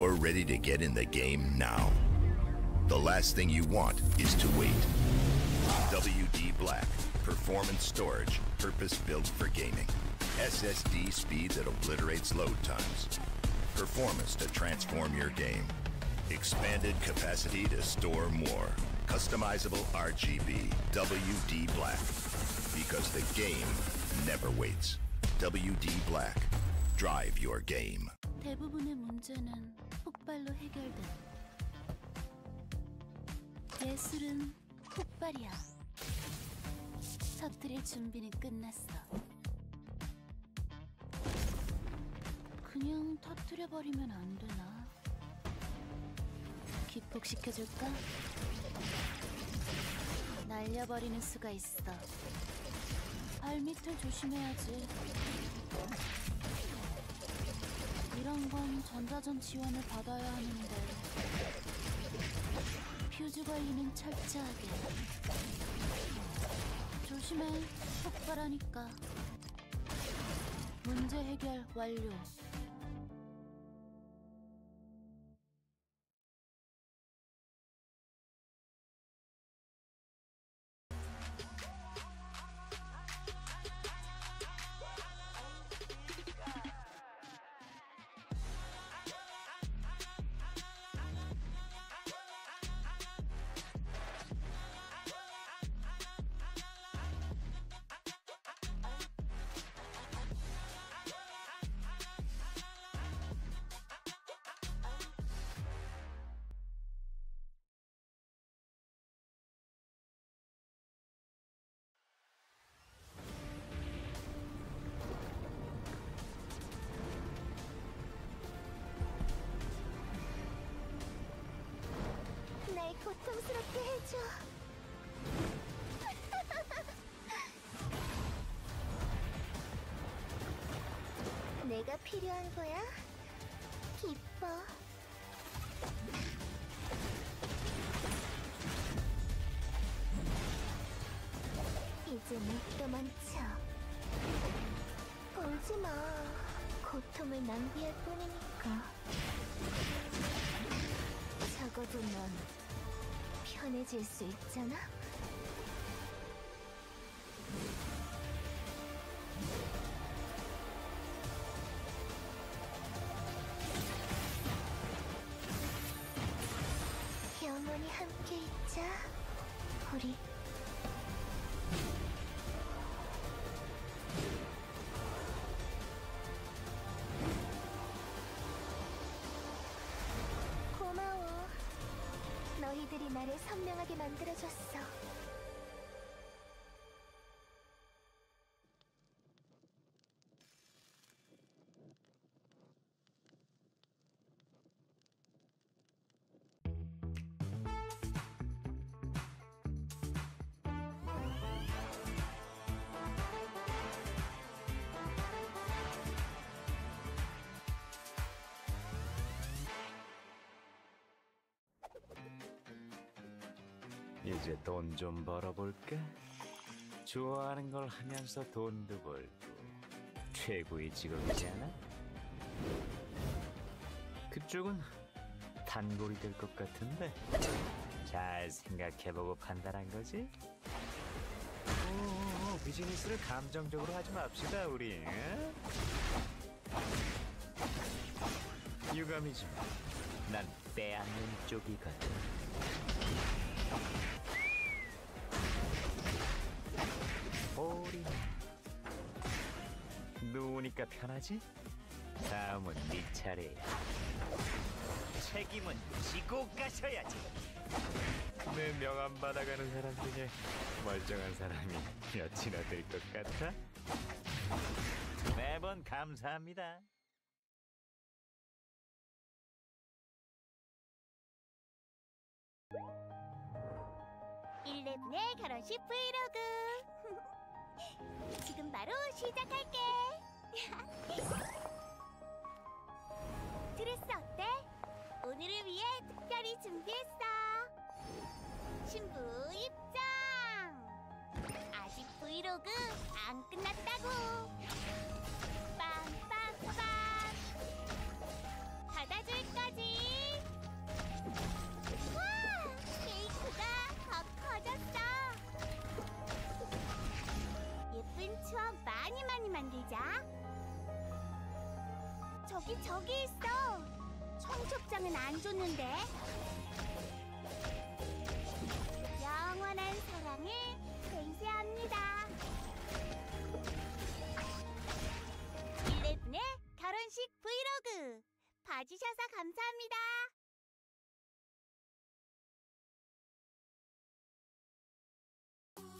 We're ready to get in the game now. The last thing you want is to wait. WD Black, performance storage, purpose-built for gaming. SSD speed that obliterates load times. Performance to transform your game. Expanded capacity to store more. Customizable RGB. WD Black. Because the game never waits. WD Black. Drive your game. 대부분의 문제는 폭발로 해결돼. 예술은 폭발이야. 터뜨릴 준비는 끝났어. 그냥 터뜨려버리면 안 되나? 기폭시켜줄까? 날려버리는 수가 있어. 발밑을 조심해야지. 이런 건 전자전 지원을 받아야 하는데. 퓨즈 관리는 철저하게. 조심해, 폭발하니까. 문제 해결 완료. 날 고통스럽게 해줘. 내가 필요한 거야? 기뻐. 이제 못 도망쳐. 울지 마. 고통을 낭비할 뿐이니까. 적어도 넌 편해질 수 있잖아? 영원히 함께 있자, 우리. 고마워. 너희들이 나를 선명하게 만들어줬어. 이제 돈 좀 벌어볼까? 좋아하는 걸 하면서 돈도 벌고 최고의 직업이지 않아? 그쪽은 단골이 될 것 같은데 잘 생각해보고 판단한 거지? 오, 비즈니스를 감정적으로 하지 맙시다 우리. 응? 유감이지만 난 빼앗는 쪽이거든. 오리 누우니까 편하지? 다음은 네 차례야. 책임은 지고 가셔야지. 내 명함 받아가는 사람 중에 멀쩡한 사람이 몇이나 될 것 같아? 매번 감사합니다. 11의 결혼식 브이로그. 지금 바로 시작할게. 드레스 어때? 오늘을 위해 특별히 준비했어. 신부 입장. 아직 브이로그 안 끝났다고. 빰빰빰. 받아줄 거지. 와, 케이크가 더 커졌어. 예쁜 추억 많이 만들자. 저기 있어. 청첩장은 안 줬는데. 영원한 사랑을 맹세합니다. 11의 결혼식 브이로그 봐주셔서 감사합니다.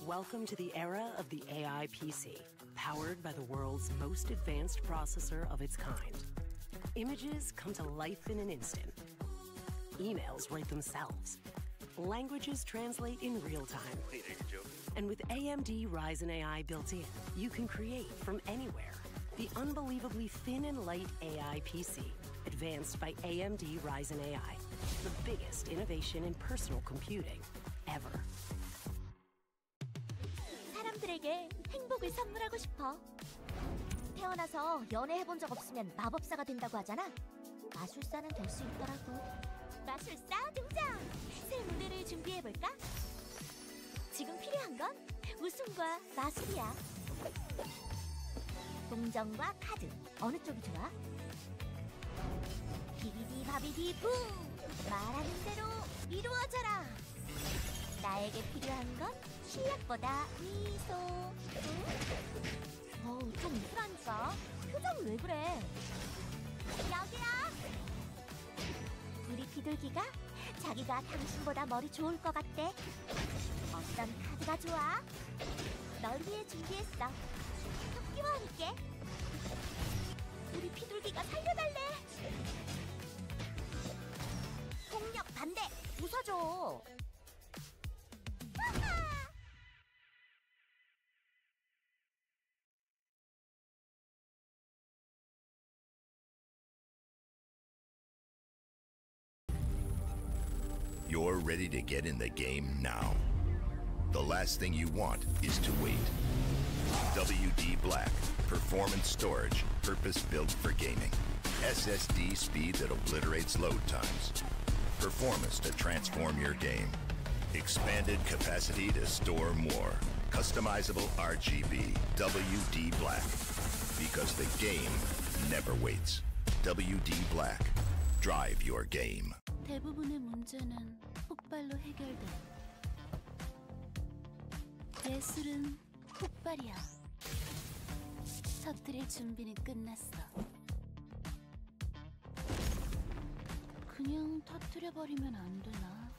Welcome to the era of the AI PC, powered by the world's most advanced processor of its kind. Images come to life in an instant. Emails write themselves. Languages translate in real time. And with AMD Ryzen AI built in, you can create from anywhere. The unbelievably thin and light AI PC, advanced by AMD Ryzen AI. The biggest innovation in personal computing ever. 사람들에게 행복을 선물하고 싶어. 태어나서 연애해본 적 없으면 마법사가 된다고 하잖아. 마술사는 될 수 있더라고. 마술사 등장! 새 무대를 준비해볼까? 지금 필요한 건 웃음과 마술이야. 동정과 카드, 어느 쪽이 좋아? 비비디 바비디 부! 말하는 대로 이루어져라! 나에게 필요한 건 실력보다 미소. 어우, 좀 이쁘라니까. 표정은 왜 그래? 여기야! 우리 비둘기가 자기가 당신보다 머리 좋을 것 같대. 어떤 카드가 좋아? 널 위해 준비했어. 토끼와 함께. 우리 비둘기가 살려달래. 폭력 반대. 웃어줘. You're ready to get in the game now. The last thing you want is to wait. WD Black, performance storage, purpose-built for gaming. SSD speed that obliterates load times. Performance to transform your game. Expanded capacity to store more. Customizable RGB. WD Black. Because the game never waits. WD Black. Drive your game. 대부분의 문제는 폭발로 해결돼. 예술은 폭발이야. 터뜨릴 준비는 끝났어. 그냥 터뜨려버리면 안 되나?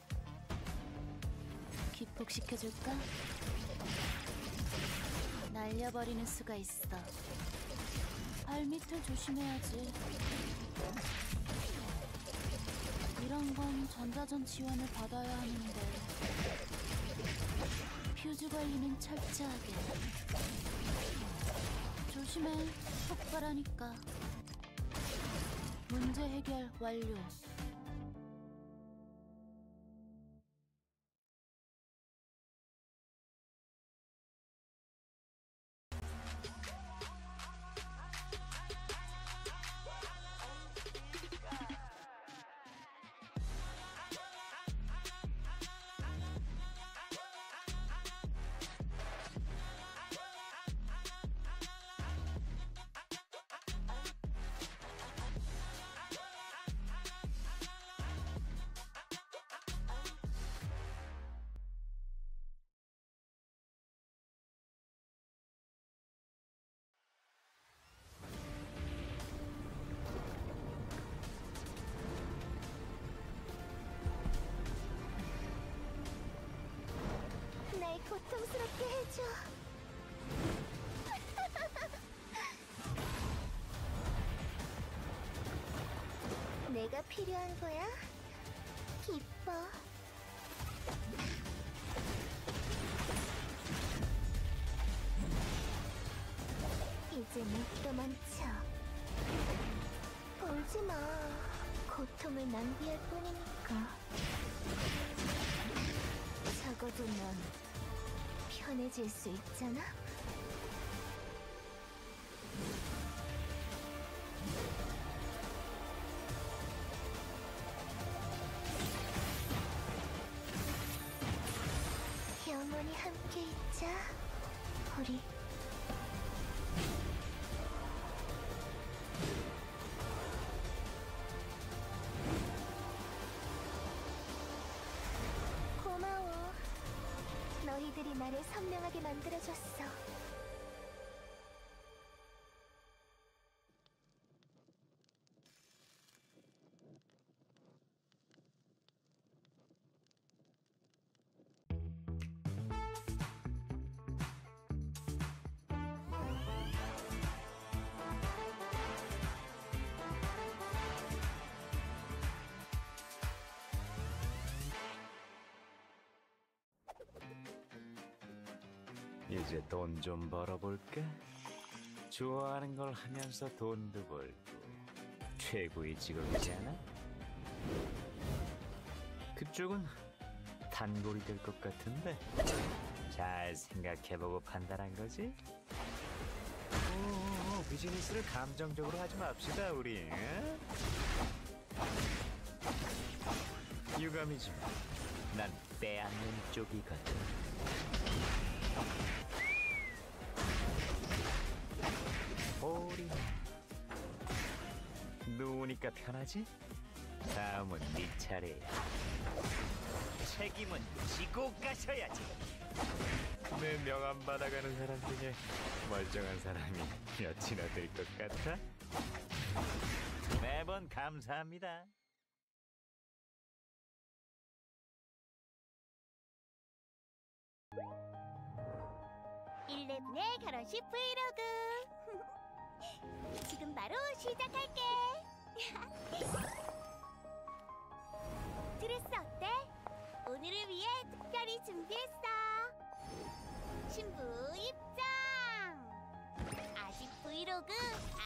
기폭시켜줄까? 날려버리는 수가 있어. 발밑을 조심해야지. 이런 건 전자전 지원을 받아야 하는데. 퓨즈 관리는 철저하게. 조심해, 폭발하니까. 문제 해결 완료. 날 고통스럽게 해줘. 내가 필요한 거야? 기뻐. 이제 못 도망쳐. 울지 마. 고통을 낭비할 뿐이니까. 적어도 넌 편해질 수 있잖아? 함께 있자, 우리. 고마워. 너희들이 나를 선명하게 만들어줬어. 이제 돈 좀 벌어볼까? 좋아하는 걸 하면서 돈도 벌고 최고의 직업이잖아? 그쪽은 단골이 될 것 같은데 잘 생각해보고 판단한 거지? 오, 비즈니스를 감정적으로 하지 맙시다 우리. 응? 유감이지만 난 빼앗는 쪽이거든. 오리 누우니까 편하지? 다음은 네 차례야. 책임은 지고 가셔야지. 내 명함 받아가는 사람 중에 멀쩡한 사람이 몇이나 될 것 같아? 매번 감사합니다. 11의 결혼식 브이로그. 지금 바로 시작할게. 드레스 어때? 오늘을 위해 특별히 준비했어. 신부 입장. 아직 브이로그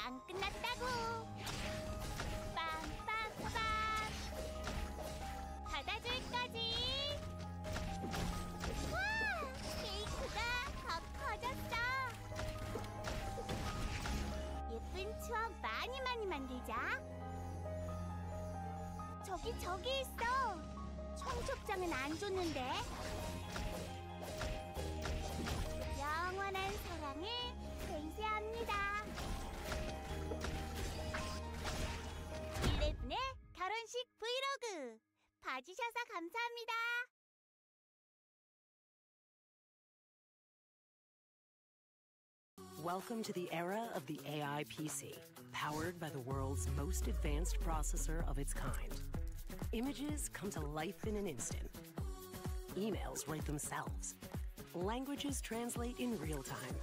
안 끝났다고. 빰빰빰. 받아줄 거지? 와, 케이크가 더 커졌어. 예쁜 추억 많이 만들자. 저기 있어. 청첩장은 안 줬는데. 영원한 사랑을 맹세합니다. 11의 결혼식 브이로그 봐주셔서 감사합니다. Welcome to the era of the AI PC, powered by the world's most advanced processor of its kind. Images come to life in an instant. Emails write themselves. Languages translate in real time.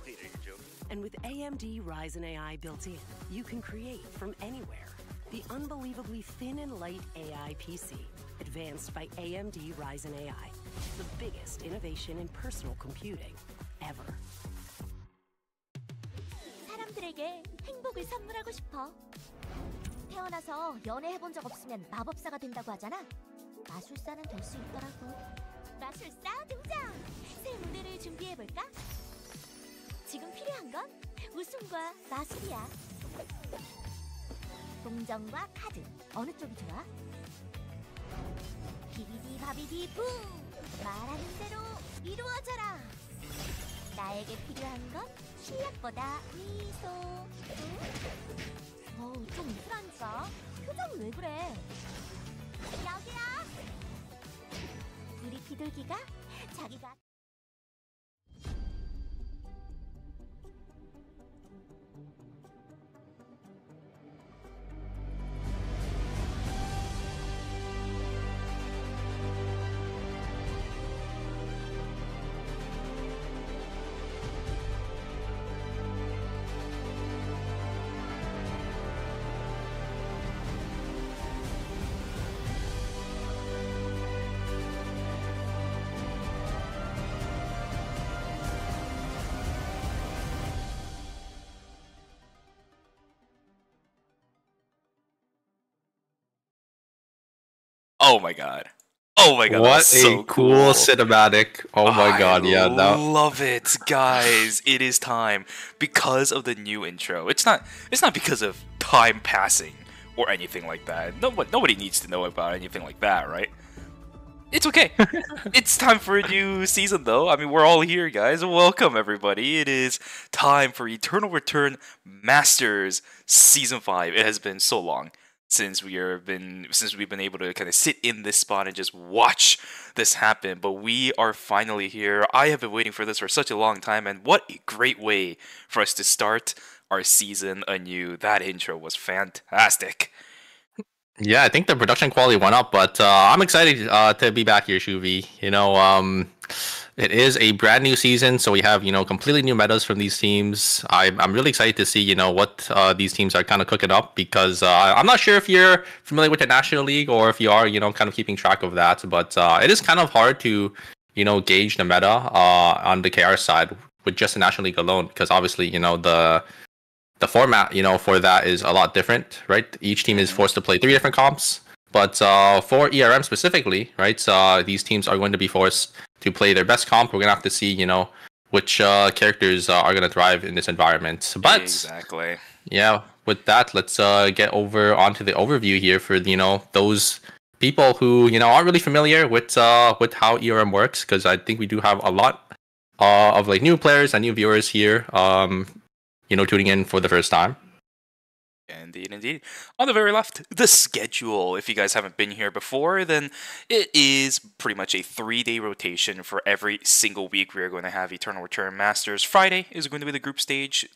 And with AMD Ryzen AI built in, you can create from anywhere. The unbelievably thin and light AI PC, advanced by AMD Ryzen AI. The biggest innovation in personal computing ever. 사람들에게 행복을 선물하고 싶어. 태어나서 연애해본 적 없으면 마법사가 된다고 하잖아. 마술사는 될 수 있더라고. 마술사 등장! 새 무대를 준비해볼까? 지금 필요한 건 웃음과 마술이야. 동정과 카드, 어느 쪽이 좋아? 비비디 바비디 부! 말하는 대로 이루어져라! 나에게 필요한 건 실력보다 미소. 어우, 좀 이상하니까. 표정이 왜 그래? 여기야! 우리 비둘기가 자기가 Oh my god. Oh my god. What so a cool cinematic. Oh my god, yeah. I love it, guys. It is time because of the new intro. It's not because of time passing or anything like that. Nobody needs to know about anything like that, right? It's okay. It's time for a new season, though. I mean, we're all here, guys. Welcome, everybody. It is time for Eternal Return Masters Season 5. It has been so long since we've been able to kind of sit in this spot and just watch this happen, but we are finally here. I have been waiting for this for such a long time, and what a great way for us to start our season anew. That intro was fantastic. Yeah, I think the production quality went up, but I'm excited to be back here, Shuvi. It is a brand new season, so we have completely new metas from these teams. I'm really excited to see what these teams are kind of cooking up, because I'm not sure if you're familiar with the National League or if you are kind of keeping track of that, but it is kind of hard to gauge the meta on the KR side with just the National League alone, because obviously the format, for that is a lot different, right? Each team is forced to play 3 different comps. But for ERM specifically, right, these teams are going to be forced to play their best comp. We're going to have to see, which characters are going to thrive in this environment. But exactly. Yeah, with that, let's get over onto the overview here for, those people who, aren't really familiar with how ERM works, because I think we do have a lot of like new players and new viewers here. Tuning in for the first time. Indeed, indeed. On the very left, the schedule. If you guys haven't been here before, then it is pretty much a 3-day rotation for every single week. We are going to have Eternal Return Masters. Friday is going to be the group stage.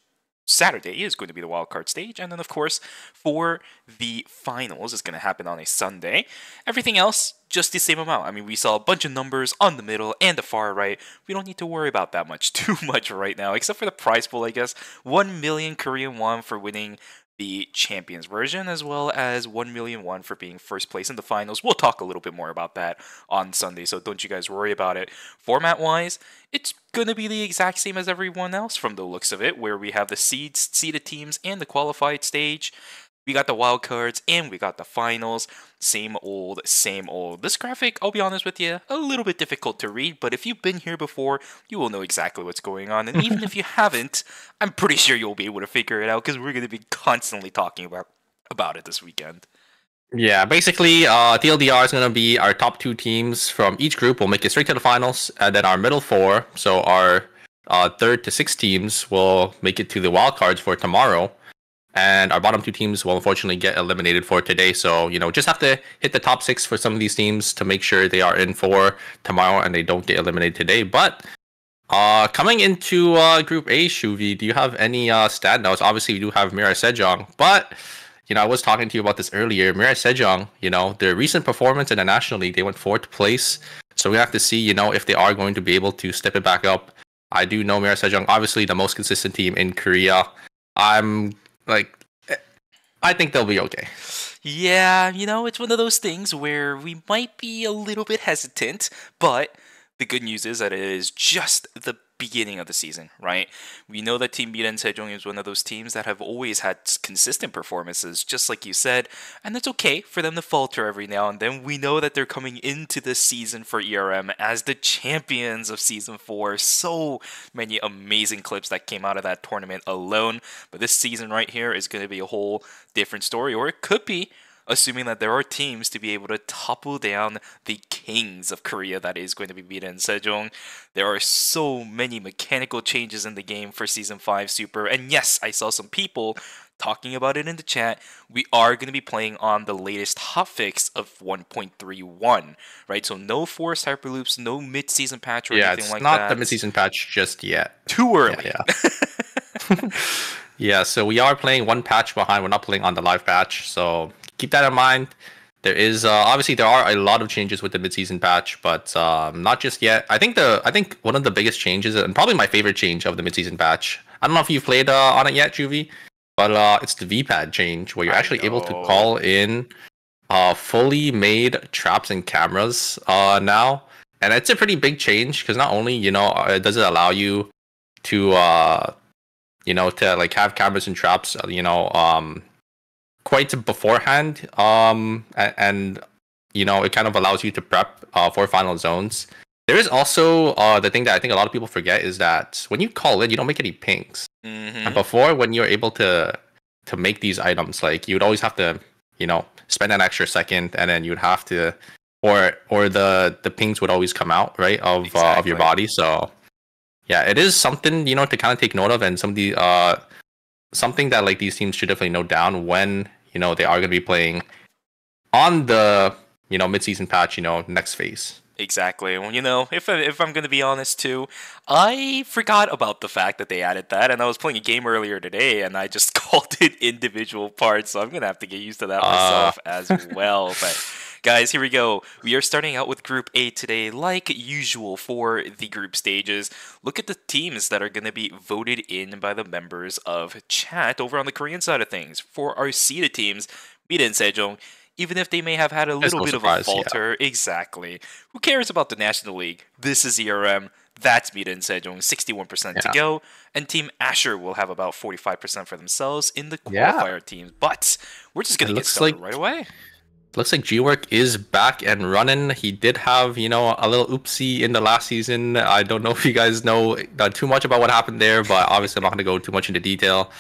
Saturday is going to be the wildcard stage, and then of course for the finals is going to happen on a Sunday. Everything else just the same amount. I mean, we saw a bunch of numbers on the middle and the far right. We don't need to worry about that too much right now, except for the prize pool, I guess. 1 million Korean won for winning the champions version, as well as 1 million won for being first place in the finals. We'll talk a little bit more about that on Sunday, so don't you guys worry about it. Format wise, it's gonna be the exact same as everyone else from the looks of it, where we have the seeded teams and the qualified stage. We got the wild cards and we got the finals. Same old, same old. This graphic, I'll be honest with you, a little bit difficult to read, but if you've been here before, you will know exactly what's going on. And even if you haven't, I'm pretty sure you'll be able to figure it out, because we're going to be constantly talking about it this weekend. Yeah, basically, TLDR is going to be our top 2 teams from each group. We'll make it straight to the finals, and then our middle 4, so our 3rd to 6th teams will make it to the wild cards for tomorrow. And our bottom 2 teams will unfortunately get eliminated for today. So, just have to hit the top 6 for some of these teams to make sure they are in for tomorrow and they don't get eliminated today. But coming into Group A, Shuvi, do you have any standouts? Obviously, we do have Mirai Sejong. But, I was talking to you about this earlier. Mirai Sejong, their recent performance in the National League, they went 4th place. So we have to see, if they are going to be able to step it back up. I do know Mirai Sejong, obviously the most consistent team in Korea. I think they'll be okay. Yeah, it's one of those things where we might be a little bit hesitant, but the good news is that it is just the beginning of the season, right? We know that Team Miran Sejong is one of those teams that have always had consistent performances, just like you said, and it's okay for them to falter every now and then. We know that they're coming into this season for ERM as the champions of Season 4. So many amazing clips that came out of that tournament alone, but this season right here is going to be a whole different story, or it could be, assuming that there are teams to be able to topple down the kings of Korea, that is going to be Miran Sejong. There are so many mechanical changes in the game for Season 5 Super, and yes, I saw some people talking about it in the chat. We are going to be playing on the latest hotfix of 1.31, right? So no forced hyperloops, no mid-season patch or anything like that. Yeah, it's not the mid-season patch just yet. Too early. Yeah. Yeah, so we are playing 1 patch behind. We're not playing on the live patch, so keep that in mind. There is obviously there are a lot of changes with the mid-season patch, but not just yet. I think one of the biggest changes, and probably my favorite change of the mid-season patch, I don't know if you've played on it yet, Juvie, but it's the VPad change, where you're actually able to call in fully made traps and cameras now, and it's a pretty big change, because not only does it allow you to to like have cameras and traps quite beforehand, and it kind of allows you to prep for final zones. There is also the thing that I think a lot of people forget is that when you call in, you don't make any pings. And before, when you're able to make these items, like you would always have to spend an extra second, and then you'd have to or the pings would always come out, right, of your body. So yeah, it is something, you know, to kind of take note of, and something that like these teams should definitely note down when, you know, they are going to be playing on the, you know, mid-season patch, you know, next phase. Exactly. Well, you know, if I'm going to be honest too, I forgot about the fact that they added that, and I was playing a game earlier today, and I just called it individual parts, so I'm going to have to get used to that myself as well. But guys, here we go. We are starting out with Group A today, like usual for the group stages. Look at the teams that are going to be voted in by the members of chat over on the Korean side of things. For our seeded teams, Mita and Sejong, even if they may have had a little bit of a falter. Yeah. Exactly. Who cares about the National League? This is ERM. That's Mita and Sejong, 61% to go. And Team Asher will have about 45% for themselves in the qualifier teams. But we're just going to get started right away. Looks like G-Work is back and running. He did have, you know, a little oopsie in the last season. I don't know if you guys know too much about what happened there, but obviously I'm not going to go too much into detail.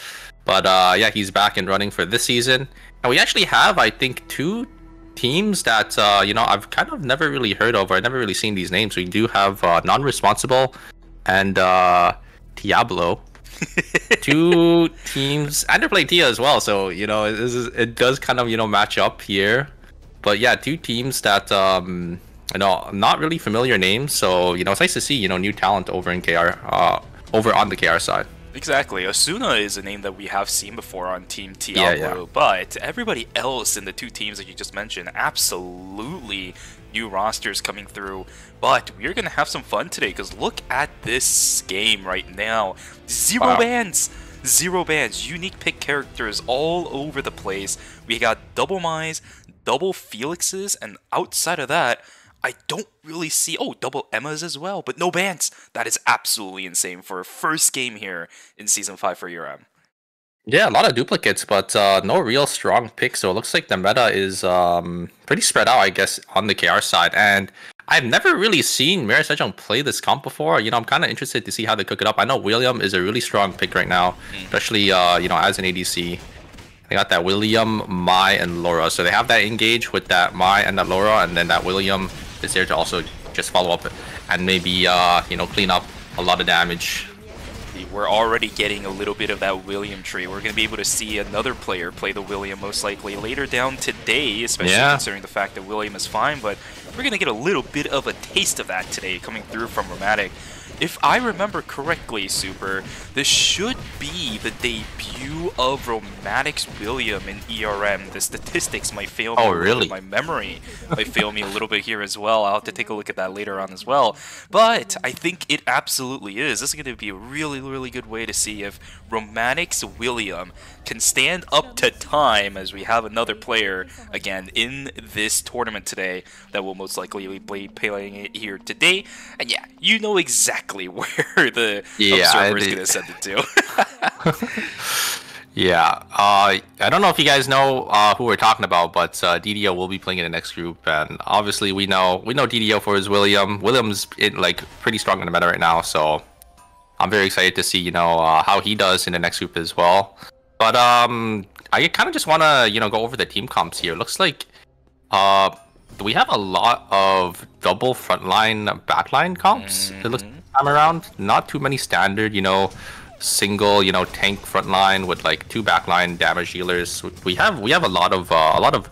But yeah, he's back and running for this season. And we actually have, I think, 2 teams that, you know, I've kind of never really heard of, or I've never really seen these names. We do have Non-Responsible and Diablo. 2 teams, and they're playing Tia as well. So, you know, it does kind of, you know, match up here. But yeah, 2 teams that, you know, not really familiar names. So, you know, it's nice to see, you know, new talent over in KR, over on the KR side. Exactly. Asuna is a name that we have seen before on Team Diablo, but everybody else in the 2 teams that you just mentioned, absolutely new rosters coming through. But we're going to have some fun today, because look at this game right now. Zero bans! Zero bans. Unique pick characters all over the place. We got double Mai's, double Felix's, and outside of that, I don't really see... Oh, double Emma's as well, but no bans. That is absolutely insane for a first game here in Season 5 for ERM. Yeah, a lot of duplicates, but no real strong picks. So it looks like the meta is pretty spread out, I guess, on the KR side. And I've never really seen Mira Sejong play this comp before. You know, I'm kind of interested to see how they cook it up. I know William is a really strong pick right now, especially, you know, as an ADC. They got that William, Mai, and Laura. So they have that engage with that Mai and that Laura, and then that William is there to also just follow up and maybe, you know, clean up a lot of damage. We're already getting a little bit of that William tree. We're going to be able to see another player play the William most likely later down today, especially considering the fact that William is fine, but we're going to get a little bit of a taste of that today coming through from Romantic. If I remember correctly, Super, this should be the debut of Romantic's William in ERM. The statistics might fail me. Oh, really? My memory might fail me a little bit here as well. I'll have to take a look at that later on as well. But I think it absolutely is. This is going to be a really, really good way to see if Romantic's William can stand up to time, as we have another player, again, in this tournament today that will most likely be playing it here today. And yeah, you know exactly where the observer is going to send it to. Yeah, I don't know if you guys know who we're talking about, but DDO will be playing in the next group, and obviously we know DDO for his William. William's like pretty strong in the meta right now, so I'm very excited to see, you know, how he does in the next group as well. But I kind of just want to, you know, go over the team comps here. Looks like we have a lot of double frontline backline comps this time around. Not too many standard, you know, single, you know, tank frontline with like 2 backline damage healers. We have a lot of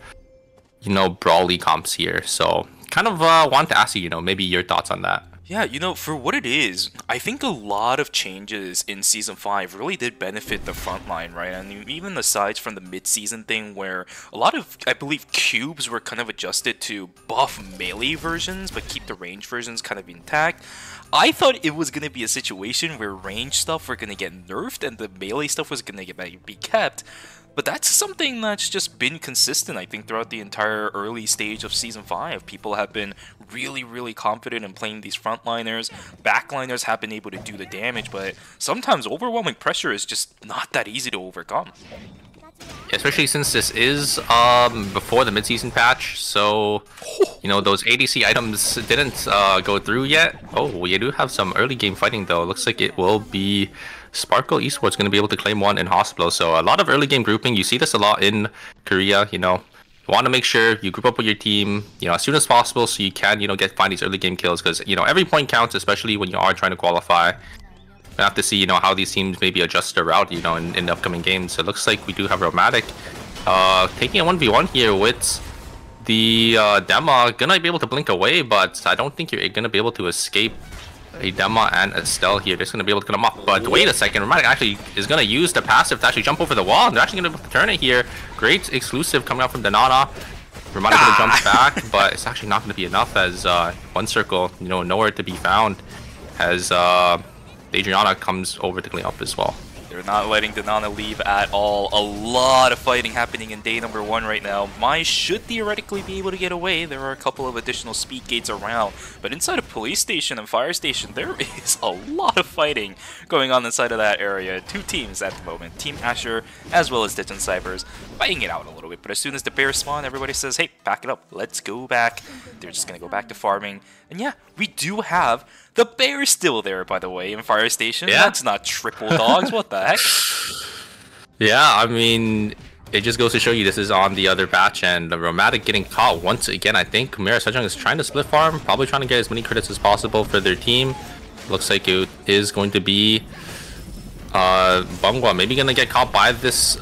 you know, brawly comps here. So kind of want to ask you, you know, maybe your thoughts on that. Yeah, you know, for what it is, I think a lot of changes in Season 5 really did benefit the front line, right? And even aside from the mid-season thing where a lot of, I believe, cubes were kind of adjusted to buff melee versions, but keep the range versions kind of intact. I thought it was going to be a situation where range stuff were going to get nerfed and the melee stuff was going to be kept. But that's something that's just been consistent, I think, throughout the entire early stage of Season 5. People have been really, really confident in playing these frontliners. Backliners have been able to do the damage, but sometimes overwhelming pressure is just not that easy to overcome. Especially since this is before the mid-season patch, so, you know, those ADC items didn't go through yet. Oh, we do have some early game fighting, though. Looks like it will be Sparkle Esports going to be able to claim one in Hospital. So a lot of early game grouping. You see this a lot in Korea, you know. You want to make sure you group up with your team, as soon as possible, so you can, find these early game kills, because every point counts, especially when you are trying to qualify. We have to see, how these teams maybe adjust their route, in the upcoming games. So it looks like we do have Romantic taking a 1v1 here with the Dema. Gonna be able to blink away, but I don't think you're gonna be able to escape a Dema and Estelle here. They're just gonna be able to get them up. But wait a second, Romantic actually is gonna use the passive to actually jump over the wall. They're actually gonna be able to turn it here. Great exclusive coming out from Danana. Romantic gonna jump back, but it's actually not gonna be enough, as one circle, nowhere to be found, as Adriana comes over to clean up as well. They're not letting Danana leave at all. A lot of fighting happening in day number 1 right now. Mai should theoretically be able to get away. There are a couple of additional speed gates around. But inside of police station and fire station, there is a lot of fighting going on inside of that area. 2 teams at the moment. Team Asher as well as Ditch and Cybers fighting it out a little bit. But as soon as the bears spawn, everybody says, hey, back it up. Let's go back. They're just going to go back to farming. And yeah, we do have the bears still there, by the way, in fire station. Yeah. That's not triple dogs. What the heck? Yeah, I mean, it just goes to show you this is on the other batch, and the Romantic getting caught once again. I think Mira Sejong is trying to split farm, probably trying to get as many credits as possible for their team. Looks like it is going to be Bangwa maybe gonna get caught by this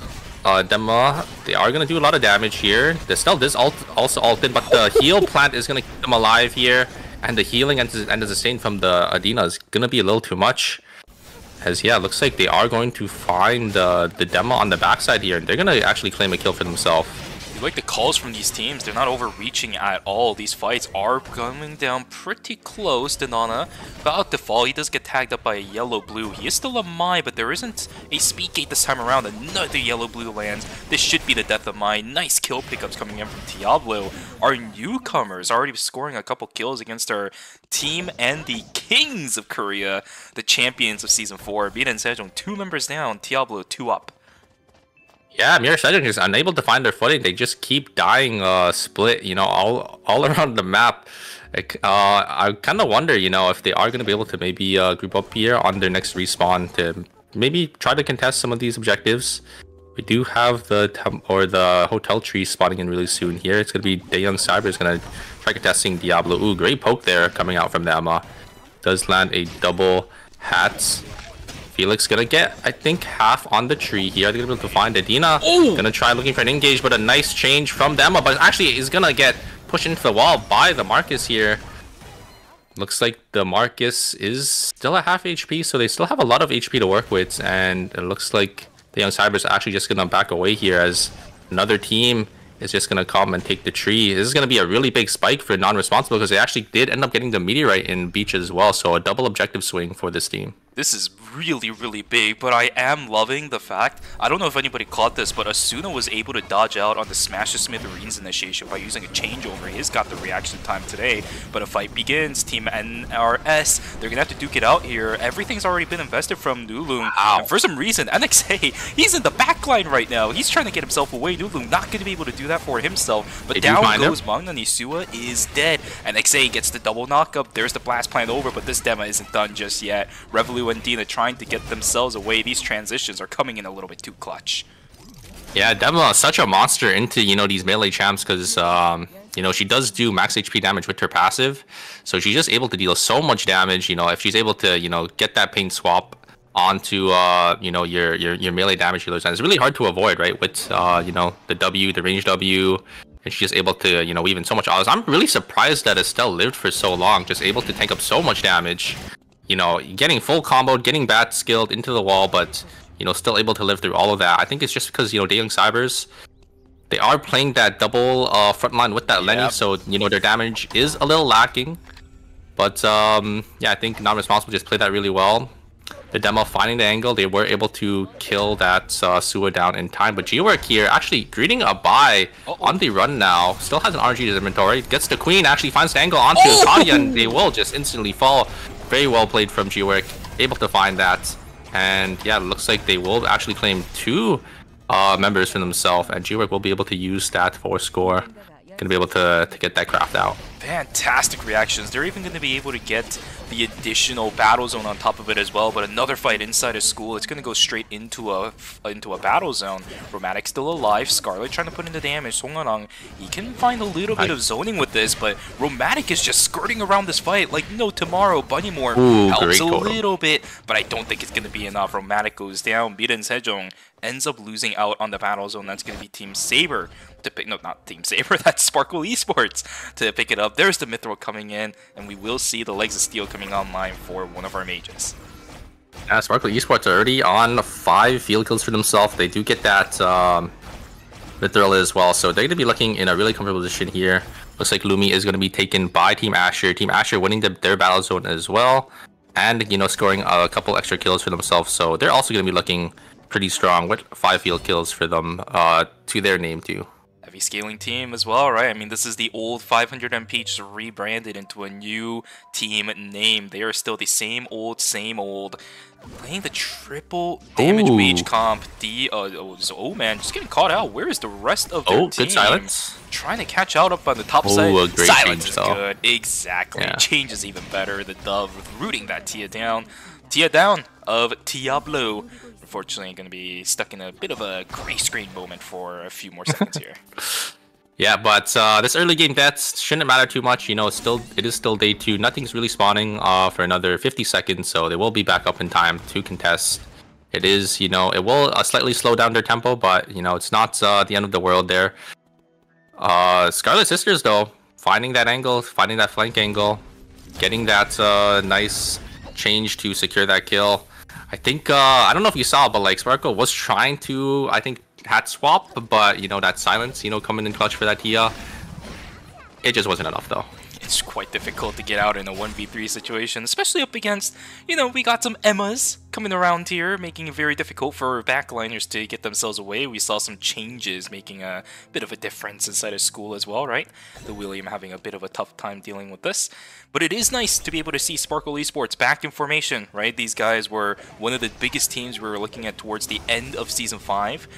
Dema. They are gonna do a lot of damage here. The Stealth is also ulted, but the heal plant is gonna keep them alive here. And the healing and the sustain from the Adina is gonna be a little too much. As yeah, looks like they are going to find the Dema on the backside here. They're gonna actually claim a kill for themselves. You like the calls from these teams. They're not overreaching at all. These fights are coming down pretty close. Danana about to fall. He does get tagged up by a yellow-blue. He is still a Mai, but there isn't a speed gate this time around. Another yellow-blue lands. This should be the death of Mai. Nice kill pickups coming in from Diablo. Our newcomers already scoring a couple kills against our team and the Kings of Korea, the champions of Season 4. Bina and Sejong 2 members down. Diablo 2 up. Yeah, Mirror Sejong is unable to find their footing. They just keep dying split, all around the map. I kind of wonder, if they are going to be able to maybe group up here on their next respawn to maybe try to contest some of these objectives. We do have the hotel tree spawning in really soon here. It's going to be Daeyoung Cyber is going to try contesting Diablo. Ooh, great poke there coming out from them. Does land a double hats. Felix gonna get, I think, half on the tree here. They're gonna be able to find Adina. Ooh. Gonna try looking for an engage, but a nice change from Dema. But actually, is gonna get pushed into the wall by the Marcus here. Looks like the Marcus is still at half HP, so they still have a lot of HP to work with. And it looks like the Young Cybers are actually just gonna back away here, as another team is just gonna come and take the tree. This is gonna be a really big spike for non-responsible, because they actually did end up getting the meteorite in Beach as well. So a double objective swing for this team. This is really, really big, but I am loving the fact, I don't know if anybody caught this, but Asuna was able to dodge out on the Smash the Smithereens initiation by using a changeover. He's got the reaction time today, but a fight begins. Team NRS, they're gonna have to duke it out here. Everything's already been invested from Nulung, and for some reason, NXA, he's in the backline right now. He's trying to get himself away. Nulung not gonna be able to do that for himself, but down goes Mangna. Nisua is dead. NXA gets the double knockup. There's the blast plan over, but this demo isn't done just yet. Revolu and Dina trying to get themselves away. These transitions are coming in a little bit too clutch. Yeah, Dema is such a monster into, these melee champs, because, she does do max HP damage with her passive. So she's just able to deal so much damage, if she's able to, get that paint swap onto, your melee damage healers. And it's really hard to avoid, right, with, the W, the range W. And she's just able to, weave in so much autos. I'm really surprised that Estelle lived for so long, just able to tank up so much damage. Getting full comboed, getting bat skilled into the wall, but, still able to live through all of that. I think it's just because, Daeyoung Cybers, they are playing that double frontline with that Lenny, so, their damage is a little lacking. But, yeah, I think Non-Responsible just played that really well. The Demo finding the angle, they were able to kill that Sua down in time. But G-Work here actually greeting a buy on the run now. Still has an RG to his inventory. Gets the Queen, actually finds the angle onto Kadia, and they will just instantly fall. Very well played from G-Work, able to find that. And yeah, it looks like they will actually claim 2 members for themselves, and G-Work will be able to use that for score. Gonna be able to get that craft out. Fantastic reactions. They're even going to be able to get the additional battle zone on top of it as well. But another fight inside a school. It's going to go straight into a battle zone. Romantic still alive. Scarlet trying to put in the damage. Songarang, he can find a little bit of zoning with this, but Romantic is just skirting around this fight like no tomorrow. Bunnymore helps a little bit, but I don't think it's going to be enough. Romantic goes down. Miren Sejong ends up losing out on the battle zone. That's going to be Team Saber to pick. No, not Team Saber. That's Sparkle Esports to pick it up. There's the Mithril coming in, and we will see the Legs of Steel coming online for one of our mages. Yeah, Sparkle Esports are already on 5 field kills for themselves. They do get that Mithril as well, so they're going to be looking in a really comfortable position here. Looks like Lumi is going to be taken by Team Asher. Team Asher winning their battle zone as well, and, you know, scoring a couple extra kills for themselves. So they're also going to be looking pretty strong with 5 field kills for them to their name too. Heavy scaling team as well, right? I mean, this is the old 500 MP just rebranded into a new team name. They are still the same old, playing the triple damage mage comp. Oh man, just getting caught out. Where is the rest of their team? Good silence. Trying to catch out up on the top side. Great Silence change, is good. Exactly. Yeah. Change is even better. The Dove rooting that Tia down. Tia down of Diablo. Unfortunately, going to be stuck in a bit of a gray screen moment for a few more seconds here. Yeah, but this early game deaths shouldn't matter too much. You know, it is still day 2. Nothing's really spawning for another 50 seconds, so they will be back up in time to contest. It is, you know, it will slightly slow down their tempo, but, you know, it's not the end of the world there. Scarlet Sisters, though, finding that angle, finding that flank angle, getting that nice change to secure that kill. I think, I don't know if you saw, but like Sparkle was trying to, I think, hat swap, but, you know, that silence, you know, coming in clutch for that Tia, it just wasn't enough though. It's quite difficult to get out in a 1v3 situation, especially up against, you know, we got some Emmas coming around here, making it very difficult for backliners to get themselves away. We saw some changes making a bit of a difference inside of school as well, right? The William having a bit of a tough time dealing with this. But it is nice to be able to see Sparkle Esports back in formation, right? These guys were one of the biggest teams we were looking at towards the end of Season 5.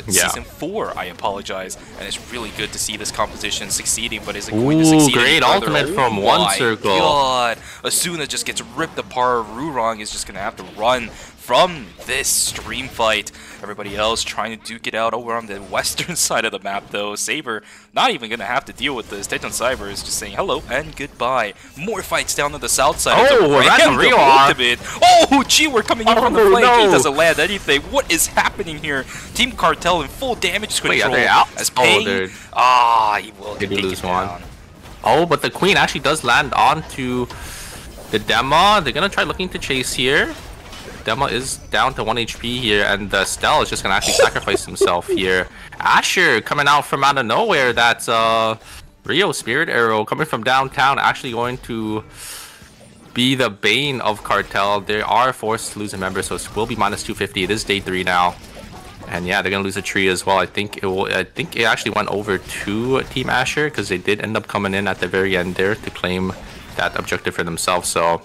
Season 4, I apologize. And it's really good to see this composition succeeding, but is it going to succeed? Great ultimate from one circle. God. Asuna just gets ripped apart. Rurong is just going to have to run from this stream fight. Everybody else trying to duke it out over on the western side of the map, though. Saber not even going to have to deal with this. Teton Cyber is just saying hello and goodbye. More fights down on the south side. Oh, that's a real ultimate. Oh, gee, we're coming in from the flank. No. He doesn't land anything. What is happening here? Team Cartel in full damage control. Wait, are they out? As Payne, he will take lose one. Oh, but the Queen actually does land onto the Dema. They're going to try looking to chase here. Dema is down to 1 HP here, and Stell is just going to actually sacrifice himself here. Asher coming out from out of nowhere. That's Rio Spirit Arrow coming from downtown, actually going to be the bane of Cartel. They are forced to lose a member, so it will be minus 250. It is day 3 now. And yeah, they're going to lose a tree as well. I think it actually went over to Team Asher, because they did end up coming in at the very end there to claim that objective for themselves. So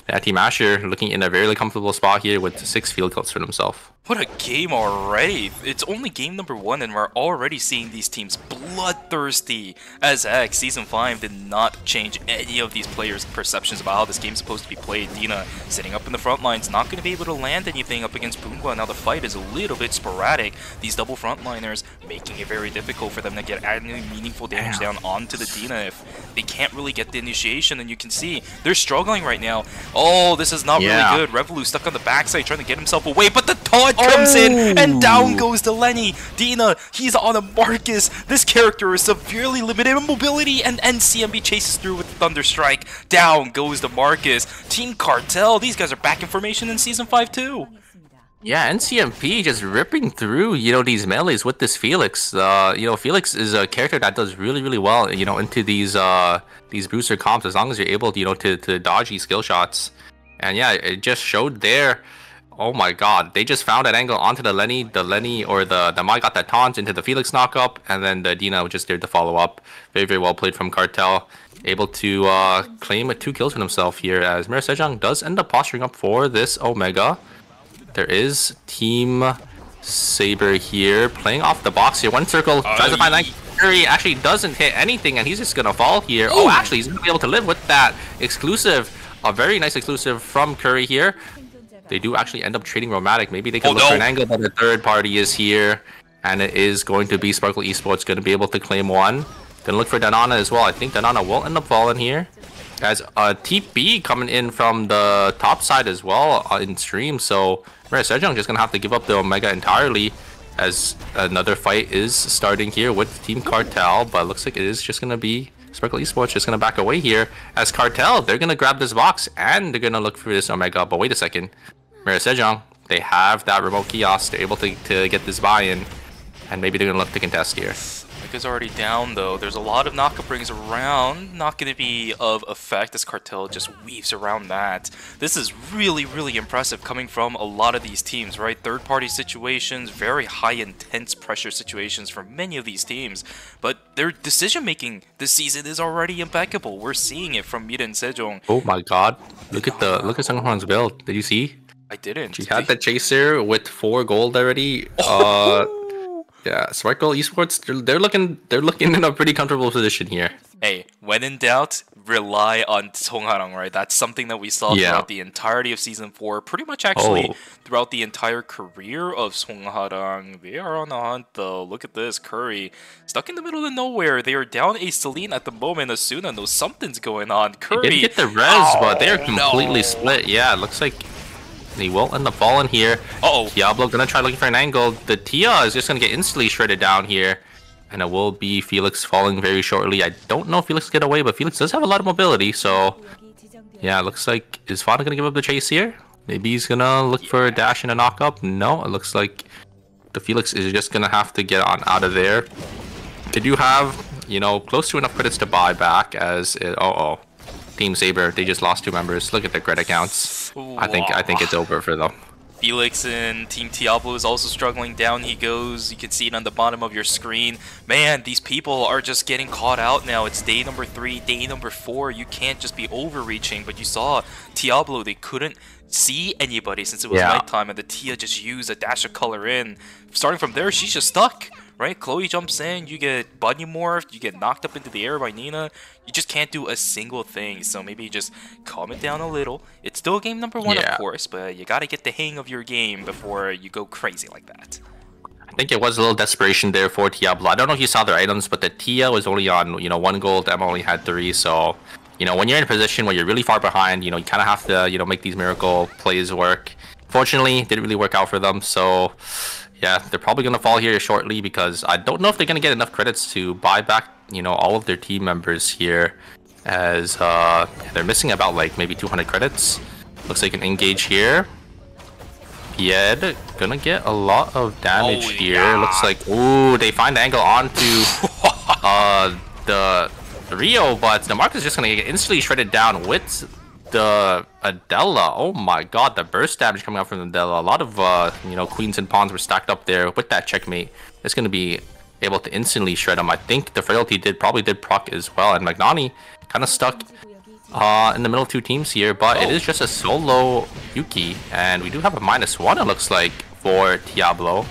yeah, Team Asher looking in a very comfortable spot here with 6 field kills for themselves. What a game already! It's only game number 1 and we're already seeing these teams bloodthirsty. As X, Season 5 did not change any of these players' perceptions about how this game's supposed to be played. Dina sitting up in the front lines, not going to be able to land anything up against Pumbaa. Now the fight is a little bit sporadic. These double frontliners making it very difficult for them to get any meaningful damage down onto the Dina if they can't really get the initiation. And you can see they're struggling right now. Oh, this is not really good. Revolu stuck on the backside trying to get himself away, but the taunt comes in and down goes the Lenny. Dina, he's on a Marcus. This character is severely limited in mobility, and NCMB chases through with Thunderstrike. Down goes the Marcus. Team Cartel, these guys are back in formation in Season 5 too. Yeah, NCMP just ripping through, you know, these melees with this Felix. You know, Felix is a character that does really well, you know, into these booster comps, as long as you're able to, you know, to dodge these skill shots. And yeah, it just showed there. Oh my god, they just found that angle onto the Lenny. The Lenny or the Mai got that taunt into the Felix knockup, and then the Dina was just there to follow up. Very well played from Cartel. Able to claim 2 kills for himself here, as Miren Sejong does end up posturing up for this Omega. There is Team Saber here playing off the box here. 1 circle, tries to find that. Curry actually doesn't hit anything, and he's just gonna fall here. Oh, actually, he's gonna be able to live with that exclusive. A very nice exclusive from Curry here. They do actually end up trading Romantic. Maybe they can look for an angle, but the third party is here. And it is going to be Sparkle Esports going to be able to claim one. Gonna look for Danana as well. I think Danana will end up falling here. As TP coming in from the top side as well in stream. So Sejong just gonna have to give up the Omega entirely. As another fight is starting here with Team Cartel. But it looks like it is just gonna be Sparkle Esports just gonna back away here. As Cartel, they're gonna grab this box and they're gonna look for this Omega. But wait a second. Sejong, they have that remote kiosk. They're able to get this buy-in. And maybe they're gonna look to contest here. Mega's already down though. There's a lot of knockup rings around. Not gonna be of effect as Cartel just weaves around that. This is really, really impressive coming from a lot of these teams, right? Third party situations, very high intense pressure situations for many of these teams. But their decision making this season is already impeccable. We're seeing it from Mira and Sejong. Oh my god. Look at Sunghwan's build. Did you see? I didn't. She had the chaser with 4 gold already. Yeah, Sparkle Esports, they're looking in a pretty comfortable position here. Hey, when in doubt, rely on Songharang, right? That's something that we saw throughout the entirety of Season 4. Pretty much actually throughout the entire career of Songharang. They are on the hunt though. Look at this, Curry. Stuck in the middle of nowhere. They are down a Celine at the moment. Asuna knows something's going on. Curry. They didn't get the res, but they're completely split. Yeah, it looks like he will end up falling here. Diablo gonna try looking for an angle. The Tia is just gonna get instantly shredded down here. And it will be Felix falling very shortly. I don't know if Felix can get away, but Felix does have a lot of mobility. So, yeah, it looks like... Is Fana gonna give up the chase here? Maybe he's gonna look for a dash and a knock up. No, it looks like the Felix is just gonna have to get on out of there. They do have, you know, close to enough credits to buy back as... Team Saber, they just lost 2 members. Look at their credit counts. I think it's over for them. Felix and Team Diablo is also struggling. Down he goes. You can see it on the bottom of your screen. Man, these people are just getting caught out now. It's day number 3, day number 4. You can't just be overreaching. But you saw Diablo, they couldn't see anybody since it was nighttime, and the Tia just used a dash of color in. Starting from there, she's just stuck. Right, Chloe jumps in, you get bunny morphed, you get knocked up into the air by Nina. You just can't do a single thing, so maybe just calm it down a little. It's still game number 1, of course, but you gotta get the hang of your game before you go crazy like that. I think it was a little desperation there for Diablo. I don't know if you saw their items, but the Tia was only on, 1 gold, Emma only had 3, so... when you're in a position where you're really far behind, you kind of have to, make these miracle plays work. Fortunately, it didn't really work out for them, so... Yeah, they're probably going to fall here shortly because I don't know if they're going to get enough credits to buy back, all of their team members here. As they're missing about, maybe 200 credits. Looks like an engage here. Pied gonna get a lot of damage here. Looks like, ooh, they find the angle onto the Rio, but the Mark is just gonna get instantly shredded down with the Adela. Oh my god, the burst damage coming out from the Adela. A lot of queens and pawns were stacked up there with that checkmate. It's gonna be able to instantly shred them. I think the frailty probably did proc as well, and Magnani kind of stuck in the middle of 2 teams here, but it is just a solo Yuki, and we do have a -1, it looks like, for Diablo.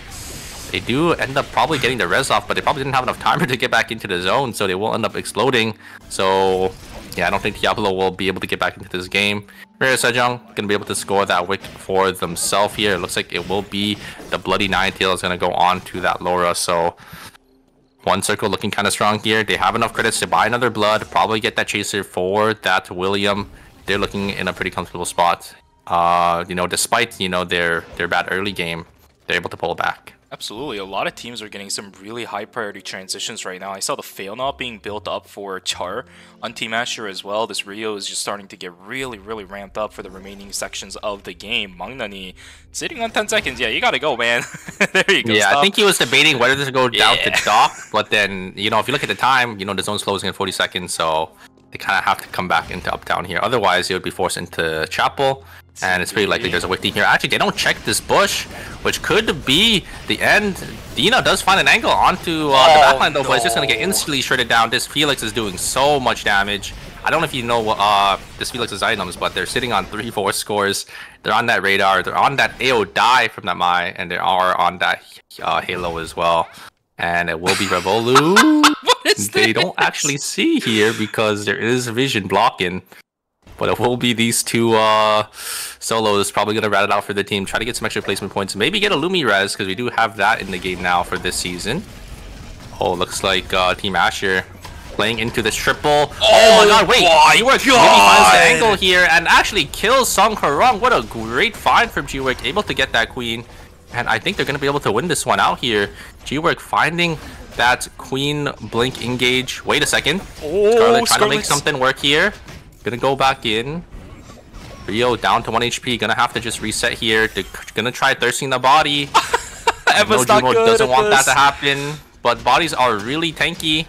They do end up probably getting the res off, but they probably didn't have enough timer to get back into the zone, so they will end up exploding. So yeah, I don't think Diablo will be able to get back into this game. Mira Sejong gonna be able to score that wick for themselves here. It looks like it will be the Bloody Ninetail is gonna go on to that Laura. So 1 circle looking kind of strong here. They have enough credits to buy another blood, probably get that chaser for that William. They're looking in a pretty comfortable spot. Despite their bad early game, they're able to pull back. Absolutely, a lot of teams are getting some really high priority transitions right now. I saw the fail not being built up for Char on Team Asher as well. This Rio is just starting to get really, really ramped up for the remaining sections of the game. Mangnani sitting on 10 seconds. Yeah, you gotta go, man. There you go. Yeah, stop. I think he was debating whether to go down to dock, but then, if you look at the time, the zone's closing in 40 seconds, so they kind of have to come back into uptown here. Otherwise, they would be forced into Chapel. And it's pretty likely there's a Wick here. Actually, they don't check this bush, which could be the end. Dina does find an angle onto the backline, though, but it's just going to get instantly shredded down. This Felix is doing so much damage. I don't know if you know this Felix's items, but they're sitting on 3-4 scores. They're on that radar. They're on that AO die from that Mai, and they are on that Halo as well. And it will be Revolu. What is They this? don't actually see here because there is vision blocking. But it will be these two solos probably going to rat it out for the team. Try to get some extra placement points. Maybe get a Lumi res because we do have that in the game now for this season. Oh, looks like Team Asher playing into this triple. Oh my god, wait! G-Work maybe finds the angle here and actually kills Song Harung. What a great find from G-Work, able to get that queen. And I think they're going to be able to win this one out here. G-Work finding that queen blink engage. Wait a second. Scarlet trying to make something work here. Gonna go back in. Rio down to 1 HP. Gonna have to just reset here. They're gonna try thirsting the body. Emma's not good doesn't want this. that to happen. But bodies are really tanky.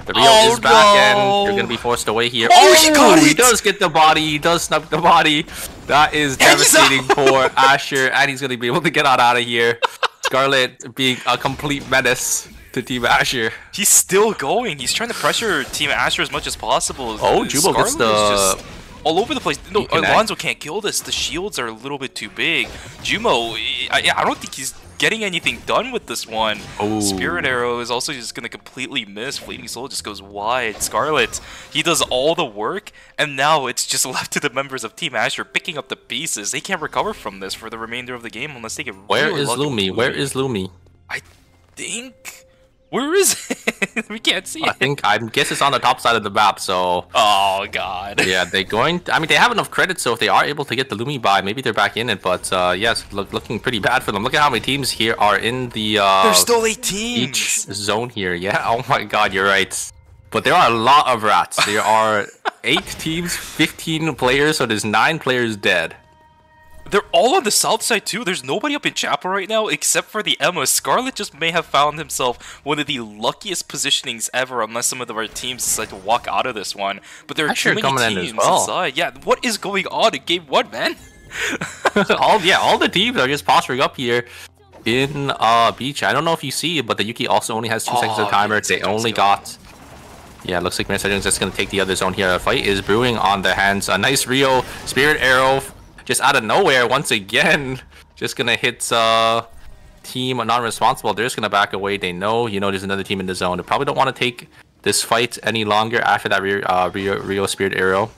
The Rio is back and they're gonna be forced away here. Oh, he got it! He does get the body. He does snap the body. That is devastating for Asher, and he's gonna be able to get out of here. Scarlet being a complete menace to Team Asher. He's still going. He's trying to pressure Team Asher as much as possible. Oh, Jubo gets the... is just all over the place. No, Alonzo can't kill this. The shields are a little bit too big. Jumo, I don't think he's getting anything done with this one. Oh. Spirit Arrow is also just going to completely miss. Fleeting Soul just goes wide. Scarlet, he does all the work, and now it's just left to the members of Team Asher picking up the pieces. They can't recover from this for the remainder of the game unless they get Where really is lucky. Lumi? Where is Lumi? I think... Where is it? We can't see it. I guess it's on the top side of the map, so... Oh, God. Yeah, they're going... I mean, they have enough credits, so if they are able to get the Lumi buy, maybe they're back in it, but yes, looking pretty bad for them. Look at how many teams here are in the... There's still 8 teams! Each zone here, yeah? Oh my god, you're right. But there are a lot of rats. There are 8 teams, 15 players, so there's 9 players dead. They're all on the south side too. There's nobody up in Chapel right now except for the Emma. Scarlet just may have found himself one of the luckiest positionings ever, unless some of our teams decide to walk out of this one. But there are too many teams inside. Yeah, what is going on in game 1, man? all the teams are just posturing up here in Beach. I don't know if you see, but the Yuki also only has 2 seconds of timer. They only got... Yeah, looks like Mirror is just going to take the other zone here. A fight is brewing on their hands. A nice Rio Spirit Arrow. Just out of nowhere, once again, just gonna hit team non-responsible. They're just gonna back away. They know, there's another team in the zone. They probably don't want to take this fight any longer after that Rio Spirit Arrow.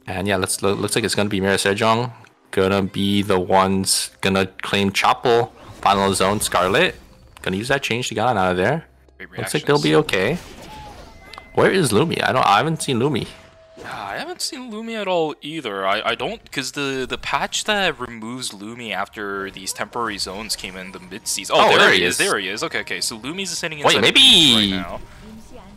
And yeah, looks like it's gonna be Mirror Sejong. Gonna be the ones gonna claim Chapel. Final zone, Scarlet. Gonna use that change to get on out of there. Looks like they'll be okay. Where is Lumi? I haven't seen Lumi. I haven't seen Lumi at all either. I don't, because the patch that removes Lumi after these temporary zones came in the mid-season. Oh, there he is. There he is. Okay. So Lumi's sitting inside right now.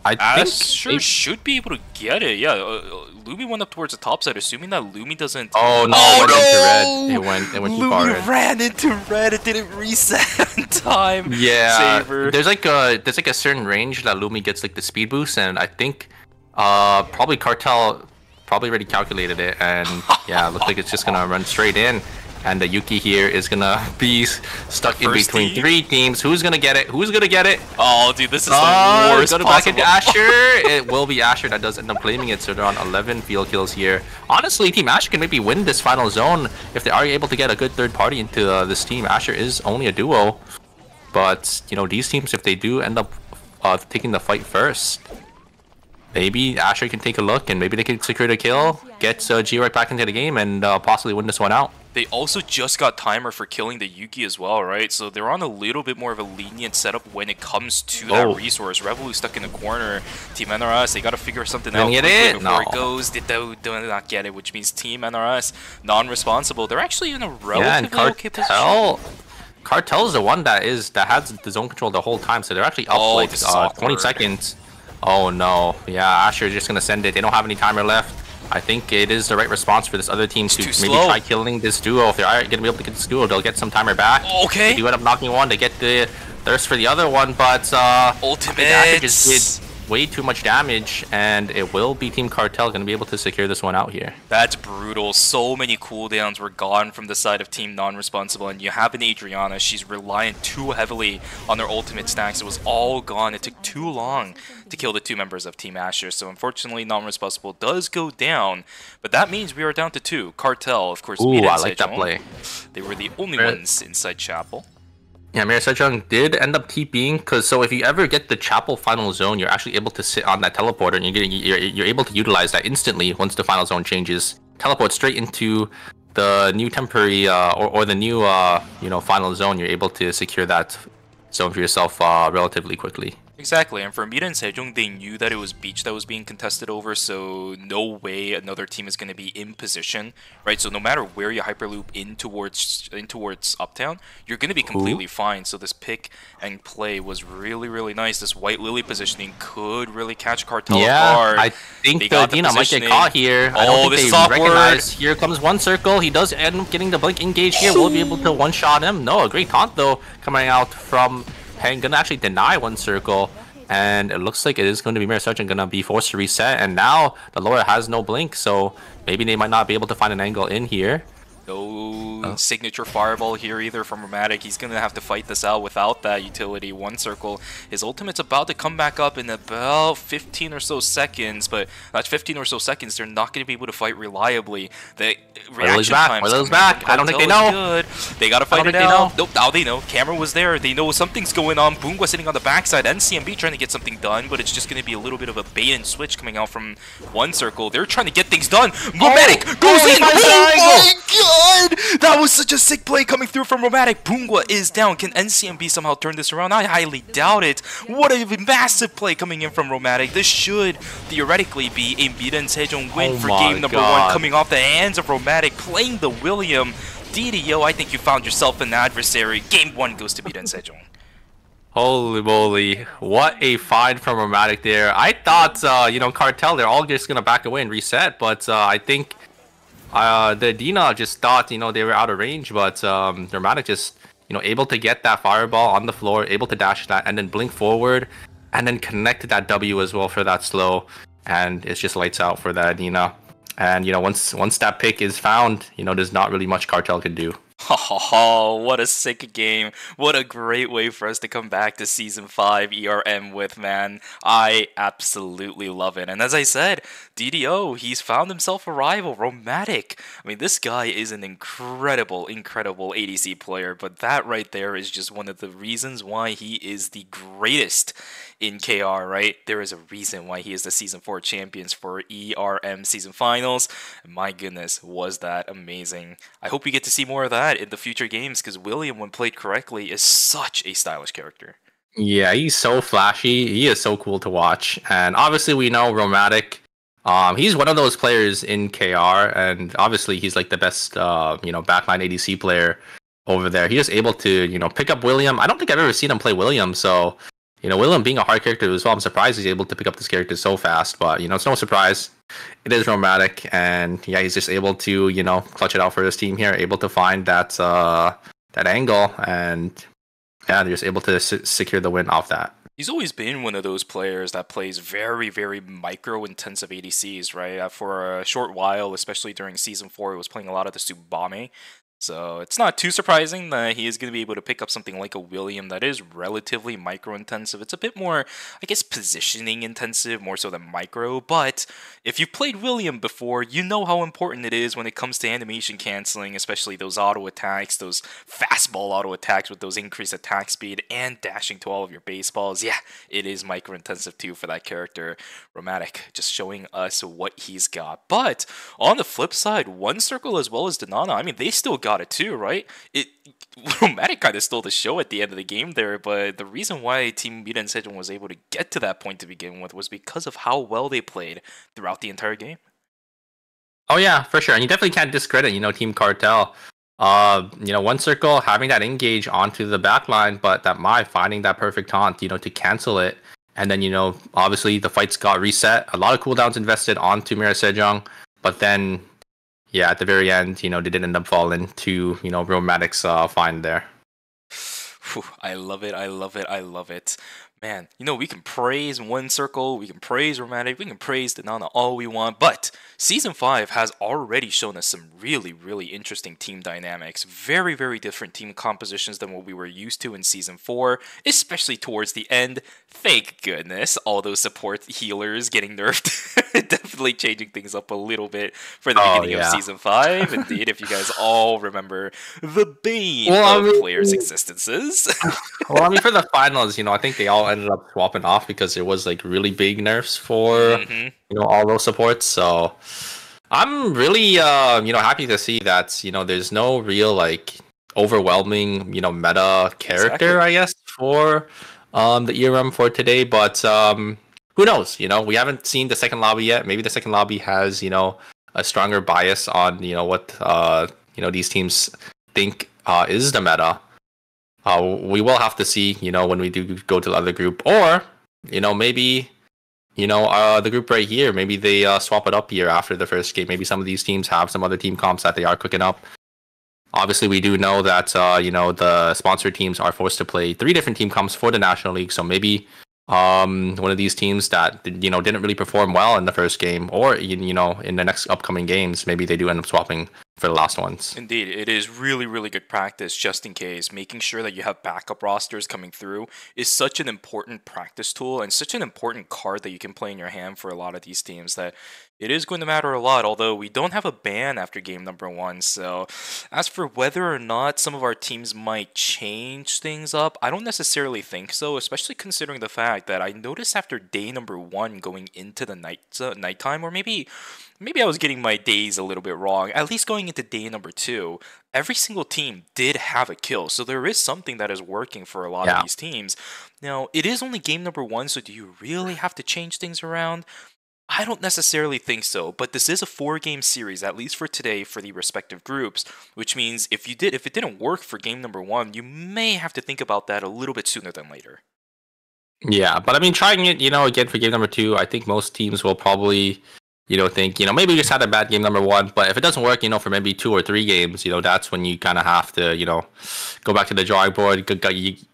I think sure should be able to get it. Yeah, Lumi went up towards the top side, assuming that Lumi doesn't. Oh no! It went into red. It went too far. Lumi ran into red. It didn't reset in time. Yeah. Saber. There's like a certain range that Lumi gets like the speed boost, and I think probably Cartel probably already calculated it, and yeah, looks like it's just gonna run straight in. And the Yuki here is gonna be stuck in between 3 teams. Who's gonna get it? Who's gonna get it? Oh, dude, this is the worst possible. Back into Asher. It will be Asher that does end up claiming it, so they're on 11 field kills here. Honestly, Team Asher can maybe win this final zone if they are able to get a good third party into this team. Asher is only a duo, but these teams, if they do end up taking the fight first, maybe Asher can take a look and maybe they can secure the kill, get G-Rec back into the game, and possibly win this one out. They also just got timer for killing the Yuki as well, right? So they're on a little bit more of a lenient setup when it comes to that resource. Revolu stuck in the corner. Team NRS, they got to figure something out before it goes. They do not get it, which means Team NRS non-responsible. They're actually in a relatively okay position. Cartel is the one that has the zone control the whole time, so they're actually up 20 seconds. Oh no, yeah, Asher is just gonna send it. They don't have any timer left. I think it is the right response for this other team to maybe try killing this duo. If they are gonna be able to get this duo, they'll get some timer back. Okay. If you end up knocking one, they get the thirst for the other one, but Asher just did way too much damage, and it will be Team Cartel gonna be able to secure this one out here. That's brutal. So many cooldowns were gone from the side of Team Non-Responsible, and you have an Adriana. She's reliant too heavily on their ultimate stacks. It was all gone. It took too long to kill the 2 members of Team Asher, so unfortunately Non-Responsible does go down, but that means we are down to 2. Cartel, of course, I like that play. They were the only ones inside Chapel. Yeah, Mira Sejong did end up TPing, because so if you ever get the Chapel final zone, you're actually able to sit on that teleporter, and you're able to utilize that instantly once the final zone changes. Teleport straight into the new temporary or the new final zone. You're able to secure that zone for yourself relatively quickly. Exactly, and for Mira and Sejong, they knew that it was Beach that was being contested over, so no way another team is going to be in position, right? So no matter where you hyperloop in towards Uptown, you're going to be completely fine. So this pick and play was really nice. This White Lily positioning could really catch Cartel off guard. I think the Dina might get caught here. I don't think they recognize. Here comes one circle. He does end up getting the blink engage here. We'll be able to one-shot him. No, a great taunt though coming out from Heng. Gonna actually deny one circle, and it looks like it is going to be Mira Sejong gonna be forced to reset, and now the Laura has no blink, so maybe they might not be able to find an angle in here. No signature fireball here either from Romantic. He's going to have to fight this out without that utility. One circle. His ultimate's about to come back up in about 15 or so seconds, but that's 15 or so seconds. They're not going to be able to fight reliably. The reaction time's back. I don't think they know. Good. They got to fight it out. Nope, now they know. Camera was there. They know something's going on. Boongwa sitting on the backside. NCMB trying to get something done, but it's just going to be a little bit of a bait and switch coming out from one circle. They're trying to get things done. Romantic goes in. Oh my god! That was such a sick play coming through from Romantic. Boongwa is down. Can NCMB somehow turn this around? I highly doubt it. What a massive play coming in from Romantic. This should theoretically be a Mira and Sejong win for game number 1, coming off the hands of Romantic, playing the William. DDO, I think you found yourself an adversary. Game 1 goes to Mira and Sejong. Holy moly, what a find from Romantic there. I thought, Cartel, they're all just going to back away and reset, but I think the Dina just thought, they were out of range, but Dramatic just, able to get that fireball on the floor, able to dash that, and then blink forward, and then connect that W as well for that slow, and it's just lights out for that Dina. And, once that pick is found, there's not really much Cartel can do. Oh, what a sick game. What a great way for us to come back to Season 5 ERM with, man. I absolutely love it. And as I said, DDO, he's found himself a rival, Romantic. I mean, this guy is an incredible ADC player, but that right there is just one of the reasons why he is the greatest in KR, right? There is a reason why he is the Season 4 champions for ERM Season Finals. My goodness, was that amazing. I hope we get to see more of that in the future games, because William, when played correctly, is such a stylish character. Yeah, he's so flashy. He is so cool to watch. And obviously we know Romantic, he's one of those players in KR, and obviously he's like the best backline ADC player over there. He is able to pick up William. I don't think I've ever seen him play William, so William being a hard character as well, I'm surprised he's able to pick up this character so fast, but it's no surprise. It is Romantic, and yeah, he's just able to clutch it out for his team here, able to find that angle, and yeah, they're just able to secure the win off that. He's always been one of those players that plays very micro-intensive ADCs, right? For a short while, especially during Season 4, he was playing a lot of the Tsubame. So it's not too surprising that he is going to be able to pick up something like a William that is relatively micro-intensive. It's a bit more, I guess, positioning intensive, more so than micro. But if you've played William before, you know how important it is when it comes to animation canceling, especially those auto attacks, those fastball auto attacks with those increased attack speed and dashing to all of your baseballs. Yeah, it is micro-intensive too for that character. Romantic, just showing us what he's got. But on the flip side, One Circle as well as Danana, I mean, they still got it too, right? Romantic kind of stole the show at the end of the game there, but the reason why Team Mira and Sejong was able to get to that point to begin with was because of how well they played throughout the entire game. Oh yeah, for sure. And you definitely can't discredit, Team Cartel. One Circle having that engage onto the backline, but that Mai finding that perfect taunt, to cancel it. And then, obviously the fights got reset. A lot of cooldowns invested onto Mira Sejong, but then yeah, at the very end, they didn't end up falling to, Romantic's find there. I love it. Man, we can praise One Circle, we can praise Romantic, we can praise Danana all we want, but Season 5 has already shown us some really, really interesting team dynamics. Very, very different team compositions than what we were used to in Season 4, especially towards the end. Thank goodness, all those support healers getting nerfed. Definitely changing things up a little bit for the beginning of Season 5. Indeed, if you guys all remember the bane of players' existences. Well, I mean, for the finals, I think they all ended up swapping off because it was like really big nerfs for all those supports. So I'm really happy to see that there's no real like overwhelming meta character, I guess, for the ERM for today. But who knows? We haven't seen the second lobby yet. Maybe the second lobby has a stronger bias on what these teams think is the meta. We will have to see, when we do go to the other group, or maybe the group right here, maybe they swap it up here after the first game. Maybe some of these teams have some other team comps that they are cooking up. Obviously, we do know that the sponsored teams are forced to play 3 different team comps for the National League. So maybe one of these teams that didn't really perform well in the first game, or in the next upcoming games, maybe they do end up swapping for the last ones. Indeed, it is really, really good practice just in case. Making sure that you have backup rosters coming through is such an important practice tool and such an important card that you can play in your hand for a lot of these teams that it is going to matter a lot, although we don't have a ban after game number 1. So as for whether or not some of our teams might change things up, I don't necessarily think so, especially considering the fact that I noticed after day number 1 going into the nighttime, or maybe I was getting my days a little bit wrong, at least going into day number 2, every single team did have a kill. So there is something that is working for a lot of these teams. Now, it is only game number 1, so do you really have to change things around? I don't necessarily think so, but this is a 4-game series, at least for today, for the respective groups, which means if it didn't work for game number 1, you may have to think about that a little bit sooner than later. Yeah, but I mean, trying it, again for game number 2, I think most teams will probably think, maybe we just had a bad game number 1, but if it doesn't work, for maybe 2 or 3 games, that's when you kind of have to, go back to the drawing board.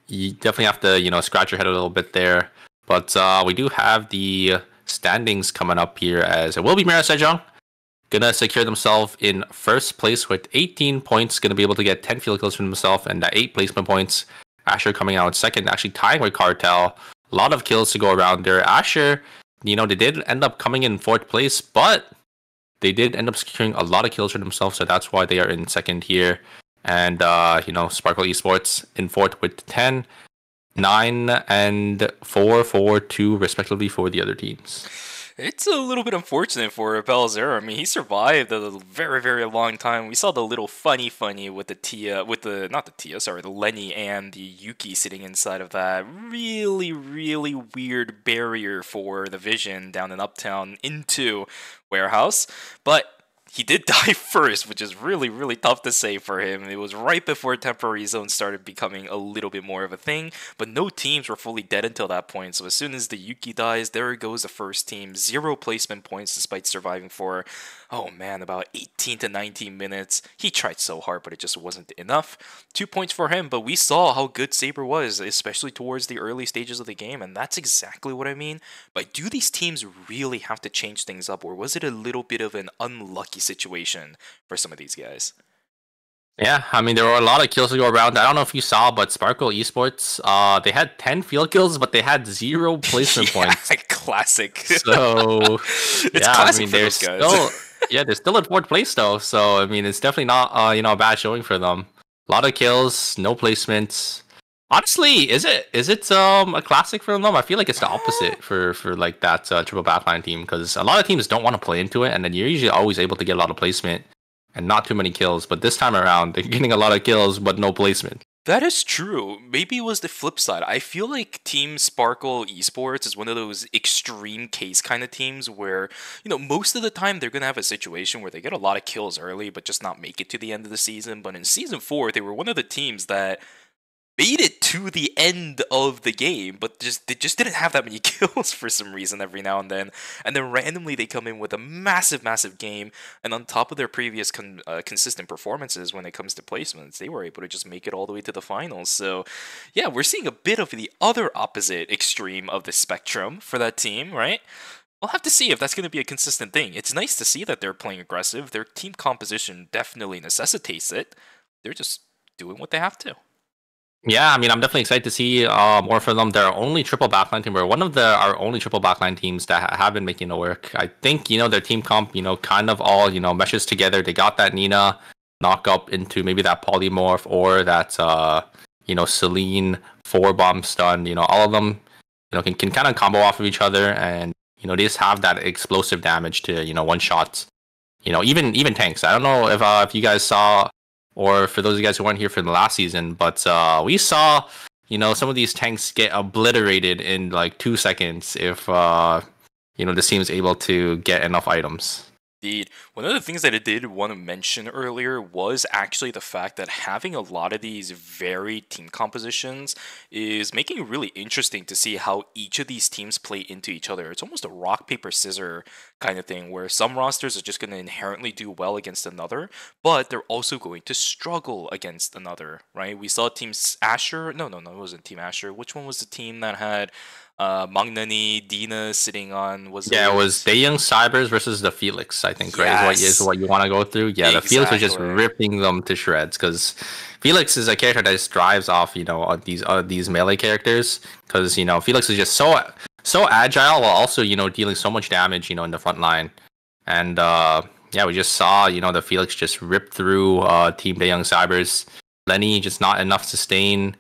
You definitely have to, scratch your head a little bit there. But we do have the standings coming up here, as it will be Mira Sejong gonna secure themselves in first place with 18 points, gonna be able to get 10 field kills for himself and 8 placement points. Asher coming out second, actually tying with Cartel. A lot of kills to go around there. Asher, they did end up coming in 4th place, but they did end up securing a lot of kills for themselves, so that's why they are in second here. And Sparkle Esports in 4th with 10, 9, and 4, 4, 2 respectively for the other teams. It's a little bit unfortunate for Belzer. I mean, he survived a very, very long time. We saw the little funny with the Lenny and the Yuki sitting inside of that really, really weird barrier for the vision down in Uptown into Warehouse. But he did die first, which is really, really tough to say for him. It was right before temporary zones started becoming a little bit more of a thing, but no teams were fully dead until that point. So as soon as the Yuki dies, there goes the first team. 0 placement points despite surviving for, about 18 to 19 minutes. He tried so hard, but it just wasn't enough. 2 points for him, but we saw how good Saber was, especially towards the early stages of the game, and that's exactly what I mean. But do these teams really have to change things up, or was it a little bit of an unlucky situation for some of these guys? Yeah, I mean, there were a lot of kills to go around. I don't know if you saw, but Sparkle Esports, they had 10 field kills, but they had 0 placement points. Classic. So, it's classic for those guys. They're still in 4th place though. So, I mean, it's definitely not, a bad showing for them. A lot of kills, no placements. Honestly, is it a classic for them? I feel like it's the opposite for like that triple backline team, because a lot of teams don't want to play into it, and then you're usually always able to get a lot of placement and not too many kills. But this time around, they're getting a lot of kills but no placement. That is true. Maybe it was the flip side. I feel like Team Sparkle Esports is one of those extreme case kind of teams where, most of the time they're going to have a situation where they get a lot of kills early but just not make it to the end of the season. But in Season 4, they were one of the teams that made it to the end of the game, but they just didn't have that many kills for some reason every now and then randomly they come in with a massive game, and on top of their previous consistent performances when it comes to placements, they were able to just make it all the way to the finals. So yeah, we're seeing a bit of the other opposite extreme of the spectrum for that team, right? We'll have to see if that's going to be a consistent thing. It's nice to see that they're playing aggressive. Their team composition definitely necessitates it. They're just doing what they have to. Yeah, I mean, I'm definitely excited to see more from them. They're only triple backline team. We're one of our only triple backline teams that have been making it work. I think, their team comp, kind of all, meshes together. They got that Nina knock up into maybe that polymorph or that, Celine 4-bomb stun. All of them, can kind of combo off of each other, and, they just have that explosive damage to, one shots. Even tanks. I don't know if you guys saw, or for those of you guys who weren't here for the last season, but we saw, some of these tanks get obliterated in like 2 seconds if, this team is able to get enough items. Indeed. One of the things that I did want to mention earlier was actually the fact that having a lot of these varied team compositions is making it really interesting to see how each of these teams play into each other. It's almost a rock, paper, scissor kind of thing where some rosters are just going to inherently do well against another, but they're also going to struggle against another, right? We saw Team Asher. No, it wasn't Team Asher. Which one was the team that had Magnani, Dina sitting on? It was Daeyoung Cybers versus the Felix, I think, right? Is what you want to go through. Yeah, exactly. The Felix was just ripping them to shreds because Felix is a character that just drives off, these melee characters, because Felix is just so agile while also dealing so much damage, in the front line, and we just saw the Felix just rip through Team Daeyoung Cybers. Lenny just not enough sustain.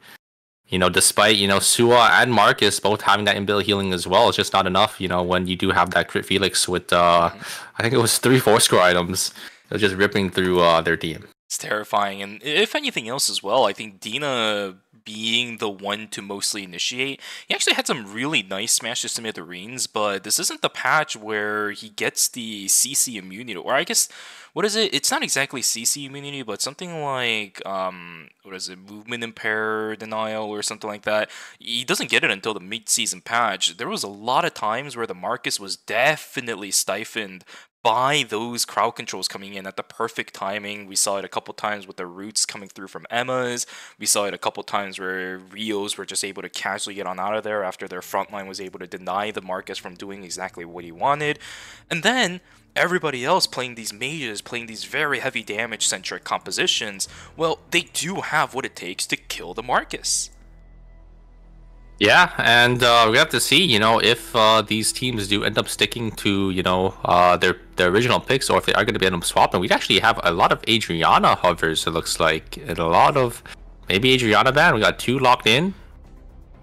Despite, Sua and Marcus both having that inbuilt healing as well, it's just not enough, when you do have that crit Felix with, I think it was 3-4 score items. They're just ripping through their team. It's terrifying. And if anything else as well, I think Dina being the one to mostly initiate, he actually had some really nice smash to smithereens, but this isn't the patch where he gets the CC immunity, or I guess, what is it? It's not exactly CC immunity, but something like, movement impair denial or something like that. He doesn't get it until the mid-season patch. There was a lot of times where the Marcus was definitely stifled by those crowd controls coming in at the perfect timing. We saw it a couple times with the roots coming through from Emma's. We saw it a couple times where Rios were just able to casually get on out of there after their frontline was able to deny the Marcus from doing exactly what he wanted. And then everybody else playing these mages, playing these very heavy damage centric compositions, well, they do have what it takes to kill the Marcus. Yeah, and we have to see, if these teams do end up sticking to, their original picks, or if they are going to be able to swap them. We actually have a lot of Adriana hovers, it looks like, and a lot of maybe Adriana ban. We got 2 locked in.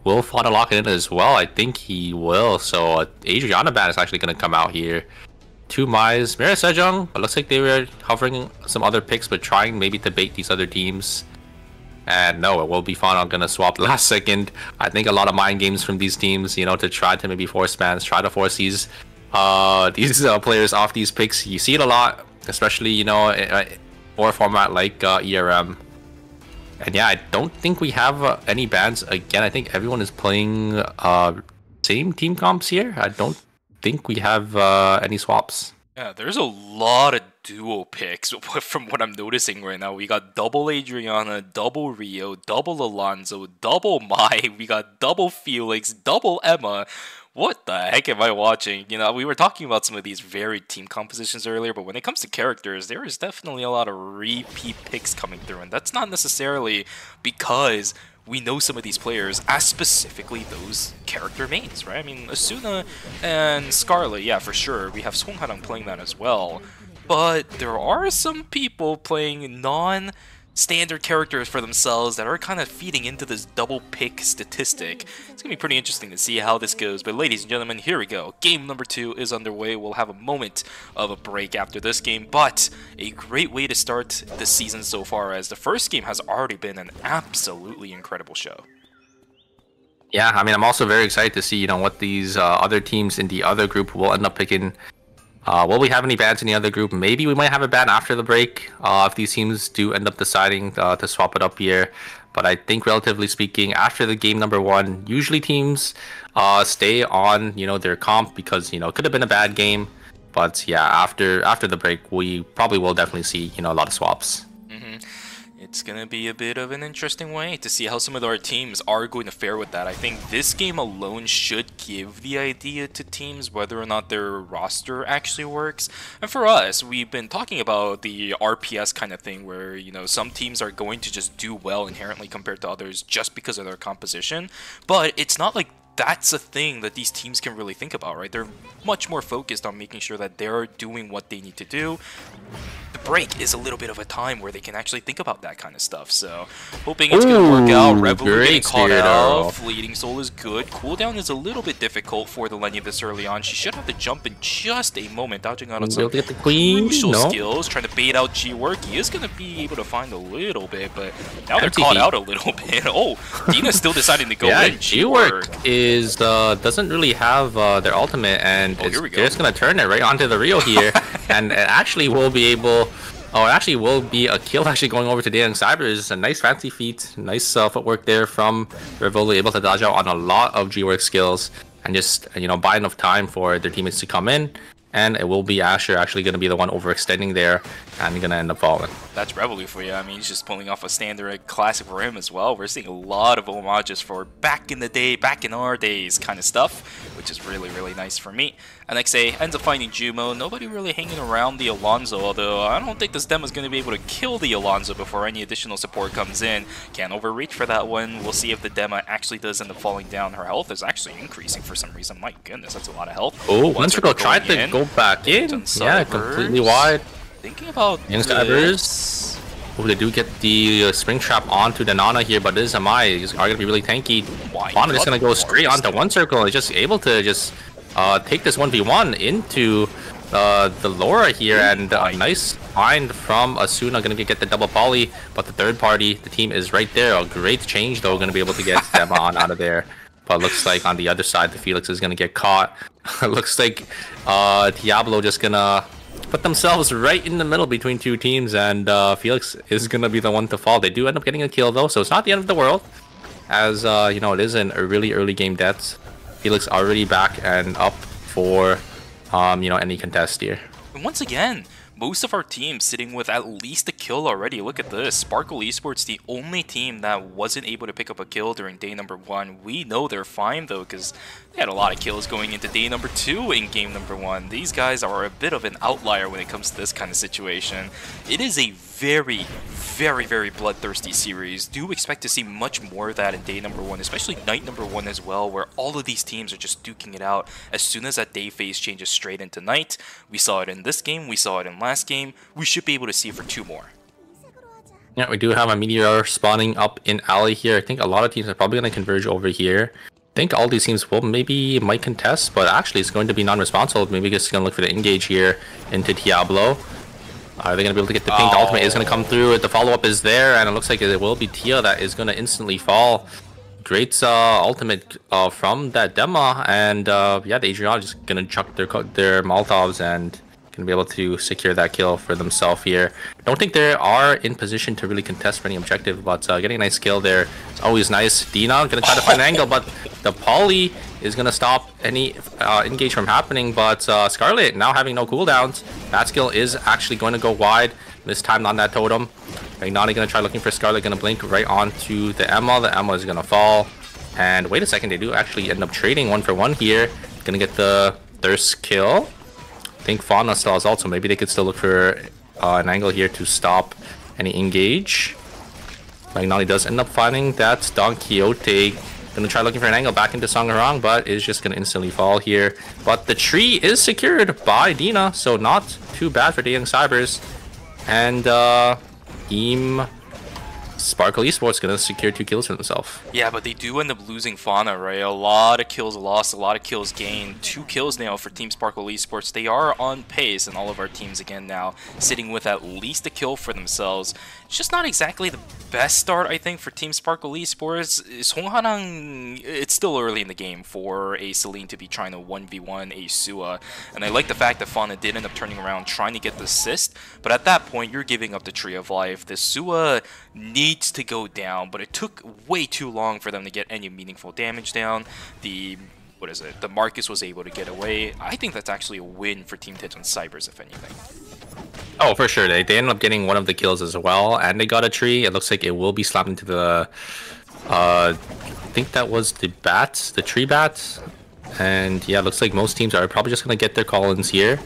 Wolf want to lock it in as well. I think he will. So Adriana ban is actually going to come out here. 2 Mize, Mira Sejong, but looks like they were hovering some other picks, but trying maybe to bait these other teams. And no, it will be fun. I'm gonna swap last second. I think a lot of mind games from these teams, to try to maybe force bans, try to force these players off these picks. You see it a lot, especially for a format like ERM. And yeah, I don't think we have any bans again. I think everyone is playing same team comps here. I don't think we have any swaps. Yeah, there's a lot of duo picks from what I'm noticing right now. We got double Adriana, double Rio, double Alonso, double Mai. We got double Felix, double Emma. What the heck am I watching? We were talking about some of these varied team compositions earlier, but when it comes to characters, there is definitely a lot of repeat picks coming through, and that's not necessarily because we know some of these players as specifically those character mains, right? I mean, Asuna and Scarlet, yeah, for sure. We have Song Harang playing that as well. But there are some people playing non-standard characters for themselves that are kind of feeding into this double pick statistic. It's going to be pretty interesting to see how this goes. But ladies and gentlemen, here we go. Game number 2 is underway. We'll have a moment of a break after this game, but a great way to start the season so far, as the first game has already been an absolutely incredible show. Yeah, I mean, I'm also very excited to see, what these other teams in the other group will end up picking. Will we have any bans in the other group? Maybe we might have a ban after the break if these teams do end up deciding to swap it up here. But I think, relatively speaking, after the game number 1, usually teams stay on their comp because it could have been a bad game. But yeah, after the break, we probably will definitely see a lot of swaps. It's going to be a bit of an interesting way to see how some of our teams are going to fare with that. I think this game alone should give the idea to teams whether or not their roster actually works. And for us, we've been talking about the RPS kind of thing where, some teams are going to just do well inherently compared to others just because of their composition. But it's not like that's a thing that these teams can really think about, right? They're much more focused on making sure that they're doing what they need to do. The break is a little bit of a time where they can actually think about that kind of stuff. So, hoping it's going to work out. Revolut getting caught out. Fleeting Soul is good. Cooldown is a little bit difficult for the Lenya this early on. She should have to jump in just a moment, dodging out on some crucial skills, trying to bait out G-Work. He is going to be able to find a little bit, but now they're caught out a little bit. Oh, Dina's still deciding to go in. G-Work is doesn't really have their ultimate, and they're just going to turn it right onto the Rio here, and it actually will be able. Oh, it actually will be a kill actually going over to Daring Cybers. A nice fancy feat, nice footwork there from Rivoli, able to dodge out on a lot of G-Work skills and just, buy enough time for their teammates to come in. And it will be Asher actually going to be the one overextending there and going to end up falling. That's Revolut for you. I mean, he's just pulling off a standard classic for him as well. We're seeing a lot of homages for back in the day, back in our days kind of stuff, which is really, really nice for me. NXA ends up finding Jumo. Nobody really hanging around the Alonzo, although I don't think this demo is going to be able to kill the Alonzo before any additional support comes in. Can't overreach for that one. We'll see if the demo actually does end up falling down. Her health is actually increasing for some reason. My goodness, that's a lot of health. Oh, Wintergirl tried to go back in. Yeah, completely wide. Thinking about Cybers. Oh, they do get the spring trap onto the Nana here, but this Amai is going to be really tanky. Nana just going to go straight onto one circle. He's just able to just take this 1v1 into the Laura here, and a nice find from Asuna, going to get the double poly, but the third party, the team is right there. A great change though, going to be able to get them on out of there. But looks like on the other side, the Felix is going to get caught. Looks like Diablo just going to put themselves right in the middle between two teams, and Felix is going to be the one to fall. They do end up getting a kill though, so it's not the end of the world, as it is in a really early game deaths. Felix already back and up for any contest here. And once again, most of our teams sitting with at least a kill already. Look at this. Sparkle Esports, the only team that wasn't able to pick up a kill during day number 1. We know they're fine though, because they had a lot of kills going into day number 2 in game number 1. These guys are a bit of an outlier when it comes to this kind of situation. It is a very, very, very bloodthirsty series. Do expect to see much more of that in day number 1, especially night number 1 as well, where all of these teams are just duking it out as soon as that day phase changes straight into night. We saw it in this game, we saw it in last game. We should be able to see it for 2 more. Yeah, we do have a Meteor spawning up in alley here. I think a lot of teams are probably going to converge over here. I think all these teams might contest, but actually it's going to be non-responsive. Maybe just going to look for the engage here into Diablo. Are they going to be able to get the ping? The ultimate is going to come through. The follow-up is there, and it looks like it will be Tia that is going to instantly fall. Great ultimate from that demo, and yeah, the Adriana just going to chuck their Molotovs and going to be able to secure that kill for themselves here. Don't think they are in position to really contest for any objective, but getting a nice kill there is always nice. Dina going to try to find an angle, but the poly is going to stop any engage from happening, but Scarlet now having no cooldowns. That skill is actually going to go wide, this time on that totem. Magnani going to try looking for Scarlet, going to blink right onto the Emma. The Emma is going to fall. And wait a second, they do actually end up trading 1-for-1 here. Going to get the Thirst kill. I think Fauna still has ult, so maybe they could still look for an angle here to stop any engage. Magnani does end up finding that Don Quixote. Gonna try looking for an angle back into Sangharang, but is just gonna instantly fall here. But the tree is secured by Dina, so not too bad for Young Cybers. And Team Sparkle Esports gonna secure 2 kills for themselves. Yeah, but they do end up losing Fauna, right? A lot of kills lost, a lot of kills gained. 2 kills now for Team Sparkle Esports. They are on pace, and all of our teams again now sitting with at least a kill for themselves. It's just not exactly the best start, I think, for Team Sparkle Esports. Songhanang, it's still early in the game for a Celine to be trying to 1v1 a Sua. And I like the fact that Fauna did end up turning around trying to get the assist, but at that point, you're giving up the Tree of Life. The Sua needs to go down, but it took way too long for them to get any meaningful damage down. The Marcus was able to get away. I think that's actually a win for Team Tej on Cybers, if anything. Oh, for sure. They ended up getting one of the kills as well, and they got a tree. It looks like it will be slapped into the... I think that was the bats, the tree bats. And yeah, it looks like most teams are probably just going to get their call-ins here.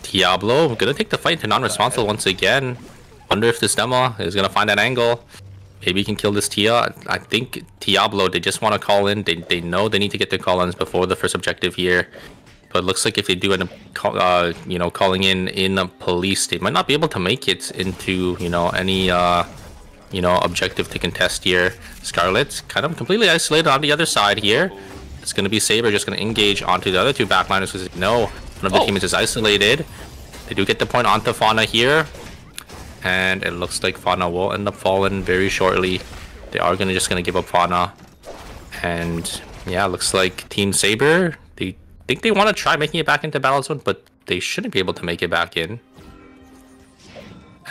Diablo, going to take the fight to non-responsible once again. Wonder if this demo is going to find that angle. Maybe he can kill this Tia. I think Diablo, they just want to call in. They know they need to get their call-ins before the first objective here. But it looks like if they do end up calling in a police, they might not be able to make it into, any, objective to contest here. Scarlet's kind of completely isolated on the other side here. It's going to be Saber just going to engage onto the other 2 backliners because they know one of the teams is isolated. They do get the point onto Fauna here. And it looks like Fauna will end up falling very shortly. They are just gonna give up Fauna. And yeah, looks like Team Saber, they think they want to try making it back into Battle Zone, but they shouldn't be able to make it back in.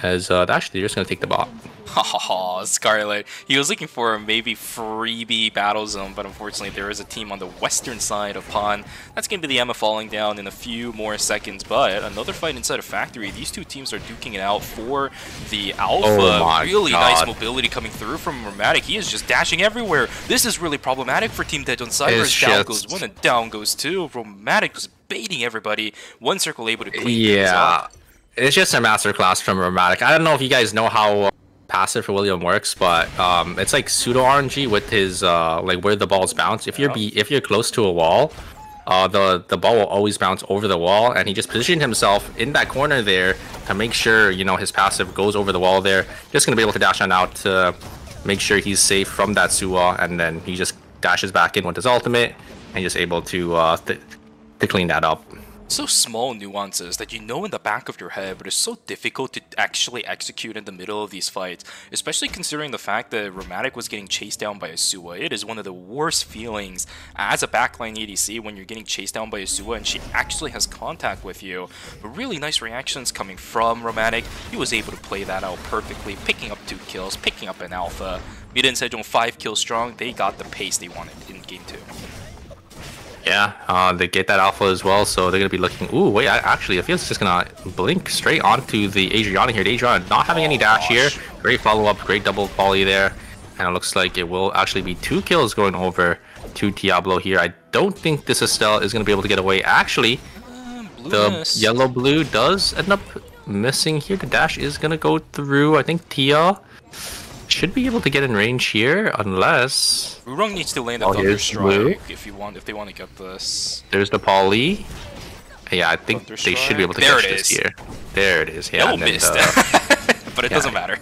As actually they're just gonna take the bot. Haha, Scarlet. He was looking for a maybe freebie Battle Zone, but unfortunately there is a team on the western side of Pond. That's going to be the Emma falling down in a few more seconds, but another fight inside of Factory. These 2 teams are duking it out for the Alpha. Oh really nice mobility coming through from Romantic. He is just dashing everywhere. This is really problematic for Team Tej on Cybers. Down goes 1 and down goes 2. Romantic just baiting everybody. 1 circle able to clean things up. It's just a masterclass from Romantic. I don't know if you guys know how passive for William works, but it's like pseudo RNG with his like where the balls bounce. If you're close to a wall, the ball will always bounce over the wall, and he just positioned himself in that corner there to make sure his passive goes over the wall there. Just gonna be able to dash on out to make sure he's safe from that Suwa, and then he just dashes back in with his ultimate and just able to clean that up. So small nuances that in the back of your head, but it's so difficult to actually execute in the middle of these fights, especially considering the fact that Romantic was getting chased down by a Suwa. It is one of the worst feelings as a backline ADC when you're getting chased down by a Suwa and she actually has contact with you. But really nice reactions coming from Romantic. He was able to play that out perfectly, picking up 2 kills, picking up an alpha. Mid and Sejong 5 kills strong. They got the pace they wanted in game 2. Yeah, they get that alpha as well, so they're going to be looking... Ooh, wait, actually, it feels just going to blink straight onto the Adriana here. The Adriana not having any dash here. Great follow-up, great double volley there. And it looks like it will actually be 2 kills going over to Diablo here. I don't think this Estelle is going to be able to get away. Actually, the yellow-blue does end up missing here. The dash is going to go through. I think Tia should be able to get in range here, unless Wurong needs to land a Thunder Strike if they want to get this. There's the Poly. Yeah, I think they should be able to catch this here. There it is. Yeah, and missed. But it doesn't matter.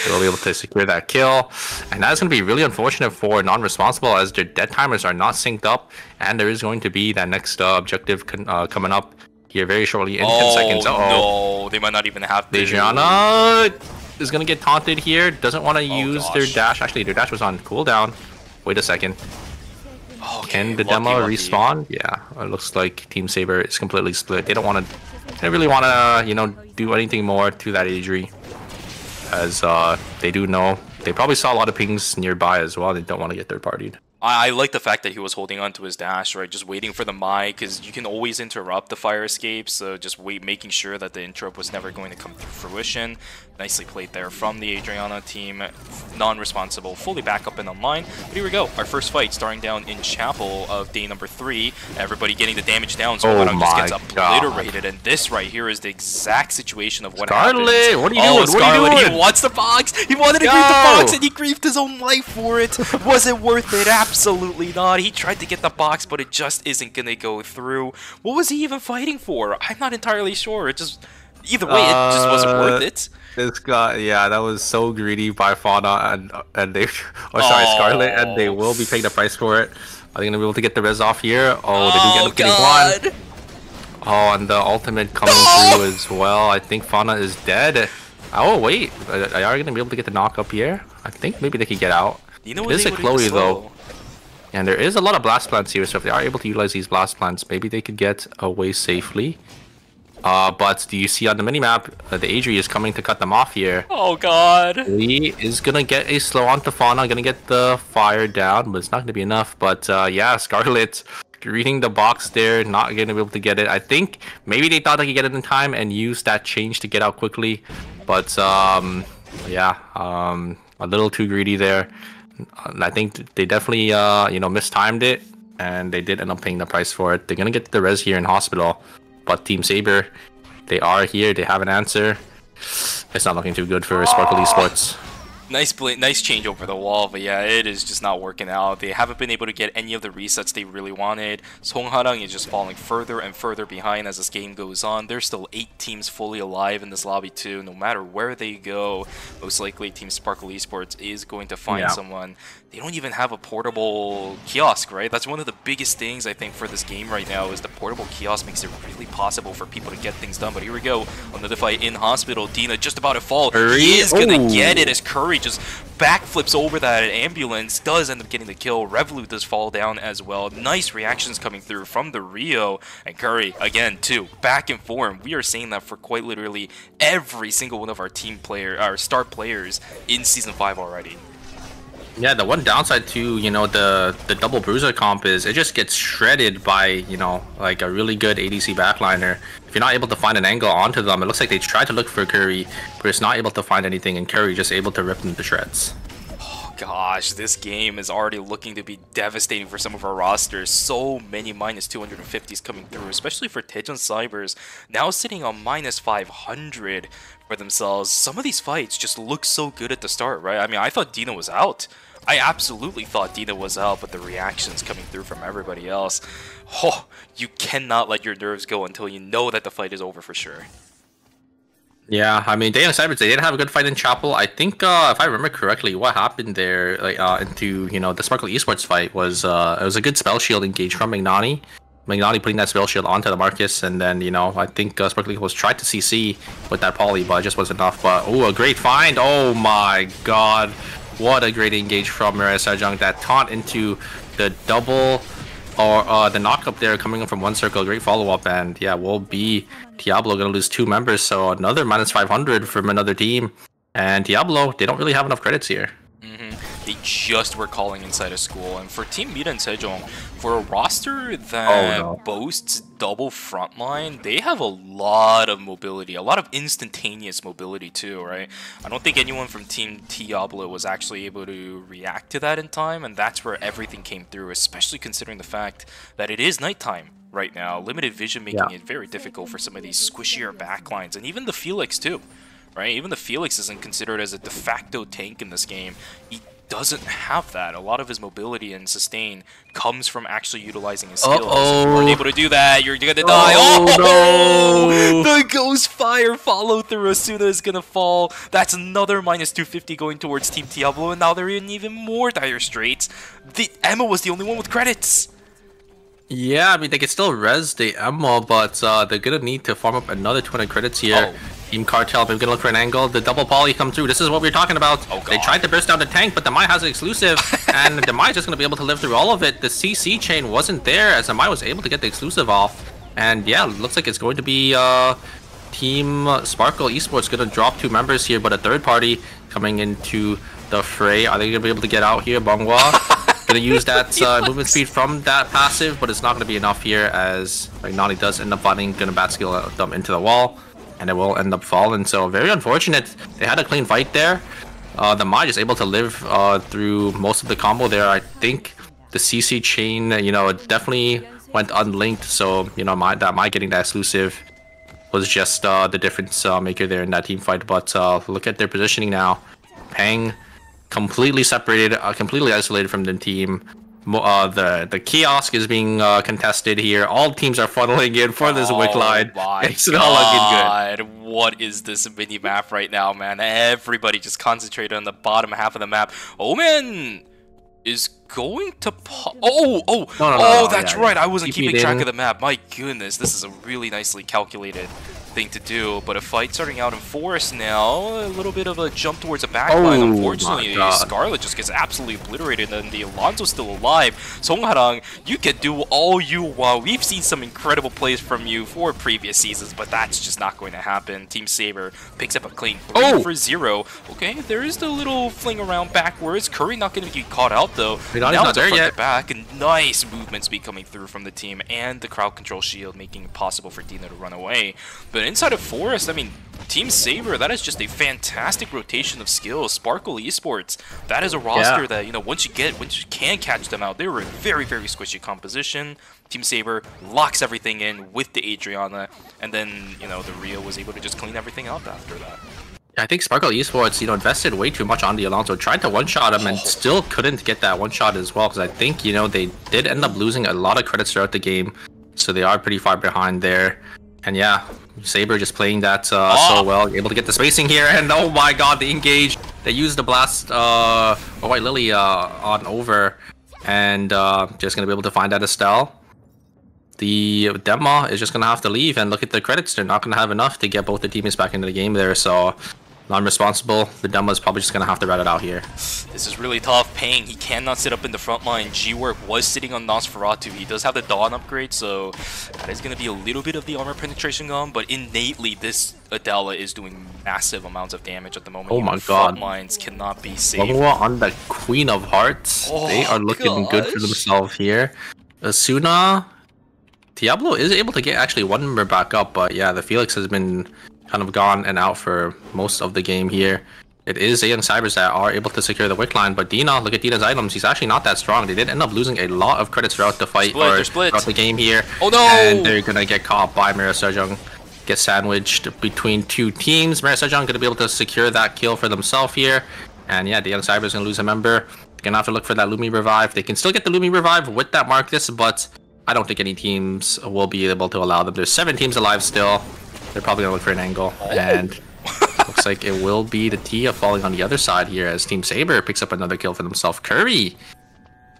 They'll be able to secure that kill, and that's going to be really unfortunate for non-responsible as their dead timers are not synced up, and there is going to be that next objective coming up here very shortly in 10 seconds. No, they might not even have the Adriana is going to get taunted here. Doesn't want to use their dash. Actually, their dash was on cooldown. Wait a second. Can the demo respawn? Yeah, it looks like Team Saber is completely split. They don't really want to, do anything more to that Adri, as they do know they probably saw a lot of pings nearby as well. They don't want to get third-partied. I like the fact that he was holding on to his dash, right? Just waiting for the Mai, because you can always interrupt the fire escape, so just making sure that the interrupt was never going to come to fruition. Nicely played there from the Adriana team. Non-responsible, fully back up and online. But here we go, our first fight starting down in Chapel of day number 3. Everybody getting the damage down, so Scarlet just gets obliterated. And this right here is the exact situation of what happened. Scarlet, what are you doing? Scarlet, what are you doing? He wants the box! He wanted to grief the box, and he griefed his own life for it! Was it worth it? Absolutely not. He tried to get the box, but it just isn't gonna go through. What was he even fighting for? I'm not entirely sure. It just... Either way, it just wasn't worth it. This guy, yeah, that was so greedy by Fauna and they, oh sorry, Scarlet, and they will be paying the price for it. Are they gonna be able to get the res off here? Oh, they do get up getting one. Oh, and the ultimate coming through as well. I think Fauna is dead. Oh wait, are they gonna be able to get the knock up here? I think maybe they could get out. This is a Chloe though. And there is a lot of blast plants here, so if they are able to utilize these blast plants, maybe they could get away safely. But do you see on the minimap, the Adri is coming to cut them off here. Oh god. Lee is gonna get a slow onto Fauna, gonna get the fire down, but it's not gonna be enough. But yeah, Scarlet reading the box there, not gonna be able to get it. I think maybe they thought they could get it in time and use that change to get out quickly. But yeah, a little too greedy there. I think they definitely you know, mistimed it, and they did end up paying the price for it. They're gonna get the res here in hospital, but Team Saber, they are here. They have an answer. It's not looking too good for Sparkle Esports. Nice change over the wall, but yeah, it is just not working out. They haven't been able to get any of the resets they really wanted. Song Harang is just falling further and further behind as this game goes on. There's still 8 teams fully alive in this lobby too. No matter where they go, most likely Team Sparkle Esports is going to find someone. They don't even have a portable kiosk, right? That's one of the biggest things I think for this game right now, is the portable kiosk makes it really possible for people to get things done. But here we go, another fight in hospital. Dina just about to fall. He is gonna get it as Curry just backflips over that ambulance, does end up getting the kill. Revolut does fall down as well. Nice reactions coming through from the Rio, and Curry again too, back in form. We are saying that for quite literally every single one of our our star players in Season 5 already. Yeah, the one downside to, you know, the double bruiser comp is it just gets shredded by, you know, like a really good ADC backliner. If you're not able to find an angle onto them, it looks like they tried to look for Curry, but it's not able to find anything, and Curry just able to rip them to shreds. Oh gosh, this game is already looking to be devastating for some of our rosters. So many minus 250s coming through, especially for Tejon Cybers, now sitting on minus 500 for themselves. Some of these fights just look so good at the start, right? I mean, I thought Dina was out. I absolutely thought Dina was out, but the reactions coming through from everybody else, oh, you cannot let your nerves go until you know that the fight is over for sure. Yeah, I mean, Tejon Cybers, they did have a good fight in Chapel. I think, if I remember correctly, what happened there, like, into, you know, the Sparkle Esports fight was, it was a good spell shield engage from Magnani. Magnani putting that spell shield onto the Marcus, and then, you know, I think Sparkle Esports tried to CC with that poly, but it just wasn't enough. But, oh, a great find. Oh my god. What a great engage from Mirai Sajang. That taunt into the double, or the knock up there coming up from one circle. Great follow-up, and yeah, will be Diablo gonna lose 2 members, so another minus 500 from another team. And Diablo, they don't really have enough credits here. They just were calling inside a school, and for Team Mira and Sejong, for a roster that boasts double frontline, they have a lot of mobility, a lot of instantaneous mobility too, right? I don't think anyone from Team Diablo was actually able to react to that in time, and that's where everything came through, especially considering the fact that it is nighttime right now. Limited vision making it very difficult for some of these squishier backlines, and even the Felix too, right? Even the Felix isn't considered as a de facto tank in this game. He doesn't have that. A lot of his mobility and sustain comes from actually utilizing his skills. If you weren't able to do that, you're gonna die. Oh, no! The Ghost Fire follow through. Asuna is gonna fall. That's another minus 250 going towards Team Diablo, and now they're in even more dire straits. Emma was the only one with credits. Yeah, I mean, they can still res the Emma, but they're gonna need to farm up another 200 credits here. Team Cartel, they're gonna look for an angle. The double poly come through. This is what we were talking about. They tried to burst down the tank, but Demai has an exclusive, and Demai is just gonna be able to live through all of it. The CC chain wasn't there, as Demai was able to get the exclusive off. And yeah, looks like it's going to be Team Sparkle Esports gonna drop 2 members here, but a third party coming into the fray. Are they gonna be able to get out here? Bonghua gonna use that movement speed from that passive, but it's not gonna be enough here, as Magnani does end up finding, gonna bat skill them into the wall, and it will end up falling. So very unfortunate. They had a clean fight there. The Mai is able to live through most of the combo there. I think the CC chain, you know, it definitely went unlinked. So, you know, that Mai getting that exclusive was just the difference maker there in that team fight. But look at their positioning now. Pang completely separated, completely isolated from the team. The kiosk is being contested here. All teams are funneling in for this wick line. It's not looking good. What is this mini map right now, man? Everybody just concentrated on the bottom half of the map. Omen is going to No, that's right. I wasn't Keep keeping track of the map. My goodness, this is a really nicely calculated thing to do. But a fight starting out in Forest now. A little bit of a jump towards a backline. Unfortunately, Scarlet just gets absolutely obliterated, and the Alonso's still alive. Songharang, you can do all you want. We've seen some incredible plays from you for previous seasons, but that's just not going to happen. Team Saber picks up a clean 3 for 0. Okay, there is the little fling around backwards. Curry not going to get caught out though. Now not there yet. Back, and nice movements be coming through from the team, and the crowd control shield making it possible for Dino to run away. But inside of Forest, I mean, Team Saber, that is just a fantastic rotation of skills. Sparkle Esports, that is a roster that, you know, once you can catch them out, they were a very, very squishy composition. Team Saber locks everything in with the Adriana, and then, you know, the Rio was able to just clean everything up after that. I think Sparkle Esports, you know, invested way too much on the Alonso, tried to one-shot him and still couldn't get that one-shot as well, because I think, you know, they did end up losing a lot of credits throughout the game, so they are pretty far behind there. And yeah, Saber just playing that so well, able to get the spacing here, and oh my god, the engage. They used the blast White Lily on over, and just gonna be able to find that Estelle. The Dema is just gonna have to leave, and look at the credits, they're not gonna have enough to get both the teammates back into the game there, so non-responsible. The Dema is probably just gonna have to rat it out here. This is really tough. Paying, he cannot sit up in the front line. G-Work was sitting on Nosferatu. He does have the Dawn upgrade, so that is gonna be a little bit of the armor penetration gone, but innately this Adela is doing massive amounts of damage at the moment. Oh my god. Front lines cannot be saved. On the Queen of Hearts. They are looking good for themselves here. Asuna, Diablo is able to get actually one member back up, but yeah, the Felix has been kind of gone and out for most of the game here. It is Zay and Cybers that are able to secure the wick line, but Dina, look at Dina's items, he's actually not that strong. They did end up losing a lot of credits throughout the fight, throughout the game here. Oh no! And they're gonna get caught by Mira Sejong, get sandwiched between two teams. Mira Sejong gonna be able to secure that kill for themselves here. And yeah, Dina Cybers gonna lose a member. Gonna have to look for that Lumi revive. They can still get the Lumi revive with that Marcus, but I don't think any teams will be able to allow them. There's 7 teams alive still. They're probably gonna look for an angle, and looks like it will be the Tia falling on the other side here as Team Saber picks up another kill for themselves. Curry,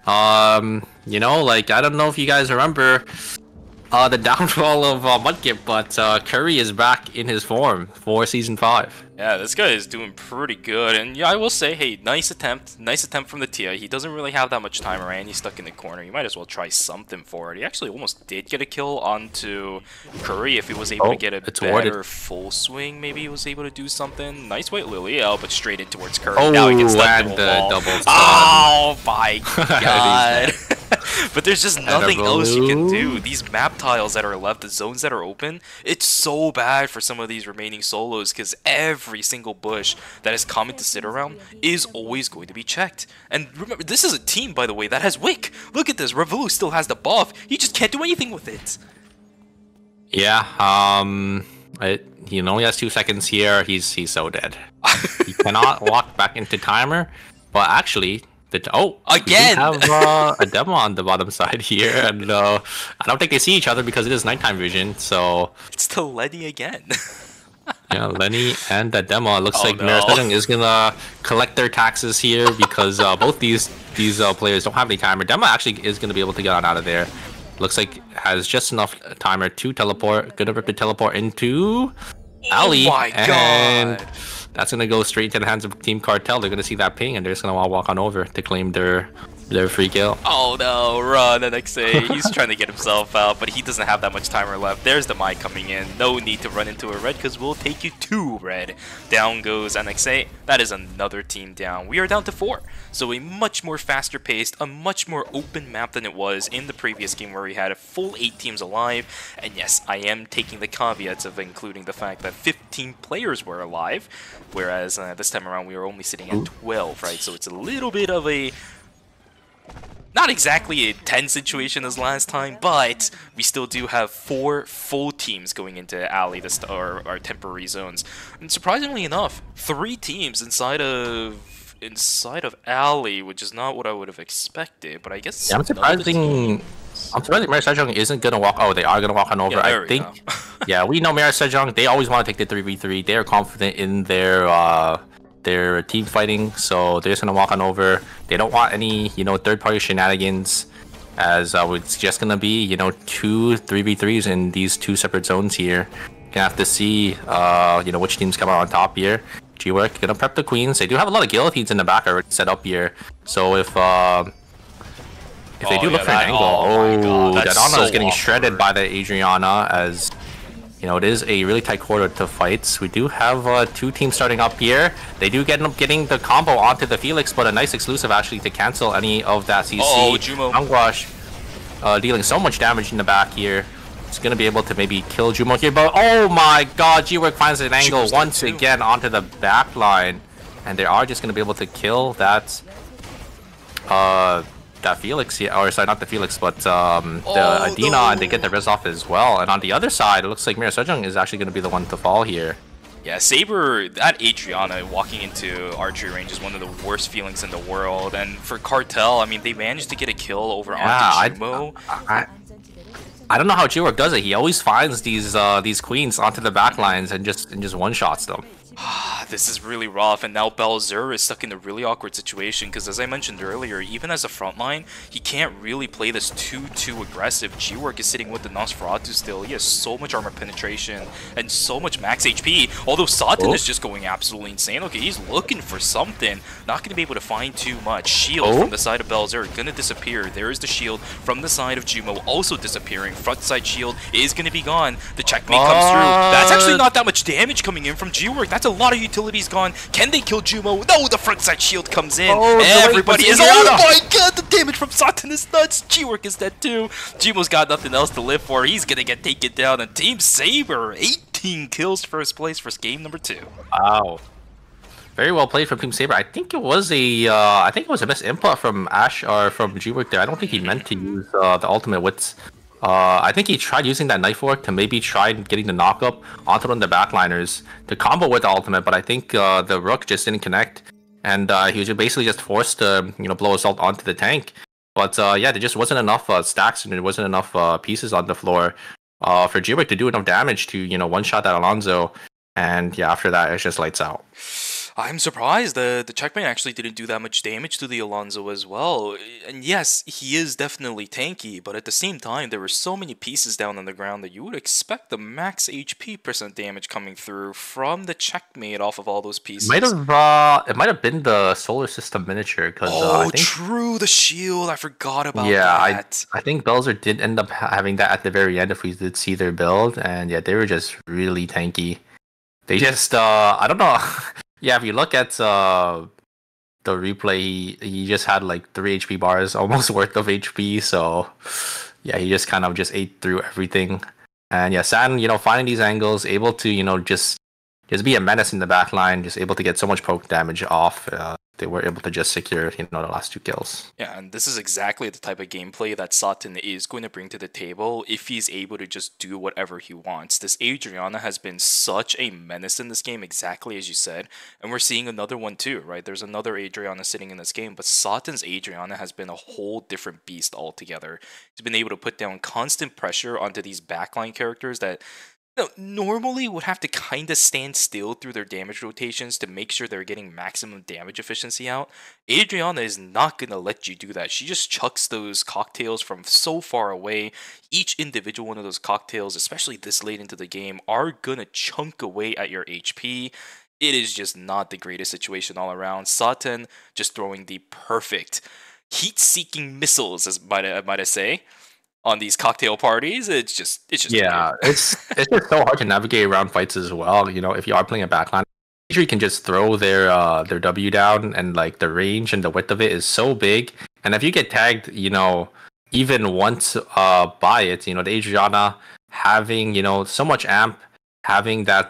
you know, like, I don't know if you guys remember the downfall of Mudkip, but Curry is back in his form for Season 5. Yeah, this guy is doing pretty good, and yeah, I will say, hey, nice attempt from the Tia. He doesn't really have that much time around. He's stuck in the corner. You might as well try something for it. He actually almost did get a kill onto Curry. If he was able to get a better full swing, maybe he was able to do something. Nice White Lily, but straight in towards Curry. Now he gets stuck in the wall. Oh my god. But there's just nothing else you can do. These map tiles that are left, the zones that are open, it's so bad for some of these remaining solos, because every single bush that is common to sit around is always going to be checked. And remember, this is a team, by the way, that has Wick. Look at this. Revolu still has the buff. He just can't do anything with it. Yeah, he only has 2 seconds here. He's so dead. He cannot walk back into timer, but actually... again! We have a demo on the bottom side here, and I don't think they see each other because it is nighttime vision, so... It's to Lenny again. Yeah, Lenny and the demo. It looks like Mira Sejong is gonna collect their taxes here because both these players don't have any timer. Demo actually is gonna be able to get on out of there. Looks like has just enough timer to teleport. Gonna rip the teleport into Ali. Oh my god! That's gonna go straight into the hands of Team Cartel. They're gonna see that ping and they're just gonna all walk on over to claim their free kill. Oh no, run NXA. He's trying to get himself out, but he doesn't have that much timer left. There's the Mai coming in. No need to run into a red because we'll take you to red. Down goes NXA. That is another team down. We are down to 4. So a much more faster paced, a much more open map than it was in the previous game where we had a full 8 teams alive. And yes, I am taking the caveats of including the fact that 15 players were alive, whereas this time around we were only sitting at 12, right? So it's a little bit of a... not exactly a 10 situation as last time, but we still do have 4 full teams going into Alley, our temporary zones. And surprisingly enough, 3 teams inside of move inside of alley, which is not what I would have expected. But I guess Yeah, I'm surprised Mirror Sejong isn't gonna walk. Oh, they are gonna walk on over. Yeah, I think. Yeah, we know Mirror Sejong. They always want to take the 3v3. They are confident in their team fighting, so they're just gonna walk on over. They don't want any third-party shenanigans, as it's just gonna be 2 3v3s in these 2 separate zones here. Gonna have to see which teams come out on top here. G-Work gonna prep the queens. They do have a lot of guillotines in the back already set up here, so if they do look for an angle, that Anna is getting shredded by the Adriana, as it is a really tight quarter to fights. We do have 2 teams starting up here. They do end up getting the combo onto the Felix, but a nice exclusive actually to cancel any of that CC. Jumo. Angwash dealing so much damage in the back here. He's gonna be able to maybe kill Jumo here, but oh my god, G-Work finds an angle once again onto the back line, and they are just gonna be able to kill that Felix here, or sorry, not the Felix, but the Adina, and they get the res off as well. And on the other side, it looks like Mirror Sejong is actually going to be the one to fall here. Yeah, Saber, that Adriana walking into archery range is one of the worst feelings in the world. And for Cartel, I mean, they managed to get a kill over onto Jumo. I don't know how G-Work does it. He always finds these queens onto the back lines and just one shots them. This is really rough, and now Belzer is stuck in a really awkward situation because, as I mentioned earlier, even as a frontline, he can't really play this too aggressive. G-Work is sitting with the Nosferatu still. He has so much armor penetration and so much max HP, although Satan is just going absolutely insane. Okay, he's looking for something. Not going to be able to find too much. Shield from the side of Belzer going to disappear. There is the shield from the side of Jumo also disappearing. Front side shield is going to be gone. The checkmate comes through. That's actually not that much damage coming in from G-Work. That's a lot of utilities gone. Can they kill Jumo? No, the front side shield comes in. Everybody is. Oh my god, the damage from Satan is nuts. G-Work is dead too. Jumo's got nothing else to live for. He's gonna get taken down. And Team Saber, 18 kills, first place for game number 2. Wow. Very well played from Team Saber. I think it was a missed input from Ash or from G-Work there. I don't think he meant to use the ultimate wits. I think he tried using that knife work to maybe try getting the knock up onto one of the backliners to combo with the ultimate, but I think the Rook just didn't connect, and he was basically just forced to blow assault onto the tank. But yeah, there just wasn't enough stacks, and there wasn't enough pieces on the floor for G-Work to do enough damage to one shot that Alonso, and yeah, after that it's just lights out. I'm surprised the checkmate actually didn't do that much damage to the Alonso as well. And yes, he is definitely tanky, but at the same time, there were so many pieces down on the ground that you would expect the max HP % damage coming through from the checkmate off of all those pieces. It might have been the solar system miniature, because I think, true, the shield. I forgot about that. Yeah, I think Belzer did end up having that at the very end if we did see their build, and yeah, they were just really tanky. They just I don't know. Yeah, if you look at the replay, he just had like 3 HP bars, almost worth of HP. So yeah, he just kind of just ate through everything. And yeah, Saturn, finding these angles, able to just be a menace in the back line, just able to get so much poke damage off. They were able to just secure the last 2 kills. Yeah, and this is exactly the type of gameplay that Satan is going to bring to the table if he's able to just do whatever he wants. This Adriana has been such a menace in this game, exactly as you said, and we're seeing another one too, right? There's another Adriana sitting in this game, but Satan's Adriana has been a whole different beast altogether. He's been able to put down constant pressure onto these backline characters that normally would have to kind of stand still through their damage rotations to make sure they're getting maximum damage efficiency out. Adriana is not going to let you do that. She just chucks those cocktails from so far away. Each individual one of those cocktails, especially this late into the game, are going to chunk away at your HP. It is just not the greatest situation all around. Satan just throwing the perfect heat-seeking missiles, as might I say, on these cocktail parties. It's just yeah, it's just so hard to navigate around fights as well. If you are playing a backline, you can just throw their W down, and like the range and the width of it is so big. And if you get tagged, even once by it, the Adriana having so much amp, having that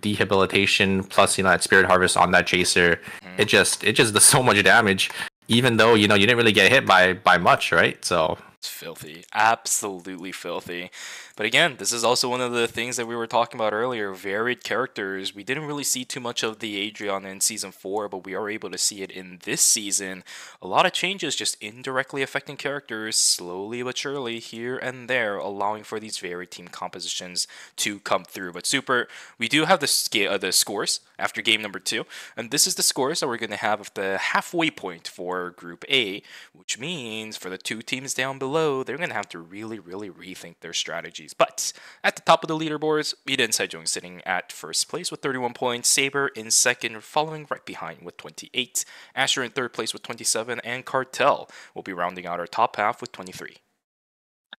dehabilitation plus that spirit harvest on that chaser, it just does so much damage. Even though you didn't really get hit by much, right? So it's filthy, absolutely filthy. But again, this is also one of the things that we were talking about earlier, varied characters. We didn't really see too much of the Adrian in Season 4, but we are able to see it in this season. A lot of changes just indirectly affecting characters, slowly but surely, here and there, allowing for these varied team compositions to come through. But Super, we do have the scores after game number 2, and this is the scores that we're going to have at the halfway point for Group A, which means for the 2 teams down below, they're going to have to really rethink their strategies. But at the top of the leaderboards, Vida and Sejong sitting at first place with 31 points, Saber in second, following right behind with 28, Asher in third place with 27, and Cartel will be rounding out our top half with 23.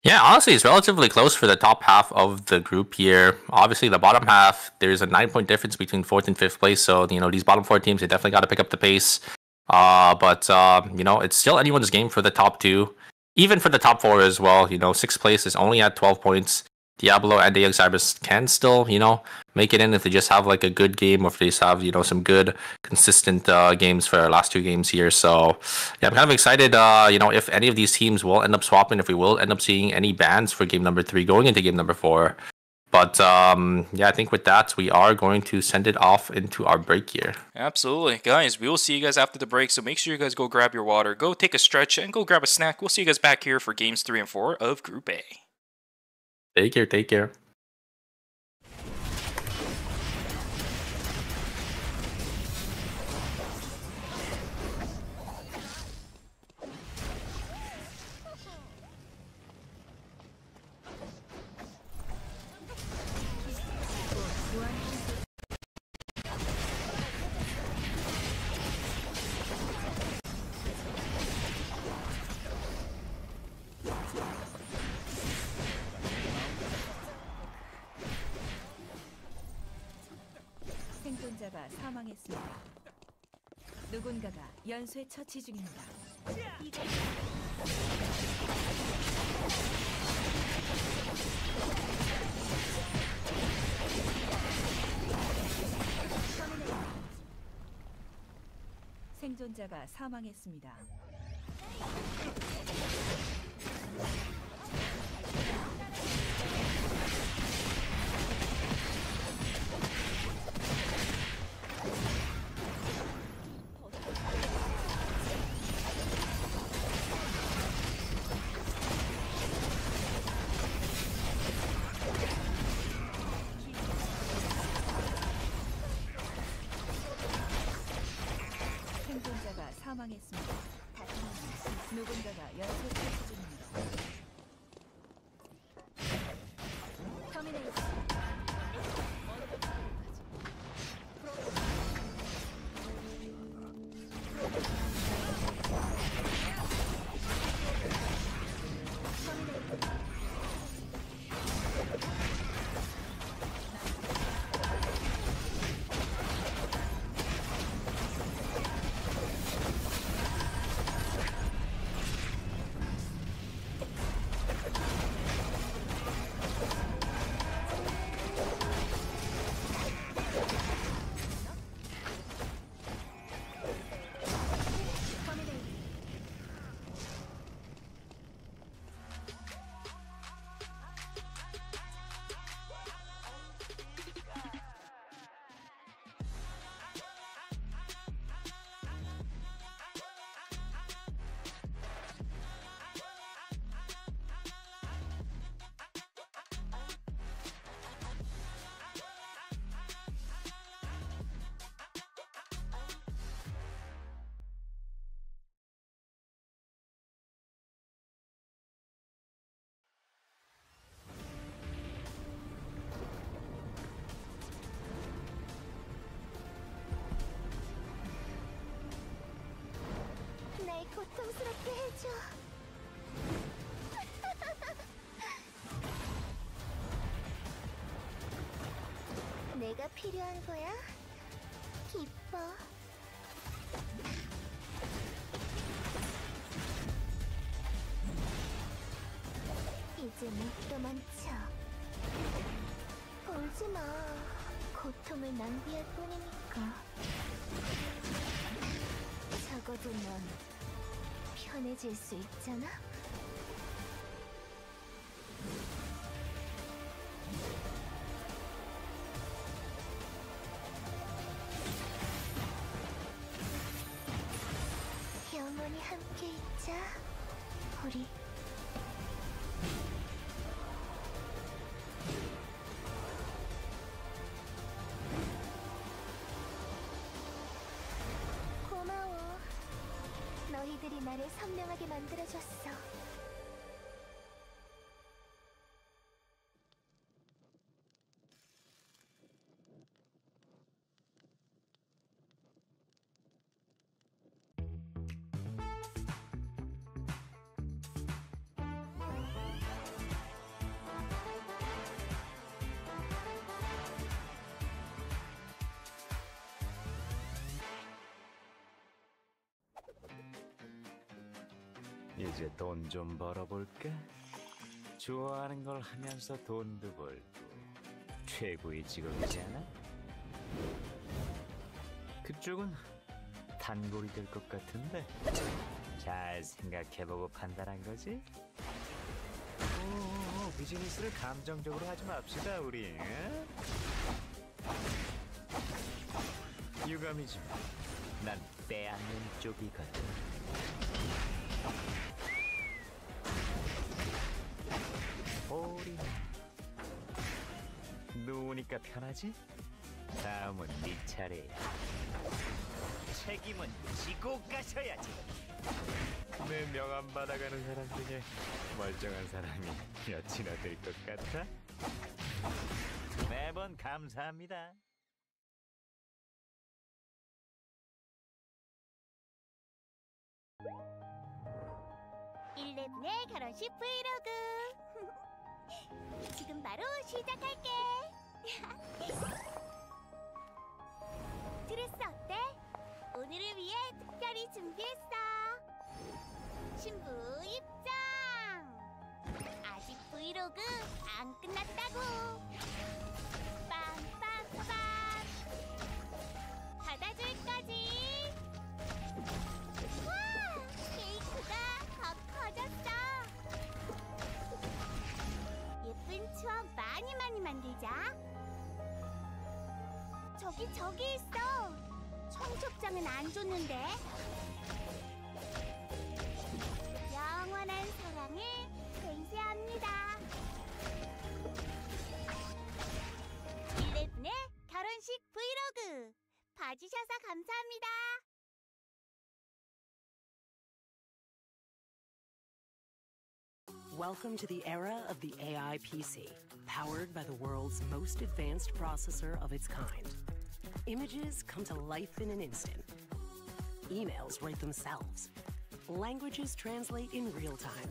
Yeah, honestly, it's relatively close for the top half of the group here. Obviously, the bottom half, there's a 9-point difference between 4th and 5th place. So, these bottom 4 teams, they definitely got to pick up the pace. But it's still anyone's game for the top 2. Even for the top 4 as well. 6th place is only at 12 points. Diablo and the Young Cybers can still, make it in if they just have like a good game, or if they just have, some good consistent games for our last 2 games here. So yeah, I'm kind of excited, if any of these teams will end up swapping, if we will end up seeing any bans for game number 3 going into game number 4. But I think with that, we are going to send it off into our break here. Absolutely. Guys, we will see you guys after the break, so make sure you guys go grab your water, go take a stretch, and go grab a snack. We'll see you guys back here for games 3 and 4 of Group A. Take care, take care. 생존자가 사망했습니다. 누군가가 연쇄 처치 중입니다. 생존자가 사망했습니다. 생존자가 사망했습니다. 누군가가 연쇄 처치 중입니다. 날 고통스럽게 해줘. 내가 필요한 거야? 기뻐. 이제 못 도망쳐. 울지 마. 고통을 낭비할 뿐이니까. 적어도 넌 편해질 수 있잖아? 가자, 우리. 고마워. 너희들이 나를 선명하게 만들어줬어. 이제 돈 좀 벌어볼까? 좋아하는 걸 하면서 돈도 벌고 최고의 직업이잖아? 그쪽은 단골이 될 것 같은데 잘 생각해보고 판단한 거지? 오, 비즈니스를 감정적으로 하지 맙시다 우리. 응? 유감이지만 난 빼앗는 쪽이거든. 오리 누우니까 편하지? 다음은 네 차례야. 책임은 지고 가셔야지. 내 명함 받아가는 사람 중에 멀쩡한 사람이 몇이나 될 것 같아? 매번 감사합니다. 11의 결혼식 브이로그. 지금 바로 시작할게. 드레스 어때? 오늘을 위해 특별히 준비했어. 신부 입장. 아직 브이로그 안 끝났다고. 빰빰빰. 받아줄까지. 와, 케이크가 더 커졌어. 예쁜 추억 많이 만들자. 저기 있어. 청첩장은 안 줬는데. 영원한 사랑을 맹세합니다. 11의 결혼식 브이로그 봐주셔서 감사합니다. Welcome to the era of the AI PC, powered by the world's most advanced processor of its kind. Images come to life in an instant. Emails write themselves. Languages translate in real time.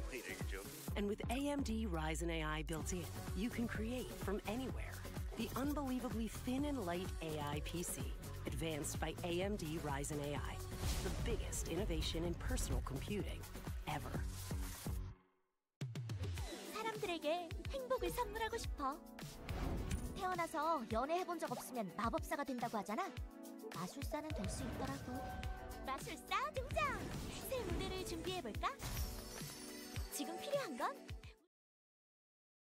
And with AMD Ryzen AI built in, you can create from anywhere. The unbelievably thin and light AI PC, advanced by AMD Ryzen AI, the biggest innovation in personal computing ever. 사람들에게 행복을 선물하고 싶어. 태어나서 연애해본 적 없으면 마법사가 된다고 하잖아. 마술사는 될 수 있더라고. 마술사 등장! 새 무대를 준비해볼까? 지금 필요한 건?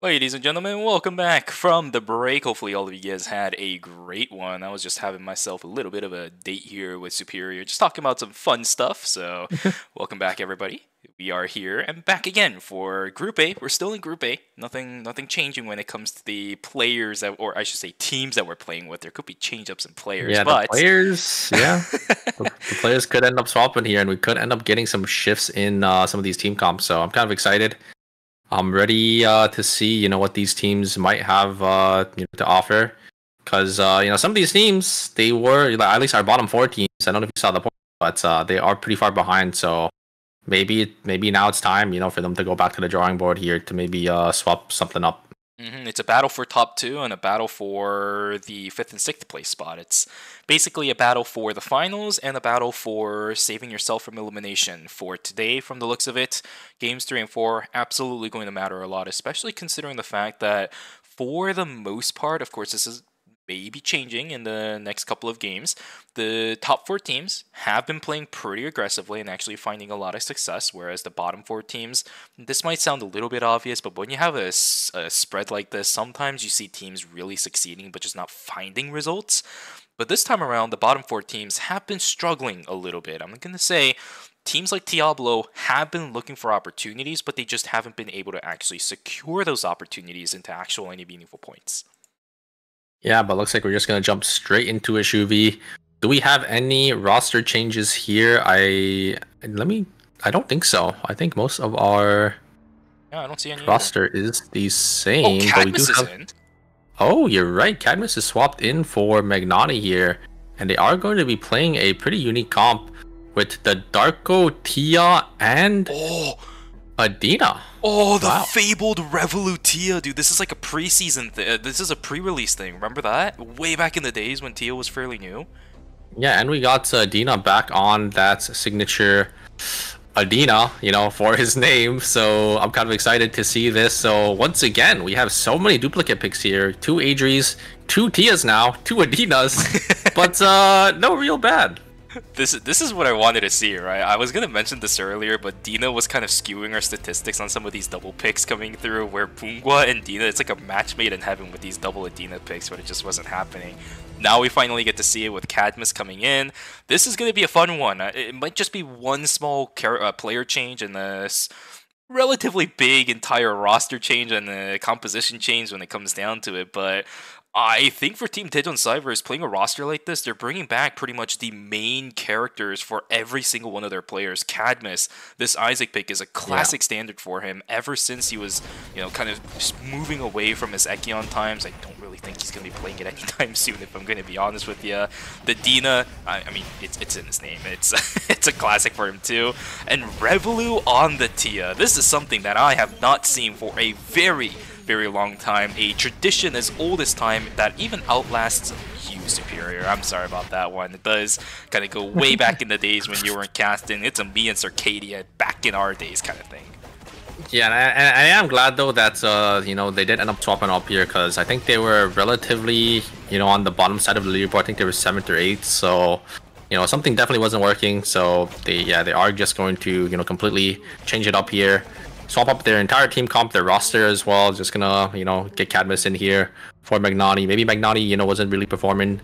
Ladies and gentlemen, welcome back from the break. Hopefully all of you guys had a great one. I was just having myself a little bit of a date here with Superior, just talking about some fun stuff. So welcome back, everybody. We are here and back again for Group A. We're still in Group A. Nothing changing when it comes to the players that, or I should say teams that we're playing with. There could be change-ups in players. Yeah, but the players, yeah. the players could end up swapping here, and we could end up getting some shifts in some of these team comps. So I'm kind of excited. I'm ready to see, what these teams might have to offer. Because, some of these teams, they were, at least our bottom 4 teams, I don't know if you saw the point, but they are pretty far behind. So maybe now it's time, for them to go back to the drawing board here to maybe swap something up. It's a battle for top 2 and a battle for the 5th and 6th place spot. It's basically a battle for the finals and a battle for saving yourself from elimination. For today, from the looks of it, games 3 and 4 absolutely going to matter a lot, especially considering the fact that for the most part, of course, this is maybe changing in the next couple of games. The top 4 teams have been playing pretty aggressively and actually finding a lot of success, whereas the bottom 4 teams, this might sound a little bit obvious, but when you have a spread like this, sometimes you see teams really succeeding but just not finding results. But this time around, the bottom 4 teams have been struggling a little bit. I'm going to say teams like Diablo have been looking for opportunities, but they just haven't been able to actually secure those opportunities into actual any meaningful points. Yeah, but looks like we're just gonna jump straight into a Shuvi. Do we have any roster changes here? I don't think so. I think most of our I don't see any roster is the same. Oh, but we Cadmus do is have... in. Oh, you're right. Cadmus is swapped in for Magnani here, and they are going to be playing a pretty unique comp with the Darko, Tia, and Adina. Oh, the Wow. fabled Revolutia, dude. This is like a preseason this is a pre-release thing. Remember that? Way back in the days when Tia was fairly new. Yeah, and we got Adina back on that signature Adina, for his name. So I'm kind of excited to see this. So once again, we have so many duplicate picks here. 2 Adries, 2 Tias now, 2 Adinas, but no real bad. This is what I wanted to see, right? I was gonna mention this earlier, but Dina was kind of skewing our statistics on some of these double picks coming through, where Pungwa and Dina, it's like a match made in heaven with these double Adina picks, but it just wasn't happening. Now we finally get to see it with Cadmus coming in. This is gonna be a fun one. It might just be one small player change in this relatively big entire roster change and the composition change when it comes down to it, but I think for Team Daejeon Cybers, playing a roster like this, they're bringing back pretty much the main characters for every single one of their players. Cadmus, this Isaac pick is a classic standard for him ever since he was, kind of moving away from his Ekion times. I don't really think he's going to be playing it anytime soon, if I'm going to be honest with you. The Dina, I mean, it's in his name. It's it's a classic for him too. And Revolu on the Tia. This is something that I have not seen for a very long time, a tradition as old as time that even outlasts Hue Superior. I'm sorry about that one. It does kind of go way back in the days when you weren't casting. It's a me and Circadia back in our days kind of thing. Yeah, and I am glad though that they did end up swapping up here, because I think they were relatively on the bottom side of the leaderboard. I think they were 7th or 8th, so something definitely wasn't working. So they are just going to completely change it up here. Swap up their entire team comp, their roster as well. Just gonna, get Cadmus in here for Magnani. Maybe Magnani, wasn't really performing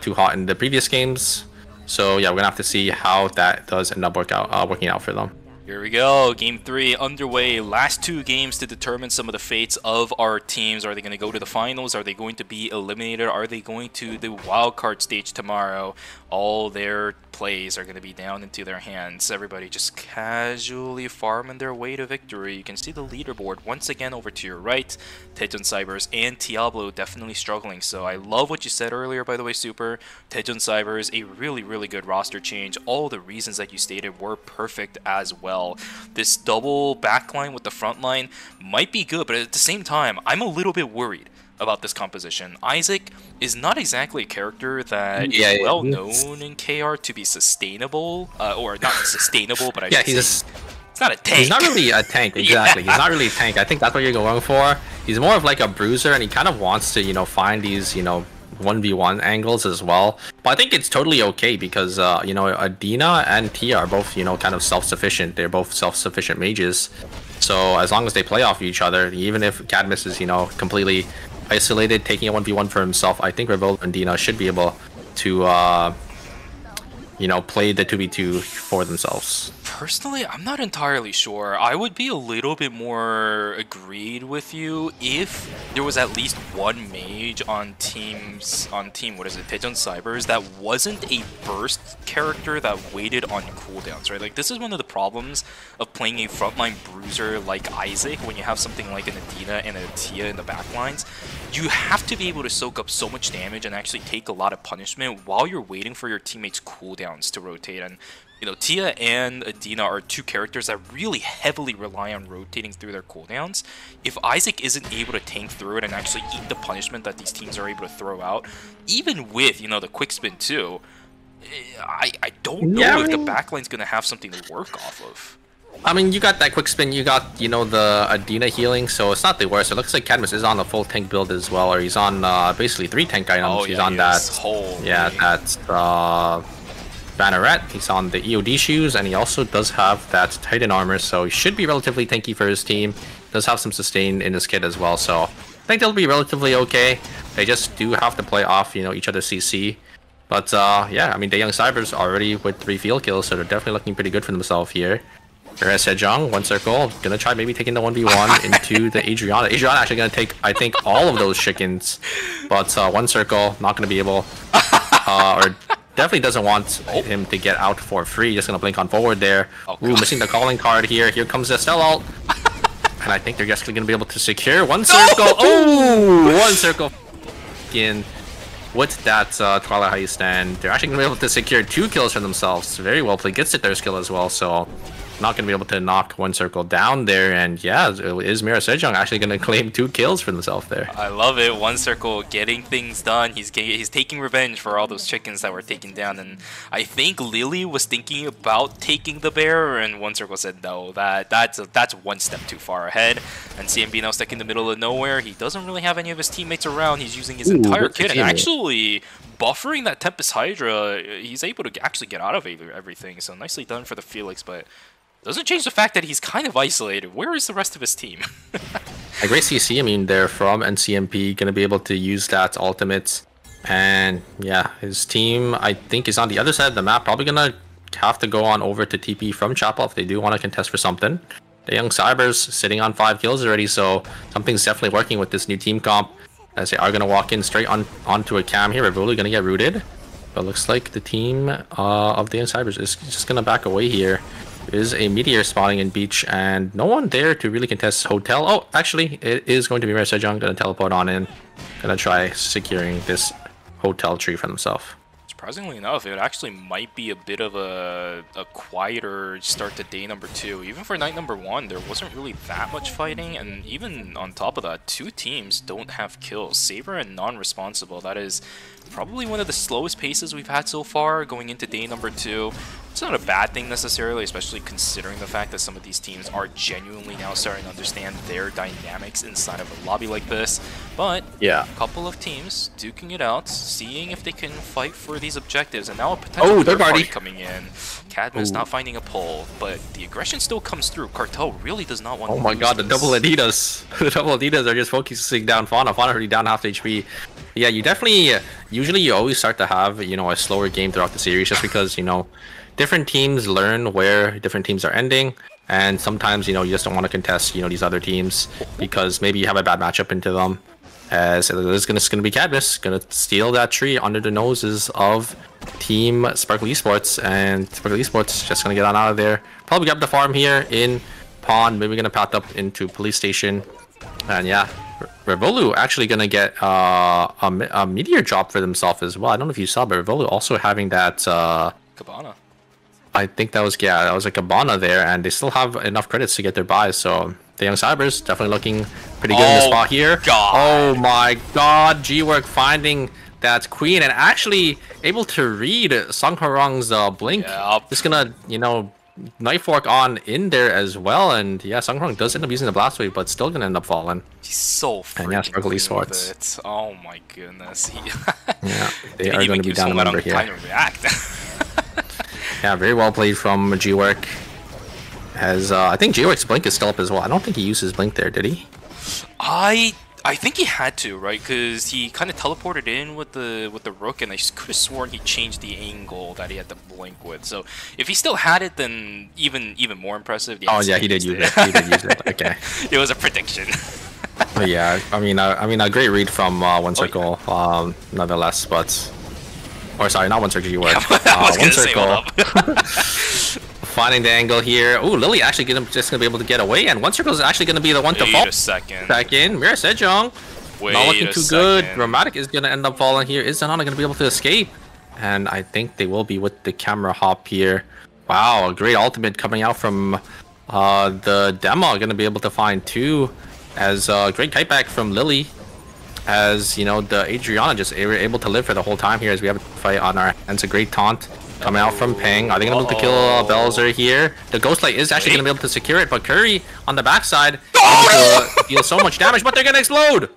too hot in the previous games. So yeah, we're gonna have to see how that does end up working out for them. Here we go, Game 3 underway. Last 2 games to determine some of the fates of our teams. Are they going to go to the finals? Are they going to be eliminated? Are they going to the wildcard stage tomorrow? All their plays are going to be down into their hands. Everybody just casually farming their way to victory. You can see the leaderboard once again over to your right. Daejeon Cybers and Diablo definitely struggling. So I love what you said earlier, by the way, Super. Daejeon Cybers, a really good roster change. All the reasons that you stated were perfect as well. This double backline with the front line might be good, but at the same time, I'm a little bit worried about this composition. Isaac is not exactly a character that is well known in KR to be sustainable, or not sustainable, but it's not a tank. He's not really a tank, exactly. He's not really a tank. I think that's what you're going for. He's more of like a bruiser, and he kind of wants to, find these, 1v1 angles as well. But I think it's totally okay because, Adina and Tia are both, kind of self-sufficient. They're both self-sufficient mages. So as long as they play off each other, even if Cadmus is, completely isolated, taking a 1v1 for himself, I think Revol and Dina should be able to, play the 2v2 for themselves. Personally, I'm not entirely sure. I would be a little bit more agreed with you if there was at least one mage on team, Daejeon Cybers that wasn't a burst character that waited on cooldowns, right? Like, this is one of the problems of playing a frontline bruiser like Isaac when you have something like an Adina and a Tia in the backlines. You have to be able to soak up so much damage and actually take a lot of punishment while you're waiting for your teammates' cooldowns to rotate. And Tia and Adina are 2 characters that really heavily rely on rotating through their cooldowns. If Isaac isn't able to tank through it and actually eat the punishment that these teams are able to throw out, even with, the quick spin too, I don't know if the backline's going to have something to work off of. I mean, you got that quick spin, you got, the Adina healing, so it's not the worst. It looks like Cadmus is on the full tank build as well, or he's on basically 3 tank items. He's on that. That's Banneret. He's on the EOD shoes, and he also does have that Titan armor, so he should be relatively tanky for his team. Does have some sustain in his kit as well, so I think they'll be relatively okay. They just do have to play off, each other's CC. But yeah, I mean, the Young Cybers already with 3 field kills, so they're definitely looking pretty good for themselves here. Whereas Sejong, 1 circle, gonna try maybe taking the 1v1 into the Adriana. Adriana actually gonna take, I think, all of those chickens. But 1 circle, not gonna be able, or definitely doesn't want him to get out for free. Just gonna blink on forward there. Ooh, missing the calling card here. Here comes the Estelle ult. And I think they're just gonna be able to secure 1 circle. Oh, 1 circle in with that Twilight Heist, and they're actually gonna be able to secure 2 kills for themselves. Very well played. Gets the third skill as well, so not going to be able to knock 1 circle down there. And yeah, is Mira Sejong actually going to claim 2 kills for himself there? I love it. 1 circle getting things done. He's taking revenge for all those chickens that were taken down. And I think Lily was thinking about taking the bear, and 1 circle said no. That's 1 step too far ahead. And CMB now stuck in the middle of nowhere. He doesn't really have any of his teammates around. He's using his entire kit and actually buffering that Tempest Hydra. He's able to actually get out of everything. So nicely done for the Felix, but doesn't change the fact that he's kind of isolated. Where is the rest of his team? A great CC. I mean, they're from NCMP, going to be able to use that ultimate. And yeah, his team, I think, is on the other side of the map. Probably going to have to go on over to TP from Chapel if they do want to contest for something. The Young Cybers sitting on 5 kills already, so something's definitely working with this new team comp, as they are going to walk in straight onto a cam here. We're really going to get rooted. But looks like the team of the Young Cybers is just going to back away here. Is a meteor spawning in beach, and no one there to really contest hotel. Oh, actually, it is going to be Mira Sejong. Gonna teleport on in. Gonna try securing this hotel tree for himself. Surprisingly enough, it actually might be a bit of a quieter start to day number 2. Even for night number 1, there wasn't really that much fighting, and even on top of that, 2 teams don't have kills. Saber and non-responsible. That is probably one of the slowest paces we've had so far going into day number 2. It's not a bad thing necessarily, especially considering the fact that some of these teams are genuinely now starting to understand their dynamics inside of a lobby like this. But yeah, a couple of teams duking it out, seeing if they can fight for these objectives, and now a potential third party coming in. Cadmus not finding a pull, but the aggression still comes through. Cartel really does not want to my god, the double Adidas. The double Adidas are just focusing down Fauna. Fauna already down half HP. Yeah, you definitely, usually you always start to have, you know, a slower game throughout the series just because, you know, different teams learn where different teams are ending, and sometimes, you know, you just don't want to contest, you know, these other teams because maybe you have a bad matchup into them. As it's gonna be Cadmus gonna steal that tree under the noses of Team Sparkle Esports, and Sparkle Esports just gonna get on out of there. Probably grab the farm here in Pond. Maybe gonna path up into police station, and yeah, Revolu actually gonna get a meteor drop for themselves as well. I don't know if you saw, but Revolu also having that Cabana. I think that was a Cabana there, and they still have enough credits to get their buys. So the Young Cybers definitely looking pretty good in the spot here. God. Oh my god, G-Work finding that queen and actually able to read Sung Harong's blink. Yep. Just gonna, you know, knife fork on in there as well, and yeah, Sung Harong does end up using the blast wave, but still gonna end up falling. He's so freaking and yeah, Sparkle Esports. Oh my goodness. Yeah, they are going to be down a number here. Time to react. Yeah, very well played from G-Work. As I think G-Work's blink is still up as well. I don't think he used his blink there, did he? I think he had to, right? Because he kind of teleported in with the rook, and I could have sworn he changed the angle that he had to blink with. So if he still had it, then even more impressive. Oh yeah, he did use it. He did use it. Okay. It was a prediction. But yeah, I mean a great read from 1 circle, nonetheless. But sorry, not 1 circle. G-Work. 1 circle. Finding the angle here. Oh, Lily actually just gonna be able to get away, and 1 circle is actually gonna be the one to fall. Wait a second. Back in. Mira Sejong. Not looking too good. Dramatic is gonna end up falling here. Is Zanana gonna be able to escape? And I think they will be with the camera hop here. Wow, a great ultimate coming out from the demo. Gonna be able to find 2. As great kite back from Lily. As you know, the Adriana just able to live for the whole time here as we have a fight on our hands. A great taunt coming out from Peng. Are they going to be able to kill Belzer here? The Ghost Light is actually going to be able to secure it, but Curry on the backside deal so much damage, but they're going to explode!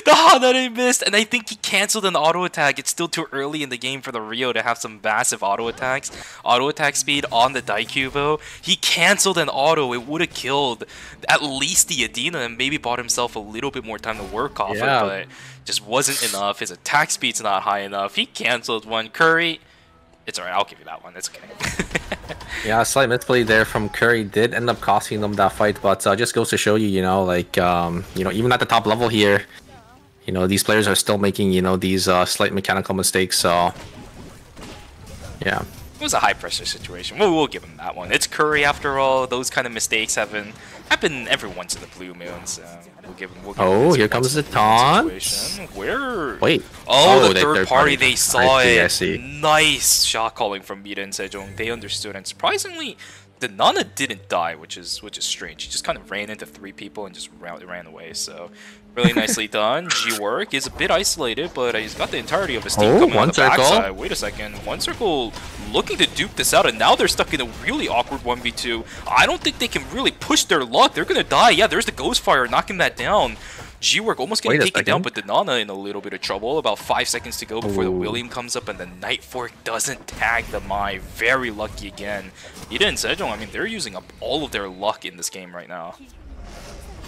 The Hanare missed, and I think he canceled an auto attack. It's still too early in the game for the Rio to have some massive auto attacks. Auto attack speed on the Daikubo. He canceled an auto. It would have killed at least the Adina and maybe bought himself a little bit more time to work off it, but just wasn't enough. His attack speed's not high enough. He canceled one. Curry, it's alright. I'll give you that one. It's okay. Yeah, a slight misplay there from Curry did end up costing them that fight, but just goes to show you, you know, like, you know, even at the top level here, you know, these players are still making, you know, these slight mechanical mistakes, so, yeah. It was a high pressure situation. We'll give him that one. It's Curry after all. Those kind of mistakes happen every once in the blue moon, so we'll give him. Oh, here comes the taunt. Where? Wait. Oh, the third party. They saw I it. see. Nice shot calling from Mira and Sejong. They understood, and surprisingly, the Nana didn't die, which is strange. He just kind of ran into 3 people and just ran away. So really nicely done. G-Work is a bit isolated, but he's got the entirety of his team coming on the backside. Wait a second. One Circle looking to dupe this out, and now they're stuck in a really awkward 1v2. I don't think they can really push their luck. They're gonna die. Yeah, there's the Ghost Fire knocking that down. G-Work almost getting taken down, but the Nana in a little bit of trouble. About 5 seconds to go before the William comes up, and the Night Fork doesn't tag the Mai. Very lucky again. Ida and Sejong, I mean, they're using up all of their luck in this game right now.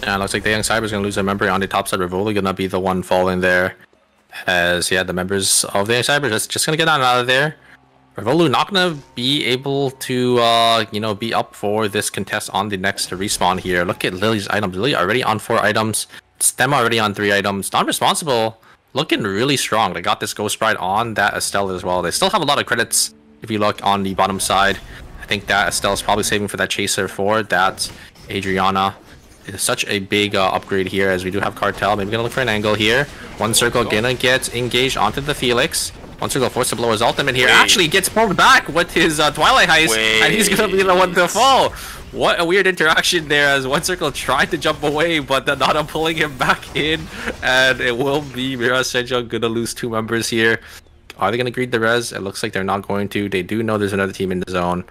Yeah, looks like the Young Cyber's gonna lose their memory on the top side. Rivoli gonna be the one falling there. As, yeah, the members of the Young Cyber just gonna get on out of there. Rivolu not gonna be able to, you know, be up for this contest on the next respawn here. Look at Lily's items. Lily already on 4 items. Stem already on 3 items. Non-responsible, looking really strong. They got this Ghost Bride on that Estelle as well. They still have a lot of credits if you look on the bottom side. I think that Estelle is probably saving for that Chaser for that Adriana. It's such a big upgrade here, as we do have Cartel. Maybe gonna look for an angle here. One Circle gonna get engaged onto the Felix. One Circle forced to blow his ultimate here. Actually gets pulled back with his Twilight Heist, and he's gonna be the one to fall. What a weird interaction there, as One Circle tried to jump away, but the Nana pulling him back in, and it will be Mira Sejong gonna lose 2 members here. Are they gonna greet the res? It looks like they're not going to. They do know there's another team in the zone,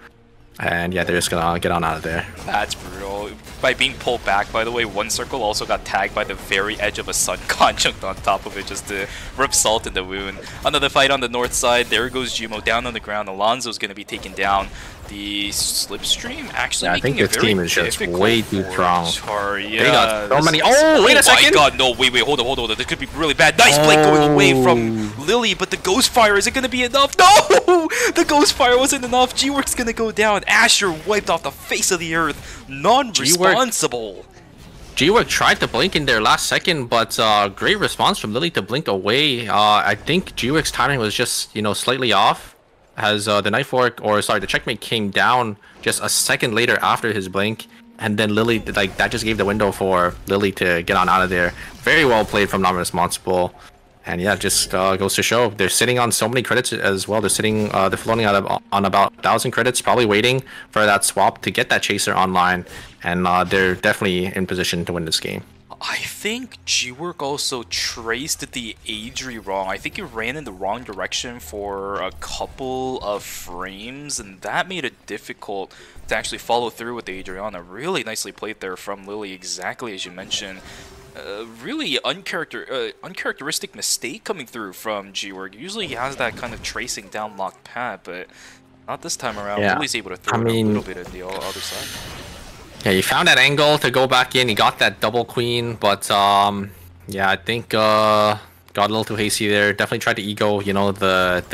and yeah, they're just gonna get on out of there. That's brutal. By being pulled back, by the way, One Circle also got tagged by the very edge of a Sun Conjunct on top of it, just to rub salt in the wound. Another fight on the north side. There goes Jumo down on the ground. Alonso's going to be taken down. The Slipstream actually making it very difficult. I think this team is just way too strong. They got so many. Oh, wait a second! Oh my god, no, wait, hold on. This could be really bad. Nice play going away from Lily, but the Ghost Fire, is it going to be enough? No! The Ghost Fire wasn't enough. G-Work's going to go down. Asher wiped off the face of the earth. Non-responsible. G-Work tried to blink in there last second, but great response from Lily to blink away. I think G-Work's timing was just, you know, slightly off. As the Night Fork, or sorry, the Checkmate came down just a second later after his blink, and then Lily, like, that just gave the window for Lily to get on out of there. Very well played from Non-Responsible, and yeah, just goes to show they're sitting on so many credits as well. They're sitting, they're floating on about 1,000 credits, probably waiting for that swap to get that Chaser online, and they're definitely in position to win this game. I think G-Work also traced the Adri wrong. I think he ran in the wrong direction for a couple of frames, and that made it difficult to actually follow through with the Adriana. Really nicely played there from Lily, exactly as you mentioned. Really uncharacteristic mistake coming through from G-Work. Usually he has that kind of tracing down locked pad, but not this time around. Yeah. Lily's able to throw it a little bit in the other side. Yeah, he found that angle to go back in. He got that double queen, but yeah, I think got a little too hasty there. Definitely tried to ego, you know, the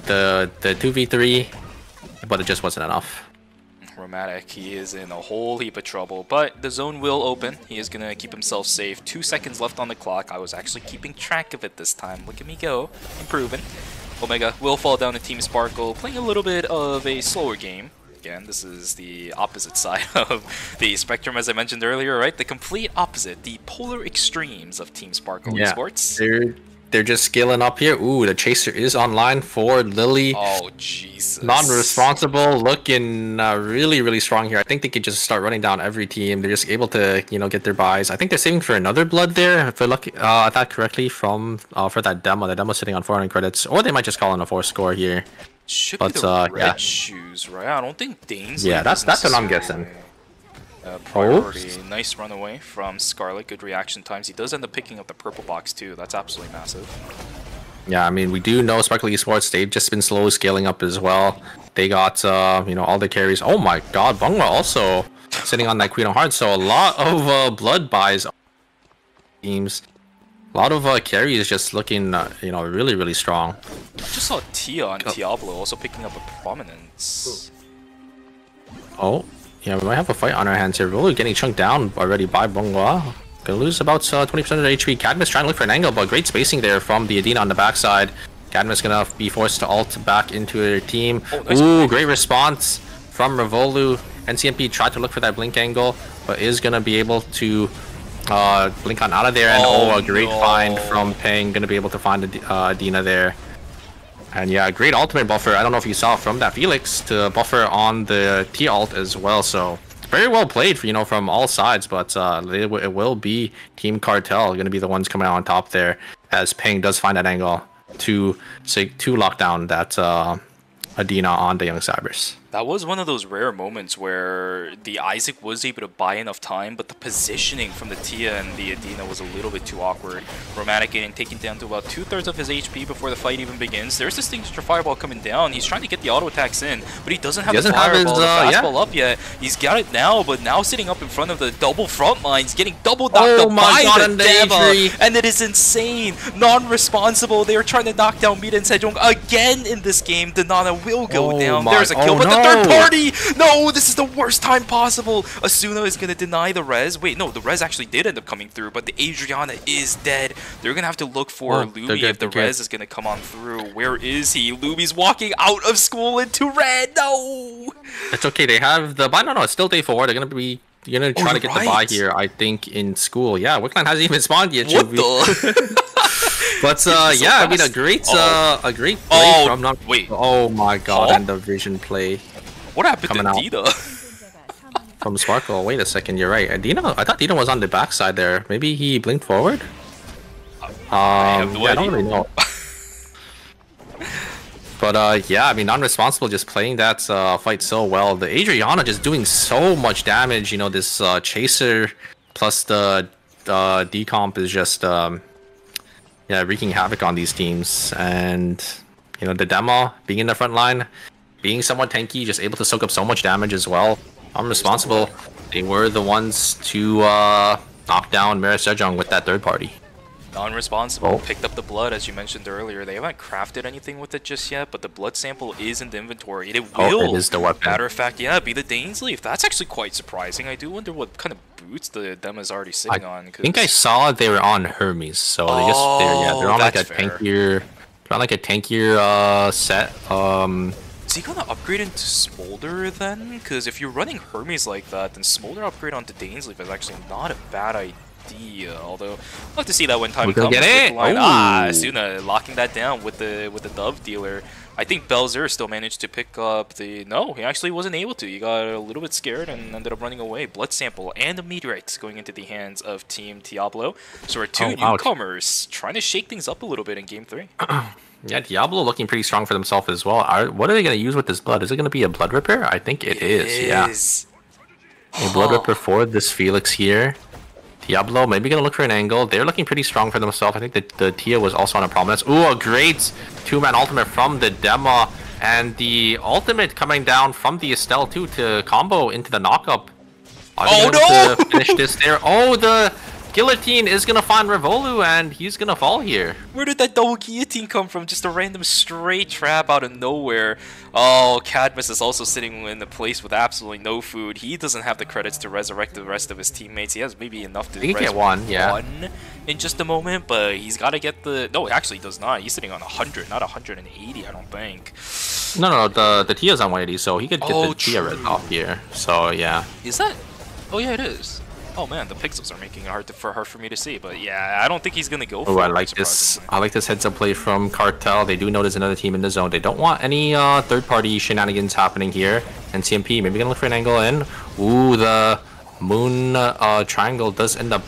2v3, but it just wasn't enough. Romantic, he is in a whole heap of trouble, but the zone will open. He is gonna keep himself safe. 2 seconds left on the clock. I was actually keeping track of it this time. Look at me go, improving. Omega will fall down to Team Sparkle, playing a little bit of a slower game. Again, this is the opposite side of the spectrum, as I mentioned earlier, right? The complete opposite, the polar extremes of Team Sparkle Esports. They're just scaling up here. Ooh, the Chaser is online for Lily. Oh, Jesus. Non-responsible, looking really, really strong here. I think they could just start running down every team. They're just able to, you know, get their buys. I think they're saving for another blood there, if I look at that correctly, from for that demo. The demo's sitting on 400 credits, or they might just call in a 4 score here. Should be the red shoes, right? I don't think Dane's. Yeah, that's what I'm guessing. Priority. Nice run away from Scarlet. Good reaction times. He does end up picking up the purple box too. That's absolutely massive. Yeah, I mean, we do know Sparkle Esports, they've just been slowly scaling up as well. They got, you know, all the carries. Oh my god, Bungwa also sitting on that Queen of Hearts. So a lot of blood buys teams. A lot of carries just looking, you know, really, really strong. I just saw Tia on Diablo also picking up a prominence. Oh, yeah, we might have a fight on our hands here. Really getting chunked down already by Bungwa. Gonna lose about 20% of their HP. Cadmus trying to look for an angle, but great spacing there from the Adina on the backside. Cadmus gonna be forced to ult back into their team. Oh, nice. Ooh, great response from Revolu. NCMP tried to look for that blink angle, but is gonna be able to blink on out of there. And a great find from Peng. Gonna be able to find Adina there. And yeah, great ultimate buffer. I don't know if you saw from that Felix to buffer on the T ult as well. So very well played, you know, from all sides, but it will be Team Cartel going to be the ones coming out on top there, as Peng does find that angle to lock down that Adina on the Young Cybers. That was one of those rare moments where the Isaac was able to buy enough time, but the positioning from the Tia and the Adina was a little bit too awkward. Romantic getting taken down to about 2/3 of his HP before the fight even begins. There's this signature fireball coming down. He's trying to get the auto attacks in, but he doesn't have the fireball, the fastball up yet. He's got it now, but now sitting up in front of the double front lines, getting double knocked up by the Deva, and it is insane. Non-responsible. They are trying to knock down Mita and Sejong again in this game. Danana will go down. There's a kill, but the third party! No, this is the worst time possible. Asuna is going to deny the res. Wait, no, the res actually did end up coming through, but the Adriana is dead. They're going to have to look for Lumi if the res is going to come on through. Where is he? Lumi's walking out of school into red. No! It's okay. They have the buy. No, it's still day 4. They're going to be... You're going to try to get the buy here, I think, in school. Yeah, Wickline hasn't even spawned yet. What the? But yeah, I mean, a great play from... Wait. Oh my god, and the vision play. What happened to Dina? From Sparkle. Wait a second, you're right. Dina, I thought Dina was on the backside there. Maybe he blinked forward? I have no idea. I don't really know. But yeah, I mean, non-responsible just playing that fight so well. The Adriana just doing so much damage. You know, this Chaser plus the decomp is just yeah, wreaking havoc on these teams. And you know, the demo being in the front line, being somewhat tanky, just able to soak up so much damage as well. Unresponsible. They were the ones to knock down Mira Sejong with that third party. Non-responsible. Picked up the blood, as you mentioned earlier. They haven't crafted anything with it just yet, but the blood sample is in the inventory. It will, it is the weapon. Matter of fact, yeah, be the Dainsleif. That's actually quite surprising. I do wonder what kind of boots the demo is already sitting on. I think I saw they were on Hermes, so they're on like a tankier, set. Is he gonna upgrade into Smolder then? Because if you're running Hermes like that, then Smolder upgrade onto Dainsleif is actually not a bad idea. Although I'll have to see that when time comes. Asuna locking that down with the Dove dealer. I think Belzer still managed to pick up the... No, he actually wasn't able to. He got a little bit scared and ended up running away. Blood sample and a meteorite going into the hands of Team Diablo. So we're two newcomers trying to shake things up a little bit in Game 3. Yeah, Diablo looking pretty strong for themselves as well. What are they going to use with this blood? Is it going to be a blood ripper? I think it is, yeah. A blood ripper for this Felix here. Diablo maybe going to look for an angle. They're looking pretty strong for themselves. I think that the Tia was also on a prominence. Ooh, a great two-man ultimate from the Dema. And the ultimate coming down from the Estelle too to combo into the knockup. Oh no! To finish this there. Oh, the guillotine is gonna find Revolu and he's gonna fall here. Where did that double guillotine come from? Just a random straight trap out of nowhere. Oh, Cadmus is also sitting in the place with absolutely no food. He doesn't have the credits to resurrect the rest of his teammates. He has maybe enough to get one in just a moment, but he's got to get the... No, actually he does not. He's sitting on 100, not 180, I don't think. No, the Tia's on 180, so he could get the Tia res off here. So, yeah. Is that... Oh, yeah, it is. Oh man, the pixels are making it hard for me to see, but yeah, I don't think he's gonna go for it. I like this. I like this heads-up play from Cartel. They do know there's another team in the zone. They don't want any third-party shenanigans happening here. And CMP maybe gonna look for an angle in. Ooh, the moon triangle does end up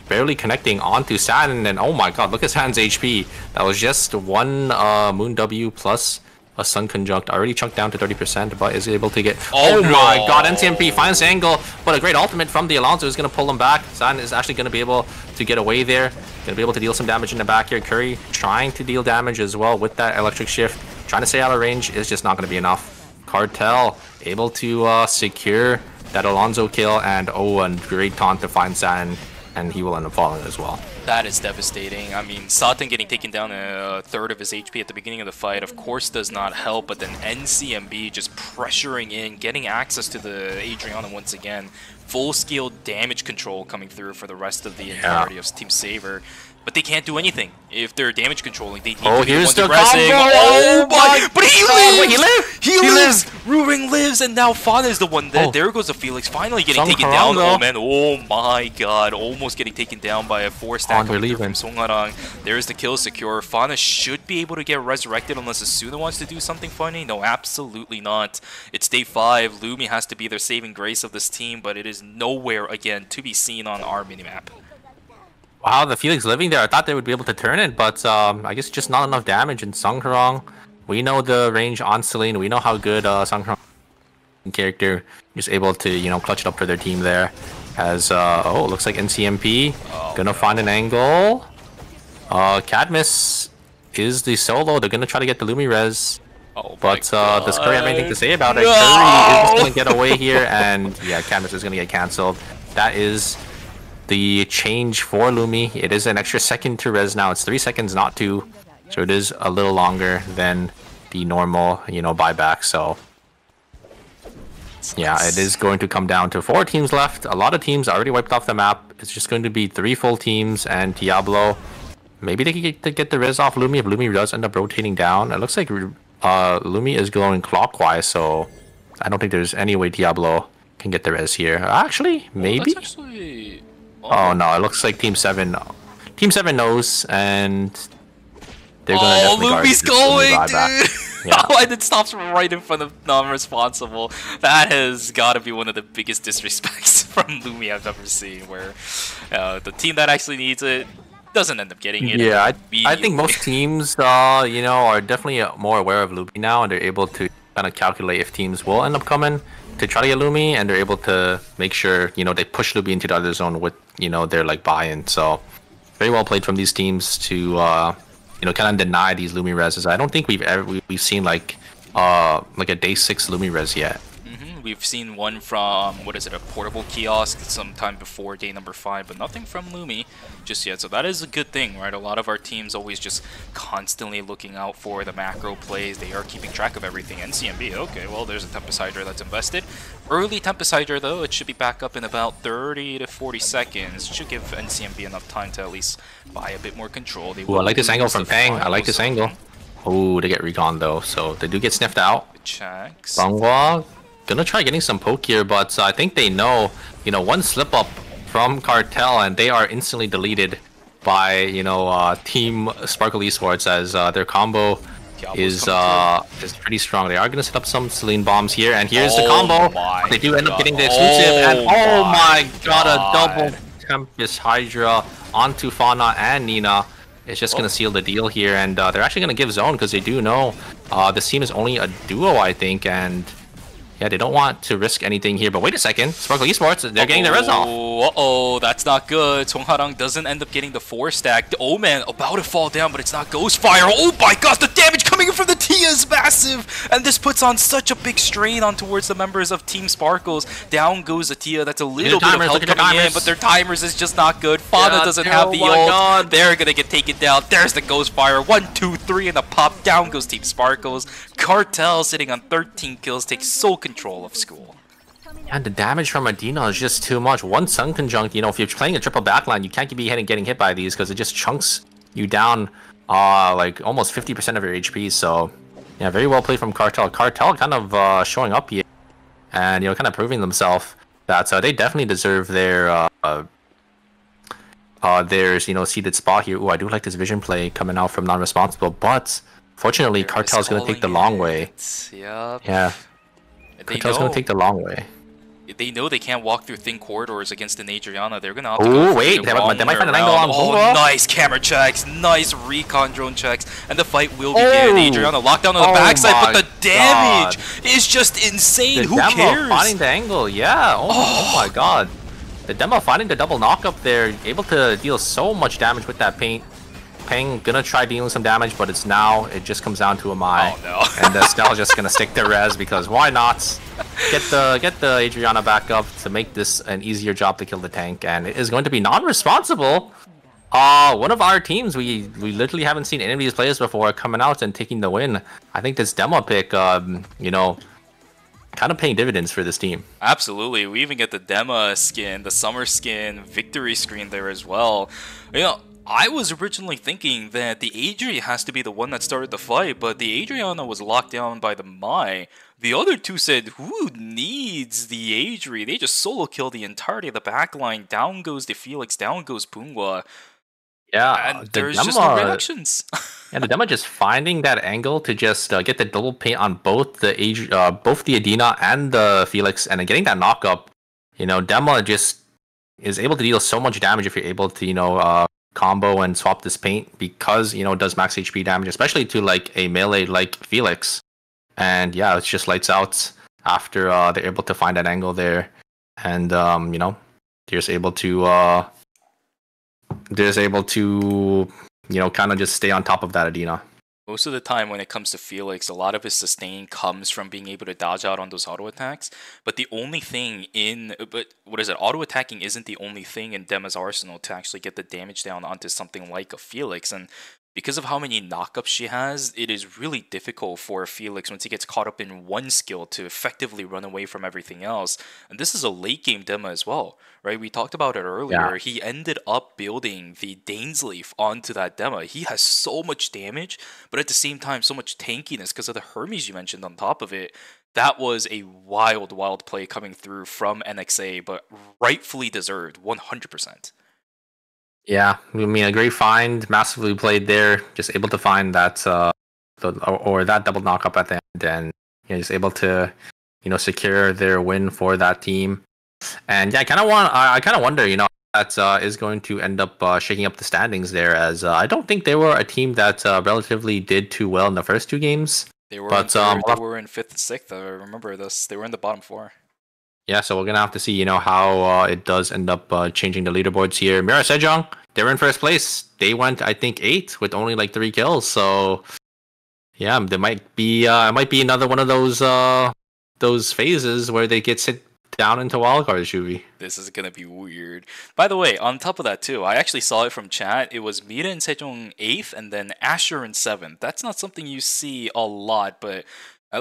barely connecting onto Saturn, and oh my god, look at Saturn's HP. That was just one moon W plus a sun conjunct, already chunked down to 30%, but is able to get... Oh my god, NCMP finds the angle, but a great ultimate from the Alonso is going to pull him back. San is actually going to be able to get away there. Going to be able to deal some damage in the back here. Curry trying to deal damage as well with that electric shift. Trying to stay out of range is just not going to be enough. Cartel able to secure that Alonso kill, and a great taunt to find San, and he will end up falling as well. That is devastating. I mean, Satan getting taken down a third of his HP at the beginning of the fight, of course, does not help, but then NCMB just pressuring in, getting access to the Adriana once again. Full-scale damage control coming through for the rest of the entirety of Team Saber. But they can't do anything if they're damage controlling. They need to be here's the the one depressing. combo! Oh my! But he lives! Wait, he lived! He lives! Ruring lives, and now Fauna is the one dead. There goes the Felix, finally getting taken down. Oh man, oh my god, almost getting taken down by a 4-stack from Songharang. There's the kill secure. Fauna should be able to get resurrected unless Asuna wants to do something funny. No, absolutely not. It's day 5. Lumi has to be their saving grace of this team, but it is nowhere again to be seen on our minimap. Wow, the Felix living there. I thought they would be able to turn it, but I guess just not enough damage. And Songharang, we know the range on Celine. We know how good Songharang character is able to, you know, clutch it up for their team there. As it looks like NCMP gonna find an angle. Cadmus is the solo. They're gonna try to get the Lumi res. But does Curry have anything to say about it? Curry is just gonna get away here, and yeah, Cadmus is gonna get cancelled. That is the change for Lumi. It is an extra second to res now. It's 3 seconds, not 2. So it is a little longer than the normal, you know, buyback. So yeah, it is going to come down to 4 teams left. A lot of teams already wiped off the map. It's just going to be 3 full teams and Diablo. Maybe they can get the res off Lumi if Lumi does end up rotating down. It looks like Lumi is going clockwise, so I don't think there's any way Diablo can get the res here. Actually, maybe. Oh no, it looks like Team 7 knows, and they're gonna definitely guard Lumi's going, dude! Yeah. Oh, and it stops right in front of non-responsible. That has got to be one of the biggest disrespects from Lumi I've ever seen, where the team that actually needs it doesn't end up getting it. Yeah, I think most teams, you know, are definitely more aware of Lumi now, and they're able to kind of calculate if teams will end up coming to try to get Lumi, and they're able to make sure, you know, they push Lumi into the other zone with, you know, their like buy-in. So very well played from these teams to you know, kind of deny these Lumi reses. I don't think we've seen like a day 6 Lumi res yet. We've seen one from, what is it, a portable kiosk sometime before day number 5, but nothing from Lumi just yet. So that is a good thing, right? A lot of our teams always just constantly looking out for the macro plays. They are keeping track of everything. NCMB, okay, well, there's a Tempest Hydra that's invested. Early Tempest Hydra, though, it should be back up in about 30 to 40 seconds. Should give NCMB enough time to at least buy a bit more control. Ooh, I like this angle from Pang. I like this angle. Oh, they get recon, though, so they do get sniffed out. Checks. Bangwa gonna try getting some poke here, but I think they know, you know, one slip up from Cartel and they are instantly deleted by, you know, Team Sparkle Esports, as their combo is pretty strong. They are gonna set up some Celine bombs here, and here's the combo. They do end up getting the exclusive, and oh my god, a double Tempest Hydra onto Fauna and Nina. It's just gonna seal the deal here, and they're actually gonna give zone because they do know this team is only a duo, I think, and yeah, they don't want to risk anything here. But wait a second, Sparkle Esports, they're getting their res off. Uh-oh, that's not good. Songharang doesn't end up getting the 4-stack. The Omen about to fall down, but it's not Ghostfire. Oh my gosh, the damage coming in from the Tia is massive! And this puts on such a big strain on towards the members of Team Sparkles. Down goes the Tia. That's a little bit of help coming in, but their timers is just not good. Fauna doesn't have the ult. They're gonna get taken down. There's the Ghostfire. 1, 2, 3, and a pop. Down goes Team Sparkles. Cartel sitting on 13 kills takes sole control of school. And the damage from Adina is just too much. One Sun Conjunct, you know, if you're playing a triple backline, you can't be getting hit by these because it just chunks you down like almost 50% of your HP. So yeah, very well played from Cartel. Cartel kind of showing up here and, you know, kind of proving themselves that they definitely deserve their you know, seated spot here. Ooh, I do like this vision play coming out from non-responsible, but fortunately Cartel's gonna take the long way. Yep. Yeah. Cartel's gonna take the long way. they know they can't walk through thin corridors against an Adriana. They're gonna have to go wait, they might find an angle around. on Oh, MOBA. nice camera checks, nice recon drone checks, and the fight will begin. Adriana locked down on the backside, but the damage is just insane. Who cares? Finding the angle, yeah. Oh my god. The demo finding the double knock up there, able to deal so much damage with that paint. Peng gonna try dealing some damage, but it just comes down to a Mai. Oh no. And Estelle just gonna stick to res because why not? Get the Adriana back up to make this an easier job to kill the tank, and it is going to be non-responsible. One of our teams, we literally haven't seen any of these players before coming out and taking the win. I think this demo pick, you know, kind of paying dividends for this team. Absolutely. We even get the demo skin, the summer skin, victory screen there as well. You know, I was originally thinking that the Adri has to be the one that started the fight, but the Adriana was locked down by the Mai. The other two said, who needs the Adri? They just solo kill the entirety of the backline. Down goes the Felix, down goes Pungwa. Yeah, and there's just no reactions. Yeah, the demo just finding that angle to just get the double paint on both the Adina and the Felix, and then getting that knock up. You know, demo just is able to deal so much damage if you're able to, you know, combo and swap this paint, because, you know, it does max HP damage, especially to like a melee like Felix. And yeah, it's just lights out after they're able to find that angle there, and you know, they're just able to you know, kind of just stay on top of that Adina. Most of the time when it comes to Felix, a lot of his sustain comes from being able to dodge out on those auto attacks. But the only thing auto attacking isn't the only thing in Dema's arsenal to actually get the damage down onto something like a Felix. And because of how many knockups she has, it is really difficult for Felix, once he gets caught up in one skill, to effectively run away from everything else. And this is a late game demo as well, right? We talked about it earlier. Yeah. He ended up building the Dainsleif onto that demo. He has so much damage, but at the same time, so much tankiness because of the Hermes you mentioned on top of it. That was a wild, wild play coming through from NXA, but rightfully deserved, 100%. Yeah, I mean, a great find, massively played there, just able to find that or that double knock up at the end, and you know, just able to, you know, secure their win for that team. And yeah, I kind of wonder, you know, that is going to end up shaking up the standings there, as I don't think they were a team that relatively did too well in the first two games. They were in 5th and 6th. I remember this. They were in the bottom 4. Yeah, so we're gonna have to see, you know, how it does end up changing the leaderboards here. Mira Sejong, they're in first place. They went, I think, 8th with only like 3 kills. So yeah, there might be another one of those phases where they get sit down into wildcard, Shuvi. This is gonna be weird. By the way, on top of that too, I actually saw it from chat. It was Mira and Sejong 8th, and then Asher in 7th. That's not something you see a lot, but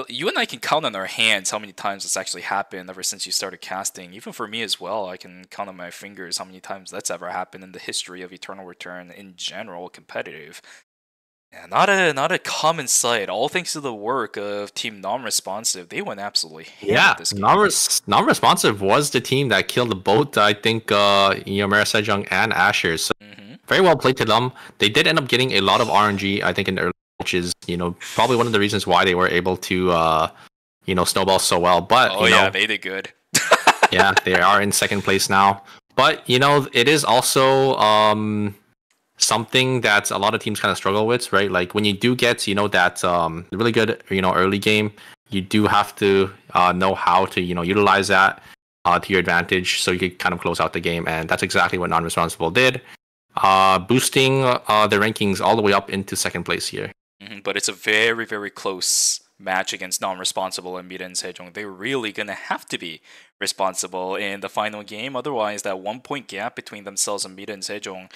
you and I can count on our hands how many times this actually happened ever since you started casting. Even for me as well, I can count on my fingers how many times that's ever happened in the history of Eternal Return in general, competitive. Yeah, not a common sight. All thanks to the work of Team Non-Responsive. They went absolutely ham this game. Non-Responsive was the team that killed both, I think, you know, Mira Sejong and Asher. So very well played to them. They did end up getting a lot of RNG, I think, in the early, which is, you know, probably one of the reasons why they were able to, you know, snowball so well. But you know, they did good. Yeah, they are in 2nd place now. But you know, it is also something that a lot of teams kind of struggle with, right? Like when you do get, you know, that really good, you know, early game, you do have to know how to, you know, utilize that to your advantage, so you can kind of close out the game, and that's exactly what Non-Responsible did, boosting the rankings all the way up into 2nd place here. But it's a very, very close match against Non-Responsible and Mira and Sejong. They're really gonna have to be responsible in the final game, otherwise that 1-point gap between themselves and Mira and Sejong,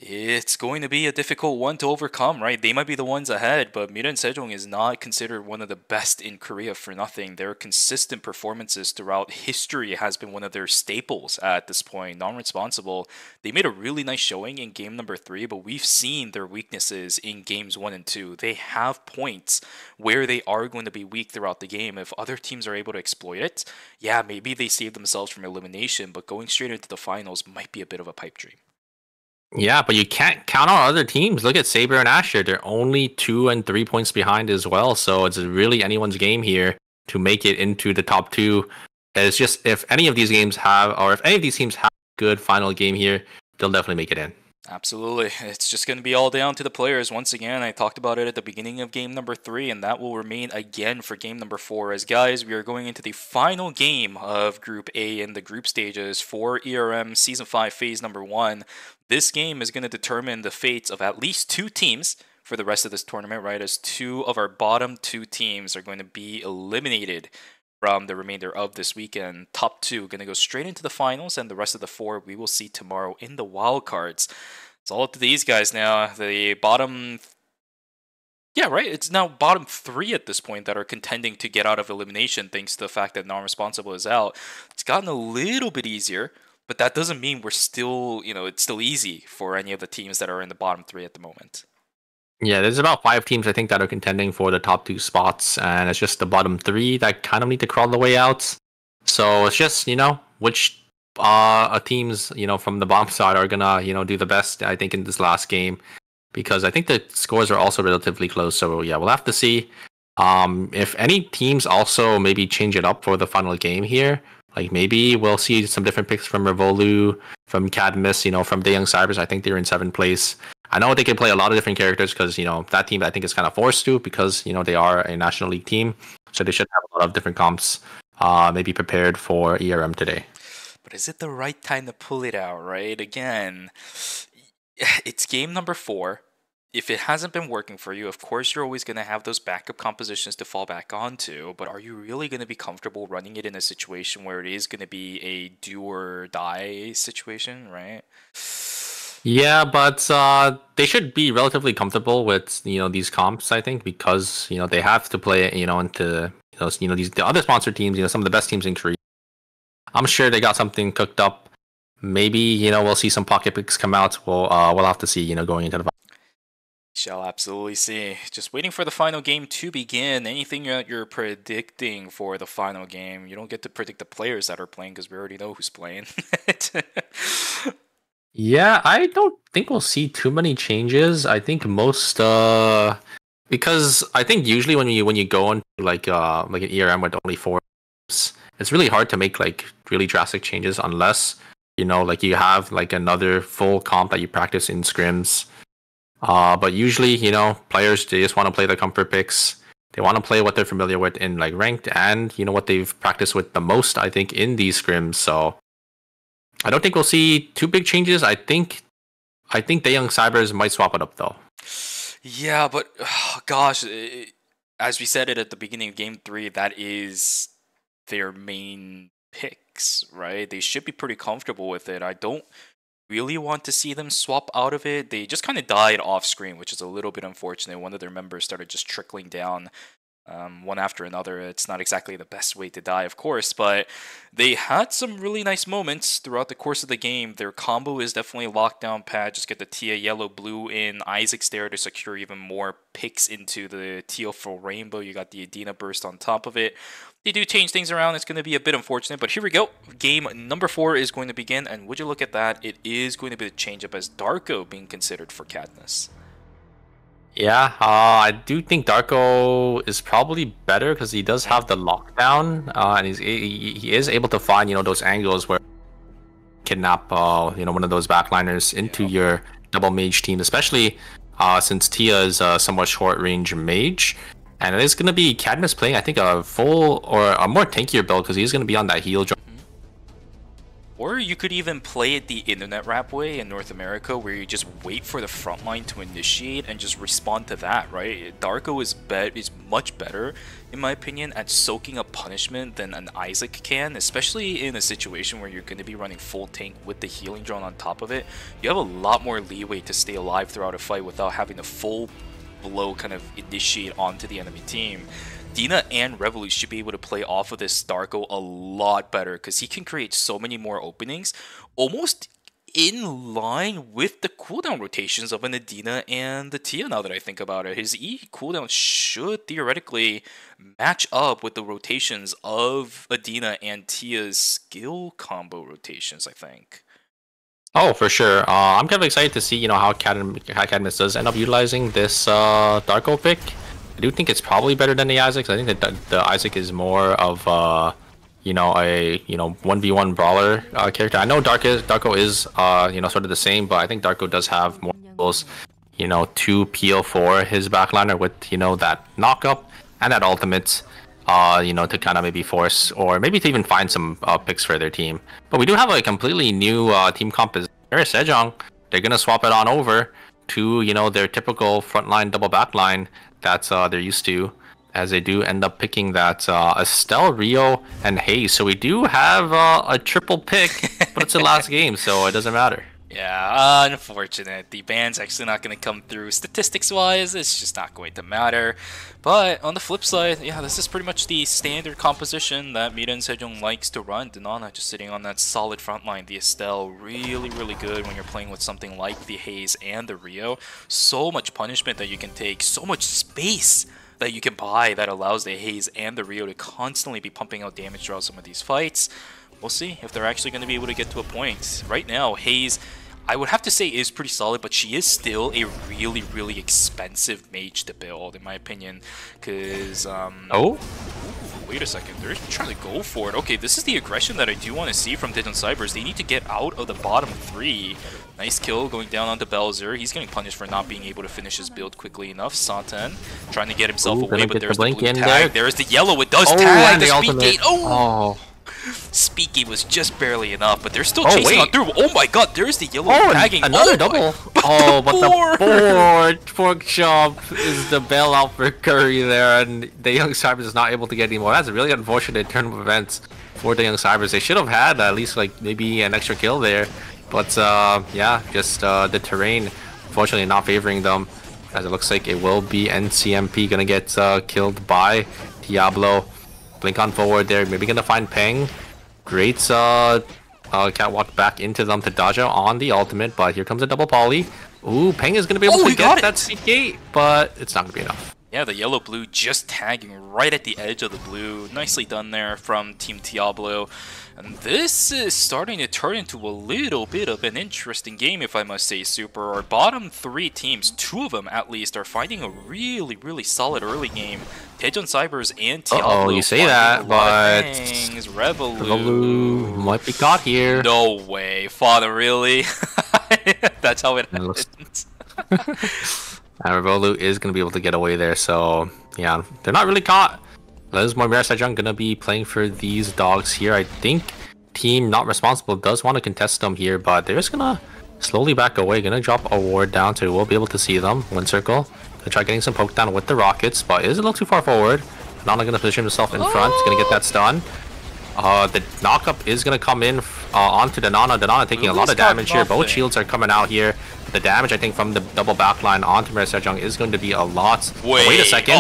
it's going to be a difficult one to overcome, right? They might be the ones ahead, but Mira and Sejong is not considered one of the best in Korea for nothing. Their consistent performances throughout history has been one of their staples at this point. Non-Responsible, they made a really nice showing in game number 3, but we've seen their weaknesses in games 1 and 2. They have points where they are going to be weak throughout the game. If other teams are able to exploit it, yeah, maybe they save themselves from elimination, but going straight into the finals might be a bit of a pipe dream. Yeah, but you can't count on other teams. Look at Saber and Asher. They're only 2 and 3 points behind as well. So it's really anyone's game here to make it into the top 2. It's just if any of these games have, or if any of these teams have a good final game here, they'll definitely make it in. Absolutely. It's just going to be all down to the players. Once again, I talked about it at the beginning of game number 3, and that will remain again for game number 4. As guys, we are going into the final game of Group A in the group stages for ERM Season 5 Phase number 1. This game is going to determine the fates of at least 2 teams for the rest of this tournament, right? As 2 of our bottom 2 teams are going to be eliminated from the remainder of this weekend. Top 2 going to go straight into the finals, and the rest of the 4 we will see tomorrow in the wildcards. It's all up to these guys now. The bottom... Yeah, right? It's now bottom 3 at this point that are contending to get out of elimination thanks to the fact that non-responsible is out. It's gotten a little bit easier, but that doesn't mean we're still, it's still easy for any of the teams that are in the bottom 3 at the moment. Yeah, there's about 5 teams I think that are contending for the top 2 spots, and it's just the bottom 3 that kind of need to crawl the way out. So it's just, which teams, from the bottom side are gonna, do the best, I think, in this last game, because I think the scores are also relatively close. So yeah, we'll have to see. If any teams also maybe change it up for the final game here, like maybe we'll see some different picks from Revolu, from Cadmus, from the Young Cybers. I think they're in 7th place. I know they can play a lot of different characters because, that team I think is kind of forced to because, they are a National League team. So they should have a lot of different comps maybe prepared for ERM today. But is it the right time to pull it out, right? Again, it's game number 4. If it hasn't been working for you, of course you're always going to have those backup compositions to fall back onto, but are you really going to be comfortable running it in a situation where it is going to be a do or die situation, right? Yeah, but they should be relatively comfortable with these comps, I think, because they have to play into the other sponsored teams, some of the best teams in Korea. I'm sure they got something cooked up. Maybe we'll see some pocket picks come out. We'll have to see going into the. Shall absolutely see. Just waiting for the final game to begin. Anything that you're predicting for the final game? You don't get to predict the players that are playing because we already know who's playing. Yeah, I don't think we'll see too many changes. I think most because I think usually when you go into like an ERM with only 4, it's really hard to make like really drastic changes unless like you have like another full comp that you practice in scrims. But usually players, they just want to play the comfort picks. They want to play what they're familiar with in like ranked and what they've practiced with the most, I think, in these scrims. So I don't think we'll see too big changes. I think the Young Cybers might swap it up though. Yeah, but gosh, as we said it at the beginning of game 3, that is their main picks, right? They should be pretty comfortable with it. I don't really want to see them swap out of it. They just kind of died off screen, which is a little bit unfortunate. One of their members started just trickling down one after another. It's not exactly the best way to die, of course, but they had some really nice moments throughout the course of the game. Their combo is definitely a lockdown pad. Just get the Tia yellow blue in. Isaac's there to secure even more picks into the Teal for rainbow. You got the Adina burst on top of it. They do change things around. It's going to be a bit unfortunate, but here we go. Game number 4 is going to begin, and would you look at that? It is going to be a change-up as Darko being considered for Cadmus. Yeah, I do think Darko is probably better because he does have the lockdown, and he is able to find those angles where kidnap one of those backliners into your double mage team, especially since Tia is a somewhat short range mage, and it is going to be Cadmus playing I think a full or a more tankier build because he's going to be on that heal drop. Or you could even play it the internet rap way in North America where you just wait for the front line to initiate and just respond to that, right? Darko is much better, in my opinion, at soaking up punishment than an Isaac can, especially in a situation where you're going to be running full tank with the healing drone on top of it. You have a lot more leeway to stay alive throughout a fight without having to full blow kind of initiate onto the enemy team. Dina and Revolu should be able to play off of this Darko a lot better because he can create so many more openings, almost in line with the cooldown rotations of an Adina and the Tia now that I think about it. His E cooldown should theoretically match up with the rotations of Adina and Tia's skill combo rotations, I think. Oh, for sure. I'm kind of excited to see, how Cadmus does end up utilizing this Darko pick. I do think it's probably better than the Isaac. I think that the Isaac is more of a 1v1 brawler character. I know Darko is sort of the same, but I think Darko does have more tools, to peel for his backliner with that knockup and that ultimate, to kind of maybe force or maybe to even find some picks for their team. But we do have a completely new team composition. Sejong, they're gonna swap it on over to their typical frontline double backline that they're used to, as they do end up picking that Estelle, Rio, and Hayes. So we do have a triple pick, but it's the last game, so it doesn't matter. Yeah, unfortunate. The ban's actually not going to come through statistics-wise. It's just not going to matter. But on the flip side, yeah, this is pretty much the standard composition that Miren Sejong likes to run. Danana just sitting on that solid front line. The Estelle, really, really good when you're playing with something like the Hayes and the Rio. So much punishment that you can take, so much space that you can buy that allows the Hayes and the Rio to constantly be pumping out damage throughout some of these fights. We'll see if they're actually going to be able to get to a point. Right now, Hayes, I would have to say, is pretty solid, but she is still a really, really expensive mage to build, in my opinion. Because, Oh? Wait a second, they're trying to go for it. Okay, this is the aggression that I do want to see from Dijon Cybers. They need to get out of the bottom 3. Nice kill going down onto Belzer. He's getting punished for not being able to finish his build quickly enough. Santen trying to get himself away, but there's the blue tag. There's the yellow. It does tag the speed gate. Oh! Speed gate was just barely enough, but they're still chasing on through. Oh my god, there's the yellow tagging. Another double. But the pork chop is the bailout for Curry there, and the Young Cybers is not able to get anymore. That's a really unfortunate turn of events for the Young Cybers. They should have had at least like maybe an extra kill there, but yeah, just the terrain unfortunately not favoring them, as it looks like it will be NCMP gonna get killed by Diablo. Blink on forward there, maybe gonna find Peng. Great catwalk back into them to dodge out on the ultimate, but here comes a double poly. Ooh, Peng is gonna be able to get that speed gate, but it's not gonna be enough. Yeah, the yellow-blue just tagging right at the edge of the blue. Nicely done there from Team Diablo. And this is starting to turn into a little bit of an interesting game, if I must say, Super. Our bottom 3 teams, 2 of them at least, are finding a really, really solid early game. Daejeon Cybers and Diablo. You say that, but Revolue might be caught here. No way, Father, really? That's how it happens. Revolue is going to be able to get away there, so yeah, they're not really caught. There's more Sejong going to be playing for these dogs here. I think Team Not Responsible does want to contest them here, but they're just going to slowly back away. Going to drop a ward down, so we'll be able to see them. One circle. Gonna try getting some poke down with the rockets, but it is a little too far forward. Nana going to position himself in front. He's going to get that stun. The knockup is going to come in onto the Nana. The Nana taking a lot of damage here. Both shields are coming out here. The damage, I think, from the double backline onto Sejong is going to be a lot. Wait a second.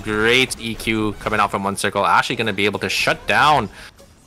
Great EQ coming out from one circle. Actually going to be able to shut down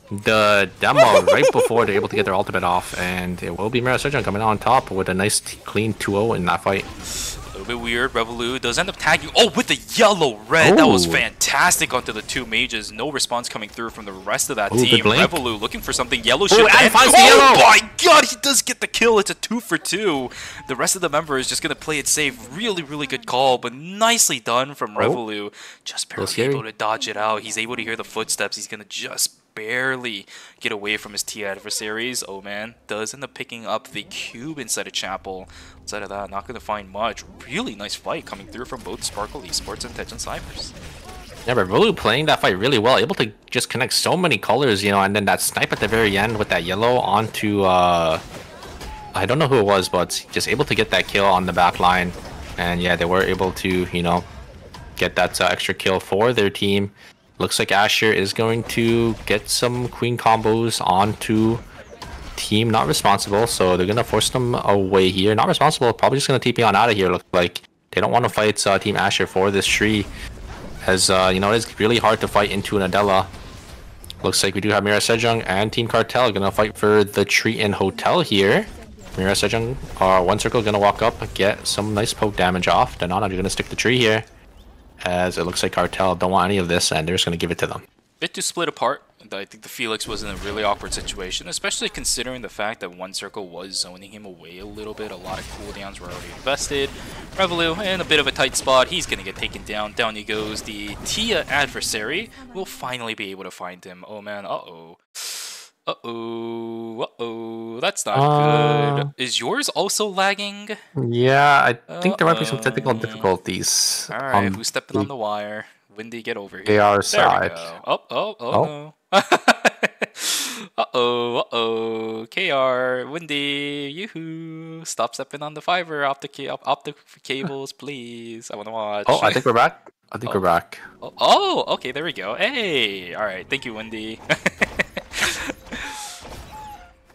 the demo right before they're able to get their ultimate off. And it will be Sejong coming out on top with a nice clean 2-0 in that fight. A little bit weird. Revolue does end up tagging. Oh, with the yellow-red. That was fantastic onto the 2 mages. No response coming through from the rest of that team. Revolue looking for something. Yellow should end. Oh my god, he does get the kill. It's a 2 for 2. The rest of the members just going to play it safe. Really, really good call, but nicely done from Revolue. Just barely able to dodge it out. He's able to hear the footsteps. He's going to just barely get away from his T adversaries. Oh man, does end up picking up the cube inside of Chapel. Outside of that, not going to find much. Really nice fight coming through from both Sparkle Esports and Daejeon Cybers. Yeah, but Revolue playing that fight really well, able to just connect so many colors, and then that snipe at the very end with that yellow onto I don't know who it was, but just able to get that kill on the back line. And yeah, they were able to, get that extra kill for their team. Looks like Asher is going to get some queen combos onto Team Not Responsible, so they're going to force them away here. Not Responsible probably just going to TP on out of here. Looks like they don't want to fight Team Asher for this tree, as it is really hard to fight into an Adela. Looks like we do have Mira Sejong and Team Cartel going to fight for the tree in Hotel here. Mira Sejong, one circle, going to walk up, get some nice poke damage off. Danana are going to stick the tree here, as it looks like Cartel don't want any of this, and they're just going to give it to them. bit too split apart. I think the Felix was in a really awkward situation, especially considering the fact that One Circle was zoning him away a little bit. A lot of cooldowns were already invested. Revolu in a bit of a tight spot. He's going to get taken down. Down he goes. The Tia adversary will finally be able to find him. Oh man, uh-oh. Uh-oh, uh-oh. That's not good. Is yours also lagging? Yeah, I think there might be some technical difficulties. Alright, who's stepping on the wire? Windy, get over here. AR there side. We go. No. uh-oh. KR, Windy, yoo-hoo. Stop stepping on the fiber, optic cables, please. I want to watch. Oh, I think we're back. We're back. Oh, okay, there we go. Hey, alright, thank you, Windy.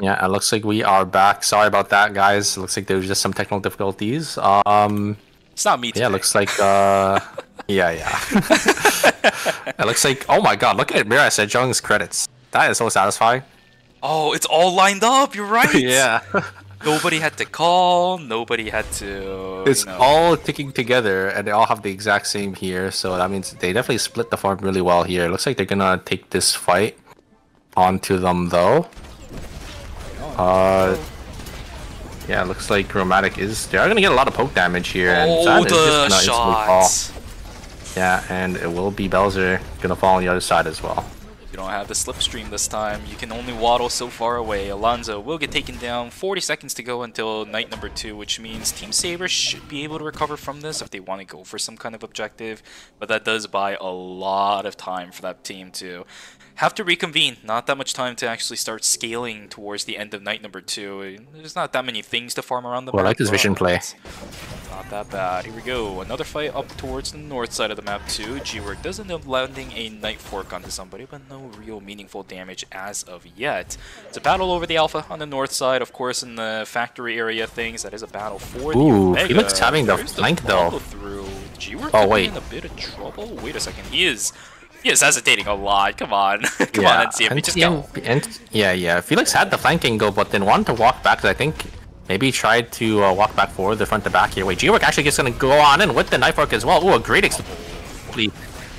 Yeah, it looks like we are back. Sorry about that, guys. It looks like there was just some technical difficulties. It's not me today. Yeah, it looks like yeah. It looks like, oh my god, look at Mira Sejong's credits. That is so satisfying. Oh, it's all lined up. You're right. Yeah. Nobody had to call. Nobody had to. It's all ticking together, and they all have the exact same here. So that means they definitely split the farm really well here. It looks like they're gonna take this fight onto them, though. Yeah, it looks like Chromatic is. They are gonna get a lot of poke damage here, and oh, the just shots. Yeah, and it will be Belzer gonna fall on the other side as well. You don't have the slipstream this time. You can only waddle so far away. Alonzo will get taken down. 40 seconds to go until night number 2, which means Team Saber should be able to recover from this if they want to go for some kind of objective. But that does buy a lot of time for that team to have to reconvene. Not that much time to actually start scaling towards the end of night number 2. There's not that many things to farm around the map. I like this vision play. Not that bad. Here we go. Another fight up towards the north side of the map too. G-Work does end up landing a Night Fork onto somebody, but no real meaningful damage as of yet. It's a battle over the Alpha on the north side. Of course, in the factory area things, that is a battle for the Omega. Felix having the flank though. G-Work could be in a bit of trouble. Wait a second. He is hesitating a lot. Come on. Come on, NCM. Just go. Yeah. Felix had the flank angle, but then wanted to walk back. I think maybe tried to walk back forward, the front to back here. Wait, G-Work actually just going to go on in with the Knife Arc as well. Ooh, a great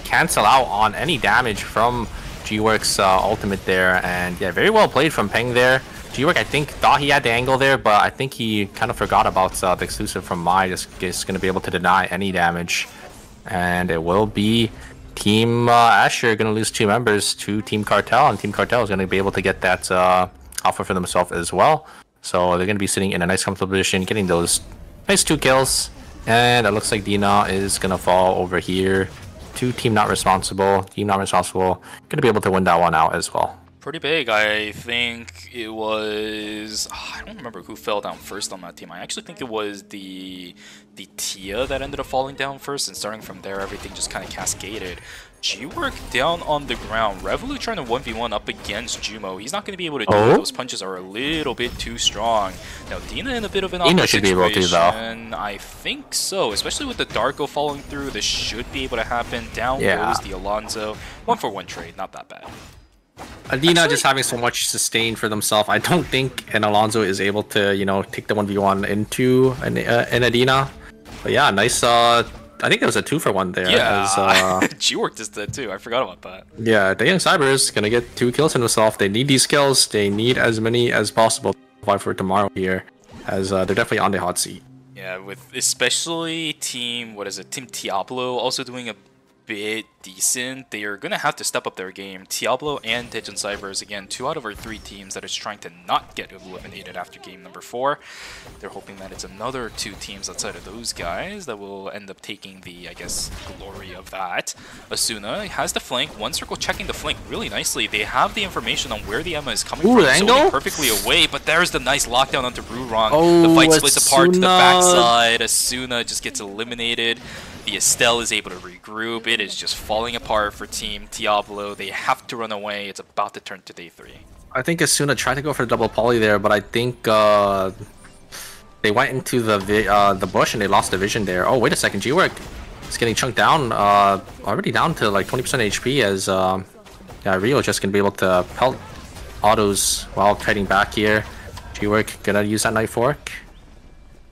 cancel out on any damage from G-Work's ultimate there. And yeah, very well played from Peng there. G-Work, I think, thought he had the angle there, but I think he kind of forgot about the exclusive from Mai. Just going to be able to deny any damage. And it will be Team Asher going to lose 2 members to Team Cartel, and Team Cartel is going to be able to get that offer for themselves as well. So they're going to be sitting in a nice comfortable position, getting those nice 2 kills. And it looks like Dina is going to fall over here to Team Not Responsible. Team Not Responsible going to be able to win that one out as well. Pretty big. I think it was... I don't remember who fell down first on that team. I actually think it was the Tia that ended up falling down first, and starting from there, everything just kind of cascaded. G-Work down on the ground. Revolu trying to 1v1 up against Jumo. He's not going to be able to do it. Those punches are a little bit too strong. Now, Dina in a bit of an awkward should be able to, though. I think so. Especially with the Darko falling through, this should be able to happen. Down goes the Alonzo. 1-for-1 trade. Not that bad. Adina just having so much sustain for themselves. I don't think an Alonzo is able to, take the 1v1 into an Adina. But yeah, nice. I think there was a 2-for-1 there. Yeah, G-Work just did too. I forgot about that. Yeah, the Young Cyber is gonna get 2 kills in himself. They need these kills. They need as many as possible to fight for tomorrow here, as they're definitely on the hot seat. Yeah, with especially Team Diablo also doing a bit decent. They are going to have to step up their game. Diablo and Digin Cybers, again, 2 out of our 3 teams that is trying to not get eliminated after game number 4. They're hoping that it's another 2 teams outside of those guys that will end up taking the, I guess, glory of that. Asuna has the flank. One Circle checking the flank really nicely. They have the information on where the Emma is coming from. So perfectly away, but there's the nice lockdown onto Rurong. The fight splits apart to the backside. Asuna just gets eliminated. The Estelle is able to regroup. It is just falling apart for Team Diablo. They have to run away. It's about to turn to day 3. I think Asuna tried to go for the double poly there, but I think they went into the bush and they lost the vision there. Oh, wait a second. G-Work is getting chunked down. Already down to like 20% HP as Rio just going to be able to pelt autos while trading back here. G-Work going to use that Knife Fork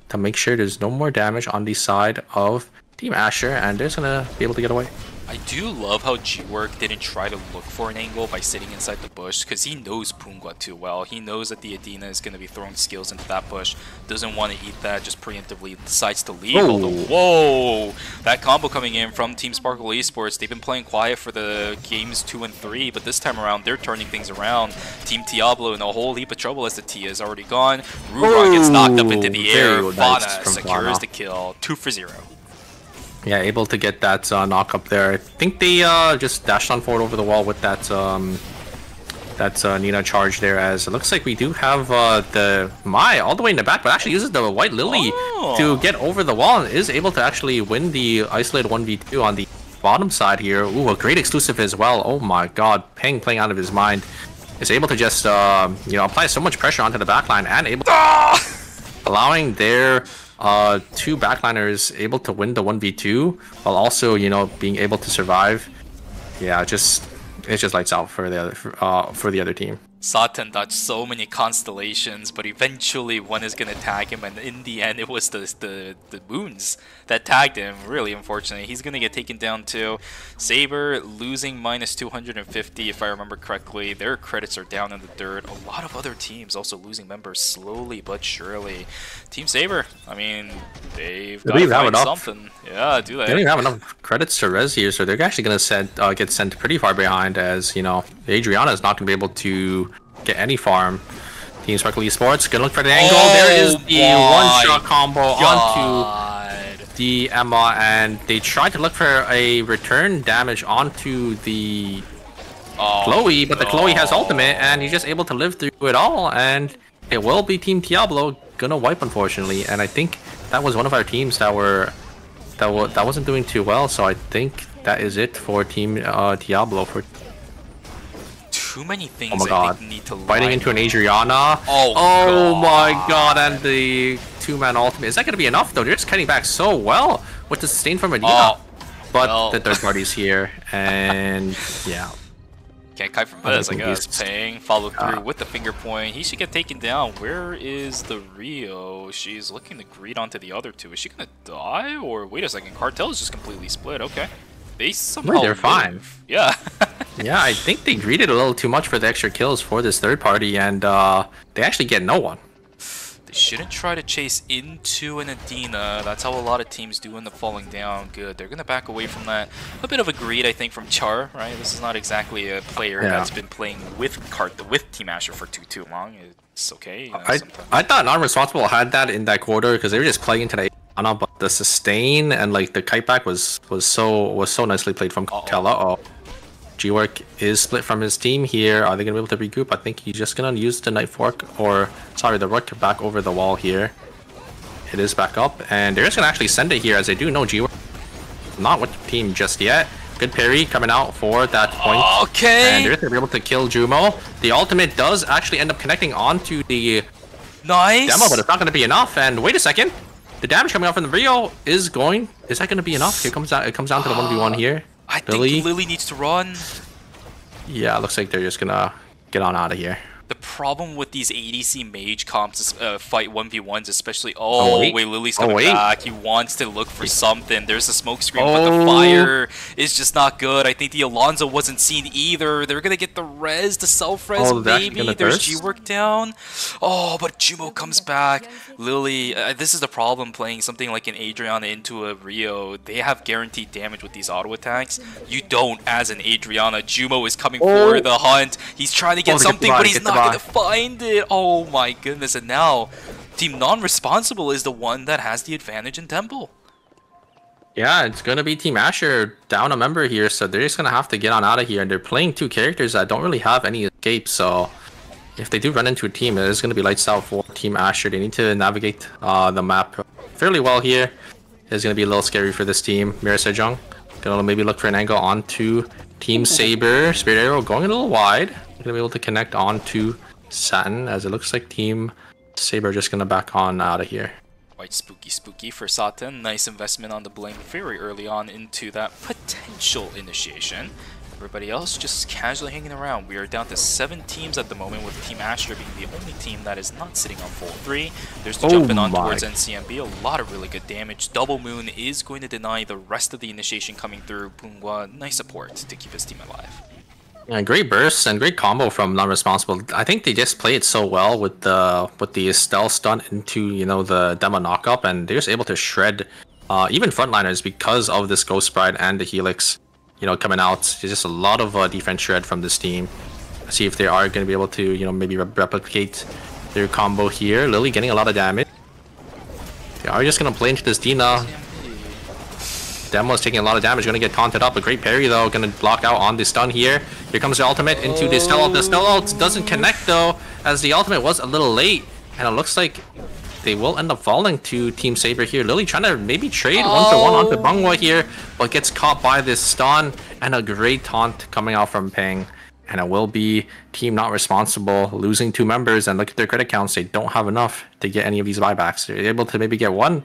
to make sure there's no more damage on the side of Team Asher, and they're just gonna be able to get away. I do love how G-Work didn't try to look for an angle by sitting inside the bush, because he knows Pungwa too well. He knows that the Adina is going to be throwing skills into that bush, doesn't want to eat that, just preemptively decides to leave. Although, whoa! That combo coming in from Team Sparkle Esports. They've been playing quiet for the games 2 and 3, but this time around, they're turning things around. Team Diablo in a whole heap of trouble as the Tia is already gone. Rurok gets knocked up into the air. Fana secures the kill. 2 for 0. Yeah, able to get that knock up there. I think they just dashed on forward over the wall with that Nina charge there, as it looks like we do have the Mai all the way in the back, but actually uses the White Lily to get over the wall and is able to actually win the isolated 1v2 on the bottom side here. Ooh, a great exclusive as well. Oh my god, Peng playing out of his mind. Is able to just, apply so much pressure onto the backline and able allowing their 2 backliners able to win the 1v2 while also, being able to survive. Yeah, it's just lights out for the other team. Satan dodged so many constellations, but eventually one is gonna tag him, and in the end it was the moons that tagged him. Really unfortunately, he's gonna get taken down too. Saber losing minus 250 if I remember correctly. Their credits are down in the dirt. A lot of other teams also losing members slowly but surely. Team Saber, I mean, they've got to find something. Yeah, do they? They don't even have enough credits to res here, so they're actually gonna get sent pretty far behind, as Adriana is not gonna be able to get any farm. Team Sparkle Esports gonna look for the angle. There is the one-shot combo onto the Emma, and they tried to look for a return damage onto the Chloe, but the Chloe has ultimate, and he's just able to live through it all, and it will be Team Diablo gonna wipe, unfortunately. And I think that was one of our teams that wasn't doing too well, so I think that is it for Team Diablo. For too many things. Oh my god, I think need to fighting into an Adriana. Oh my god, and the 2-man ultimate. Is that going to be enough though? They're just cutting back so well with the sustain from Adina. But the third party's here, and yeah. Can't kite from this, I guess. Peng follow through with the finger point. He should get taken down. Where is the Rio? She's looking to greet onto the other 2. Is she gonna die? Or wait a second, Cartel is just completely split. Okay. They somehow they're fine. Yeah. Yeah, I think they greeted a little too much for the extra kills for this third party, and they actually get no one. They shouldn't try to chase into an Adina. That's how a lot of teams do end up falling down. Good. They're going to back away from that. A bit of a greed, I think, from Char, right? This is not exactly a player that's been playing with Team Asher for too long. It's okay. I thought Non-Responsible had that in that quarter because they were just playing into the Adina, but the sustain and like the kite back was so nicely played from Cartel. G-Work is split from his team here. Are they going to be able to regroup? I think he's just going to use the Knight Fork, the Rook to back over the wall here. It is back up, and they're just going to actually send it here, as they do know G-Work not with the team just yet. Good parry coming out for that point. Okay. And they're going to be able to kill Jumo. The ultimate does actually end up connecting onto the demo, but it's not going to be enough. And wait a second. The damage coming out from the Rio is that going to be enough? It comes down to the 1v1 here. I think Lily needs to run. Yeah, it looks like they're just gonna get on out of here. The problem with these ADC mage comps fight 1v1s, especially... wait, Lily's coming back. He wants to look for something. There's a smoke screen, but the fire is just not good. I think the Alonzo wasn't seen either. They're going to get the res, the self-res, maybe. There's G-Work down. But Jumo comes back. Lily, this is the problem playing something like an Adriana into a Rio. They have guaranteed damage with these auto attacks. You don't as an Adriana. Jumo is coming for the hunt. He's trying to get something, but he's not going to find it. Oh my goodness. And now Team Non-Responsible is the one that has the advantage in Temple. Yeah, it's going to be Team Asher down a member here, so they're just going to have to get on out of here. And they're playing 2 characters that don't really have any escape, so if they do run into a team, it is going to be lights out for Team Asher. They need to navigate the map fairly well here. It's going to be a little scary for this team. Mira Sejong going to maybe look for an angle onto Team Saber. Spirit Arrow going a little wide. Going to be able to connect onto Satin, as it looks like Team Saber just going to back on out of here. Quite spooky for Satan. Nice investment on the Blame very early on into that potential initiation. Everybody else just casually hanging around. We are down to 7 teams at the moment, with Team Astra being the only team that is not sitting on full 3. There's the jumping on towards NCMB, a lot of really good damage. Double Moon is going to deny the rest of the initiation coming through. Pungwa, nice support to keep his team alive. Yeah, great bursts and great combo from Non-Responsible. I think they just play it so well with the stealth stun into, you know, the demo knockup, and they're just able to shred even frontliners because of this Ghost Bride and the Helix, you know, coming out. There's just a lot of defense shred from this team. See if they are going to be able to, you know, maybe replicate their combo here. Lily getting a lot of damage. They are just going to play into this Dina. Demo's taking a lot of damage, going to get taunted up. A great parry though, going to block out on the stun here. Here comes the ultimate into the Stell ult. The Stell ult doesn't connect though, as the ultimate was a little late. And it looks like they will end up falling to Team Saber here. Lily trying to maybe trade 1-for-1 onto Bangwa here, but gets caught by this stun. And a great taunt coming out from Ping. And it will be Team Not Responsible losing 2 members. And look at their credit counts. They don't have enough to get any of these buybacks. They're able to maybe get 1.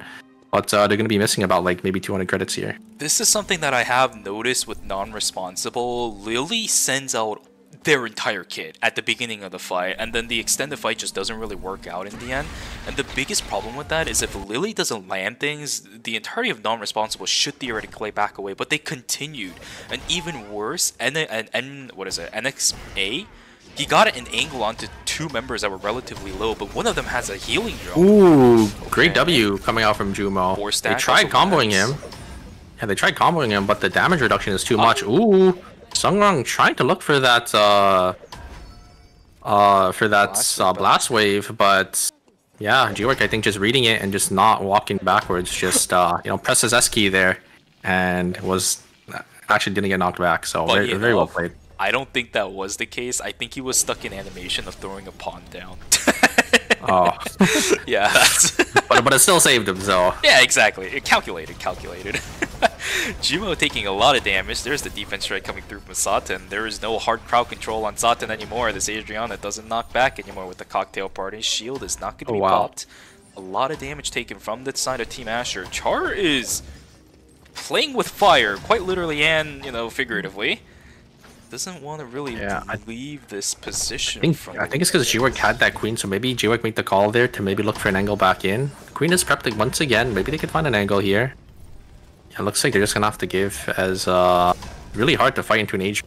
But they're going to be missing about like maybe 200 credits here. This is something that I have noticed with Non-Responsible. Lily sends out their entire kit at the beginning of the fight, and then the extended fight just doesn't really work out in the end. And the biggest problem with that is if Lily doesn't land things, the entirety of Non-Responsible should theoretically back away, but they continued. And even worse, NXA, he got an angle onto 2 members that were relatively low, but one of them has a healing drone. Ooh, great W coming out from Jumo. They tried comboing him. Yeah, they tried comboing him, but the damage reduction is too much. Ooh, Sungrong trying to look for that blast wave, but yeah, G-Work I think just reading it and just not walking backwards, just you know, press his S key there, and was actually didn't get knocked back. So very well played. I don't think that was the case. I think he was stuck in animation of throwing a pawn down. Oh. Yeah, that's... but it still saved him, so... Yeah, exactly. It calculated. Jumo taking a lot of damage. There's the defense strike coming through from Satan. There is no hard crowd control on Satan anymore. This Adriana doesn't knock back anymore with the cocktail party. Shield is not going to be popped. A lot of damage taken from the side of Team Asher. Char is playing with fire, quite literally and, you know, figuratively. Doesn't want to really leave this position. I think it's because G-Work had that queen, so maybe G-Work made the call there to maybe look for an angle back in. Queen is prepped once again. Maybe they could find an angle here. Yeah, it looks like they're just gonna have to give, as really hard to fight into an age.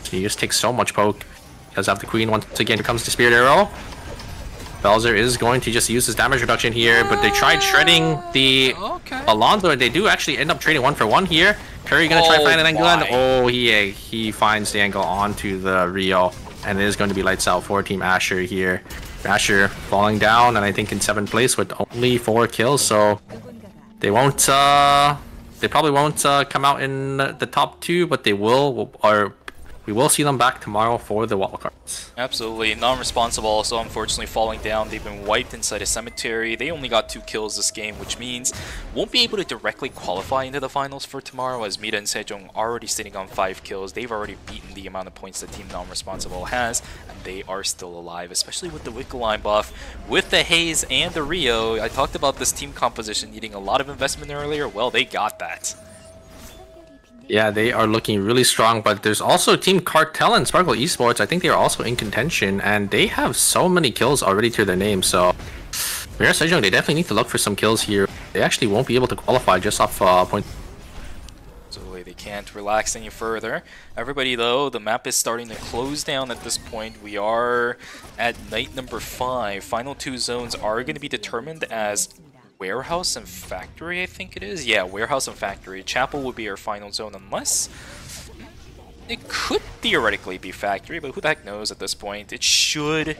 So you just take so much poke. He does have the queen once again. Here comes the Spirit Arrow. Belzer is going to just use his damage reduction here, but they tried shredding the Alonso, and they do actually end up trading 1-for-1 here. Curry gonna try to find an angle, and he finds the angle onto the Rio, and it is going to be lights out for Team Asher here. Asher falling down, and I think in 7th place with only 4 kills, so they won't. They probably won't come out in the top 2, but they will, or we will see them back tomorrow for the wildcards. Absolutely. Non-Responsible also unfortunately falling down. They've been wiped inside a cemetery. They only got 2 kills this game, which means won't be able to directly qualify into the finals for tomorrow, as Mira and Sejong already sitting on 5 kills. They've already beaten the amount of points that Team Non-Responsible has, and they are still alive, especially with the Wickeline buff. With the Haze and the Rio, I talked about this team composition needing a lot of investment earlier. Well, they got that. Yeah, they are looking really strong, but there's also Team Cartel and Sparkle Esports. I think they are also in contention, and they have so many kills already to their name, so Mira Sejong, they definitely need to look for some kills here. They actually won't be able to qualify just off point. So they can't relax any further. Everybody, though, the map is starting to close down at this point. We are at night number 5. Final 2 zones are going to be determined as Warehouse and Factory, I think it is. Yeah, Warehouse and Factory. Chapel would be our final zone, unless it could theoretically be Factory, but who the heck knows at this point. It should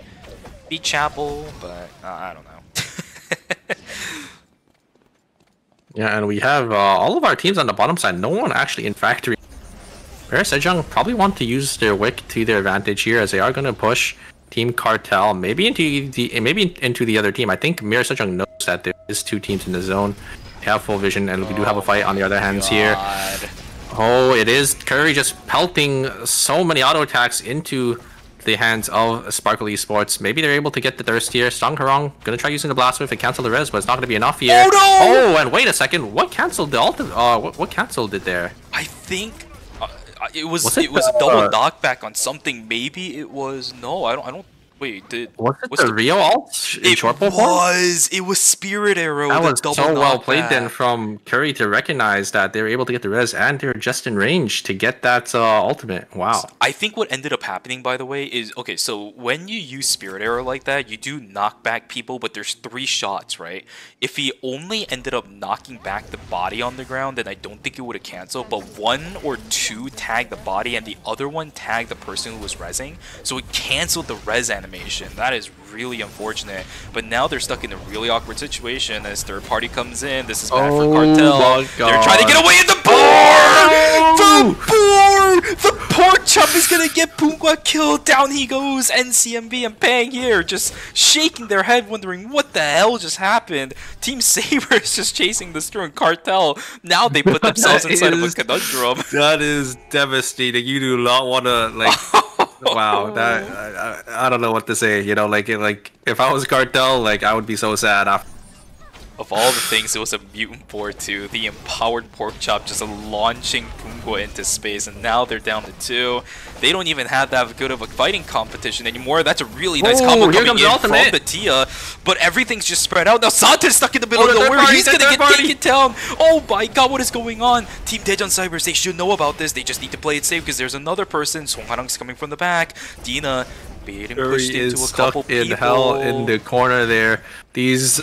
be Chapel, but I don't know. Yeah, and we have all of our teams on the bottom side. No one actually in Factory. Mira Sejong probably want to use their wick to their advantage here, as they are going to push Team Cartel maybe into the other team. I think Mira Sejong knows that there is 2 teams in the zone. They have full vision, and we do have a fight on the other hands here. Oh, it is Curry just pelting so many auto attacks into the hands of Sparkle Esports. Maybe they're able to get the thirst here. Song Harong gonna try using the blast wave to cancel the res, but it's not gonna be enough here. Oh no! Oh, and wait a second, what canceled the ultimate? What canceled it there? I think It was Was it it was a double the- knockback on something. Maybe it was no. I don't. Wait, Was it what's the Rio ult in It short form? was Spirit Arrow. That The was double so well played then knockback. from Curry to recognize that they were able to get the res and they're just in range to get that ultimate. Wow. I think what ended up happening, by the way, is okay. So when you use Spirit Arrow like that, you do knock back people, but there's 3 shots, right? If he only ended up knocking back the body on the ground, then I don't think it would have canceled. But 1 or 2 tagged the body, and the other one tagged the person who was rezzing, so it canceled the res animation. That is really unfortunate. But now they're stuck in a really awkward situation as third party comes in. This is bad for Cartel. my They're trying to get God. away in the boar! The boar! The pork chop is gonna get Pungwa killed. Down he goes. NCMB and Pang here just shaking their head, wondering what the hell just happened. Team Saber is just chasing the Stern Cartel. Now they put themselves inside of a conundrum. That is devastating. You do not want to like. Wow, that I don't know what to say. You know, like if I was Cartel, like I would be so sad after. Of all the things, it was a mutant boar too. The empowered pork chop just launching Pungwa into space, and now they're down to 2. They don't even have that good of a fighting competition anymore. That's a really nice combo here coming comes in the ultimate. from the Tia, but everything's just spread out. Now Santa's stuck in the middle Oh, of the third nowhere. party, He's the gonna third get party. taken down. Oh my god, what is going on? Team Daejeon Cybers, they should know about this. They just need to play it safe because there's another person. Song Harang's coming from the back. Dina being pushed Curry into is a couple stuck in people. hell in the corner there. These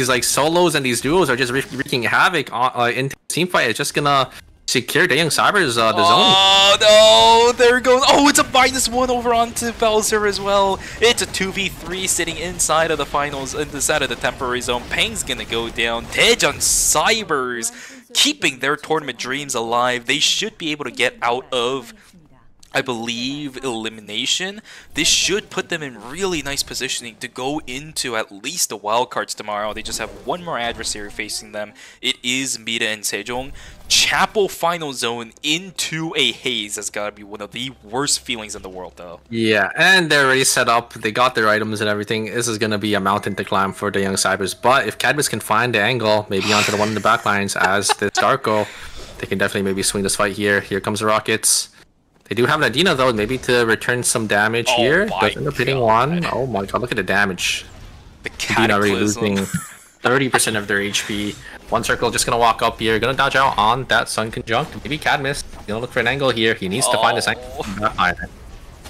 like solos and these duos are just wreaking havoc into the team fight. It's just gonna secure Daejeon Cybers the zone. Oh no, there goes. Oh, it's a -1 over onto Bowser as well. It's a 2v3 sitting inside of the finals, inside of the temporary zone. Pang's gonna go down. Daejeon Cybers keeping their tournament dreams alive. They should be able to get out of, I believe, elimination. This should put them in really nice positioning to go into at least the wildcards tomorrow. They just have one more adversary facing them. It is Mita and Sejong. Chapel final zone into a haze has got to be one of the worst feelings in the world, though. Yeah, and they're already set up. They got their items and everything. This is gonna be a mountain to climb for the young Cybers. But if Cadmus can find the angle, maybe onto the one in the back lines as the Starko, they can definitely maybe swing this fight here. Here comes the Rockets. They do have Nadina though, maybe to return some damage here. Does end up hitting one. Oh my god, look at the damage. The Nadina already Cataclysm. losing 30% of their HP. One circle just gonna walk up here, gonna dodge out on that Sun Conjunct. Maybe Cadmus, gonna look for an angle here. He needs to find this angle.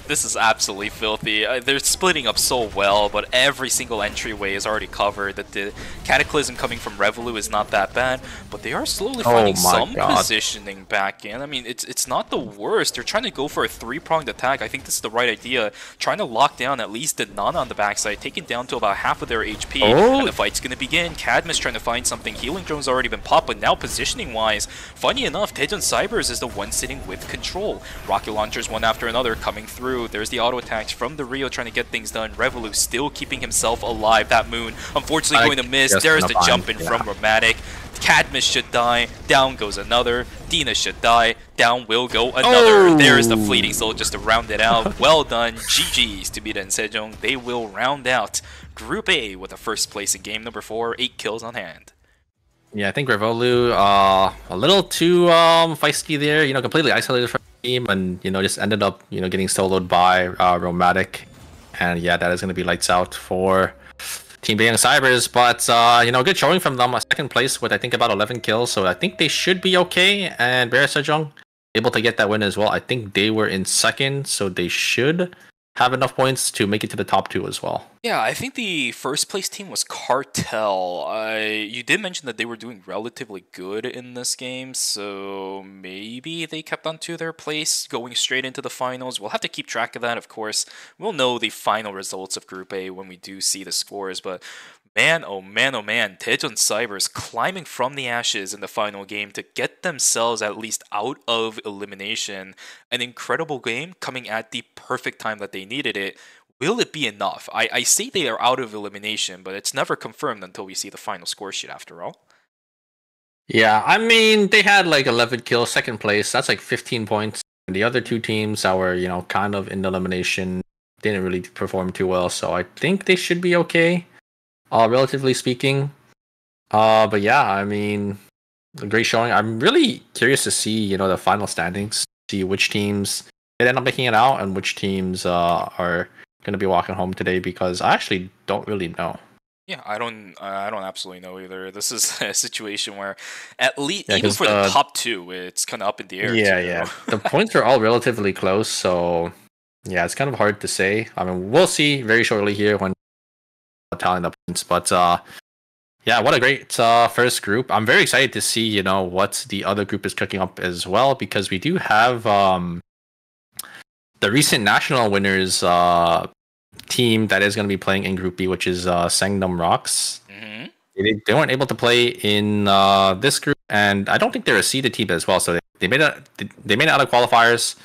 This is absolutely filthy. They're splitting up so well, but every single entryway is already covered. That the Cataclysm coming from Revolu is not that bad, but they are slowly finding some positioning back in. I mean, it's not the worst. They're trying to go for a 3-pronged attack. I think this is the right idea. Trying to lock down at least the Nana on the backside, taking down to about half of their HP, and the fight's gonna begin. Cadmus trying to find something. Healing Drone's already been popped, but now positioning-wise, funny enough, Daejeon Cybers is the one sitting with control. Rocket launchers one after another coming through. There's the auto attacks from the Rio trying to get things done. Revolu still keeping himself alive. That Moon unfortunately going to miss. There's the jump in from Romantic. Cadmus should die. Down goes another. Dina should die. Down will go another. There's the fleeting soul just to round it out. Well done. GG's to Mita and Sejong. They will round out Group A with a first place in game number 4. 8 kills on hand. Yeah, I think Revolu a little too feisty there. You know, completely isolated from the team, and you know, just ended up getting soloed by Romatic, and yeah, that is going to be lights out for Team Daejeon Cybers. But good showing from them. A second place with I think about 11 kills, so I think they should be okay. And Bear Sejong able to get that win as well. I think they were in second, so they should have enough points to make it to the top 2 as well. Yeah, I think the first place team was Cartel. You did mention that they were doing relatively good in this game, so maybe they kept on to their place going straight into the finals. We'll have to keep track of that, of course. We'll know the final results of Group A when we do see the scores, but man, oh man, oh man, Daejeon Cybers climbing from the ashes in the final game to get themselves at least out of elimination. An incredible game coming at the perfect time that they needed it. Will it be enough? I say they are out of elimination, but it's never confirmed until we see the final score sheet after all. Yeah, I mean, they had like 11 kills, second place. That's like 15 points. And the other 2 teams that were, kind of in the elimination didn't really perform too well. So I think they should be okay, relatively speaking. But yeah, I mean, a great showing. I'm really curious to see, the final standings see which teams did end up making it out and which teams are going to be walking home today, because I actually don't really know. Yeah, I don't absolutely know either. This is a situation where, at least Yeah, even 'cause for the top two, it's kind of up in the air. Yeah, too. yeah. The points are all relatively close, so yeah, it's kind of hard to say. I mean, we'll see very shortly here when tallying the points. But yeah, what a great first group. I'm very excited to see, you know, what the other group is cooking up as well, because we do have the recent national winners team that is going to be playing in Group B, which is Sangnam Rocks. Mhm. They weren't able to play in this group, and I don't think they're a seeded team as well. So they made it out of qualifiers,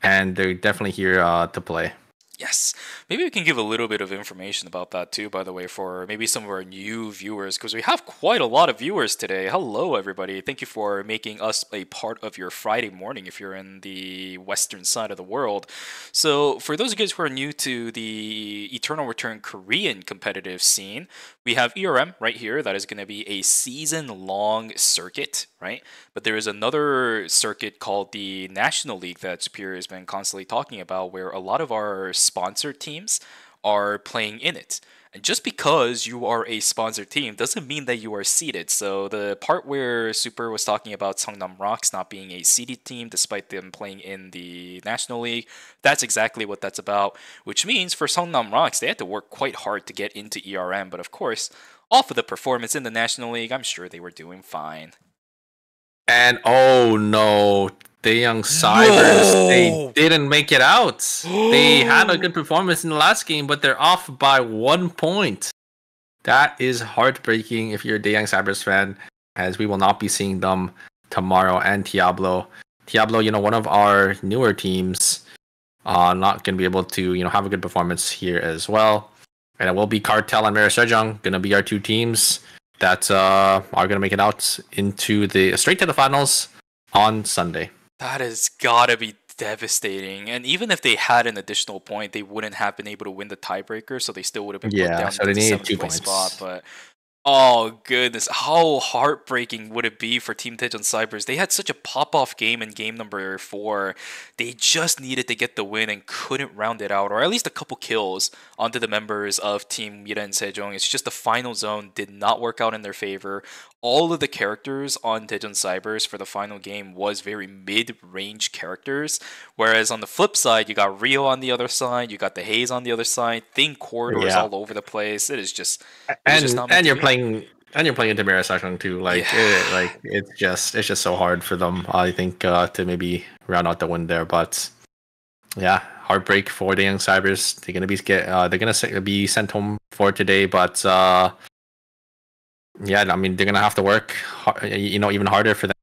and they're definitely here to play. Yes. Maybe we can give a little bit of information about that too, by the way, for maybe some of our new viewers, because we have quite a lot of viewers today. Hello, everybody. Thank you for making us a part of your Friday morning if you're in the western side of the world. So, for those of you guys who are new to the Eternal Return Korean competitive scene, we have ERM right here. That is going to be a season-long circuit, right? But there is another circuit called the National League that Superior has been constantly talking about, where a lot of our sponsored teams are playing in it. And just because you are a sponsored team doesn't mean that you are seeded. So the part where Super was talking about Seongnam Rocks not being a seeded team despite them playing in the National League, that's exactly what that's about. Which means for Seongnam Rocks, they had to work quite hard to get into ERM. But of course, off of the performance in the National League, I'm sure they were doing fine. And oh no, Daeyoung Cybers, they didn't make it out. They had a good performance in the last game, but they're off by 1 point. That is heartbreaking if you're a Daeyoung Cybers fan, as we will not be seeing them tomorrow. And Diablo, you know, one of our newer teams, not going to be able to, you know, have a good performance here as well. And it will be Cartel and Mera Sejong going to be our two teams that are going to make it out into the straight to the finals on Sunday. That has gotta be devastating. And even if they had an additional point, they wouldn't have been able to win the tiebreaker, so they still would have been put down so to they the needed 7th 2 place points. spot. But oh goodness, how heartbreaking would it be for Team Daejeon Cybers? They had such a pop-off game in game number 4. They just needed to get the win and couldn't round it out, or at least a couple kills onto the members of Team Miren Sejong. It's just the final zone did not work out in their favor. All of the characters on Daejeon Cybers for the final game was very mid-range characters, whereas on the flip side, you got Rio on the other side, you got the Haze on the other side, thin corridors all over the place. It is just and you're playing into Mera Sejong too. Like it's just so hard for them. I think to maybe round out the win there, but yeah, heartbreak for the Young Cybers. They're gonna be sent home for today, but yeah, I mean they're gonna have to work, you know, even harder for them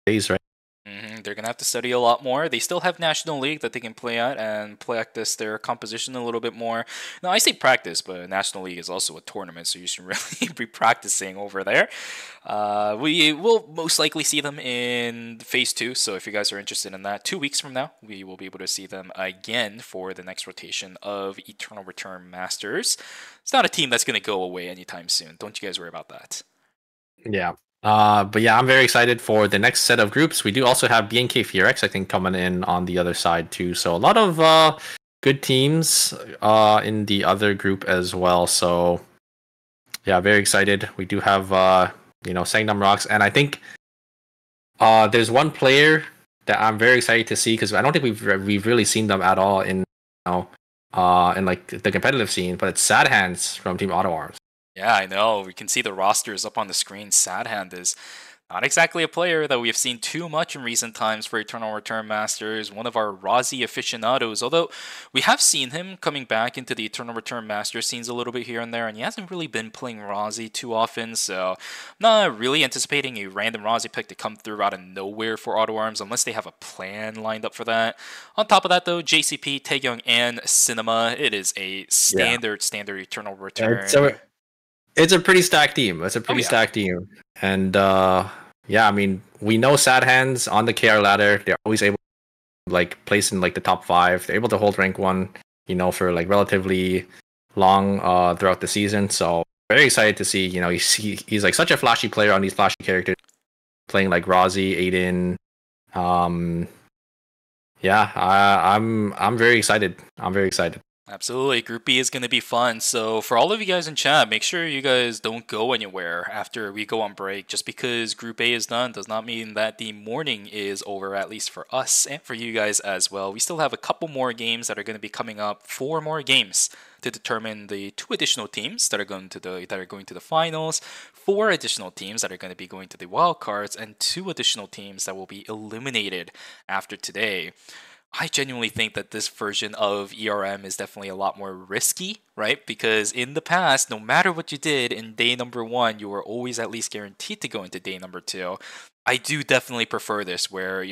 days, right? They're going to have to study a lot more. They still have National League that they can play at and practice their composition a little bit more. Now, I say practice, but National League is also a tournament, so you should really be practicing over there. We will most likely see them in Phase 2, so if you guys are interested in that, 2 weeks from now, we will be able to see them again for the next rotation of Eternal Return Masters. It's not a team that's going to go away anytime soon. Don't you guys worry about that. Yeah. But yeah, I'm very excited for the next set of groups. We do also have BNK FearX, I think, coming in on the other side too. So a lot of good teams in the other group as well. So yeah, very excited. We do have you know, Sangnam Rocks, and I think there's one player that I'm very excited to see, because I don't think we've really seen them at all in, you know, in like the competitive scene. But it's Sad Hands from Team Auto Arms. Yeah, I know. We can see the rosters up on the screen. Sadhand is not exactly a player that we have seen too much in recent times for Eternal Return Masters. One of our Razi aficionados, although we have seen him coming back into the Eternal Return Masters scenes a little bit here and there, and he hasn't really been playing Razi too often, so I'm not really anticipating a random Razi pick to come through out of nowhere for Auto Arms unless they have a plan lined up for that. On top of that, though, JCP, Taekyung, and Cinema, it is a standard Eternal Return. It's a pretty stacked team. Stacked team. And yeah, I mean, we know Sad Hands on the KR ladder. They're always able to like place in like the top 5. They're able to hold rank 1, you know, for like relatively long throughout the season. So very excited to see, you know, he's like such a flashy player on these flashy characters, playing like Razi, Aiden, Yeah, I'm very excited. I'm very excited. Absolutely. Group B is going to be fun. So, for all of you guys in chat, make sure you guys don't go anywhere after we go on break. Just because Group A is done does not mean that the morning is over, at least for us and for you guys as well. We still have a couple more games that are going to be coming up, 4 more games to determine the 2 additional teams that are going to the finals, 4 additional teams that are going to be going to the wild cards, and 2 additional teams that will be eliminated after today. I genuinely think that this version of ERM is definitely a lot more risky, right? Because in the past, no matter what you did in day number 1, you were always at least guaranteed to go into day number 2. I do definitely prefer this where,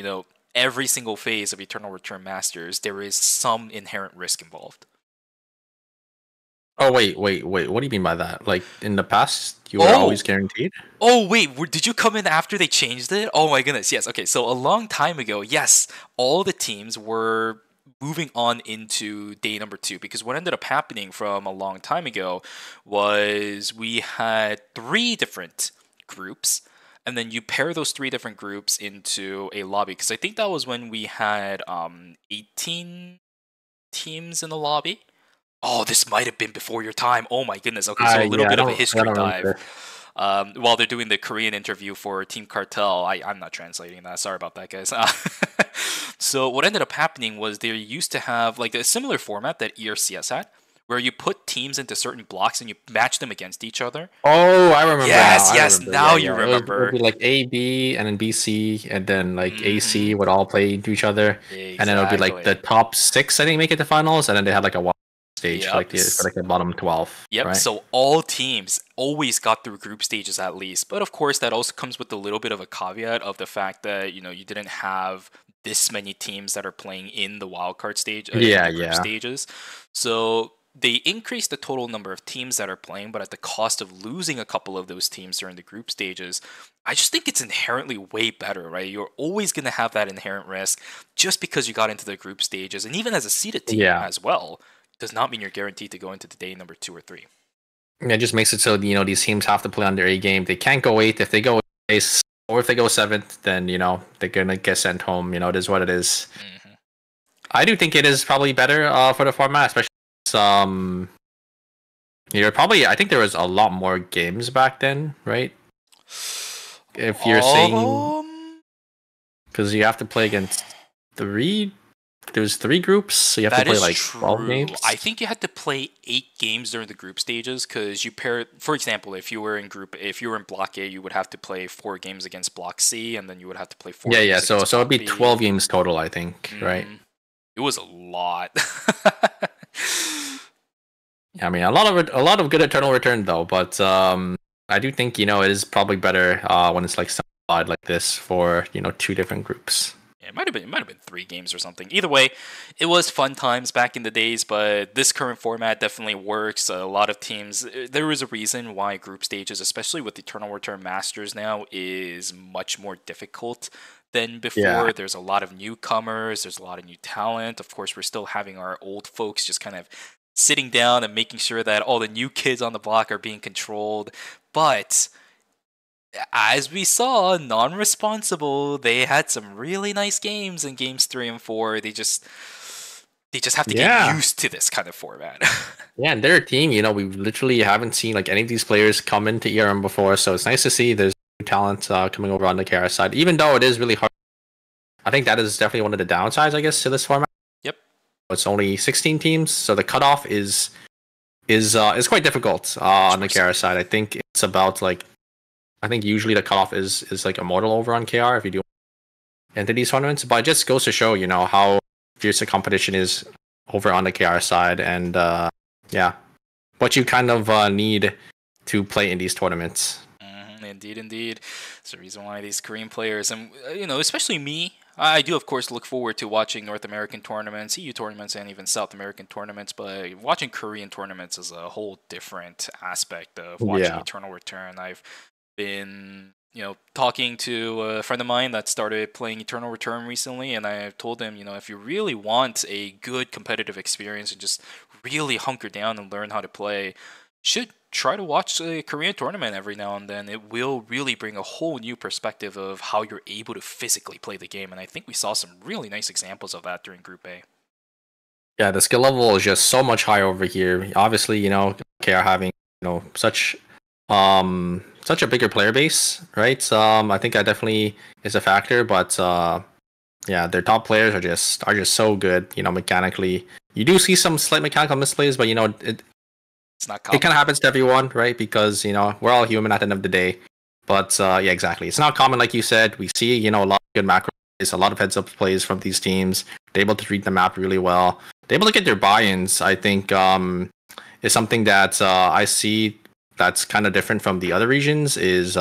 every single phase of Eternal Return Masters, there is some inherent risk involved. Oh wait. What do you mean by that? Like in the past, you were always guaranteed? Oh wait, did you come in after they changed it? Oh my goodness, yes. Okay, so a long time ago, yes, all the teams were moving on into day number 2 because what ended up happening from a long time ago was we had 3 different groups, and then you pair those 3 different groups into a lobby because I think that was when we had 18 teams in the lobby. Oh, this might have been before your time. Oh my goodness. Okay, so a little bit of a history dive. While they're doing the Korean interview for Team Cartel, I'm not translating that. Sorry about that, guys. So what ended up happening was they used to have like a similar format that ERCS had, where you put teams into certain blocks and you match them against each other. Oh, I remember. Yes, now you remember. It would be like A, B, and then B, C, and then like A, C would all play into each other, and then it would be like the top 6, I think, make it to finals, and then they had like a stage for the bottom 12. Yep. Right? So all teams always got through group stages at least, but of course that also comes with a little bit of a caveat of the fact that you didn't have this many teams that are playing in the wildcard stage. Group stages. So they increased the total number of teams that are playing, but at the cost of losing a couple of those teams during the group stages. I just think it's inherently way better, right? You're always going to have that inherent risk just because you got into the group stages, and even as a seeded team as well. Does not mean you're guaranteed to go into the day number 2 or 3. It just makes it so these teams have to play on their A game. They can't go 8th. If they go 8th or if they go 7th, then they're gonna get sent home. It is what it is. Mm-hmm. I do think it is probably better for the format, especially I think there was a lot more games back then, right? If you're saying because you have to play against 3. There's 3 groups, so you have to play like 12 games. I think you had to play 8 games during the group stages because you pair. For example, if you were in Block A, you would have to play 4 games against Block C, and then you would have to play 4. Yeah. So it'd be 12 games total, I think, right? It was a lot. I mean, a lot of good Eternal Return though, but I do think it is probably better when it's like simplified like this for 2 different groups. It might have been 3 games or something. Either way, it was fun times back in the days, but this current format definitely works. A lot of teams, there is a reason why group stages, especially with Eternal Return Masters now, is much more difficult than before. Yeah. There's a lot of newcomers, there's a lot of new talent. Of course, we're still having our old folks just kind of sitting down and making sure that all the new kids on the block are being controlled. But as we saw, non-responsible, they had some really nice games in games 3 and 4. They just have to get used to this kind of format. Yeah, and their team, we literally haven't seen like any of these players come into ERM before, so it's nice to see there's new talent coming over on the KR side, even though it is really hard. I think that is definitely one of the downsides, I guess, to this format. Yep. It's only 16 teams, so the cutoff is quite difficult on the KR side. I think it's about I think usually the cutoff is like Immortal over on KR if you do into these tournaments, but it just goes to show, how fierce the competition is over on the KR side, and what you kind of need to play in these tournaments. Indeed. It's the reason why these Korean players, and especially me, I do of course look forward to watching North American tournaments, EU tournaments, and even South American tournaments, but watching Korean tournaments is a whole different aspect of watching Eternal Return. I've been talking to a friend of mine that started playing Eternal Return recently, and I told him, if you really want a good competitive experience and just really hunker down and learn how to play, should try to watch a Korean tournament every now and then. It will really bring a whole new perspective of how you're able to physically play the game, and I think we saw some really nice examples of that during Group A. Yeah, the skill level is just so much higher over here. Obviously, KR having such such a bigger player base, right? I think that definitely is a factor, but yeah, their top players are just so good, mechanically. You do see some slight mechanical misplays, but It's not it common. kind of happens to everyone, right? Because we're all human at the end of the day. But yeah, exactly. It's not common, like you said. We see a lot of good macro plays, a lot of heads up plays from these teams. They're able to read the map really well. They're able to get their buy-ins. I think is something that I see that's kind of different from the other regions. Is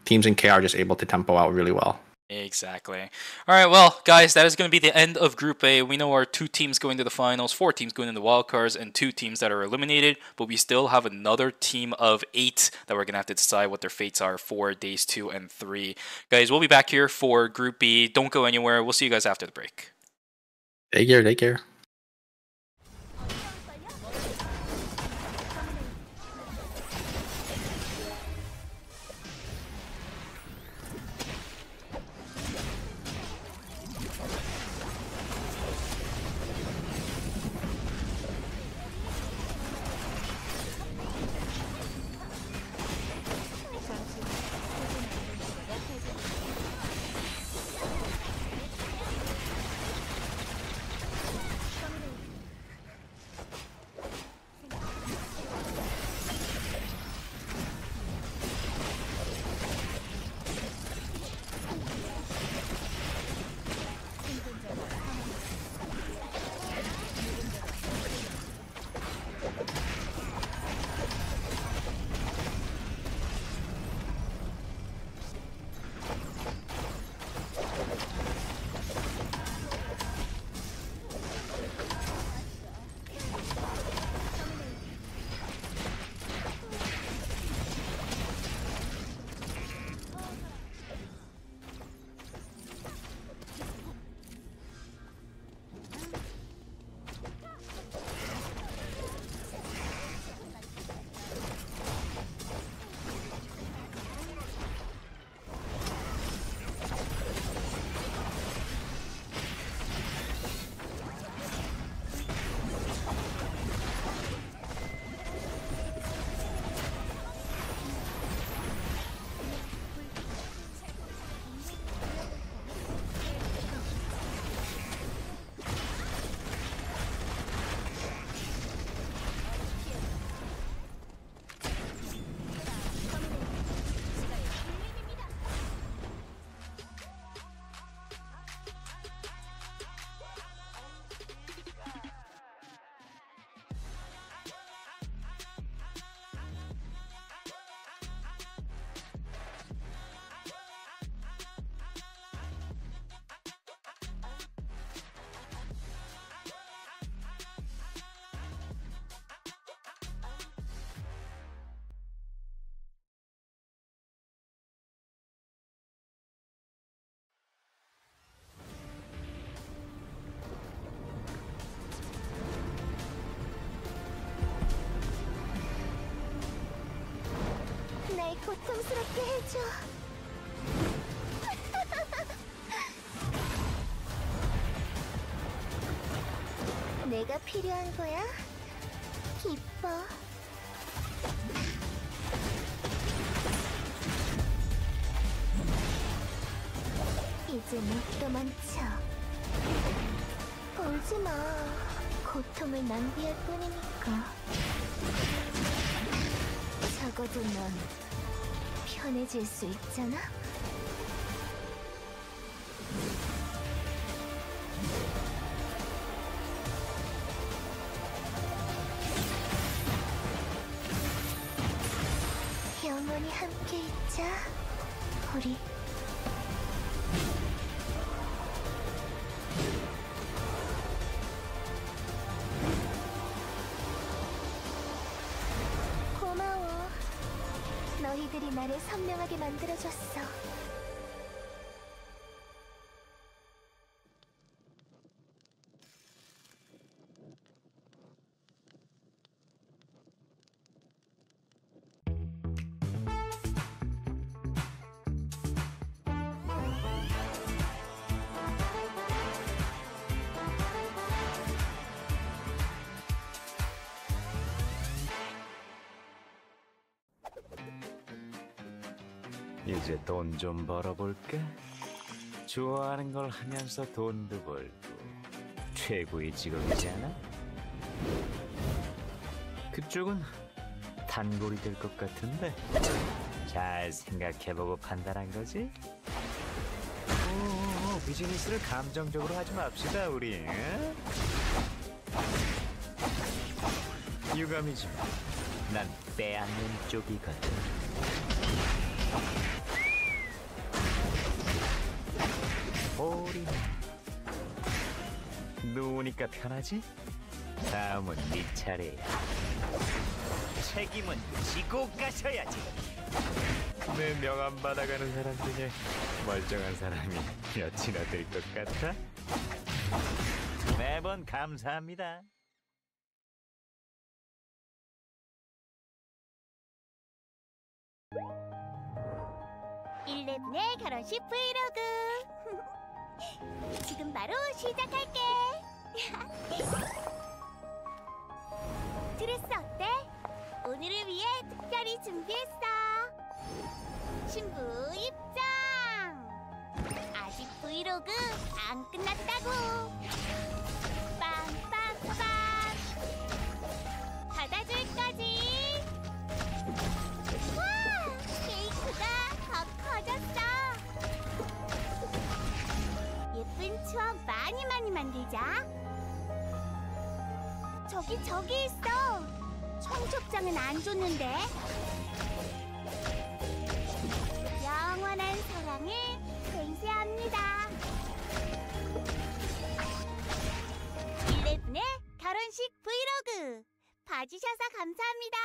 teams in KR are just able to tempo out really well. Exactly. All right, well, guys, that is going to be the end of Group A. We know our 2 teams going to the finals, 4 teams going into the wildcards, and 2 teams that are eliminated, but we still have another team of 8 that we're going to have to decide what their fates are for days 2 and 3. Guys, we'll be back here for Group B. Don't go anywhere. We'll see you guys after the break. Take care. Take care. 날 고통스럽게 해줘. 내가 필요한 거야? 기뻐. 이제 못 도망쳐. 울지 마. 고통을 낭비할 뿐이니까. 적어도 넌 편해질 수 있잖아? 영원히 함께 있자, 우리. 고마워. 너희들이 나를 선명하게 만들어줬어. 이제 돈 좀 벌어볼까? 좋아하는 걸 하면서 돈도 벌고 최고의 직업이잖아. 그쪽은 단골이 될 것 같은데 잘 생각해보고 판단한 거지? 오, 비즈니스를 감정적으로 하지 맙시다 우리. 응? 유감이지만 난 빼앗는 쪽이거든. 오리 누우니까 편하지? 다음은 네 차례야. 책임은 지고 가셔야지. 내 명함 받아가는 사람 중에 멀쩡한 사람이 몇이나 될 것 같아? 매번 감사합니다. 11의 결혼식 브이로그. 지금 바로 시작할게. 드레스 어때? 오늘을 위해 특별히 준비했어. 신부 입장. 아직 브이로그 안 끝났다고. 빵빵빵. 받아줄 거지? 와, 케이크가 더 커졌어. 예쁜 추억 많이 만들자. 저기 있어. 청첩장은 안 줬는데. 영원한 사랑을 맹세합니다. 11의 결혼식 브이로그 봐주셔서 감사합니다.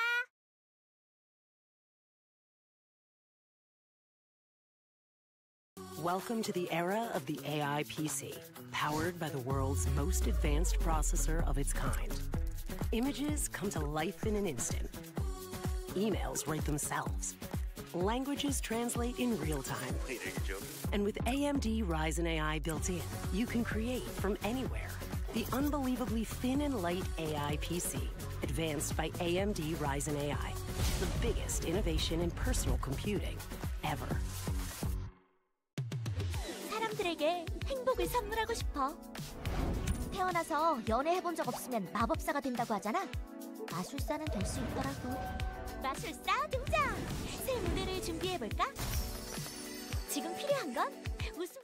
Welcome to the era of the AI PC, powered by the world's most advanced processor of its kind. Images come to life in an instant. Emails write themselves. Languages translate in real time. And with AMD Ryzen AI built in, you can create from anywhere. The unbelievably thin and light AI PC, advanced by AMD Ryzen AI. The biggest innovation in personal computing ever. 사람들에게 행복을 선물하고 싶어. 태어나서 연애해본 적 없으면 마법사가 된다고 하잖아. 마술사는 될 수 있더라고. 마술사 등장! 새 무대를 준비해볼까? 지금 필요한 건 웃음.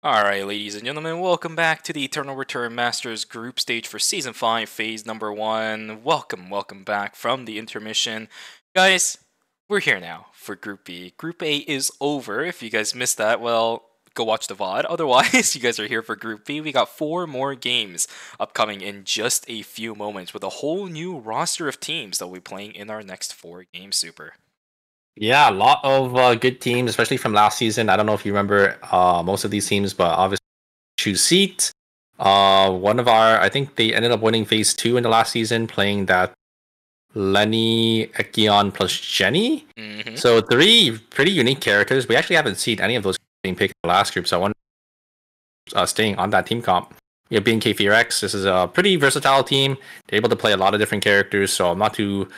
Alright, ladies and gentlemen, welcome back to the Eternal Return Masters group stage for Season 5, Phase number 1. Welcome back from the intermission. Guys, we're here now for Group B. Group A is over. If you guys missed that, well, go watch the VOD. Otherwise, you guys are here for Group B. We got 4 more games upcoming in just a few moments with a whole new roster of teams that we'll be playing in our next 4 games, Super. Yeah, a lot of good teams, especially from last season. I don't know if you remember most of these teams, but obviously choose seat. One of I think they ended up winning Phase 2 in the last season, playing that Lenny, Ekion plus Jenny. Mm-hmm. So 3 pretty unique characters. We actually haven't seen any of those being picked in the last group, so I wonder staying on that team comp. We have BNK Fearex. This is a pretty versatile team. They're able to play a lot of different characters, so I'm not too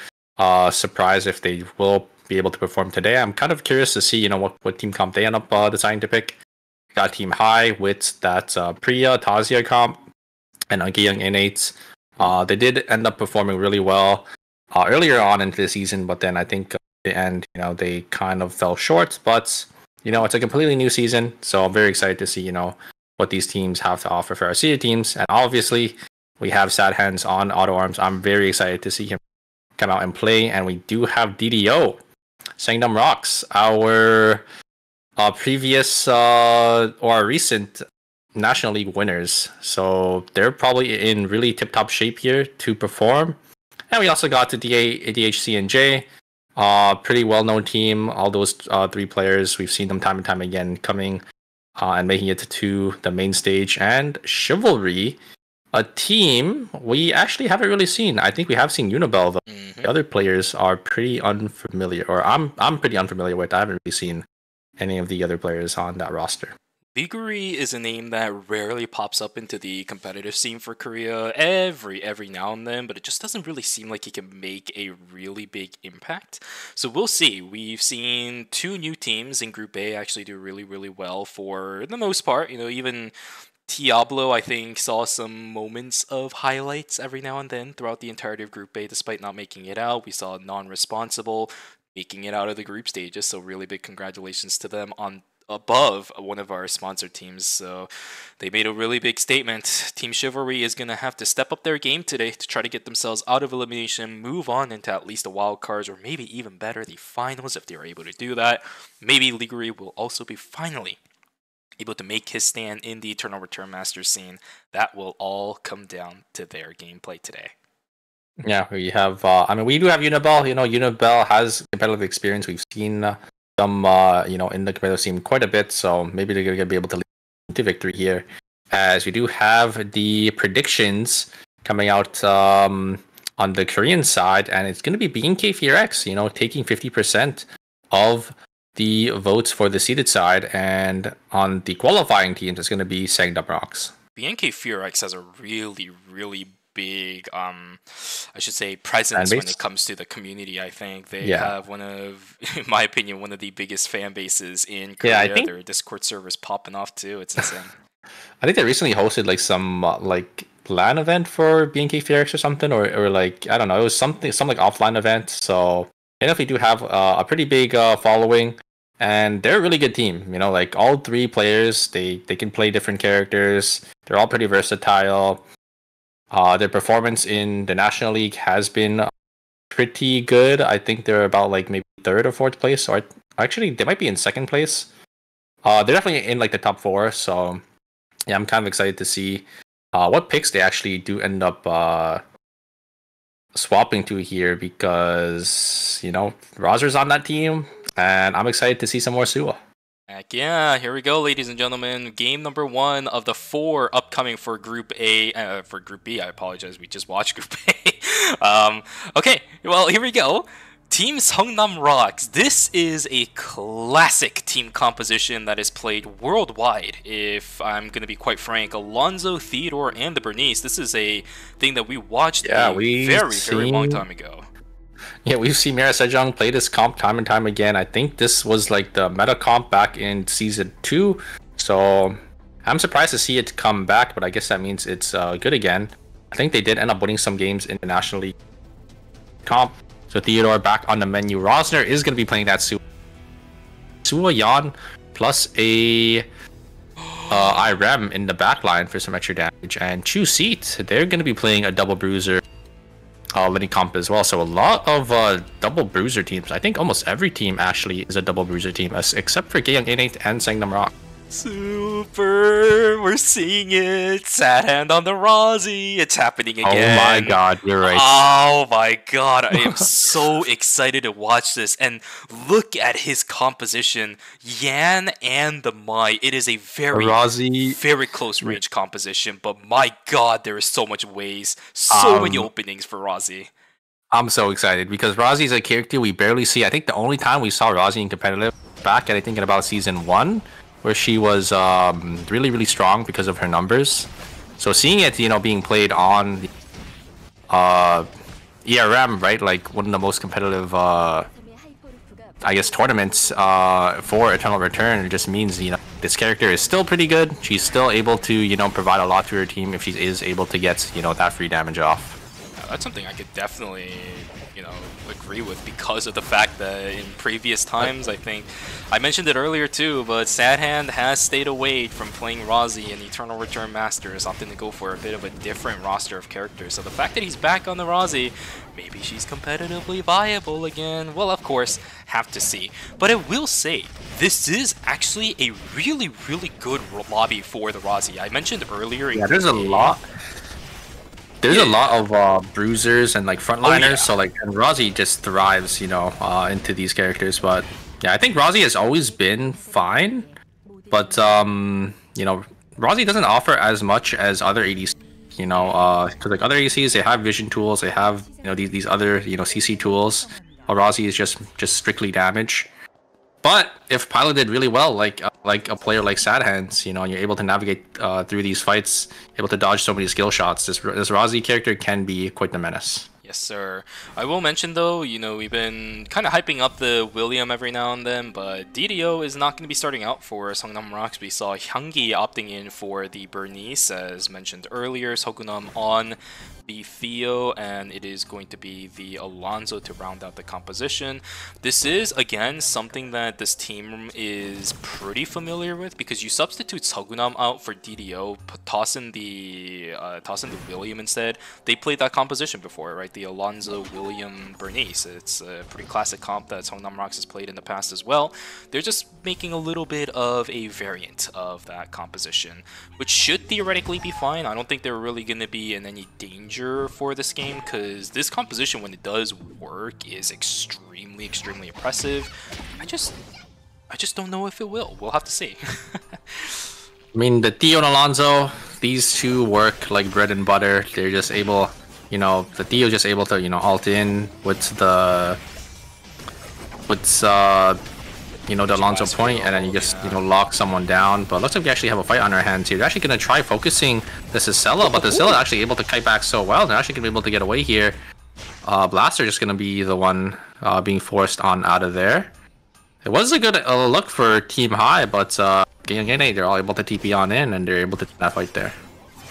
surprised if they will be able to perform today. I'm kind of curious to see, what team comp they end up deciding to pick. Got Team High with that Priya, Tazia comp, and Anki Young Innates. They did end up performing really well earlier on into the season, but then I think at the end, they kind of fell short. But, it's a completely new season, so I'm very excited to see, what these teams have to offer for our seeded teams. And obviously, we have Sad Hands on Auto Arms. I'm very excited to see him come out and play. And we do have DDO, Sangdom Rocks, our previous or our recent National League winners, so they're probably in really tip-top shape here to perform. And we also got to DHC and J, pretty well-known team. All those 3 players, we've seen them time and time again coming and making it to the main stage. And Chivalry, a team we actually haven't really seen. I think we have seen Unibel, though. The other players are pretty unfamiliar, or I'm pretty unfamiliar with. I haven't really seen any of the other players on that roster. Liguri is a name that rarely pops up into the competitive scene for Korea every now and then, but it just doesn't really seem like he can make a really big impact. So we'll see. We've seen 2 new teams in Group A actually do really well for the most part. You know, even Diablo, I think, saw some moments of highlights every now and then throughout the entirety of Group A, despite not making it out. We saw Non-Responsible making it out of the group stages, so really big congratulations to them on above one of our sponsored teams. So they made a really big statement. Team Chivalry is going to have to step up their game today to try to get themselves out of elimination, move on into at least the wild cards, or maybe even better, the finals if they're able to do that. Maybe Liguri will also be finally able to make his stand in the Eternal Return Masters scene. That will all come down to their gameplay today. Yeah, we have, we do have Unibel. You know, Unibel has competitive experience. We've seen them, in the competitive scene quite a bit, so maybe they're going to be able to lead to victory here. As we do have the predictions coming out on the Korean side, and it's going to be BNK4X, taking 50% of the votes for the seeded side, and on the qualifying teams, it's going to be Sangdam Rocks. BNK4X has a really big, I should say, presence when it comes to the community. I think they have one of, in my opinion, one of the biggest fan bases in Korea. I think their Discord servers popping off too. It's insane. I think they recently hosted like some LAN event for BNK4X or something, or like, I don't know, it was some like offline event. So they definitely do have a pretty big following, and they're a really good team. Like all 3 players, they can play different characters. They're all pretty versatile. Their performance in the National League has been pretty good. I think they're about like maybe 3rd or 4th place, or actually they might be in 2nd place. They're definitely in like the top 4. So yeah, I'm kind of excited to see what picks they actually do end up swapping to here, because Rozer's on that team, and I'm excited to see some more Suwa. Heck yeah, here we go, ladies and gentlemen. Game number 1 of the 4 upcoming for Group A. For Group B, I apologize. We just watched Group A. Okay, well, here we go. Team Seongnam Rocks. This is a classic team composition that is played worldwide. If I'm going to be quite frank, Alonzo, Theodore, and the Bernice. This is a thing that we watched a very long time ago. Yeah, we've seen Mira Sejong play this comp time and time again. I think this was like the meta comp back in Season 2. So I'm surprised to see it come back, but I guess that means it's good again. I think they did end up winning some games in the National League comp. So Theodore back on the menu. Rosner is going to be playing that Suwa Yan plus a ERM in the backline for some extra damage. And Chu Seat, they're going to be playing a double bruiser Lenny comp as well. So a lot of double bruiser teams. I think almost every team actually is a double bruiser team, except for Gyeong 88 and Sangdam Rock. Super, we're seeing it. Sad hand on the Rozzy. It's happening again. Oh my god, you're right. Oh my god, I am so excited to watch this. And look at his composition. Yan and the Mai. It is a very close range composition, but my god, there is so much ways, so many openings for Rozzy. I'm so excited because Rozzy is a character we barely see. I think the only time we saw Rozzy in competitive back at, I think, in about Season 1, where she was really strong because of her numbers. So seeing it, being played on ERM, right, like one of the most competitive, I guess, tournaments for Eternal Return, it just means, this character is still pretty good. She's still able to, provide a lot to her team if she is able to get, that free damage off. that's something I could definitely, you know, agree with because of the fact that in previous times, I think, I mentioned it earlier too, but Sadhand has stayed away from playing Rozzy and Eternal Return Masters, opting to go for a bit of a different roster of characters. So the fact that he's back on the Rozzy, maybe she's competitively viable again. Well, of course, have to see. But I will say, this is actually a really, really good lobby for the Rozzy. I mentioned earlier. Yeah, there's a lot. There's a lot of bruisers and like frontliners, so like and Rozzy just thrives, you know, into these characters. But yeah, I think Rozzy has always been fine, but you know, Rozzy doesn't offer as much as other ADCs, you know, because like other ADCs, they have vision tools, they have, you know, these other, you know, CC tools. While Rozzy is just strictly damage. But if piloted really well, like a player like Sadhands, you know, and you're able to navigate through these fights, able to dodge so many skill shots, this Rozzy character can be quite the menace. Yes, sir. I will mention though, you know, we've been kind of hyping up the William every now and then, but DDO is not going to be starting out for Seongnam Rocks. We saw Hyungi opting in for the Bernice, as mentioned earlier. Seongnam on the Theo, and it is going to be the Alonso to round out the composition. This is, again, something that this team is pretty familiar with, because you substitute Seongnam out for DDO, toss in the William instead. They played that composition before, right? The Alonso, William, Bernice. It's a pretty classic comp that Seongnam Rocks has played in the past as well. They're just making a little bit of a variant of that composition, which should theoretically be fine. I don't think they're really going to be in any danger for this game, because this composition, when it does work, is extremely impressive. I just don't know if it will. We'll have to see. I mean, the Theo and Alonso, these two work like bread and butter. They're just able, you know, the Theo just able to, you know, ult in with you know, the Alonso point, and then you just, you know, lock someone down. But it looks like we actually have a fight on our hands here. They're actually going to try focusing the Sicella, but the Sicella actually able to kite back so well. They're actually going to be able to get away here. Blaster just going to be the one being forced on out of there. It was a good look for Team High, but they're all able to TP on in, and they're able to do that fight there.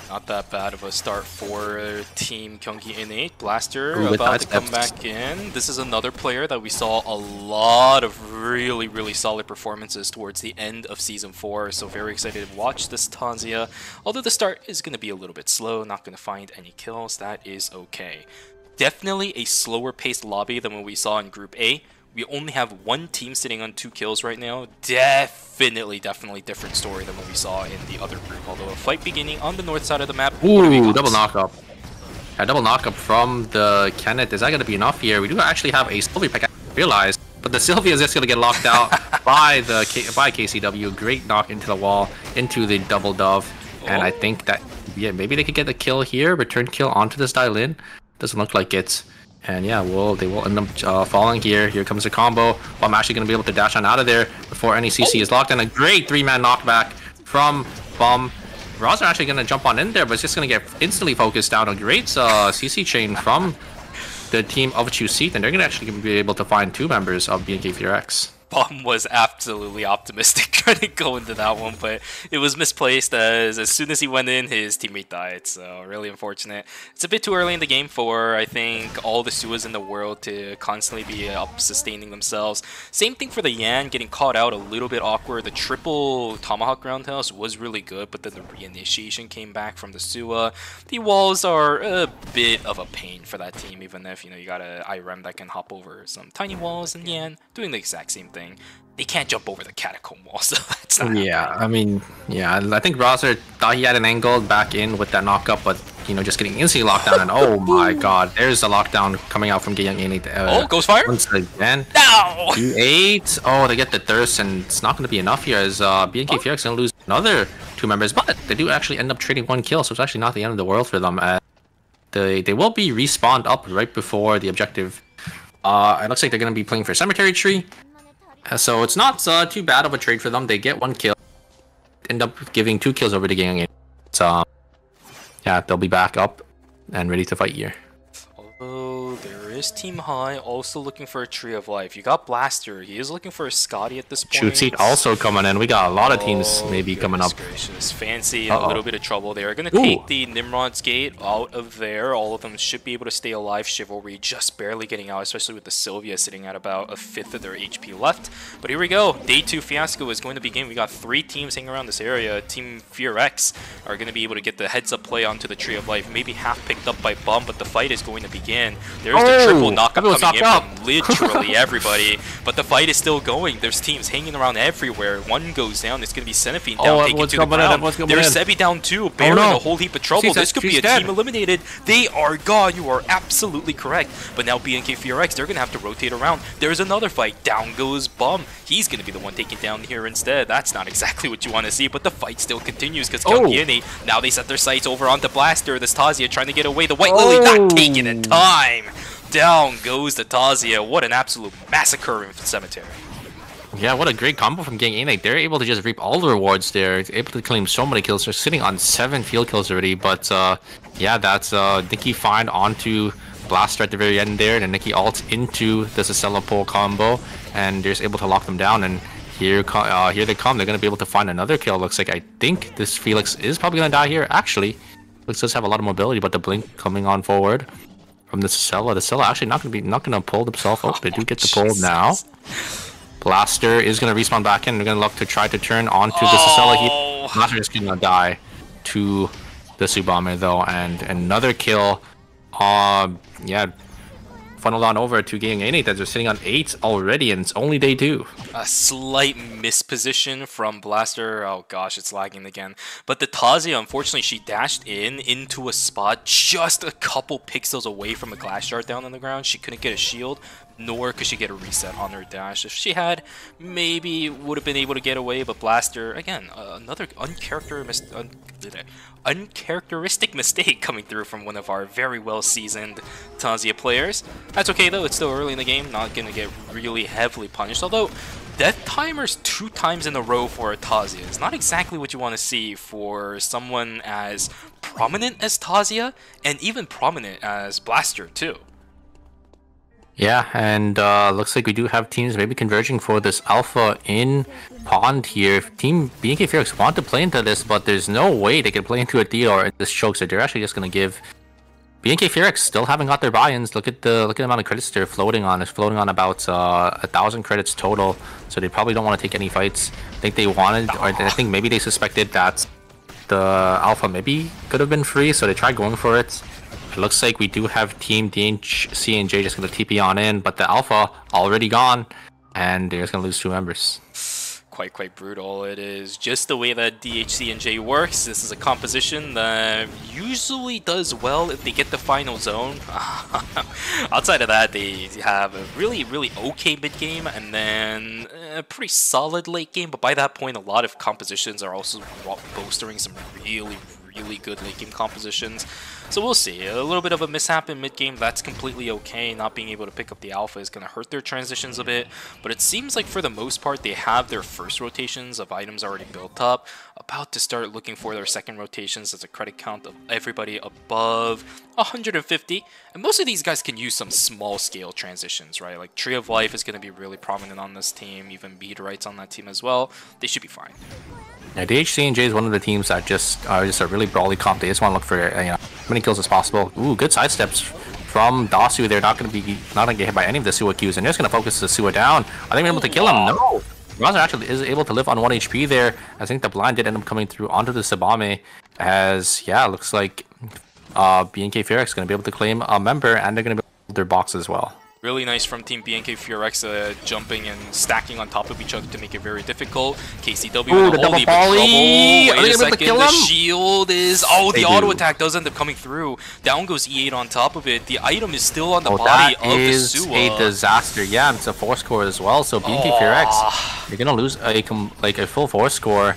Not that bad of a start for Team Gyeonggi Innate. Blaster about to come back in. This is another player that we saw a lot of really solid performances towards the end of Season 4. So very excited to watch this Tanzia. Although the start is going to be a little bit slow, not going to find any kills, that is okay. Definitely a slower paced lobby than what we saw in Group A. We only have one team sitting on 2 kills right now. Definitely different story than what we saw in the other group. Although a fight beginning on the north side of the map. Ooh, double knockup. A double knockup from the Kenneth. Is that going to be enough here? We do actually have a Sylvia pick, I realized. But the Sylvia is just going to get locked out by KCW. Great knock into the wall, into the double dove. And I think that, yeah, maybe they could get the kill here. Return kill onto this Dylin. Doesn't look like it. And yeah, they will end up falling here. Here comes the combo. I'm actually going to be able to dash on out of there before any CC is locked. And a great 3-man knockback from Bum. Roz are actually going to jump on in there, but it's just going to get instantly focused down. A great CC chain from the team of Chuseat, and they're going to actually be able to find 2 members of BNK3X. Bum was absolutely optimistic trying to go into that one, but it was misplaced as soon as he went in, his teammate died, so really unfortunate. It's a bit too early in the game for, I think, all the Suas in the world to constantly be up-sustaining themselves. Same thing for the Yan, getting caught out a little bit awkward. The triple Tomahawk Roundhouse was really good, but then the reinitiation came back from the Sua. The walls are a bit of a pain for that team, even if, you know, you got an ERM that can hop over some tiny walls, and Yan doing the exact same thing. They can't jump over the catacomb wall, so that's not happening. I mean, yeah, I think Rosser thought he had an angle back in with that knockup, but, you know, just getting instantly locked down, and oh my god, there's a lockdown coming out from Gyeongi. Oh, Ghost Fire? Once again. No! Q8. Oh, they get the thirst, and it's not going to be enough here, as BNK Felix going to lose another 2 members, but they do actually end up trading 1 kill, so it's actually not the end of the world for them. They will be respawned up right before the objective. It looks like they're going to be playing for Cemetery Tree. So it's not too bad of a trade for them. They get 1 kill, end up giving 2 kills over to Gyeonggi. So yeah, they'll be back up and ready to fight here. Oh, there is Team High also looking for a Tree of Life. You got Blaster. He is looking for a Scotty at this point. Shoot Seat also coming in. We got a lot of teams maybe coming up. Gracious. Fancy in a little bit of trouble. They are going to take the Nimrod's Gate out of there. All of them should be able to stay alive. Chivalry just barely getting out, especially with the Sylvia sitting at about a fifth of their HP left. But here we go. Day 2 Fiasco is going to begin. We got 3 teams hanging around this area. Team Fear X are going to be able to get the heads-up play onto the Tree of Life. Maybe half picked up by Bum, but the fight is going to begin. There's the triple knockup coming in from literally everybody, but the fight is still going. There's teams hanging around everywhere. One goes down. It's going to be Cenifine down, taken to the ground. There's Sebi down too. Bear in a whole heap of trouble. This could be a team eliminated. They are gone. You are absolutely correct. But now BNK FearX, they're going to have to rotate around. There's another fight. Down goes Bum. He's going to be the one taken down here instead. That's not exactly what you want to see, but the fight still continues because Galgiani, now they set their sights over onto Blaster. This Tazia trying to get away. The White Lily not taking it. Time. Down goes the Tazia. What an absolute massacre in Cemetery. Yeah, what a great combo from Gang A. They're able to just reap all the rewards there. Able to claim so many kills. They're sitting on 7 field kills already. But yeah, that's Nikki find onto Blaster at the very end there. And Nikki ults into the Cicella pole combo. And they're just able to lock them down. And here they come. They're going to be able to find another kill. Looks like I think this Felix is probably going to die here. Actually, Felix does have a lot of mobility, but the Blink coming on forward from the Cicella. The Cicella actually not going to pull themselves. Oh, they do get the pull now. Blaster is going to respawn back in. They're going to look to try to turn onto the Cicella. Blaster is going to die to the Tsubame though, and another kill. Yeah, funneled on over to Gang A that they're sitting on 8 already, and it's only day 2. A slight misposition from Blaster. Oh gosh, it's lagging again. But the Tazia, unfortunately, she dashed into a spot just a couple pixels away from a glass shard down on the ground. She couldn't get a shield, nor could she get a reset on her dash. If she had, maybe would have been able to get away, but Blaster, again, another uncharacteristic mistake coming through from one of our very well-seasoned Tazia players. That's okay though, it's still early in the game, not gonna get really heavily punished, although death timers 2 times in a row for a Tazia is not exactly what you want to see for someone as prominent as Tazia, and even prominent as Blaster too. Yeah, and looks like we do have teams maybe converging for this alpha in Pond here. Team BNK Felix want to play into this, but there's no way they can play into a deal or this chokes it. They're actually just going to give BNK Felix still haven't got their buy-ins. Look at the amount of credits they're floating on. It's floating on about 1,000 credits total, so they probably don't want to take any fights. I think they wanted, or I think maybe they suspected that the alpha maybe could have been free, so they tried going for it. It looks like we do have Team DHC and J just going to TP on in, but the Alpha already gone, and they're just going to lose 2 members. Quite brutal. It is just the way that DHC and J works. This is a composition that usually does well if they get the final zone. Outside of that, they have a really okay mid game and then a pretty solid late game, but by that point a lot of compositions are also bolstering some really good late game compositions. So we'll see. A little bit of a mishap in mid game, that's completely okay. Not being able to pick up the alpha is going to hurt their transitions a bit, but it seems like for the most part they have their first rotations of items already built up, about to start looking for their second rotations as a credit count of everybody above 150, and most of these guys can use some small scale transitions, right? Like Tree of Life is going to be really prominent on this team, even Meteorites on that team as well. They should be fine. Yeah, DHC and J is one of the teams that just are just a really brawly comp. They just want to look for as many kills as possible. Ooh, good sidesteps from Dasu. They're not going to get hit by any of the Suwa Qs, and they're just going to focus the Suwa down. Are they able to kill him? No. Raza actually is able to live on 1 HP there. I think the blind did end up coming through onto the Tsubame, as yeah, looks like BNK Fearx is going to be able to claim a member, and they're going to build their box as well. Really nice from Team BNK FearX, jumping and stacking on top of each other to make it very difficult. KCW in a whole heap of trouble. Wait a second, the shield is... Oh, the auto attack does end up coming through. Down goes E8 on top of it. The item is still on the body of the Suwa. That is a disaster. Yeah, it's a 4 score as well. So BNK FearX, you're going to lose a full 4 score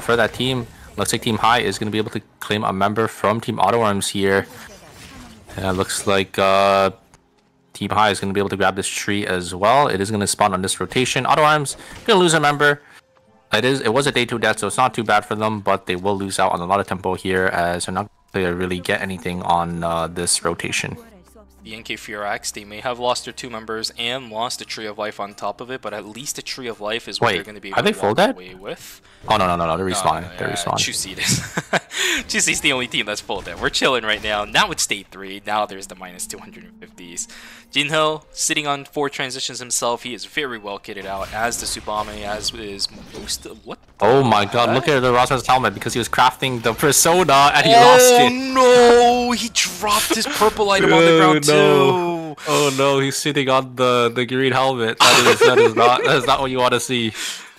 for that team. Looks like Team High is going to be able to claim a member from Team Auto Arms here. Looks like... Team High is going to be able to grab this tree as well. It is going to spawn on this rotation. Auto Arms going to lose a member. It was a day 2 death, so it's not too bad for them, but they will lose out on a lot of tempo here, as they're not going to really get anything on this rotation. the NK Furax, they may have lost their 2 members and lost the Tree of Life on top of it, but at least the Tree of Life is what they're going to be able to walk away with. Oh, no, they're respawning. They're respawning. Chuseed is. Chuseed's the only team that's full dead. We're chilling right now. Now it's state 3. Now there's the minus 250s. Jinho, sitting on 4 transitions himself. He is very well kitted out, as the Subame, as is most of what? Oh my god, look at the Rasmus helmet because he was crafting the persona and he lost it. Oh no, he dropped his purple item on the ground too. Oh no, he's sitting on the green helmet. That is not what you want to see.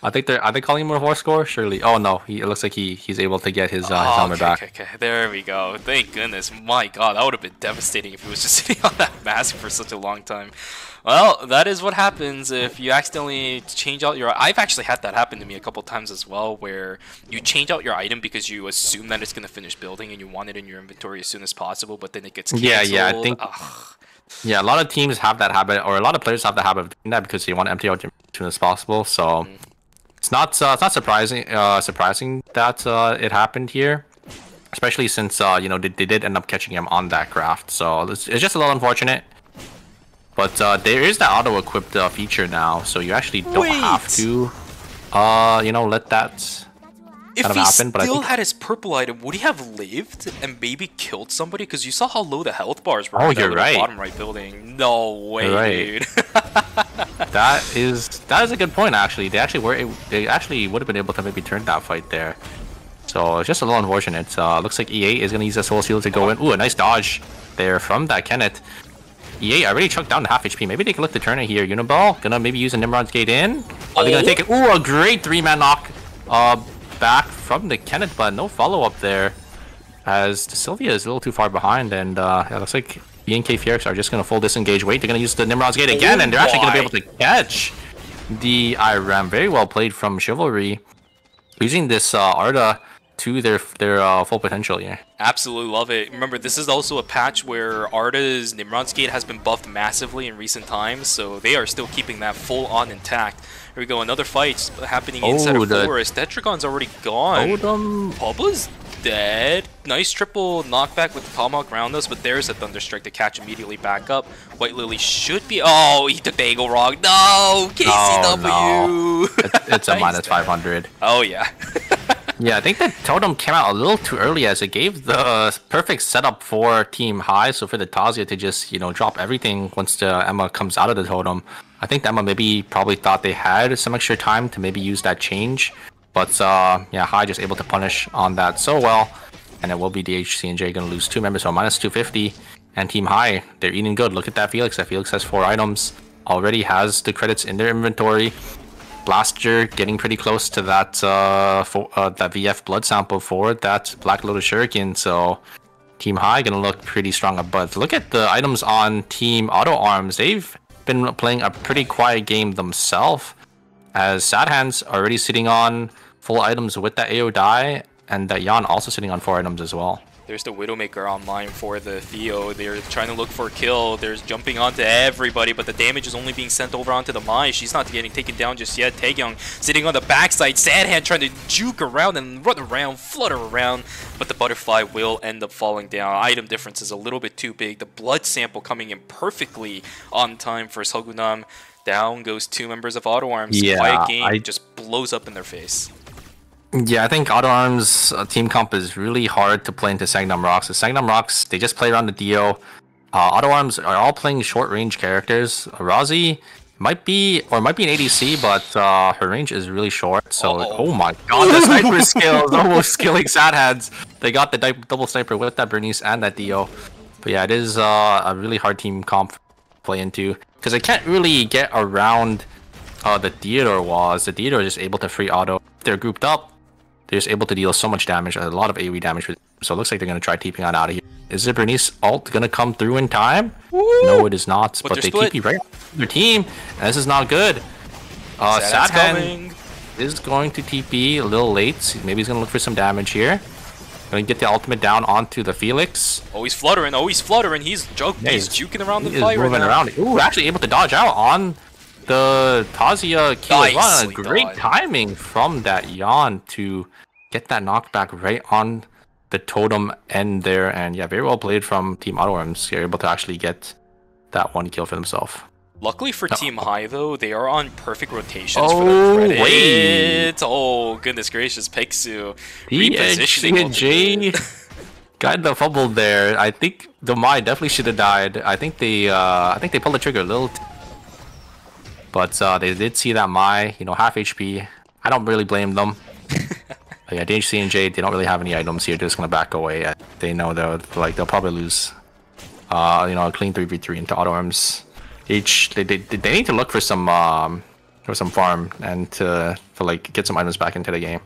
I think are they calling him a horse score? Surely. Oh no, it looks like he's able to get his helmet back. Okay, there we go. Thank goodness. My god, that would have been devastating if he was just sitting on that mask for such a long time. Well, that is what happens if you accidentally change out your... I've actually had that happen to me a couple times as well, where you change out your item because you assume that it's going to finish building and you want it in your inventory as soon as possible, but then it gets canceled. Yeah, I think... Yeah, a lot of teams have that habit, or a lot of players have the habit of doing that because they want to empty out your as soon as possible, so... It's not surprising that it happened here, especially since you know, they did end up catching him on that craft. So it's just a little unfortunate. But there is that auto-equipped feature now, so you actually don't have to you know, let that kind of happen. But If he still had his purple item, would he have lived and maybe killed somebody? Because you saw how low the health bars were in that bottom right building. No way, dude. That is a good point. Actually, they actually would have been able to maybe turn that fight there. So it's just a little unfortunate. Looks like EA is gonna use the soul seal to go in. Ooh, a nice dodge there from that Kenneth. EA already chucked down to half HP. Maybe they can look to turn it here. Uniball gonna maybe use a Nimrod's Gate in. Are they gonna take it? Ooh, a great 3-man knock back from the Kenneth, but no follow-up there, as the Sylvia is a little too far behind, and it looks like BNK Furax are just going to full disengage. Wait, they're going to use the Nimrod's Gate again, and they're actually going to be able to catch the IRAM. Very well played from Chivalry, using this Arda to their full potential here. Absolutely love it. Remember, this is also a patch where Arda's Nimrod's Gate has been buffed massively in recent times, so they are still keeping that full on intact. Here we go, another fight happening inside of Forest. Tetragon's already gone. Pubba's dead. Nice triple knockback with the Tomahawk around us, but there's a Thunderstrike to catch immediately back up. White Lily should be... Oh, he took the angle wrong. No! KCW! Oh, no. It's a minus 500. Oh, yeah. Yeah, I think the totem came out a little too early, as it gave the perfect setup for Team High. So for the Tazia to just, you know, drop everything once the Emma comes out of the totem. I think the Emma probably thought they had some extra time to maybe use that change. But yeah, High just able to punish on that so well. And it will be DHC and J going to lose 2 members, so minus 250. And Team High, they're eating good. Look at that Felix. That Felix has 4 items. Already has the credits in their inventory. Blaster getting pretty close to that that VF blood sample for that Black Lotus Shuriken. So Team High gonna look pretty strong. But look at the items on Team Auto Arms. They've been playing a pretty quiet game themselves, as Sad Hands already sitting on full items with that AO die, and that Jan also sitting on 4 items as well. There's the Widowmaker online for the Theo. They're trying to look for a kill. There's jumping onto everybody, but the damage is only being sent over onto the Mai. She's not getting taken down just yet. Taekyung sitting on the backside. Sadhand trying to juke around and run around, flutter around, but the Butterfly will end up falling down. Item difference is a little bit too big. The blood sample coming in perfectly on time for Seogunam. Down goes 2 members of Auto Arms. Yeah, Quiet game just blows up in their face. Yeah, I think Auto Arms team comp is really hard to play into Sangnam Rocks. The Sangnam Rocks, they just play around the Dio. Auto Arms are all playing short range characters. Razi might be an ADC, but her range is really short. So, oh my god, the sniper skill is almost killing Sad Hands. They got the double sniper with that Bernice and that Dio. But yeah, it is a really hard team comp to play into, because they can't really get around the Theodore walls. The Theodore is just able to free auto. If they're grouped up, they're just able to deal so much damage, a lot of AoE damage. So it looks like they're going to try TPing on out of here. Is the Bernice ult going to come through in time? No, it is not. But they TP right on their team, and this is not good. Sadhan is going to TP a little late. Maybe he's going to look for some damage here. Going to get the ultimate down onto the Felix. Oh, he's fluttering. Oh, he's fluttering. He's juking around the fight right now. Around. Ooh, actually able to dodge out on the Tazia kill as well. Great timing from that Yan to get that knockback right on the totem end there. And yeah, very well played from Team Auto Arms. You're able to actually get that one kill for themselves. Luckily for Team High, though, they are on perfect rotations for Oh, the credits. wait. Oh, goodness gracious, Pixu. DHCNJ got the fumble there. I think the Mai definitely should have died. I think they pulled the trigger a little. But they did see that Mai, you know, half HP. I don't really blame them. But yeah, DHCNJ, they don't really have any items here. They're just gonna back away. They know they'll probably lose. You know, a clean 3v3 into auto arms. They need to look for some farm and to get some items back into the game.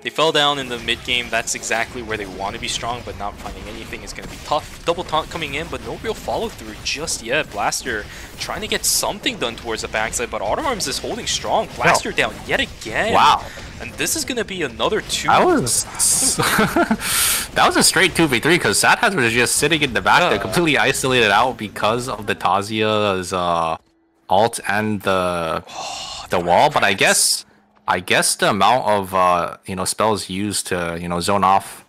They fell down in the mid game. That's exactly where they want to be strong, but not finding anything is going to be tough. Double taunt coming in, but no real follow through just yet. Blaster trying to get something done towards the backside, but Auto Arms is holding strong. Blaster down yet again. Wow. And this is going to be another 2. That was that was a straight 2v3 because Sadhaz was just sitting in the back there, completely isolated out because of the Tazia's ult and the wall. But I guess the amount of you know, spells used to, you know, zone off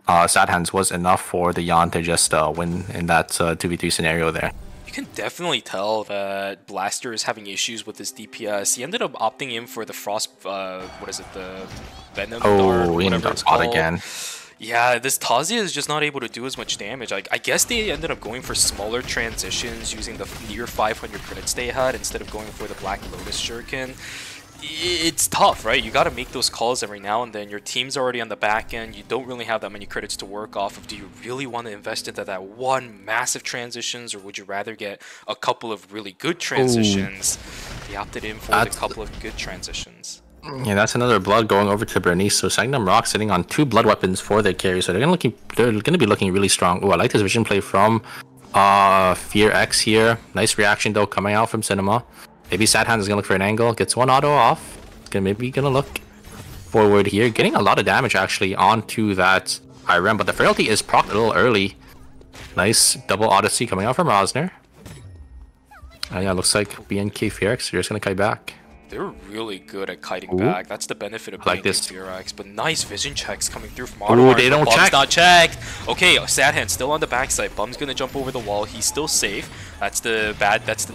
Sadhans was enough for the Yan to just win in that 2v3 scenario there. You can definitely tell that Blaster is having issues with his DPS. He ended up opting in for the Frost, what is it, the Venom Dart, he ended up caught again. Yeah, this Tazia is just not able to do as much damage. I guess they ended up going for smaller transitions using the near 500 credits they had instead of going for the Black Lotus Shuriken. It's tough, right? You got to make those calls every now and then. Your team's already on the back end. You don't really have that many credits to work off of. Do you really want to invest into that one massive transitions, or would you rather get a couple of really good transitions? They opted in for the couple of good transitions. Yeah, that's another blood going over to Bernice. So Sagnum Rock sitting on 2 blood weapons for their carry, so they're gonna be looking really strong. Oh, I like this vision play from Fear X here. Nice reaction though coming out from Cinema. Maybe Sadhans is gonna look for an angle, gets one auto off. Maybe gonna look forward here, getting a lot of damage actually onto that ERM, but the frailty is procced a little early. Nice double Odyssey coming out from Rosner. Yeah, looks like BNK Fearx, they're just gonna kite back. They're really good at kiting back. That's the benefit of BNK Fearx. But nice vision checks coming through from Auto. They don't check. Bum's not checked. Okay, Sadhan still on the backside. Bum's gonna jump over the wall. He's still safe. That's the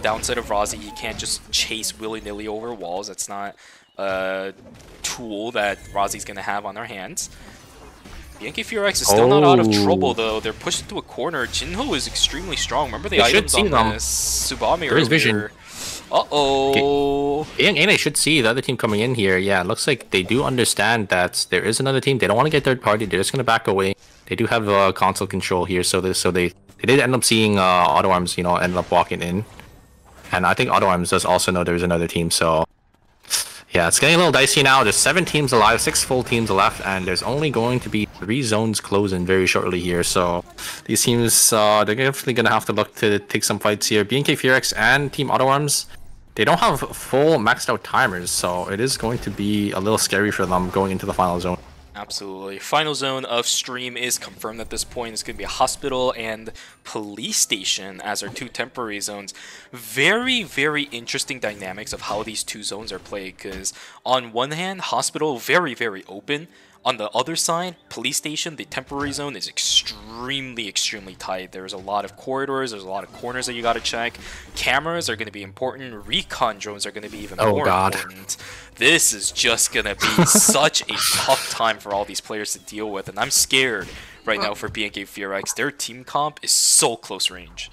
downside of Rozzy. He can't just chase willy-nilly over walls. That's not a tool that Rozzy's gonna have on their hands. BNK Fearx is still not out of trouble though. They're pushed into a corner. Jinho is extremely strong. Remember the items on this Tsubame earlier. Vision. Uh-oh. Okay. And they should see the other team coming in here. Yeah, it looks like they do understand that there is another team. They don't want to get third party. They're just going to back away. They do have console control here, so they did end up seeing Auto Arms, you know, ended up walking in. And I think Auto Arms does also know there's another team, so yeah, it's getting a little dicey now. There's 7 teams alive, 6 full teams left, and there's only going to be 3 zones closing very shortly here. So these teams, they're definitely going to have to look to take some fights here. BNK Fearx and Team Auto Arms, they don't have full maxed out timers, so it is going to be a little scary for them going into the final zone. Absolutely. Final zone of stream is confirmed at this point. It's going to be a hospital and police station as our 2 temporary zones. Very, very interesting dynamics of how these 2 zones are played, because on one hand, hospital, very, very open. On the other side, police station, the temporary zone is extremely, extremely tight. There's a lot of corridors, there's a lot of corners that you gotta check. Cameras are going to be important. Recon drones are going to be even more important. This is just going to be such a tough time for all these players to deal with, and I'm scared right now for BNK Fearx. Their team comp is so close range.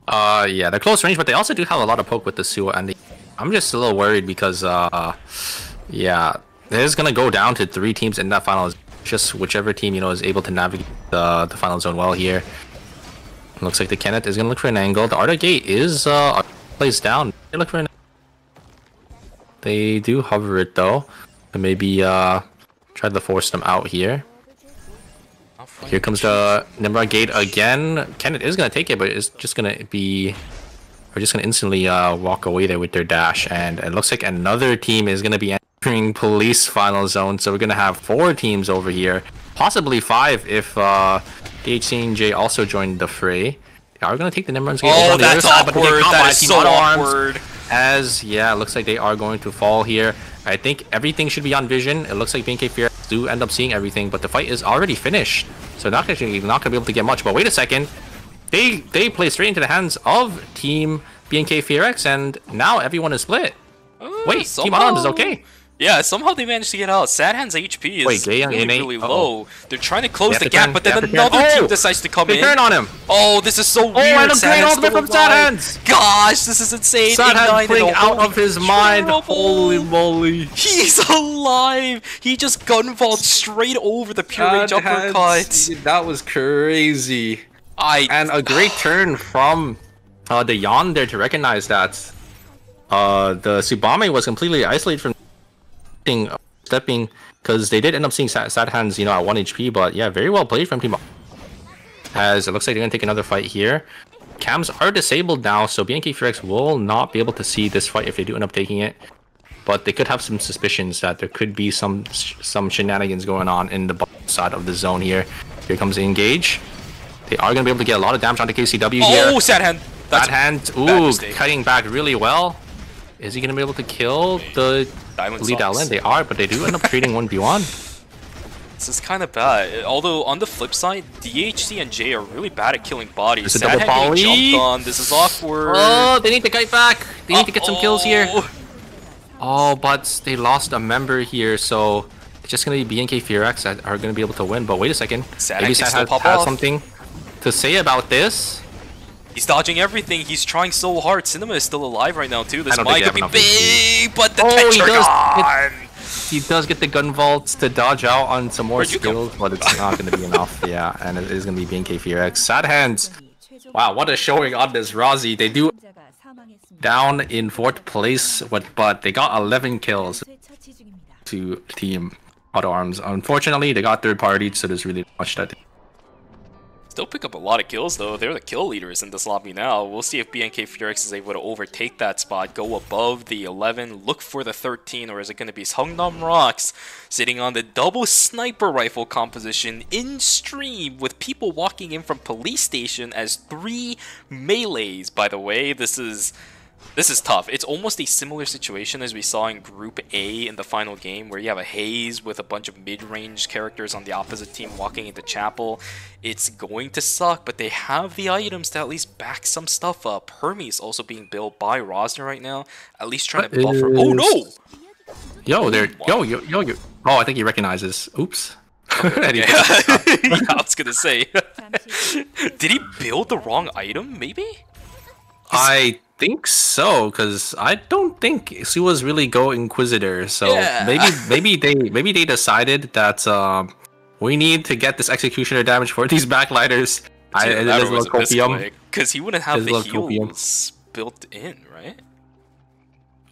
Yeah, they're close range, but they also do have a lot of poke with the Suwa, and I'm just a little worried because, yeah, it's gonna go down to 3 teams in that final. Just whichever team, you know, is able to navigate the final zone well here. Looks like the Kenneth is gonna look for an angle. The Arda Gate is placed down. They look for an. They do hover it though, and maybe try to force them out here. Here comes the Nimrod Gate again. Kenneth is gonna take it, but it's just gonna be. We're just gonna instantly walk away there with their dash, and it looks like another team is gonna be entering police final zone. So we're gonna have 4 teams over here, possibly 5 if DHCNJ also joined the fray. They are gonna take the Nimrod's Gate. Oh, that's awkward. That is so awkward. As yeah, it looks like they are going to fall here. I think everything should be on vision. It looks like BNK Fear do end up seeing everything, but the fight is already finished, so not gonna be able to get much. But wait a second. they play straight into the hands of Team BNK FearX, and now everyone is split. Wait, Team Unarmed is okay. Yeah, somehow they managed to get out. Sad Hand's HP is really low. They're trying to close the gap, but then another team decides to come in. They turn on him. Oh, this is so weird. And a great ultimate from Sad Hands. Gosh, this is insane. Sad Hands playing out of his mind. Holy moly. He's alive. He just gunvaulted straight over the pure rage uppercut. That was crazy. And a great turn from the Yan there to recognize that the Tsubame was completely isolated from stepping, because they did end up seeing Sad Hands, you know, at 1 HP, but yeah, very well played from Team. As it looks like they're gonna take another fight here. Cams are disabled now, so BNK FearX will not be able to see this fight if they do end up taking it. But they could have some suspicions that there could be some shenanigans going on in the bottom side of the zone here. Here comes the engage. They are gonna be able to get a lot of damage onto KCW here. Oh, Sad Hand. Sad Hand, ooh, cutting back really well. Is he gonna be able to kill the lead Allen? They are, but they do end up trading 1v1. This is kind of bad. Although on the flip side, DHC and J are really bad at killing bodies. There's a double poly. Jumped on. This is awkward. Oh, they need to kite back. They need to get some kills here. Oh, but they lost a member here, so it's just gonna be BNK FearX that are gonna be able to win. But wait a second, maybe Sad has something to say about this. He's dodging everything. He's trying so hard. Cinema is still alive right now too. This might be big, but the Tetragon. He does get the gun vaults to dodge out on some more skills, but it's not going to be enough. Yeah, and it is going to be BNK FearX. Sad Hands. Wow, what a showing on this Rozzy. They do down in 4th place, but they got 11 kills to Team Auto Arms. Unfortunately, they got 3rd party, so there's really not much that. Still pick up a lot of kills though. They're the kill leaders in this lobby now. We'll see if BNK FearX is able to overtake that spot, go above the 11, look for the 13, or is it going to be Seongnam Rocks sitting on the double sniper rifle composition in stream with people walking in from police station as 3 melees. By the way, this is tough. It's almost a similar situation as we saw in Group A in the final game, where you have a haze with a bunch of mid-range characters on the opposite team walking into Chapel. It's going to suck, but they have the items to at least back some stuff up. Hermes also being built by Rosner right now, at least trying to buffer. Oh no! Yo, there. Yo. Oh, I think he recognizes. Oops. Yeah, I was gonna say. Did he build the wrong item? Maybe. I think so, because I don't think Suwa's really go Inquisitor. So yeah. maybe they decided that we need to get this executioner damage for these backlighters. Because he wouldn't have the heals built in, right?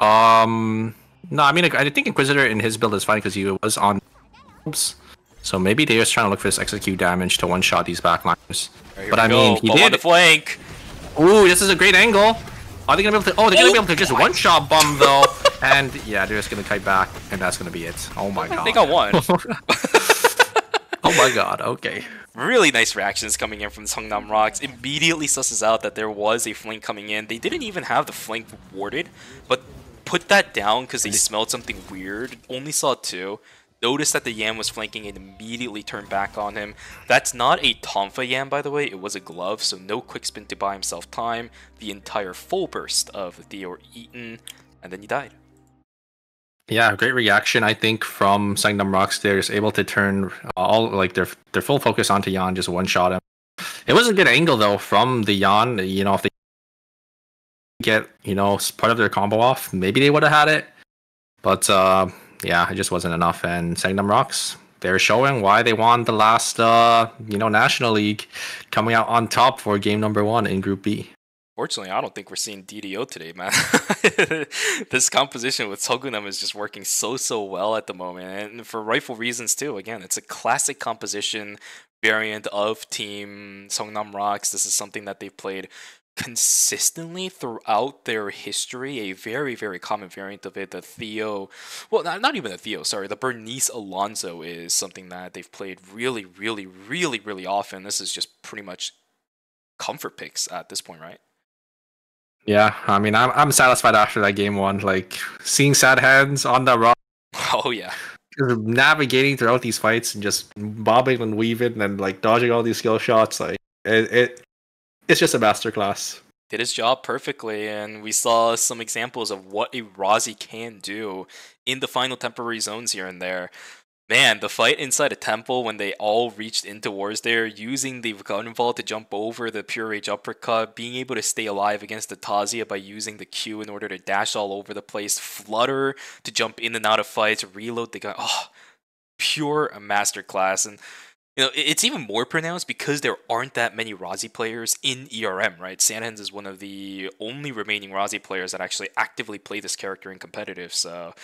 No, I mean I think Inquisitor in his build is fine because he was on. So maybe they're just trying to look for this execute damage to one-shot these backliners. But I mean, he did. On the flank. Ooh, this is a great angle. Are they gonna be able to? Oh, they're gonna be able to just one-shot bomb though. And yeah, they're just gonna kite back, and that's gonna be it. Oh my god. They got one. Oh my god. Okay. Really nice reactions coming in from Seongnam Rocks. Immediately susses out that there was a flank coming in. They didn't even have the flank warded, but put that down because they smelled something weird. Only saw 2. Noticed that the Yam was flanking and immediately turned back on him. That's not a Tonfa Yam, by the way. It was a glove, so no quick spin to buy himself time. The entire full burst of the Theo were eaten, and then he died. Yeah, great reaction, I think, from Seongnam Rocks. They're just able to turn all like their full focus onto Yan, just one-shot him. It was a good angle, though, from the Yan. You know, if they get, you know, part of their combo off, maybe they would have had it. But, yeah, it just wasn't enough, and Seongnam Rocks, they're showing why they won the last, you know, National League, coming out on top for game number 1 in Group B. Fortunately, I don't think we're seeing DDO today, man. This composition with Sogunam is just working so well at the moment, and for rightful reasons too. Again, it's a classic composition variant of Team Seongnam Rocks. This is something that they've played consistently throughout their history, a very common variant of it. The Theo, well, not even the Theo, sorry, the Bernice Alonso is something that they've played really often. This is just pretty much comfort picks at this point, right? Yeah, I mean, I'm satisfied after that game 1, like seeing Sad Hands on the rock. Oh yeah, navigating throughout these fights and just bobbing and weaving and like dodging all these skill shots, like it it's just a masterclass. Did his job perfectly, and we saw some examples of what a Rozzy can do in the final temporary zones here and there. Man, the fight inside a temple when they all reached in towards there, using the gun vault to jump over the pure rage uppercut, being able to stay alive against the Tazia by using the Q in order to dash all over the place, flutter to jump in and out of fights, reload the gun. Oh, pure masterclass. And it's even more pronounced because there aren't that many Rozzy players in ERM, right? Sandhands is one of the only remaining Rozzy players that actually actively play this character in competitive, so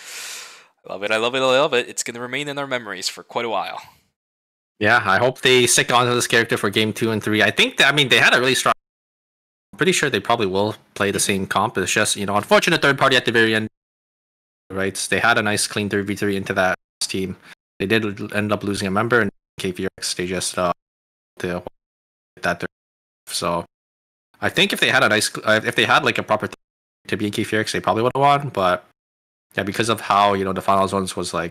I love it, I love it, I love it. It's going to remain in our memories for quite a while. Yeah, I hope they stick on to this character for game 2 and 3. I think that, they had a really strong... I'm pretty sure they probably will play the same comp. It's just, unfortunate third party at the very end. Right? They had a nice clean 3v3 into that team. They did end up losing a member, and KVX, they just to that third. So I think if they had if they had like a proper to be in KVX, they probably would have won. But yeah, because of how the final zones was like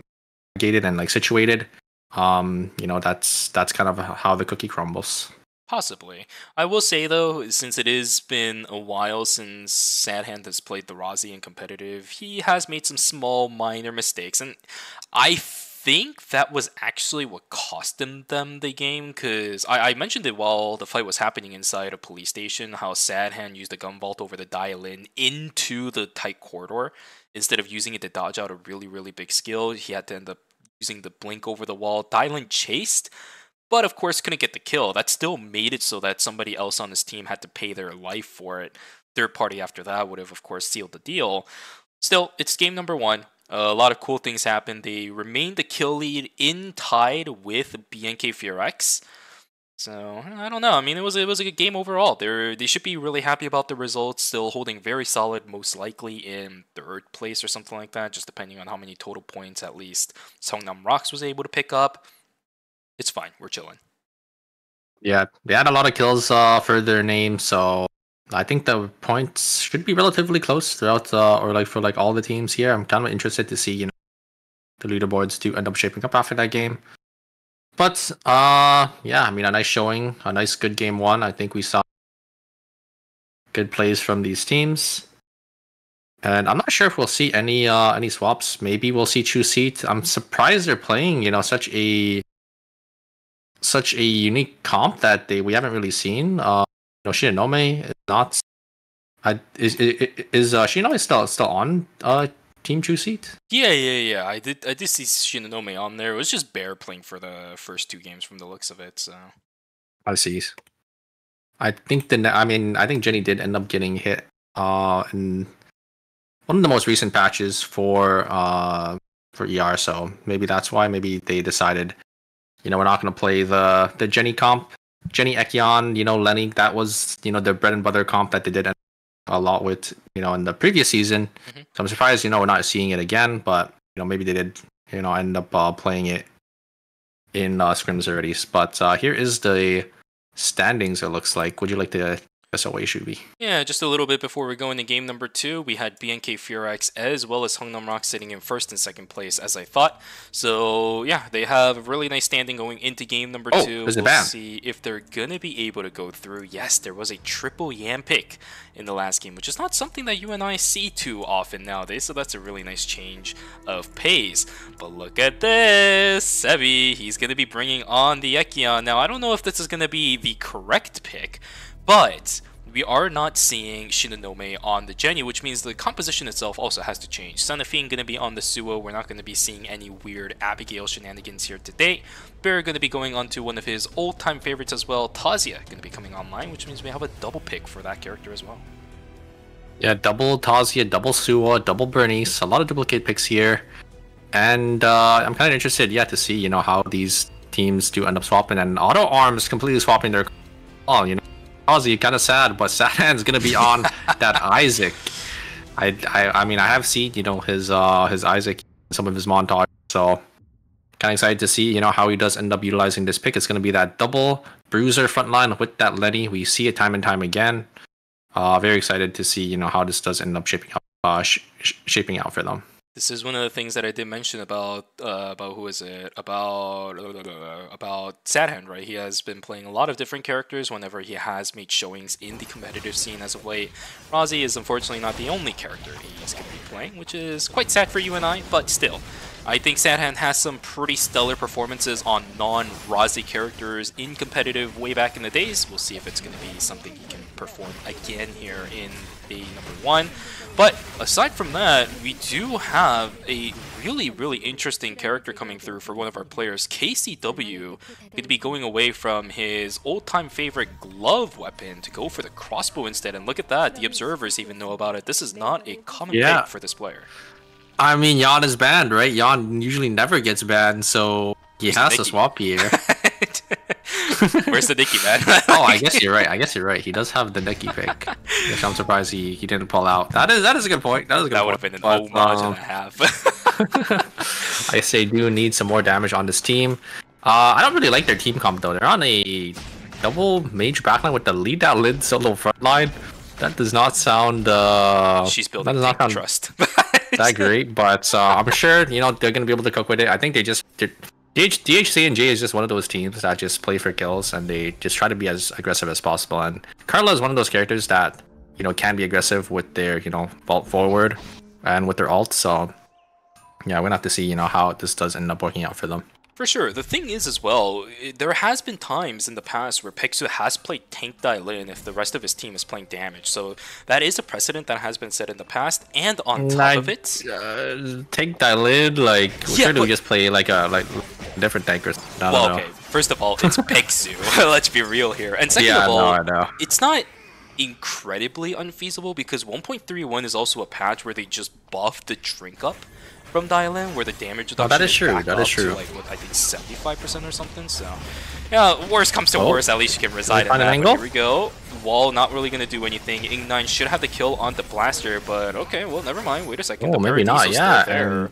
gated and like situated, that's kind of how the cookie crumbles. Possibly. I will say though, since it has been a while since Sadhand has played the Rozzy in competitive, he has made some small minor mistakes, and I think that was actually what cost them the game, because I mentioned it while the fight was happening inside a police station, how Sadhand used the gun vault over the dial-in into the tight corridor. Instead of using it to dodge out a really, really big skill, he had to end up using the blink over the wall. Dial-in chased, but of course couldn't get the kill. That still made it so that somebody else on his team had to pay their life for it. Third party after that would have, of course, sealed the deal. Still, it's game number 1. A lot of cool things happened. They remained the kill lead in tied with BNK FearX. So, I don't know. It was a good game overall. They should be really happy about the results. Still holding very solid, most likely in 3rd place or something like that, just depending on how many total points at least Songnam Rocks was able to pick up. It's fine. We're chilling. Yeah, they had a lot of kills for their name, so I think the points should be relatively close throughout, or like for like all the teams here. I'm kind of interested to see, the leaderboards do end up shaping up after that game. But yeah, a nice showing, a nice good game 1. I think we saw good plays from these teams, and I'm not sure if we'll see any swaps. Maybe we'll see True Seat. I'm surprised they're playing, such a unique comp that we haven't really seen. Shinonome is not. Is Shinonome still on Team True Seat? Yeah. I did see Shinonome on there. It was just Bear playing for the first 2 games from the looks of it. So I see. I think Jenny did end up getting hit in one of the most recent patches for ER. So maybe that's why. Maybe they decided, we're not going to play the Jenny comp. Jenny Ekion, Lenny, that was, their bread and butter comp that they did a lot with, in the previous season. Mm-hmm. So I'm surprised, we're not seeing it again, but, maybe they did, end up playing it in scrims already. But here is the standings, it looks like. Would you like to SOA, Shubi? Yeah, just a little bit before we go into game number 2, we had BNK FearX as well as Hongnam Rock sitting in 1st and 2nd place, as I thought. So yeah, they have a really nice standing going into game number 2. We'll see if they're gonna be able to go through. Yes, there was a triple Yam pick in the last game, which is not something that you and I see too often nowadays, so that's a really nice change of pace. But look at this! Sebi, he's gonna be bringing on the Ekion. Now, I don't know if this is gonna be the correct pick, but we are not seeing Shinonome on the Jenny, which means the composition itself also has to change. Sanafine going to be on the Suo. We're not going to be seeing any weird Abigail shenanigans here today. Bear going to be going on to one of his old-time favorites as well. Tazia going to be coming online, which means we have a double pick for that character as well. Yeah, double Tazia, double Suo, double Bernice. A lot of duplicate picks here. And I'm kind of interested, to see, how these teams do end up swapping. And Auto Arms completely swapping their... Ozzy, kind of sad, but Sadhand's gonna be on that Isaac. I have seen his Isaac, some of his montage, so kind of excited to see how he does end up utilizing this pick. It's gonna be that double bruiser frontline with that Letty. We see it time and time again. Very excited to see how this does end up shaping out for them. This is one of the things that I did mention about who is it? About Sadhand, right? He has been playing a lot of different characters whenever he has made showings in the competitive scene as of late. Razi is unfortunately not the only character he's going to be playing, which is quite sad for you and I, but still. I think Sadhand has some pretty stellar performances on non-Razi characters in competitive way back in the days. We'll see if it's going to be something he can perform again here in the #1. But aside from that, we do have a really interesting character coming through for one of our players. KCW going to be going away from his old-time favorite glove weapon to go for the crossbow instead. And look at that, the observers even know about it. This is not a common pick for this player. I mean, Yan is banned, right? Yan usually never gets banned, so he has to swap here. Where's the Nikki, man? Oh, I guess you're right. He does have the Nikki pick, which I'm surprised he didn't pull out. That is a good point. That would have been an homage and a half. I guess they do need some more damage on this team. I don't really like their team comp though. They're on a double mage backline with the lead out lid solo frontline. That does not sound. She's building trust. That great, but I'm sure they're gonna be able to cook with it. I think DHC and J is just one of those teams that just play for kills and they just try to be as aggressive as possible. And Carla is one of those characters that can be aggressive with their vault forward and with their ult. So yeah, we're gonna have to see how this does end up working out for them. For sure. The thing is as well, there has been times in the past where Pexu has played tank Dailin if the rest of his team is playing damage. So that is a precedent that has been set in the past. And on top of it, tank Dailin, sure do we just play like different tankers? Well, okay. First of all, it's Pexu. Let's be real here. And second of all, I know. It's not incredibly unfeasible because 1.31 is also a patch where they just buffed the drink up from Dailin, where the damage reduction that is true. That is true. To I think 75% or something. So yeah, worst comes to worst, at least you can reside in that. Angle? Here we go. Wall not really gonna do anything. Ing9 should have the kill on the blaster, but okay, well never mind. Wait a second. Oh, maybe not. Yeah.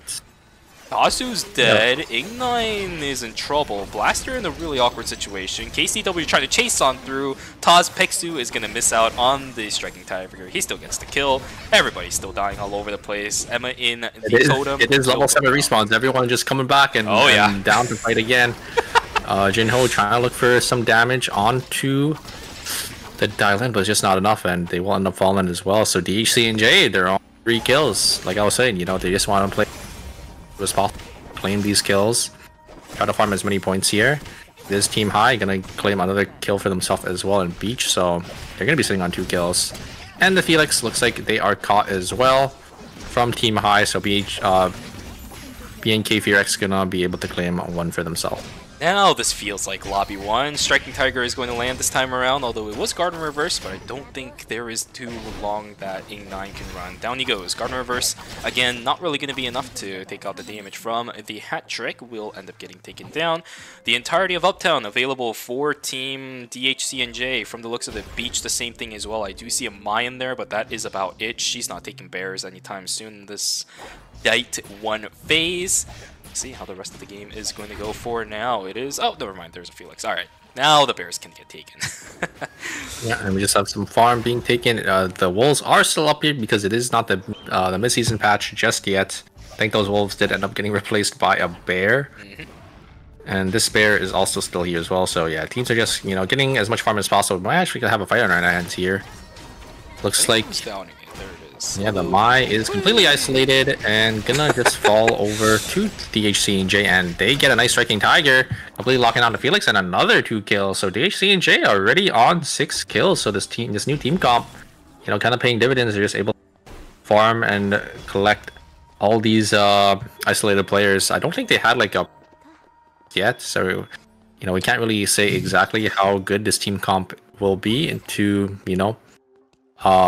Asu's dead. Ing9 is in trouble. Blaster in a really awkward situation. KCW trying to chase on through. Taz Pexu is going to miss out on the striking tiebreaker. He still gets the kill. Everybody's still dying all over the place. Emma in the totem. It is level 7 respawns. Everyone just coming back and, and down to fight again. Jinho trying to look for some damage onto the Dailin, but it's just not enough, and they will end up falling as well. So DHC and J, they're on 3 kills. Like I was saying, they just want to play as possible, claim these kills, try to farm as many points here. This team high gonna claim another kill for themselves as well in Beach, so they're gonna be sitting on 2 kills. And the Felix looks like they are caught as well from team high, so BNK Fearx gonna be able to claim 1 for themselves. Now this feels like Lobby 1. Striking Tiger is going to land this time around, although it was Garden Reverse, but I don't think there is too long that Ing9 can run. Down he goes. Garden Reverse, again, not really going to be enough to take out the damage from the hat trick. Will end up getting taken down. The entirety of Uptown available for Team DHC and J. From the looks of the Beach, the same thing as well. I do see a Mayan there, but that is about it. She's not taking bears anytime soon in this Night 1 phase. See how the rest of the game is going to go for now. It is... Oh, never mind. There's a Felix. All right. Now the bears can get taken. Yeah, and we just have some farm being taken. The wolves are still up here because it is not the mid-season patch just yet. I think those wolves did end up getting replaced by a bear. And this bear is also still here as well. So yeah, teams are just, getting as much farm as possible. We actually could have a fight on our hands here. Looks like... Yeah, the Mai is completely isolated and gonna just fall over to DHC and J, and they get a nice striking tiger, completely locking on to Felix, and another 2 kills. So DHC and J are already on 6 kills. So this new team comp, kind of paying dividends. They're just able to farm and collect all these isolated players. I don't think they had a yet, so we can't really say exactly how good this team comp will be into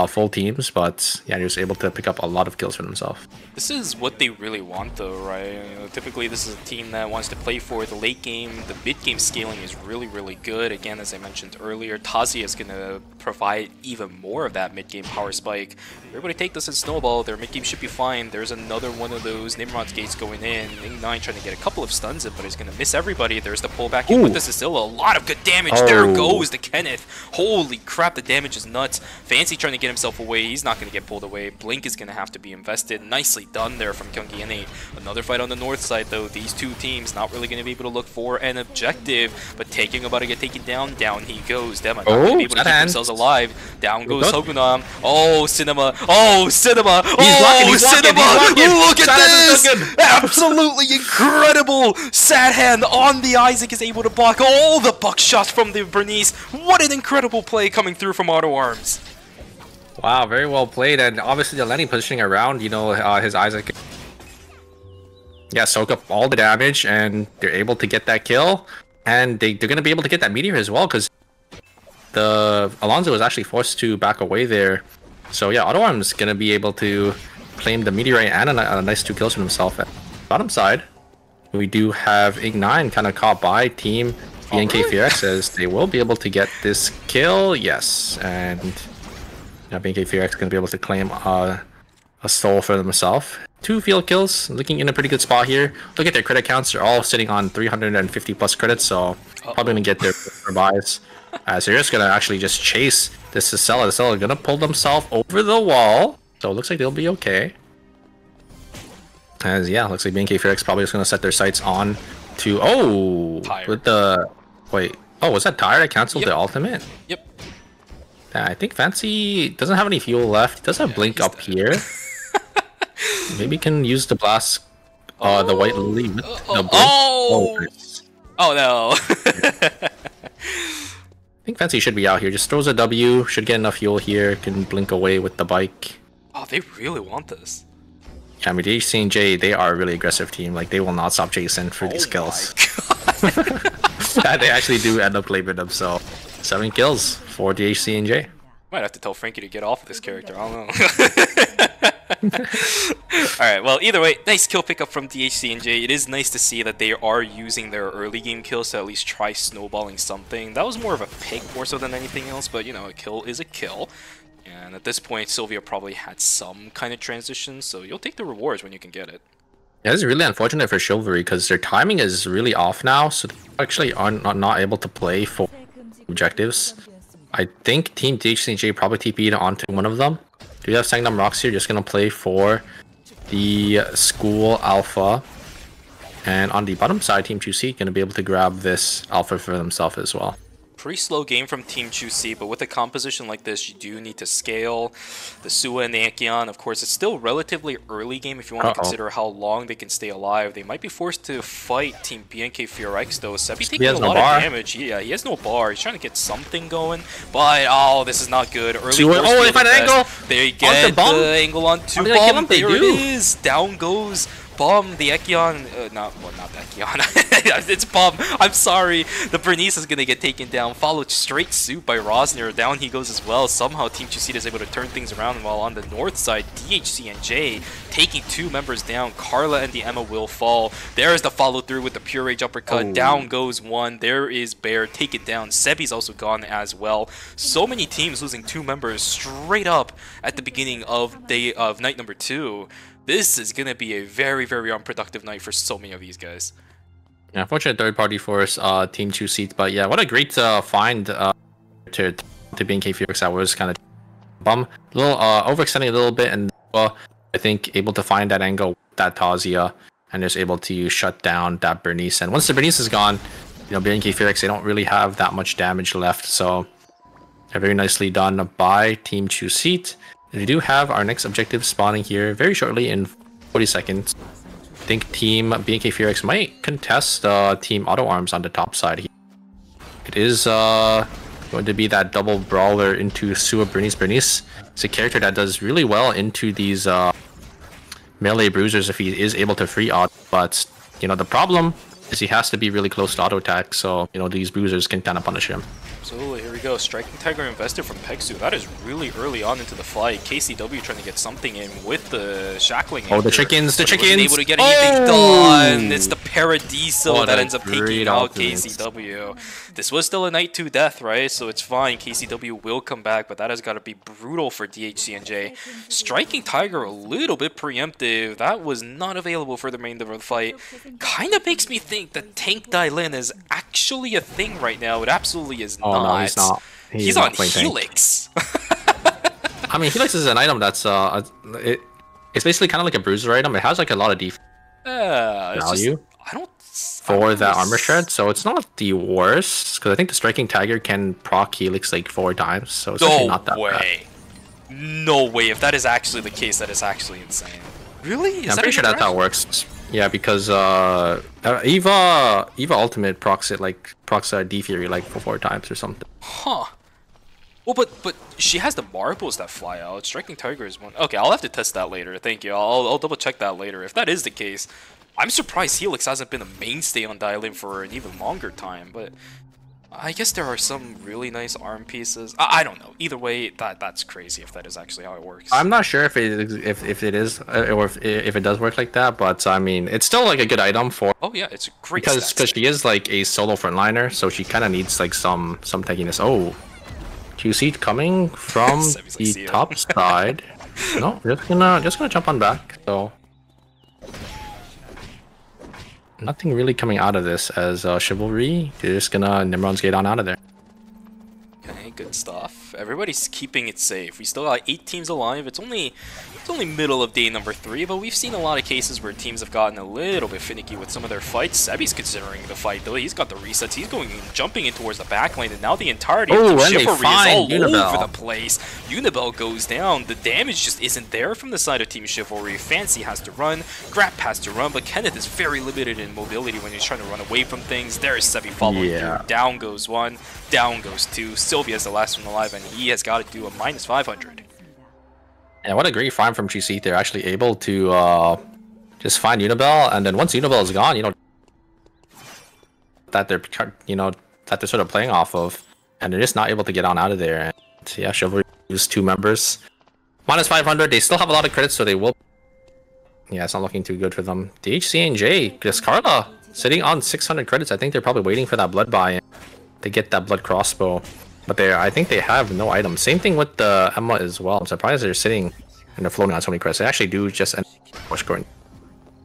full teams, but yeah, he was able to pick up a lot of kills for themselves. This is what they really want though, right? Typically this is a team that wants to play for the late game. The mid game scaling is really good. Again, as I mentioned earlier, Tazi is going to provide even more of that mid game power spike. Everybody take this in Snowball. Their mid game should be fine. There's another one of those Nimrod's gates going in. Ing9 trying to get a couple of stuns in, but he's going to miss everybody. There's the pullback in, but this is still a lot of good damage. There goes the Kenneth. Holy crap, the damage is nuts. Fancy KC trying to get himself away. He's not going to get pulled away. Blink is going to have to be invested. Nicely done there from Kyunggi N8. Another fight on the north side, though. These two teams not really going to be able to look for an objective, but Taking about to get taken down. Down he goes. Dema not going to be able to keep themselves alive. Down goes Sogunam. Oh, Cinema. Oh, Cinema. Oh, Cinema. Look at this. Absolutely incredible. Sad hand on the Isaac is able to block all the buckshots from the Bernice. What an incredible play coming through from Auto Arms. Wow, very well played, and obviously the Lenny positioning around, you know, his Isaac. Yeah, soak up all the damage, and they're able to get that kill, and they're going to be able to get that Meteor as well, because the Alonso was actually forced to back away there. So yeah, Auto Arms going to be able to claim the Meteorite and a nice 2 kills for himself. At bottom side, we do have Ig9 kind of caught by Team BNK Fearx, as they will be able to get this kill. Yes, and now BNK Fearx going to be able to claim a soul for themselves. 2 field kills, looking in a pretty good spot here. Look at their credit counts; they're all sitting on 350 plus credits, so probably gonna get their buys. As they're just gonna actually just chase this Sicela. Sicela gonna pull themselves over the wall, so it looks like they'll be okay. As yeah, looks like BNK Fearx probably just gonna set their sights on to with the was that Tire that canceled the ultimate? Yep. I think Fancy doesn't have any fuel left. He does have Blink up here. Maybe can use the blast, the White Lily with the Blink. Oh no. I think Fancy should be out here. Just throws a W, should get enough fuel here, can blink away with the bike. Oh, they really want this. Yeah, I mean, DHC&J, they are a really aggressive team. Like, they will not stop chasing for these kills. They actually do end up claiming them, so 7 kills for DHC&J. Might have to tell Frankie to get off of this character, I don't know. Alright, well, either way, nice kill pickup from DHC&J. It is nice to see that they are using their early game kills to at least try snowballing something. That was more of a pick more so than anything else, but, you know, a kill is a kill. And at this point, Sylvia probably had some kind of transition, so you'll take the rewards when you can get it. Yeah, it's really unfortunate for Chivalry, because their timing is really off now, so they actually are not able to play for objectives. I think Team DHC&J probably TP'd onto one of them. Do you have Sangnam Rocks here? Just gonna play for the School Alpha. And on the bottom side, Team 2C gonna be able to grab this Alpha for themselves as well. Pretty slow game from Team 2C, but with a composition like this, you do need to scale. The Sua and the Aekion, of course, it's still relatively early game if you want to consider how long they can stay alive. They might be forced to fight Team BNK Fearx, though. Sebi taking a lot of damage. Yeah, he has no bar. He's trying to get something going, but oh, this is not good. Early they find an angle! They get the angle onto Bomb. There it is! Down goes Bomb, the Ekion, not the Ekion, it's Bomb, I'm sorry, the Bernice is going to get taken down, followed straight suit by Rosner, down he goes as well. Somehow Team Chusita is able to turn things around, while on the north side, DHC&J taking 2 members down. Carla and the Emma will fall. There is the follow through with the Pure Rage uppercut, down goes 1, there is Bear, taken down. Sebi's also gone as well. So many teams losing 2 members straight up at the beginning of night number 2. This is going to be a very, very unproductive night for so many of these guys. Yeah, unfortunate third party for us, Team 2 seats, but yeah, what a great find to BNK Fearx. That was kind of bum. A little overextending a little bit, and I think able to find that angle with that Tazia, and just able to shut down that Bernice. And once the Bernice is gone, you know, BNK Fearx, they don't really have that much damage left, so very nicely done by Team 2 seat. We do have our next objective spawning here very shortly in 40 seconds. I think Team BNK Fearx might contest Team Auto Arms on the top side here. It is going to be that double brawler into Sua Bernice. Bernice is a character that does really well into these melee bruisers if he is able to free auto, but you know, the problem is he has to be really close to auto attack, so you know, these bruisers can kind of punish him. Absolutely, here we go. Striking Tiger invested from Pegsu. That is really early on into the fight. KCW trying to get something in with the shackling. Oh, the chickens, the chickens! Wasn't able to get anything done. It's the Paradiso that ends up taking out KCW. This was still a night 2 death, right? So it's fine. KCW will come back, but that has got to be brutal for DHC&J. Striking Tiger a little bit preemptive. That was not available for the remainder of the fight. Kind of makes me think that Tank Dailin is actually a thing right now. It absolutely is not. No, he's not. He's on Helix. I mean, Helix is an item that's it's basically kind of like a bruiser item. It has like a lot of defense value for that armor shred, so it's not the worst. Because I think the striking tiger can proc Helix like 4 times, so it's actually not that bad. No way! If that is actually the case, that is actually insane. Really? I'm pretty sure that's how it works. Yeah, because Eva Ultimate procs D Fury like 4 times or something. Huh. Well, but she has the marbles that fly out. Striking Tiger is one. Okay, I'll have to test that later. Thank you. I'll double check that later. If that is the case, I'm surprised Helix hasn't been a mainstay on Dial-In for an even longer time. But I guess there are some really nice arm pieces. I don't know. Either way, that's crazy if that is actually how it works. I'm not sure if it is or if it does work like that, but I mean, it's still like a good item for. Oh yeah, it's a great because she is like a solo frontliner, so she kind of needs like some tankiness. Oh, do you see it coming from the top side? No, just gonna jump on back. So nothing really coming out of this as Chivalry. They're just gonna Nimrod's Gate on out of there. Okay, good stuff. Everybody's keeping it safe. We still got 8 teams alive. It's only middle of day number 3, but we've seen a lot of cases where teams have gotten a little bit finicky with some of their fights. Sebi's considering the fight though. He's got the resets. He's jumping in towards the back lane, and now the entirety of Team Chivalry is all over the place. Unibel goes down. The damage just isn't there from the side of Team Chivalry. Fancy has to run. Grap has to run, but Kenneth is very limited in mobility when he's trying to run away from things. There's Sebi following through. Down goes 1. Down goes 2. Sylvia's the last one alive, and he has got to do a -500. Yeah, what a great farm from GC. They're actually able to just find Unibel, and then once Unibel is gone, that they're sort of playing off of, and they're just not able to get on out of there. And yeah, Chivalry lose 2 members, -500. They still have a lot of credits, so they will. Yeah, it's not looking too good for them. DHC and J, because Carla sitting on 600 credits. I think they're probably waiting for that blood buy to get that blood crossbow. But I think they have no items. Same thing with the Emma as well. I'm surprised they're sitting and they're floating on so many credits. They actually do just end up scoring.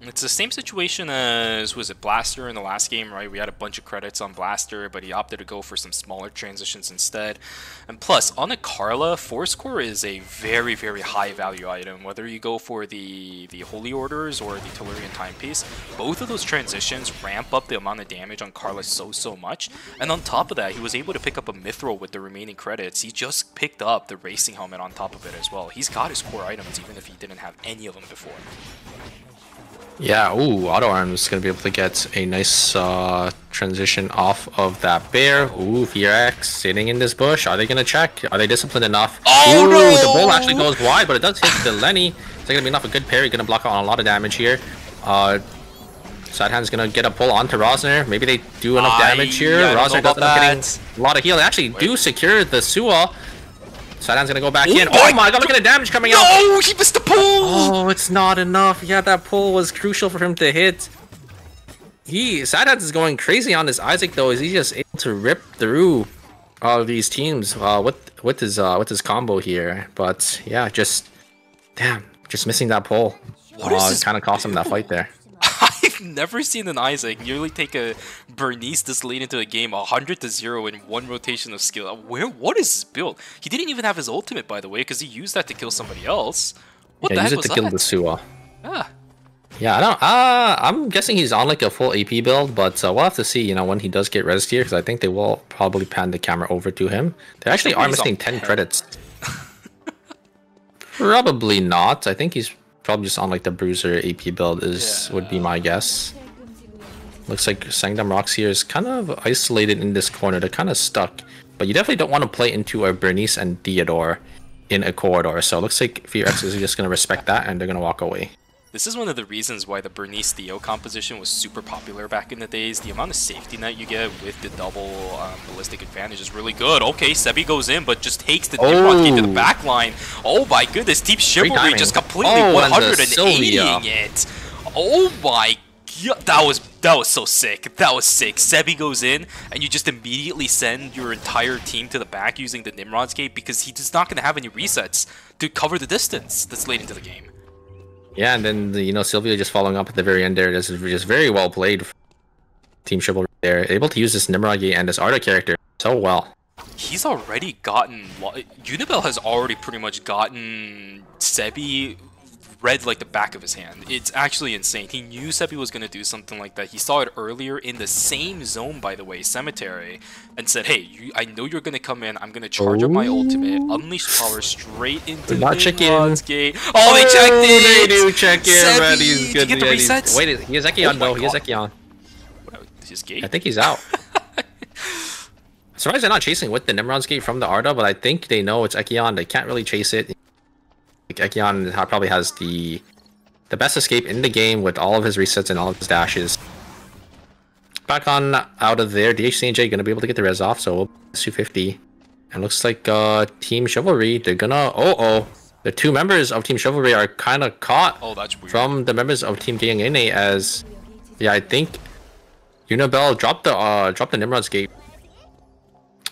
It's the same situation as, was it Blaster in the last game, right? We had a bunch of credits on Blaster, but he opted to go for some smaller transitions instead. And plus, on a Carla, Fourscore is a very, very high value item. Whether you go for the Holy Orders or the Tellurian Timepiece, both of those transitions ramp up the amount of damage on Carla so much. And on top of that, he was able to pick up a Mithril with the remaining credits. He just picked up the Racing Helmet on top of it as well. He's got his core items even if he didn't have any of them before. Yeah, ooh, Auto Arm is going to be able to get a nice transition off of that bear. Ooh, VRX sitting in this bush. Are they going to check? Are they disciplined enough? Oh, ooh, no! The bull actually goes wide, but it does hit the Lenny. It's going to be enough. A good parry. Going to block out on a lot of damage here. Sidehand's going to get a pull onto Rosner. Maybe they do enough damage here. Rosner does end up getting a lot of heal. They actually do secure the Suwa. Sidehand's gonna go back in. Oh my god, look at the damage coming out! No, he missed the pull! Oh, it's not enough. Yeah, that pull was crucial for him to hit. Sidehands is going crazy on this Isaac though. Is he just able to rip through all of these teams with his combo here? But yeah, just missing that pull. Kind of cost him that fight there. I've never seen an Isaac nearly take a Bernice this late into the game 100-0 in 1 rotation of skill. What is his build? He didn't even have his ultimate, by the way, because he used that to kill somebody else. What the heck was that? Kill the Suwa. Ah. Yeah, I'm guessing he's on like a full AP build, but we'll have to see, when he does get res tier, because I think they will probably pan the camera over to him. They actually are missing 10 credits. Probably not. I think he's probably just on like the Bruiser AP build would be my guess. Looks like Sangdam Rocks here is kind of isolated in this corner. They're kind of stuck. But you definitely don't want to play into a Bernice and Theodore in a corridor. So it looks like VRX is just going to respect that and they're going to walk away. This is one of the reasons why the Bernice Theo composition was super popular back in the days. The amount of safety net you get with the double ballistic advantage is really good. Okay, Sebi goes in, but just takes the Nimrod key to the back line. Oh my goodness, Deep Chivalry just completely 180ing it. Oh my god, that was so sick. That was sick. Sebi goes in, and you just immediately send your entire team to the back using the Nimrod's Gate because he's not going to have any resets to cover the distance that's late into the game. Yeah, and then Sylvia just following up at the very end there. This is just very well played. Team Chivalry there, able to use this Nimrod Gate and this Arda character so well. he's already gotten... Unibel has already pretty much gotten Sebi read like the back of his hand. It's actually insane. He knew Sebi was going to do something like that. He saw it earlier in the same zone, by the way, Cemetery, and said, hey, I know you're going to come in. I'm going to charge up my ultimate, unleash power straight into Nimrod's gate. Oh, they checked it! They do check in, Sebi, man. He's did good. you get the Yeah, resets? Wait, he has Ekion though. He has Ekion. His gate? I think he's out. Surprised they're not chasing with the Nimrod's gate from the Arda, but I think they know it's Ekion. They can't really chase it. Ekion probably has the best escape in the game with all of his resets and all of his dashes. Back on out of there, DHC and J gonna be able to get the res off, so 250. And looks like Team Chivalry, they're gonna the two members of Team Chivalry are kind of caught that's weird. from the members of Team Gangene as I think Unibel dropped the Nimrod's gate.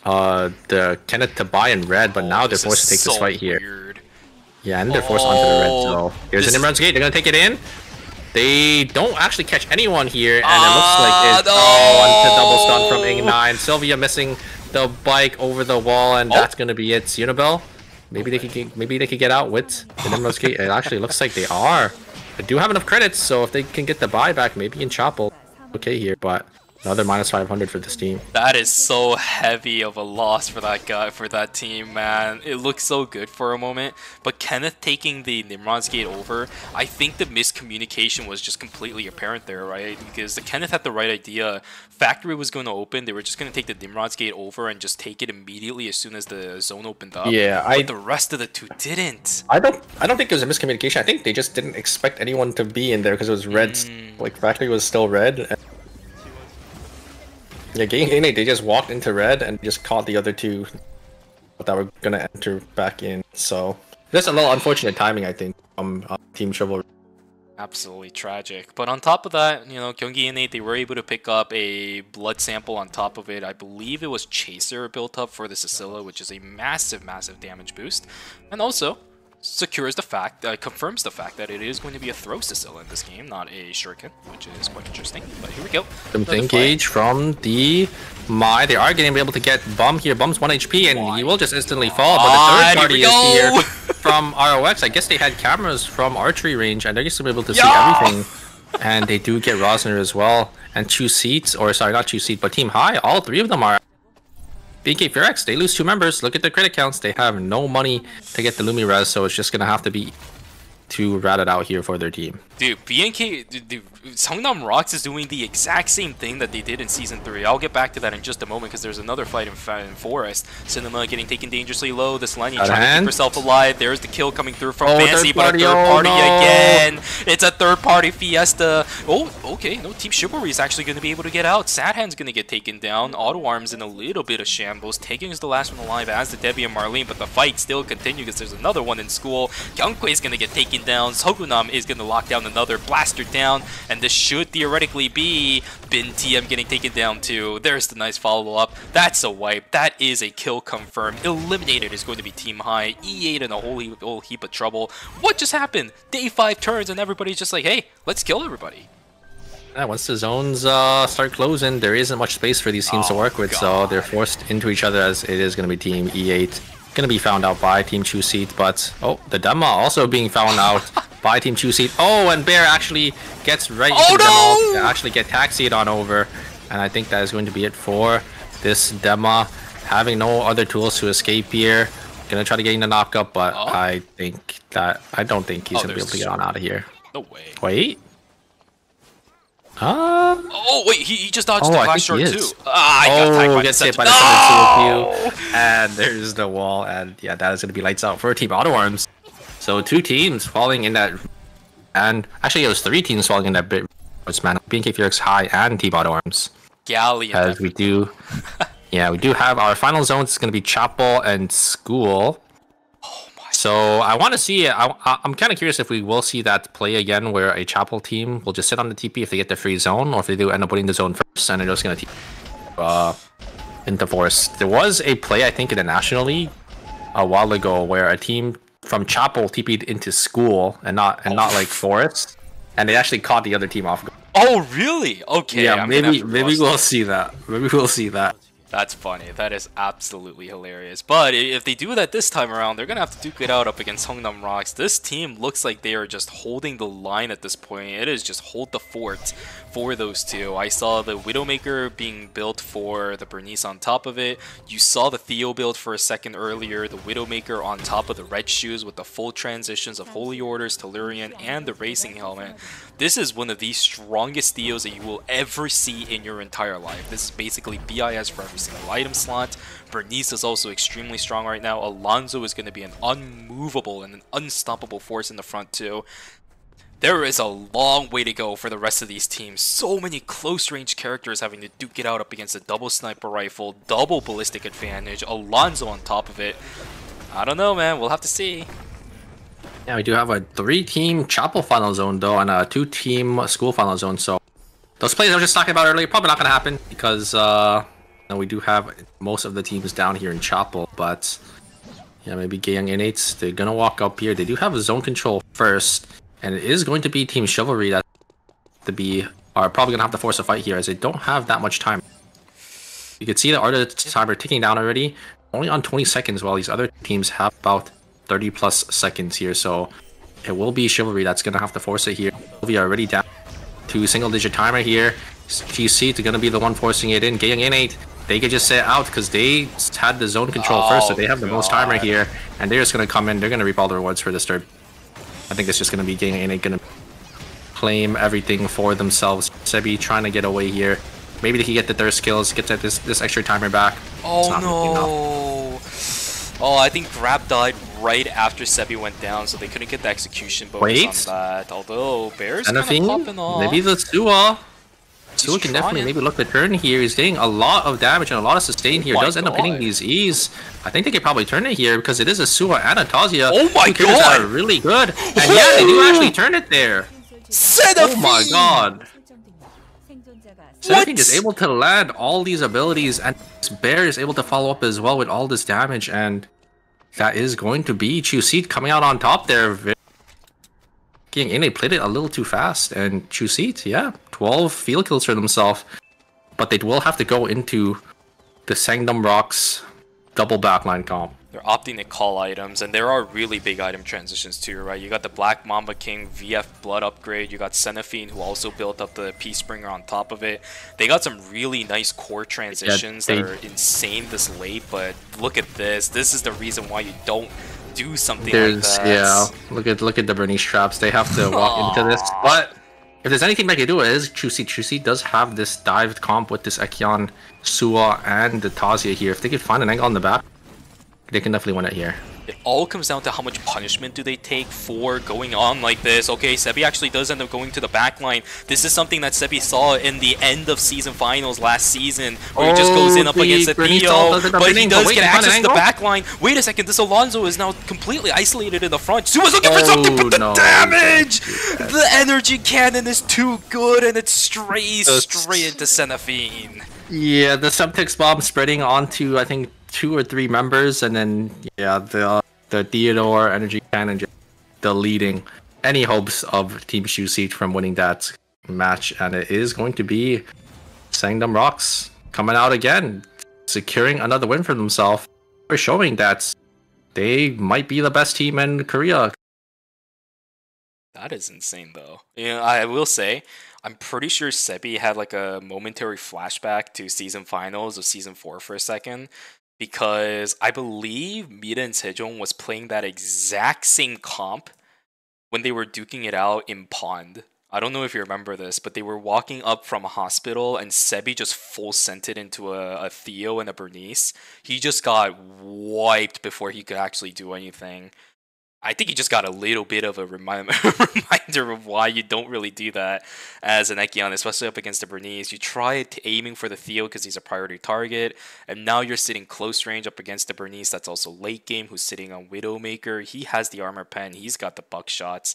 The Kenneth to buy in red, but now they're forced to take this fight here. Weird. Yeah, and they're forced onto the red, so here's the Nimrod's gate. They're gonna take it in. They don't actually catch anyone here, and it looks like it's onto double stun from Ing9. Sylvia missing the bike over the wall, and that's gonna be it. Unibel, maybe they could get out with the Nimrod's gate. It actually looks like they are. They do have enough credits, so if they can get the buyback, maybe in Chapel, okay here, but another -500 for this team. That is so heavy of a loss for that guy, for that team, man. It looked so good for a moment, but Kenneth taking the Nimrod's gate over, I think the miscommunication was just completely apparent there, right? Because the Kenneth had the right idea. Factory was going to open, they were just going to take the Nimrod's gate over and just take it immediately as soon as the zone opened up. Yeah, but the rest of the two didn't. I don't think it was a miscommunication. I think they just didn't expect anyone to be in there because it was red. Like Factory was still red. Yeah, Gangene, they just walked into red and just caught the other two that were gonna enter back in. So just a little unfortunate timing, I think, from Team Chivalry. Absolutely tragic. But on top of that, you know, Gyeonggi, they were able to pick up a blood sample on top of it. I believe it was Chaser built up for the Cecilia, which is a massive, massive damage boost. And also secures the fact, confirms the fact that it is going to be a throw Cecilia in this game, not a shuriken, which is quite interesting. But here we go. Engage from the Mai. They are getting able to get Bum here. Bum's 1 HP, and he will just instantly fall. But the third party is here from ROX. I guess they had cameras from archery range, and they're just able to see everything. And they do get Rosner as well. And choose seats, or sorry, not choose seat, but Team High. All three of them are. BK Furex, they lose 2 members. Look at their credit counts. They have no money to get the Lumi res, so it's just gonna have to be to rat it out here for their team. Dude, BNK, Seongnam Rocks is doing the exact same thing that they did in Season 3. I'll get back to that in just a moment because there's another fight in Forest. Cinema getting taken dangerously low. This Lenny trying to keep herself alive. There's the kill coming through from Fancy, but a third party again. It's a third party Fiesta. Oh, okay. No, Team Chivalry is actually going to be able to get out. Sadhand's going to get taken down. Auto Arms in a little bit of shambles. Taking is the last one alive as the Debbie and Marlene, but the fight still continues because there's another one in school. Kyungkwae is going to get taken down. Sogunam is going to lock down another blaster down, and this should theoretically be Bin TM getting taken down too. There's the nice follow-up. That's a wipe. That is a kill confirmed. Eliminated is going to be Team High. E8 in a whole heap of trouble. What just happened? Day 5 turns and everybody's just like, hey, let's kill everybody. Yeah, once the zones start closing, there isn't much space for these teams to work with, so they're forced into each other as it is going to be Team E8. Going to be found out by Team Choose Seat, but the Dema also being found out by Team Choose Seat. Oh, and Bear actually gets right into the demo to actually get taxied on over, and I think that is going to be it for this Dema, having no other tools to escape here. Gonna try to get in the knock up, but I don't think he's gonna be able to get on out of here. No way. Wait. Oh wait, he just dodged the flash short too. Gets hit by the 7-2 and there's the wall, and yeah, that is gonna be lights out for Team Auto Arms. So 2 teams falling in that, and actually it was 3 teams falling in that bit. It's man, BNK Furex High and Team Auto Arms. Galley. As we do, yeah, we do have our final zones. It's gonna be Chapel and School. So I want to see it. I'm kind of curious if we will see that play again, where a Chapel team will just sit on the TP if they get the free zone, or if they do end up putting the zone first and they're just gonna into Forest. There was a play, I think, in the National League a while ago where a team from Chapel TP'd into School and not like Forest, and they actually caught the other team off guard. Oh really? Okay. Yeah, maybe we'll see that. Maybe we'll see that. That's funny. That is absolutely hilarious. But if they do that this time around, they're going to have to duke it out up against Hongnam Rocks. This team looks like they are just holding the line at this point. It is just hold the fort for those two. I saw the Widowmaker being built for the Bernice on top of it. You saw the Theo build for a second earlier. The Widowmaker on top of the red shoes with the full transitions of Holy Orders, Tellurian, and the Racing Helmet. This is one of the strongest Theos that you will ever see in your entire life. This is basically BIS for every single item slot. Bernice is also extremely strong right now. Alonso is going to be an unmovable and an unstoppable force in the front too. There is a long way to go for the rest of these teams. So many close range characters having to duke it out up against a double sniper rifle, double ballistic advantage, Alonso on top of it. I don't know, man. We'll have to see. Yeah, we do have a 3-team Chapel final zone though, and a 2-team school final zone. So those plays I was just talking about earlier probably not going to happen because we do have most of the teams down here in Chapel. But yeah, maybe Gayang Innates, they're going to walk up here. They do have a zone control first, and it is going to be Team Chivalry that are probably going to have to force a fight here as they don't have that much time. You can see the Art of the Timer ticking down already, only on 20 seconds, while these other teams have about 30 plus seconds here. So it will be Chivalry that's going to have to force it here. We are already down to single-digit timer here. GC is going to be the one forcing it in. Gayang Innate, they could just sit out because they had the zone control first, so they have the most timer here, and they're just going to come in. They're going to reap all the rewards for this third. I think it's just going to be Gayang Innate going to claim everything for themselves. Sebi trying to get away here. Maybe they can get the thirst kills, get this extra timer back. Oh no! Oh, I think Grab died right after Sebi went down, so they couldn't get the execution bonus on that. Although Bear's kind of popping off. Maybe the Sua. Sua can definitely maybe look to turn here. He's getting a lot of damage and a lot of sustain here. Does end up hitting these E's. I think they could probably turn it here because it is a Sua and a Tazia. Oh my god! Are really good. And yeah, they do actually turn it there. Seraphine! Oh my god! Seraphine is able to land all these abilities, and Bear is able to follow up as well with all this damage, and that is going to be Chuseat coming out on top there. Getting in, they played it a little too fast, and Chuseat, yeah, 12 field kills for themselves, but they will have to go into the Sangdom Rocks double backline comp. They're opting to call items, and there are really big item transitions too, right? You got the Black Mamba King VF Blood upgrade, you got Seraphine who also built up the Peacebringer on top of it. They got some really nice core transitions that are insane this late, but look at this. This is the reason why you don't do something like that. Yeah, look at the Bernice traps. They have to walk into this. But if there's anything they can do, it is Chuseat. Chuseat does have this dived comp with this Ekion, Sua, and the Tazia here. If they could find an angle on the back, they can definitely win it here. It all comes down to how much punishment do they take for going on like this. Okay, Sebi actually does end up going to the backline. This is something that Sebi saw in the end of season finals last season, where he just goes in up against a Theo, but he does get access to the backline. Wait a second, this Alonso is now completely isolated in the front. Sua's looking for something, but the damage! The energy cannon is too good, and it's straight into Seraphine. Yeah, the Subtext bomb spreading onto, I think, 2 or 3 members, and then yeah, the Theodore energy cannon just deleting any hopes of Team Chuseat from winning that match, and it is going to be Sangdom Rocks coming out again, securing another win for themselves, for showing that they might be the best team in Korea. That is insane, though. You know, I will say, I'm pretty sure Sebi had like a momentary flashback to season finals of season 4 for a second, because I believe Mira and Sejong was playing that exact same comp when they were duking it out in Pond. I don't know if you remember this, but they were walking up from a hospital and Sebi just full sent it into a Theo and a Bernice. He just got wiped before he could actually do anything. I think he just got a little bit of a reminder of why you don't really do that as an Ekion, especially up against the Bernice. You try aiming for the Theo because he's a priority target, and now you're sitting close range up against the Bernice that's also late game, who's sitting on Widowmaker. He has the armor pen, he's got the buckshots.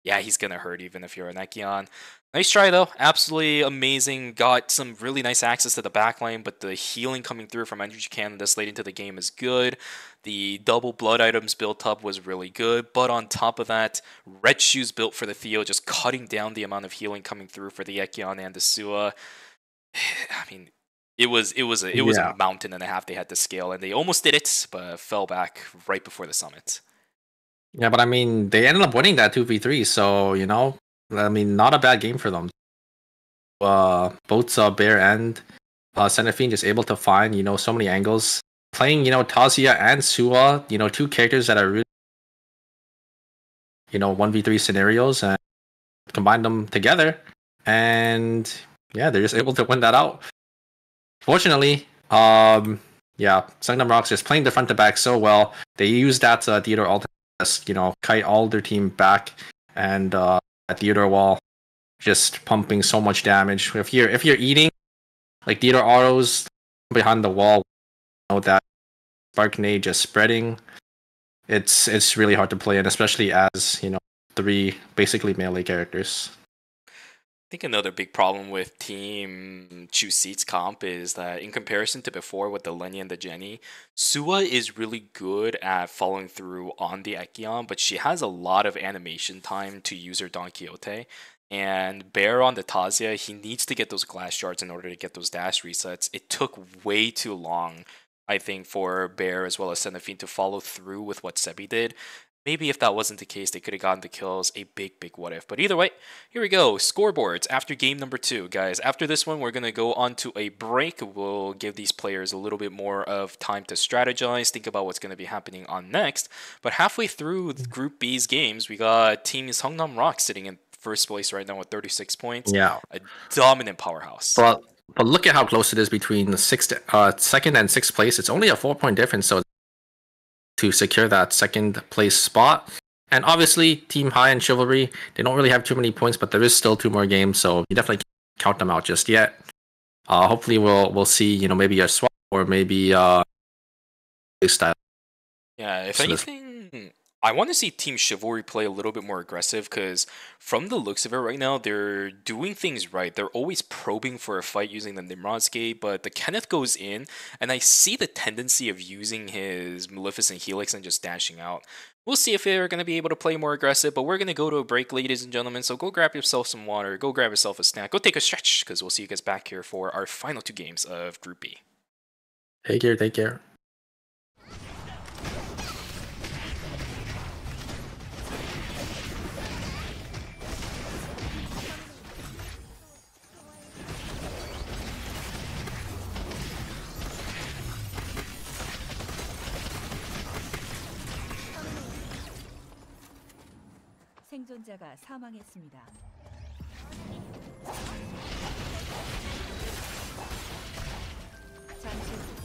Yeah, he's gonna hurt even if you're an Ekion. Nice try though, absolutely amazing. Got some really nice access to the backline, but the healing coming through from Energy Cannon this late into the game is good. The double blood items built up was really good, but on top of that, red shoes built for the Theo, just cutting down the amount of healing coming through for the Ekion and the Sua. I mean, It was a mountain and a half they had to scale, and they almost did it, but fell back right before the summit. Yeah, but I mean, they ended up winning that 2v3, so I mean, not a bad game for them. Both Bear and Senefine just able to find so many angles, playing Tazia and Sua, two characters that are really 1v3 scenarios, and combine them together, and yeah, they're just able to win that out. Fortunately, Sungnam Rocks just playing the front to back so well. They used that Theodore ult to kite all their team back, and Theodore wall just pumping so much damage. If you're eating like Theodore autos behind the wall, that spark nade just spreading. It's really hard to play, and especially as 3 basically melee characters. I think another big problem with Team Choose Seats comp is that in comparison to before with the Lenny and the Jenny, Sua is really good at following through on the Ekion, but she has a lot of animation time to use her Don Quixote. And Bear on the Tazia, he needs to get those glass shards in order to get those dash resets. It took way too long, I think, for Bear as well as Senefine to follow through with what Sebi did. Maybe if that wasn't the case, they could have gotten the kills. A big what if. But either way, here we go. Scoreboards after game number 2. Guys, after this one, we're going to go on to a break. We'll give these players a little bit more of time to strategize, think about what's going to be happening on next. But halfway through Group B's games, we got Team Sungnam Rock sitting in first place right now with 36 points. Yeah. A dominant powerhouse. But look at how close it is between the second and sixth place. It's only a 4-point difference, so to secure that second place spot. And obviously, Team High and Chivalry, they don't really have too many points, but there is still 2 more games, so you definitely can't count them out just yet. Hopefully, we'll see maybe a swap or maybe style. Yeah, if anything, I want to see Team Chivalry play a little bit more aggressive, because from the looks of it right now, they're doing things right. They're always probing for a fight using the Nimrodske, but the Kenneth goes in, and I see the tendency of using his Maleficent Helix and just dashing out. We'll see if they're going to be able to play more aggressive, but we're going to go to a break, ladies and gentlemen, so go grab yourself some water, go grab yourself a snack, go take a stretch, because we'll see you guys back here for our final 2 games of Group B. Take care. 생존자가 사망했습니다. 잠시 후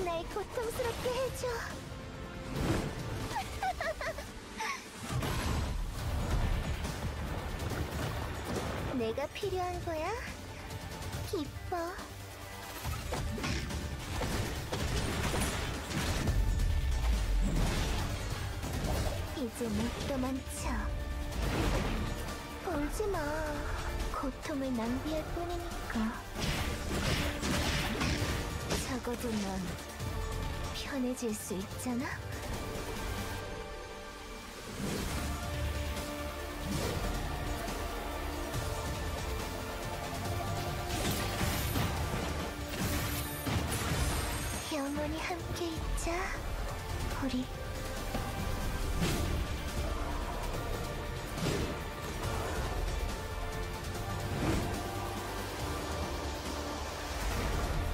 날 고통스럽게 해줘. 내가 필요한 거야? 기뻐. 이제 못 도망쳐. 울지 마. 고통을 낭비할 뿐이니까. 적어도 넌 편해질 수 있잖아? 영원히 함께 있자, 우리.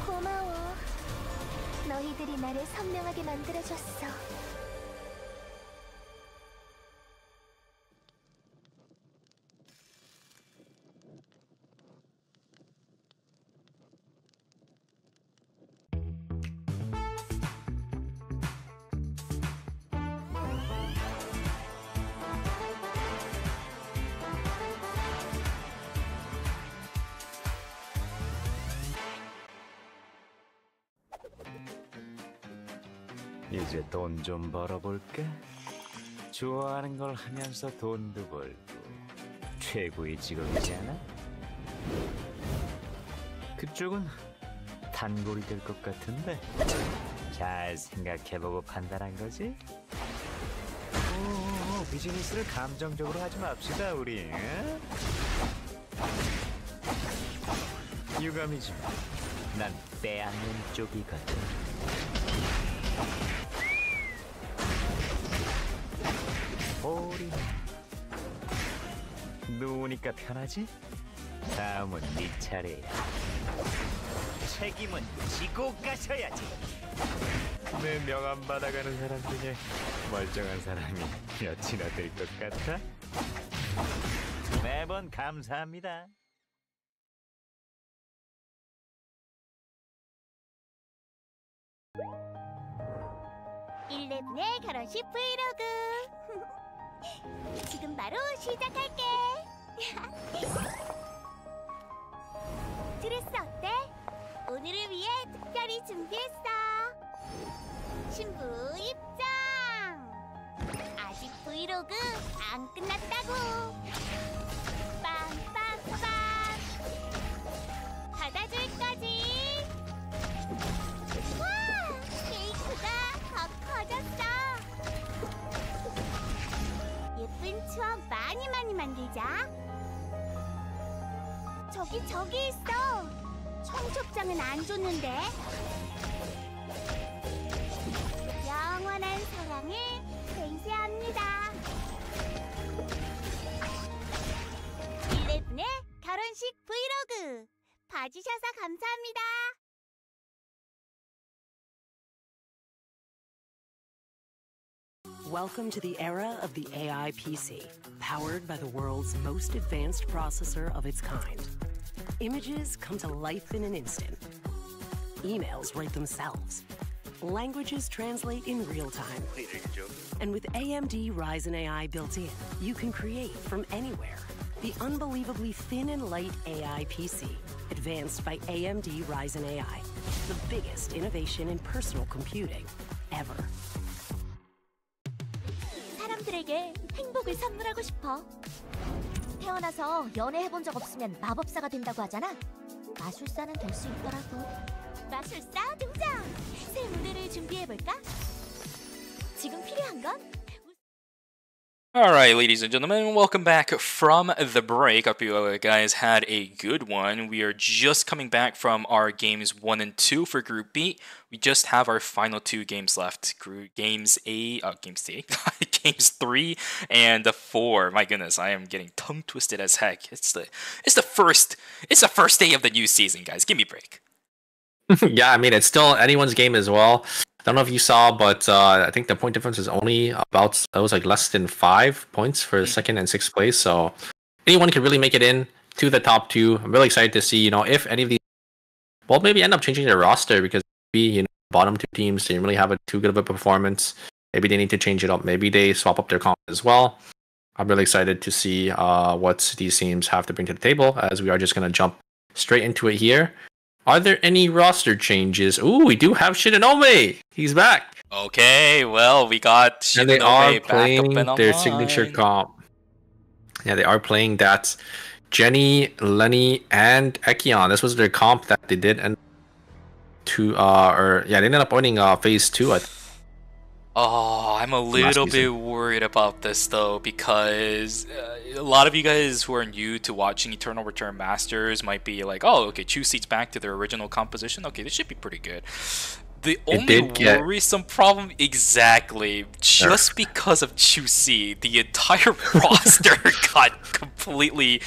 고마워. 너희 너희들이 나를 선명하게 만들어줬어. 이제 돈 좀 벌어볼까? 좋아하는 걸 하면서 돈도 벌고 최고의 직업이잖아? 그쪽은 단골이 될 것 같은데 잘 생각해보고 판단한 거지? 오, 비즈니스를 감정적으로 하지 맙시다 우리. 응? 유감이지만 난 빼앗는 쪽이거든. 오리 누우니까 편하지? 다음은 네 차례야. 책임은 지고 가셔야지. 내 명함 받아가는 사람 중에 멀쩡한 사람이 몇이나 될 것 같아? 매번 감사합니다. 일레븐의 결혼식 브이로그. 지금 바로 시작할게. 드레스 어때? 오늘을 위해 특별히 준비했어. 신부 입장. 아직 브이로그 안 끝났다고. 빰빰빰. 받아줄 거지? 와, 케이크가 더 커졌어. 예쁜 추억 많이 만들자. 저기 있어. 청첩장은 안 줬는데. 영원한 사랑을 맹세합니다. 일레븐의 결혼식 브이로그 봐주셔서 감사합니다. Welcome to the era of the AI PC, powered by the world's most advanced processor of its kind. Images come to life in an instant. Emails write themselves. Languages translate in real time. And with AMD Ryzen AI built in, you can create from anywhere. The unbelievably thin and light AI PC, advanced by AMD Ryzen AI. The biggest innovation in personal computing ever. 사람들에게 행복을 선물하고 싶어. 태어나서 연애해본 적 없으면 마법사가 된다고 하잖아. 마술사는 될 수 있더라고. 마술사 등장! 새 무대를 준비해볼까? 지금 필요한 건? Alright, ladies and gentlemen, welcome back from the break. Hope you guys had a good one. We are just coming back from our games 1 and 2 for Group B. We just have our final 2 games left. Games 3 and 4. My goodness, I am getting tongue twisted as heck. It's the first day of the new season, guys. Give me a break. Yeah, I mean, it's still anyone's game as well. I don't know if you saw, but I think the point difference is only about, it was like less than 5 points for second and sixth place. So anyone could really make it in to the top 2. I'm really excited to see, if any of these, well, maybe end up changing their roster because maybe, bottom 2 teams didn't really have too good of a performance. Maybe they need to change it up. Maybe they swap up their comp as well. I'm really excited to see what these teams have to bring to the table, as we are just going to jump straight into it here. Are there any roster changes? Ooh, we do have Shinonome. He's back. Okay, well, we got Shinonome and they are back playing up and their online. signature comp. Yeah, they are playing that Jenny, Lenny, and Ekion. This was their comp that they did, and they ended up winning phase 2. I think. Oh, I'm a little bit worried about this though, because a lot of you guys who are new to watching Eternal Return Masters might be like, oh, okay, Chu Seat's back to their original composition. Okay, this should be pretty good. The only worrisome problem, exactly, just because of Chu Seat, the entire roster got completely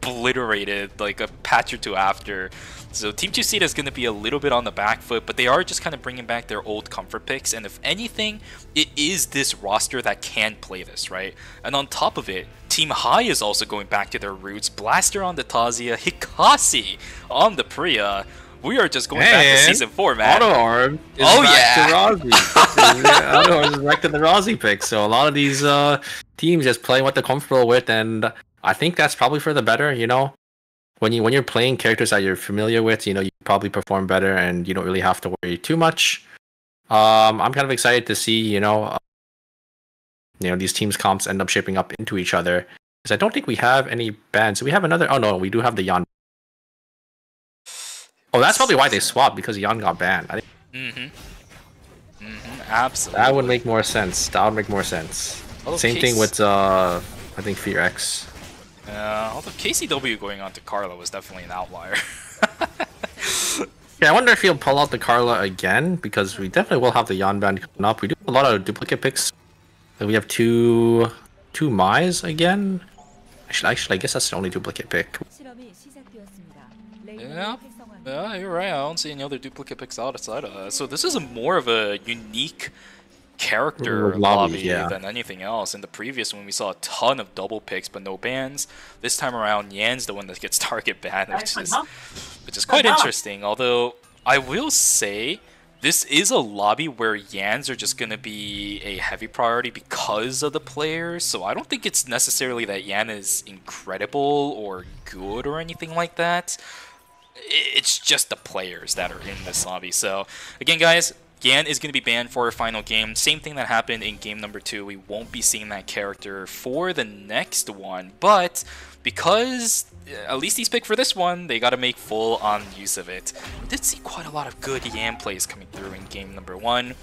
obliterated like a patch or two after. So Team 2 is going to be a little bit on the back foot, but they are just kind of bringing back their old comfort picks. And if anything, it is this roster that can play this, right? And on top of it, Team High is also going back to their roots. Blaster on the Tazia, Hikasi on the Priya. We are just going back to Season 4, man. AutoArm is back to Rossi. AutoArm is back to the Rossi pick. So a lot of these teams just playing what they're comfortable with, and I think that's probably for the better, you know? When you're playing characters that you're familiar with, you know, you probably perform better and you don't really have to worry too much. I'm kind of excited to see, you know, these teams comps end up shaping up into each other. Because I don't think we have any bans. We have another. Oh no, we do have the Yan. Oh, that's probably why they swapped, because Yan got banned. I think. Absolutely. That would make more sense. That would make more sense. Same thing with I think Fear X. Although KCW going on to Carla was definitely an outlier. Yeah, I wonder if he'll pull out the Carla again, because we definitely will have the Yan ban coming up. We do have a lot of duplicate picks. We have two Mai's again. Actually, I guess that's the only duplicate pick. 실험이 시작되었습니다. Yeah, you're right. I don't see any other duplicate picks outside of that. So this is more of a unique character lobby than anything else. In the previous one, we saw a ton of double picks but no bans. This time around, Yan's the one that gets target banned, which is quite interesting. Although I will say, this is a lobby where Yans are just going to be a heavy priority because of the players. So I don't think it's necessarily that Yan is incredible or good or anything like that. It's just the players that are in this lobby. So again, guys, Yan is going to be banned for our final game. Same thing that happened in game number 2. We won't be seeing that character for the next one. But because at least he's picked for this one, they got to make full-on use of it. We did see quite a lot of good Yan plays coming through in game number 1.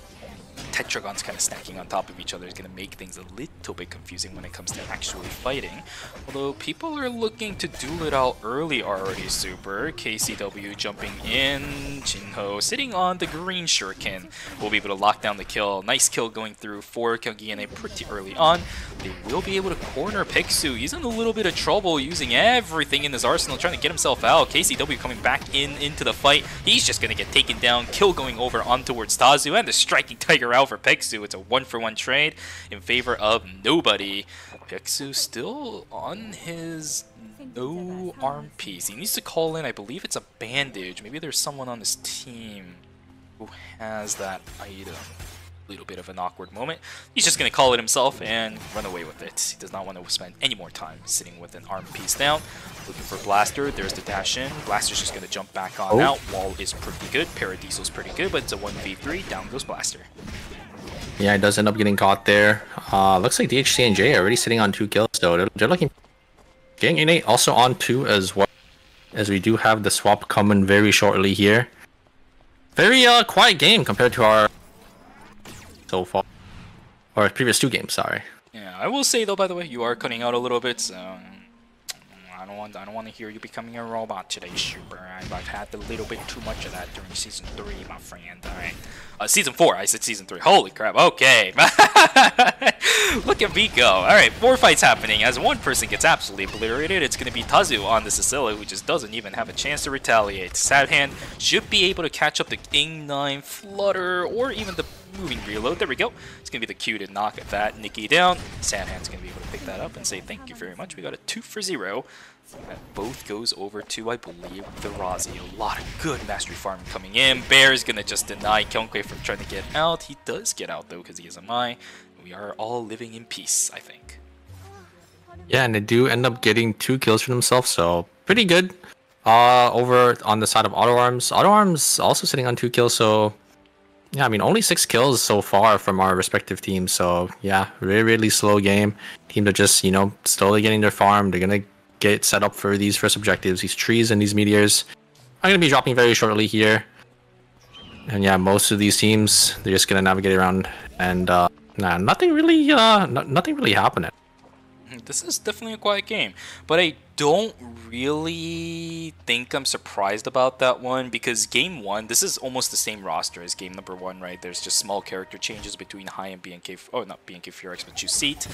Tetragons kind of stacking on top of each other is going to make things a little bit confusing when it comes to actually fighting. Although people are looking to duel it out early already, Super. KCW jumping in. Jinho sitting on the green shuriken will be able to lock down the kill. Nice kill going through for Kyunggi pretty early on. They will be able to corner Pixu. He's in a little bit of trouble using everything in his arsenal, trying to get himself out. KCW coming back into the fight. He's just going to get taken down. Kill going over on towards Tazu, and the striking Tiger out for Pixu. It's a 1-for-1 trade in favor of nobody. Pixu still on his no arm piece. He needs to call in, I believe it's a bandage. Maybe there's someone on his team who has that item. A little bit of an awkward moment. He's just going to call it himself and run away with it. He does not want to spend any more time sitting with an arm piece down. Looking for Blaster. There's the dash in. Blaster's just going to jump back on out. Wall is pretty good. Paradiesel's pretty good, but it's a 1v3. Down goes Blaster. Yeah, it does end up getting caught there. Looks like DHC and J are already sitting on 2 kills, though. They're looking... Getting Innate also on 2 as well, as we do have the swap coming very shortly here. Very quiet game compared to our... so far. Or previous 2 games, sorry. Yeah, I will say though, by the way, you are cutting out a little bit, so... I don't want to hear you becoming a robot today, Super. I've had a little bit too much of that during Season 3, my friend. Alright. Season 4, I said Season 3. Holy crap, okay. Look at me go. Alright, 4 fights happening. As one person gets absolutely obliterated, it's going to be Tazu on the Cecilia, who just doesn't even have a chance to retaliate. Sadhand should be able to catch up the Ing 9 Flutter, or even the moving reload. There we go. It's going to be the Q to knock that Nikki down. Sadhand's going to be able to pick that up and say thank you very much. We got a 2-for-0. That both goes over to, I believe, the Razi. A lot of good mastery farming coming in. Bear is going to just deny Kyungkwae from trying to get out. He does get out, though, because he is a Mai. We are all living in peace, I think. Yeah, and they do end up getting 2 kills for themselves, so pretty good. Over on the side of AutoArms. AutoArms also sitting on 2 kills, so... yeah, I mean, only 6 kills so far from our respective teams, so yeah, really, really slow game. Teams are just, you know, slowly getting their farm. They're going to get set up for these first objectives. These trees and these meteors are going to be dropping very shortly here. And yeah, most of these teams, they're just going to navigate around, and nothing really happening. This is definitely a quiet game, but I don't really think I'm surprised about that one because game 1, this is almost the same roster as game number 1, right? There's just small character changes between High and BNK, oh, not BNK Furex, but Chuseat.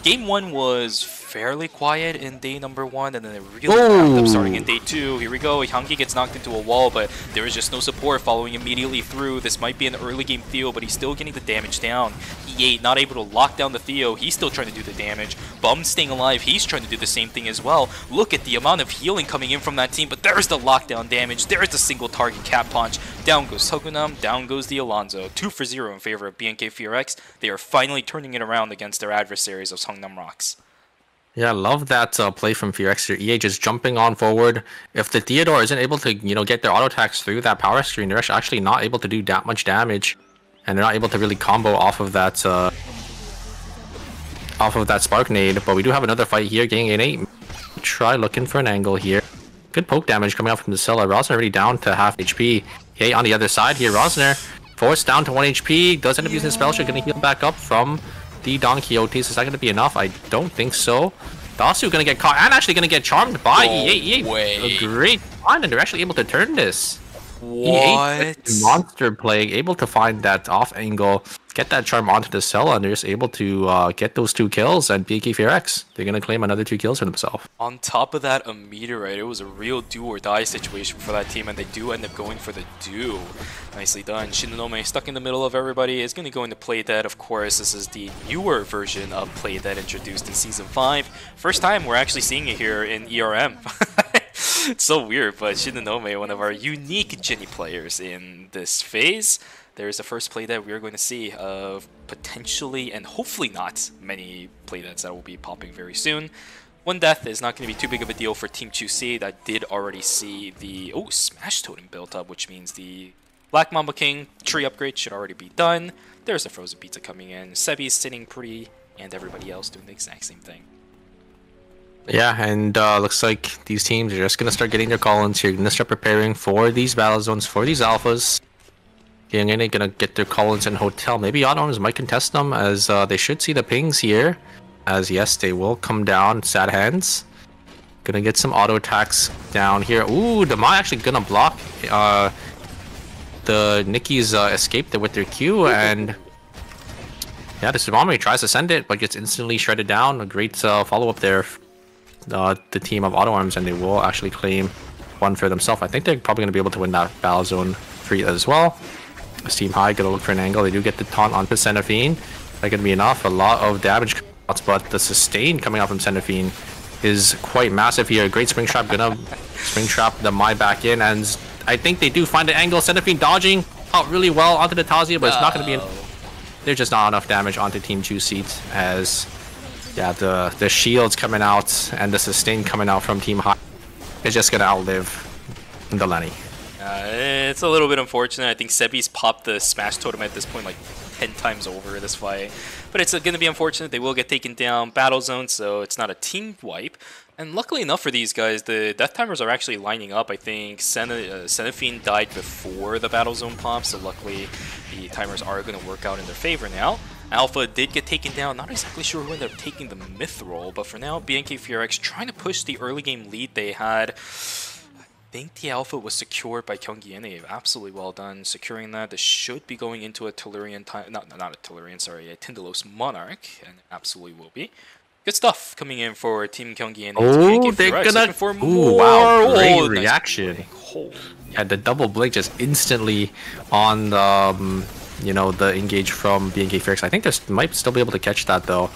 Game 1 was fairly quiet in day number 1, and then it really ramped up starting in day 2. Here we go, Hyungi gets knocked into a wall, but there is just no support following immediately through. This might be an early game Theo, but he's still getting the damage down. E8 not able to lock down the Theo, he's still trying to do the damage. Bum staying alive, he's trying to do the same thing as well. Look at the amount of healing coming in from that team, but there's the lockdown damage, there's the single target cap punch. Down goes Sogunam, down goes the Alonzo. 2-0 in favor of BNK Furex. They are finally turning it around against their adversaries of Songnam Rocks. Yeah, I love that play from Furex here. EA just jumping on forward. If the Theodore isn't able to, get their auto attacks through that power screen, they're actually not able to do that much damage, and they're not able to really combo off of that spark nade. But we do have another fight here, getting an 8. Try looking for an angle here. Good poke damage coming out from the Scylla. Rosner already down to half HP. Okay, on the other side here, Rosner forced down to 1 HP. Does end up using his spell shot, gonna heal back up from the Don Quixotes. Is that gonna be enough? I don't think so. Dasu gonna get caught and actually gonna get charmed by EA. A great find, and they're actually able to turn this. What? Monster play, able to find that off angle, get that charm onto the cell, and they're just able to get those 2 kills. And BK Furex, they're gonna claim another 2 kills for themselves. On top of that, a meteorite. It was a real do or die situation for that team, and they do end up going for the do. Nicely done. Shinonome stuck in the middle of everybody is gonna go into Play Dead. Of course, this is the newer version of Play Dead introduced in Season 5. First time we're actually seeing it here in ERM. It's so weird, but Shinonome, one of our unique Jinny players in this phase. There's the first playdead we're going to see of potentially and hopefully not many playdeads that will be popping very soon. 1 death is not going to be too big of a deal for Team 2C. That did already see the Smash Totem built up, which means the Black Mamba King tree upgrade should already be done. There's the Frozen Pizza coming in. Sebi's sitting pretty, and everybody else doing the exact same thing. Yeah, and looks like these teams are just going to start getting their call-ins here. Going to start preparing for these battle zones, for these alphas. They're going to get their call-ins in Hotel. Maybe Odd Arms might contest them, as they should see the pings here. As yes, they will come down. Sad hands. Gonna get some auto attacks down here. Ooh, Demai actually gonna block the Nikki's escape there with their Q, and yeah, the Tsubame tries to send it, but gets instantly shredded down. A great follow-up there. The team of Auto Arms, and they will actually claim 1 for themselves. I think they're probably going to be able to win that battle zone 3 as well. This Team High gonna look for an angle. They do get the taunt onto Xenophine. That gonna be enough. A lot of damage, but the sustain coming out from Xenophine is quite massive here. Great Spring Trap, gonna Spring Trap the Mai back in, and I think they do find an angle. Xenophine dodging out really well onto the Tazia, but it's not gonna be there's just not enough damage onto Team Chuseat, as yeah, the shields coming out and the sustain coming out from Team High is just gonna outlive the Lenny. It's a little bit unfortunate. I think Sebi's popped the Smash Totem at this point like 10 times over this fight. But it's going to be unfortunate. They will get taken down. Battle zone, so it's not a team wipe. And luckily enough for these guys, the death timers are actually lining up. I think Xenophine died before the battle zone pop, so luckily the timers are going to work out in their favor now. Alpha did get taken down. Not exactly sure who ended up taking the myth role, but for now, BNK Furex trying to push the early game lead they had. I think the Alpha was secured by Kyunggi Ine. Absolutely well done securing that. This should be going into a Tellurian time, not a Tellurian, sorry, a Tindalos Monarch, and absolutely will be. Good stuff coming in for Team Kyunggi Ine. Oh, they're gonna. For ooh, wow, great nice reaction. Oh. Yeah, the double blink just instantly on the, you know, the engage from BNK Furex. I think they might still be able to catch that though.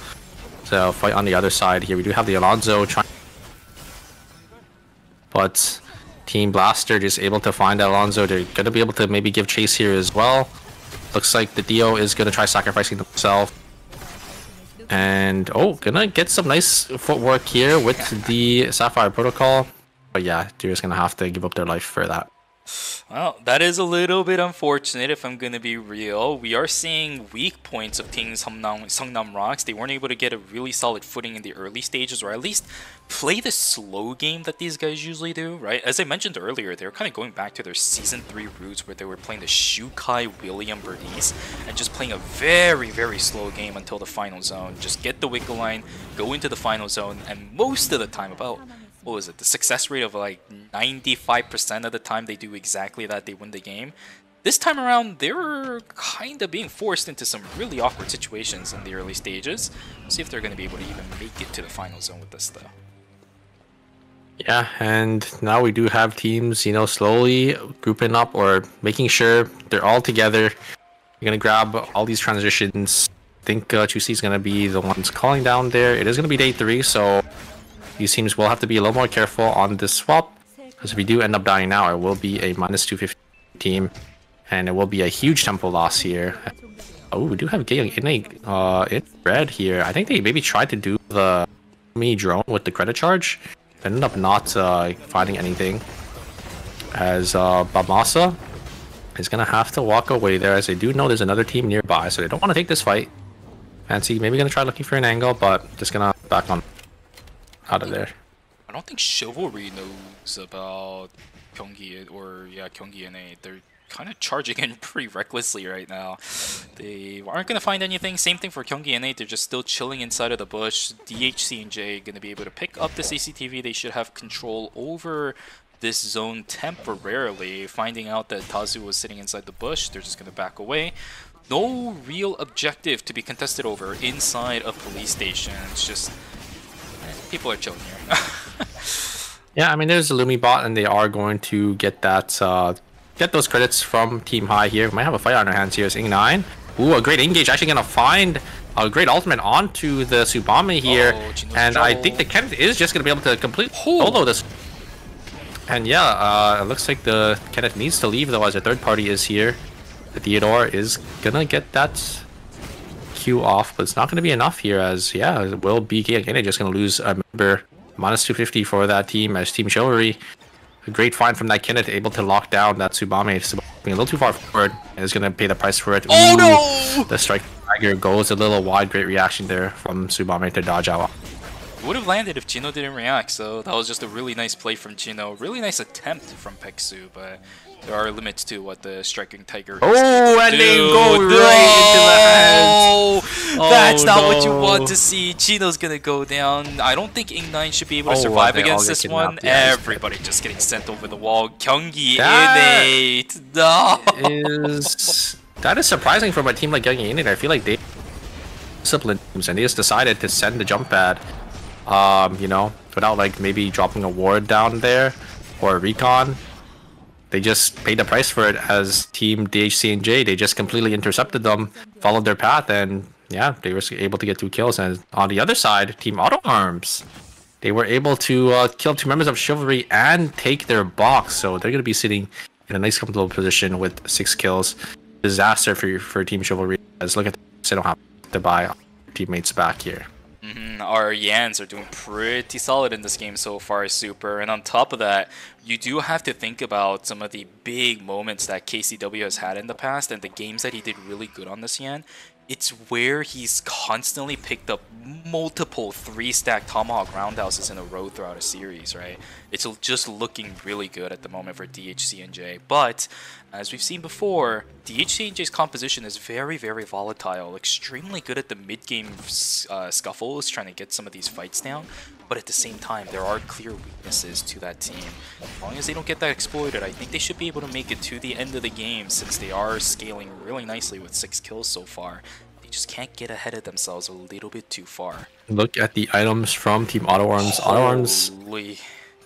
So fight on the other side here. We do have the Alonzo trying, but Team Blaster just able to find Alonzo. They're gonna be able to maybe give chase here as well. Looks like the Dio is gonna try sacrificing himself. And oh, gonna get some nice footwork here with the Sapphire Protocol. But yeah, they're just gonna have to give up their life for that. Well, that is a little bit unfortunate if I'm going to be real. We are seeing weak points of Team Songnam Rocks. They weren't able to get a really solid footing in the early stages, or at least play the slow game that these guys usually do, right? As I mentioned earlier, they were kind of going back to their Season 3 roots where they were playing the Shukai William Bernice and just playing a very, very slow game until the final zone. Just get the wiggle line, go into the final zone, and most of the time, about what was it, the success rate of like 95% of the time they do exactly that, they win the game. This time around, they're kind of being forced into some really awkward situations in the early stages. See if they're going to be able to even make it to the final zone with this, though. Yeah, and now we do have teams, you know, slowly grouping up or making sure they're all together. You're going to grab all these transitions. I think Chusi is going to be the ones calling down there. It is going to be day 3, so these teams will have to be a little more careful on this swap. Because if we do end up dying now, it will be a minus 250 team. And it will be a huge tempo loss here. Oh, we do have Gale in red here. I think they maybe tried to do the mini drone with the credit charge. Ended up not finding anything. As Bamasa is going to have to walk away there, as they do know there's another team nearby. So they don't want to take this fight. Fancy maybe going to try looking for an angle, but just going to back on out of there. I don't think Chivalry knows about Gyeonggi or Gyeonggi NA. They're kind of charging in pretty recklessly right now. They aren't going to find anything. Same thing for Gyeonggi NA. They're just still chilling inside of the bush. DHC and J going to be able to pick up the CCTV. They should have control over this zone temporarily. Finding out that Tazu was sitting inside the bush, they're just going to back away. No real objective to be contested over inside a police station. It's just people are chilling here. Yeah, I mean, there's a Lumi bot, and they are going to get that get those credits from Team High here. We might have a fight on our hands here. It's Ing9. Ooh, a great engage. Actually going to find a great ultimate onto the Tsubame here. And I think the Kenneth is just going to be able to complete solo this. And yeah, it looks like the Kenneth needs to leave, though, as a third party is here. The Theodore is going to get that Q off, but it's not going to be enough here, as, yeah, it will be again just going to lose a member. Minus 250 for that team, as Team Chivalry. A great find from that Kenneth, able to lock down that Tsubame. Being a little too far forward, and is going to pay the price for it. Oh, ooh, no! The strike dagger goes a little wide. Great reaction there from Tsubame to dodge out. It would have landed if Chino didn't react, so that was just a really nice play from Chino. Really nice attempt from Peksu, but there are limits to what the striking tiger is. Oh, and they go right into the hands. That's not what you want to see. Chino's gonna go down. I don't think Ing9 should be able to survive against this one. Yeah, everybody just getting sent over the wall. Gyeonggi innate. No. That is surprising from a team like Gyeonggi innate. I feel like they disciplined teams, and they just decided to send the jump pad. You know, without like maybe dropping a ward down there or a recon. They just paid the price for it, as Team DHC and J. They just completely intercepted them, followed their path, and yeah, they were able to get 2 kills. And on the other side, Team Auto Arms, they were able to kill 2 members of Chivalry and take their box. So they're going to be sitting in a nice comfortable position with 6 kills. Disaster for Team Chivalry, as look at this, they don't have to buy teammates back here. Our Yans are doing pretty solid in this game so far, Super. And on top of that, you do have to think about some of the big moments that KCW has had in the past and the games that he did really good on this Yan. It's where he's constantly picked up multiple 3-stack Tomahawk roundhouses in a row throughout a series, right? It's just looking really good at the moment for DHC and J. But, as we've seen before, DHC and J's composition is very, very volatile. Extremely good at the mid-game scuffles, trying to get some of these fights down. But at the same time, there are clear weaknesses to that team. As long as they don't get that exploited, I think they should be able to make it to the end of the game, since they are scaling really nicely with 6 kills so far. They just can't get ahead of themselves a little bit too far. Look at the items from Team Auto Arms. Auto Arms,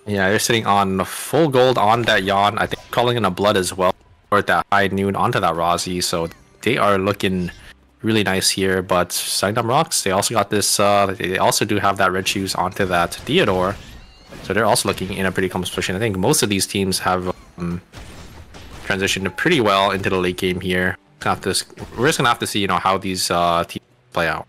yeah, they're sitting on full gold on that Yon. I think calling in a blood as well, or that high noon onto that Razi. So they are looking really nice here. But Sangdam Rocks, they also got this. They also do have that red shoes onto that Theodore. So they're also looking in a pretty comfortable position. I think most of these teams have transitioned pretty well into the late game here. We're just gonna have to see, you know, how these teams play out.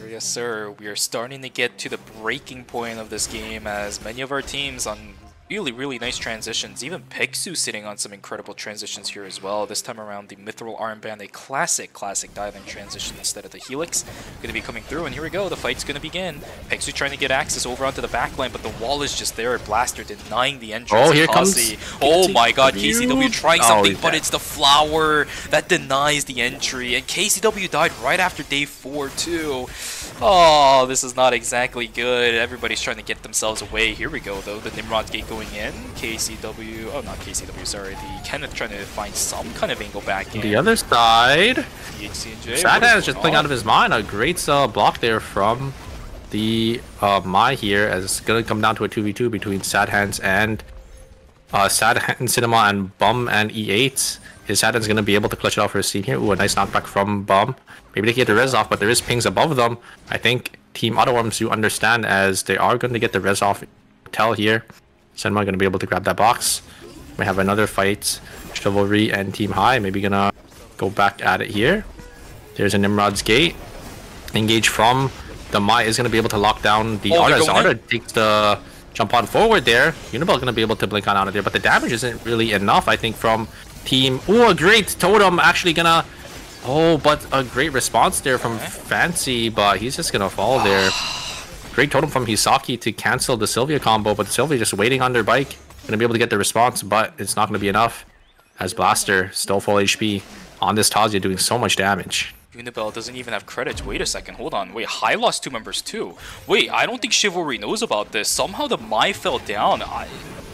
Yes, sir. We are starting to get to the breaking point of this game, as many of our teams on Really nice transitions. Even Pigsu sitting on some incredible transitions here as well. This time around, the Mithril Armband, a classic diving transition instead of the Helix. Going to be coming through, and here we go. The fight's going to begin. Pigsu trying to get access over onto the backline, but the wall is just there. Blaster denying the entrance. Oh, here comes... Oh my god, KCW trying something, but dead. it's the flower that denies the entry. And KCW died right after day 4 too. Oh, this is not exactly good. Everybody's trying to get themselves away. Here we go, though. The Nimrod Gate going in. KCW... Oh, not KCW, sorry. The Kenneth trying to find some kind of angle back in. The other side. Sadhan is just playing out of his mind. A great block there from the Mai here, as it's going to come down to a 2v2 between Sadhan's and Sadhan, Cinema, and Bum and E8. Is Sadhan's going to be able to clutch it out for his team here? Ooh, a nice knockback from Bum. Maybe they can get the res off, but there is pings above them. I think Team Autoworms do understand, as they are going to get the res off. Tell here. Cinema going to be able to grab that box. We have another fight. Chivalry and Team High maybe going to go back at it here. There's a Nimrod's Gate. Engage from the Mai is going to be able to lock down the Arda. Arda takes the jump on forward there. Unibel going to be able to blink on out of there, but the damage isn't really enough, I think, from Team... Oh, a great totem actually going to... Oh, but a great response there from Fancy, but he's just going to fall there. Great totem from Hisaki to cancel the Sylvia combo, but Sylvia just waiting on their bike. Going to be able to get the response, but it's not going to be enough, as Blaster still full HP on this Tazia, doing so much damage. Unibel doesn't even have credits. Wait a second, hold on. Wait, High lost 2 members too. Wait, I don't think Chivalry knows about this. Somehow the Mai fell down.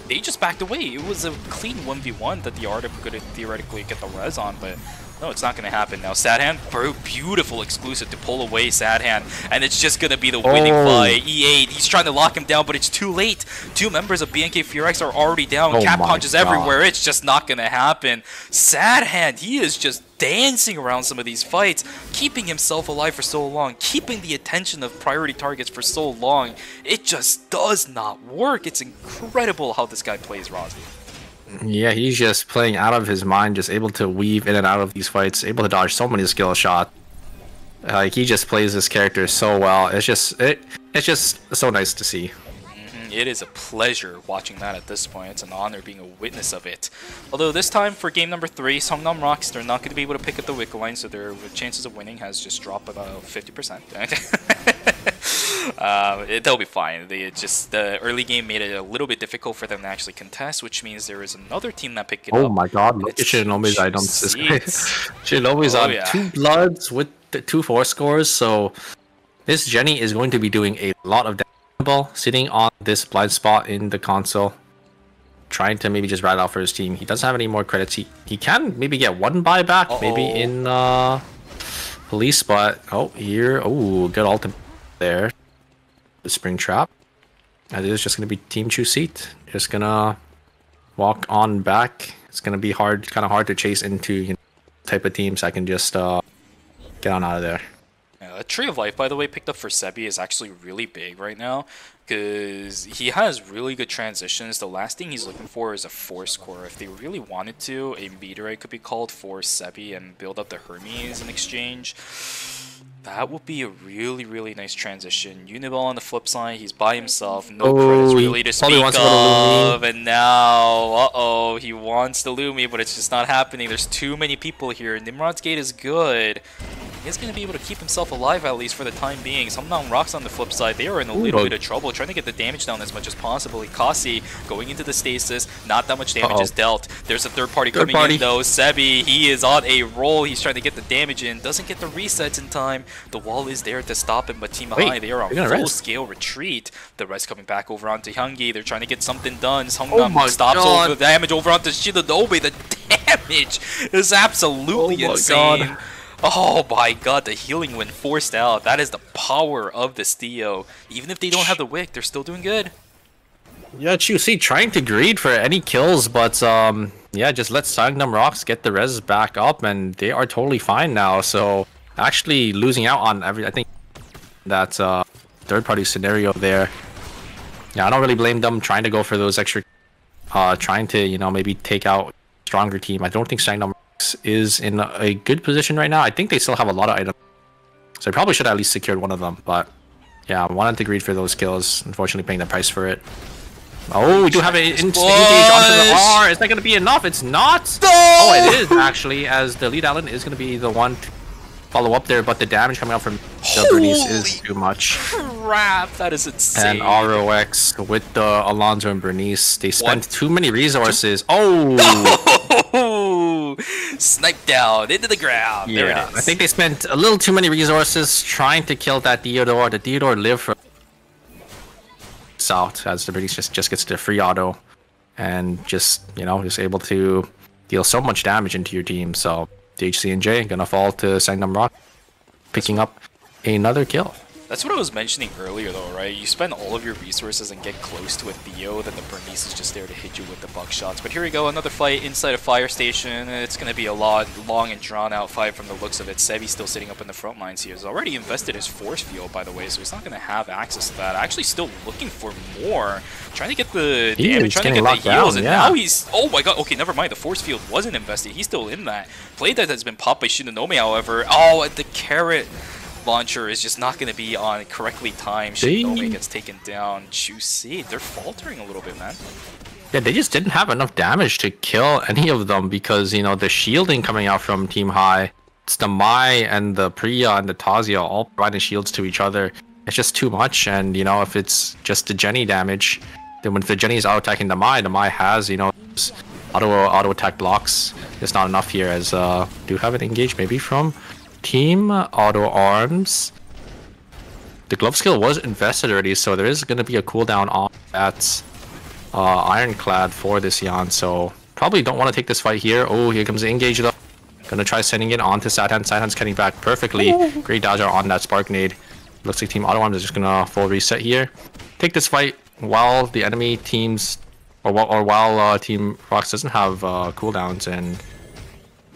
They just backed away. It was a clean 1v1 that the Arda could theoretically get the res on, but no, it's not going to happen now. Sadhan, beautiful exclusive to pull away Sadhan, and it's just going to be the winning fight. E8, he's trying to lock him down, but it's too late. 2 members of BNK Furex are already down. Cap punches everywhere. It's just not going to happen. Sadhan, he is just dancing around some of these fights, keeping himself alive for so long, keeping the attention of priority targets for so long. It just does not work. It's incredible how this guy plays, Rozzy. Yeah, he's just playing out of his mind, just able to weave in and out of these fights, able to dodge so many skill shots. Like, he just plays this character so well. It's just so nice to see. It is a pleasure watching that at this point. It's an honor being a witness of it. Although this time for game number 3, Songnam Rocks, they're not going to be able to pick up the wick line, so their chances of winning has just dropped about 50%. They'll be fine. The early game made it a little bit difficult for them to actually contest, which means there is another team that picked it up. Oh my god, look at Shinomi's items. Shinomi's on 2 bloods with the 2 4 scores, so this Jenny is going to be doing a lot of damage. Sitting on this blind spot in the console, trying to maybe just ride out for his team. He doesn't have any more credits. He can maybe get 1 buyback, maybe in police, but here, good ultimate there. The spring trap. And it is just gonna be Team Chu Seat. Just gonna walk on back. It's gonna be kind of hard to chase into type of teams. I can just get on out of there. A Tree of Life, by the way, picked up for Sebi is actually really big right now, because he has really good transitions. The last thing he's looking for is a Force Core. If they really wanted to, a meteorite could be called for Sebi and build up the Hermes in exchange. That would be a really nice transition. Unibel on the flip side, he's by himself, no credits really to speak of, and now, he wants the Lumi, but it's just not happening. There's too many people here. Nimrod's Gate is good. He's going to be able to keep himself alive, at least for the time being. Somnam Rocks on the flip side, they are in a little bit of trouble, trying to get the damage down as much as possible. Kasi going into the stasis, not that much damage is dealt. There's a third party coming in though. Sebi, he is on a roll. He's trying to get the damage in, doesn't get the resets in time. The wall is there to stop him, but Team High, they are on full-scale retreat. The rest coming back over onto Hyungi. They're trying to get something done. Songnam stops over the damage over onto Shinonobe. The damage is absolutely insane. Oh my god, the healing when forced out. That is the power of this Theo. Even if they don't have the wick, they're still doing good. Yeah, Chu-Si trying to greed for any kills, but yeah, just let Songnam Rocks get the res back up, and they are totally fine now. So actually losing out on I think that third-party scenario there. Yeah, I don't really blame them trying to go for those extra, trying to maybe take out stronger team. I don't think Songnam is in a good position right now. I think they still have a lot of items, so I probably should have at least secured one of them, but yeah, I wanted to greed for those kills, unfortunately paying the price for it. Oh, we do have an instant engage onto the R. Is that going to be enough? It's not. No! Oh, it is actually, as the lead Allen is going to be the one to follow up there, but the damage coming out from the Bernice is too much. Crap, that is insane. And ROX with the Alonso and Bernice, they spent too many resources. Oh! Snipe down into the ground. Yeah, There it is. I think they spent a little too many resources trying to kill that Theodore. The Theodore lived for south as the Bernice just gets the free auto and just able to deal so much damage into your team. So the HCNJ gonna fall to Sangnam Rock, picking up another kill. That's what I was mentioning earlier, though, right? You spend all of your resources and get close to a Theo, then the Bernice is just there to hit you with the buckshots. But here we go, another fight inside a fire station. It's going to be a long and drawn-out fight from the looks of it. Sebi's still sitting up in the front lines here. He's already invested his force field, by the way, so he's not going to have access to that. Actually still looking for more. Trying to get the damage, trying to get the heals, and now he's... Oh my god, okay, never mind. The force field wasn't invested. He's still in that. Play that has been popped by Shinonome, however. Oh, the carrot launcher is just not going to be on correctly timed. Shinonome gets taken down. Juicy. They're faltering a little bit, man. Yeah, they just didn't have enough damage to kill any of them because, the shielding coming out from Team High, it's the Mai and the Priya and the Tazia all providing shields to each other. It's just too much, and, if it's just the Jenny damage, then when the Jenny is auto-attacking the Mai has, auto-attack blocks. It's not enough here as, do have an engage maybe from Team Auto Arms. The glove skill was invested already, so there is going to be a cooldown on that Ironclad for this Yan, so probably don't want to take this fight here. Oh, here comes the engage though. Gonna try sending it onto Sadhan. Sadhan's cutting back perfectly. Great dodge on that Spark Nade. Looks like Team Auto Arms is just gonna full reset here. Take this fight while the enemy teams, or while Team Rox doesn't have cooldowns, and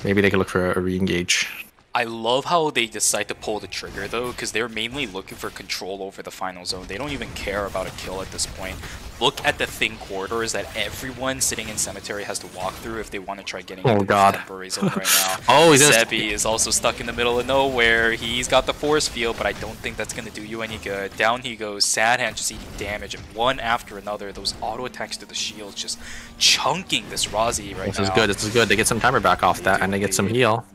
maybe they can look for a re-engage. I love how they decide to pull the trigger, though, because they're mainly looking for control over the final zone. They don't even care about a kill at this point. Look at the thin corridors that everyone sitting in Cemetery has to walk through if they want to try getting into the temporary zone right now. Oh, Sebi is also stuck in the middle of nowhere. He's got the force field, but I don't think that's going to do you any good. Down he goes. Sadhan just eating damage, and one after another, those auto attacks to the shields just chunking this Razi right now. This is good. They get some timer back off that, and they get some heal.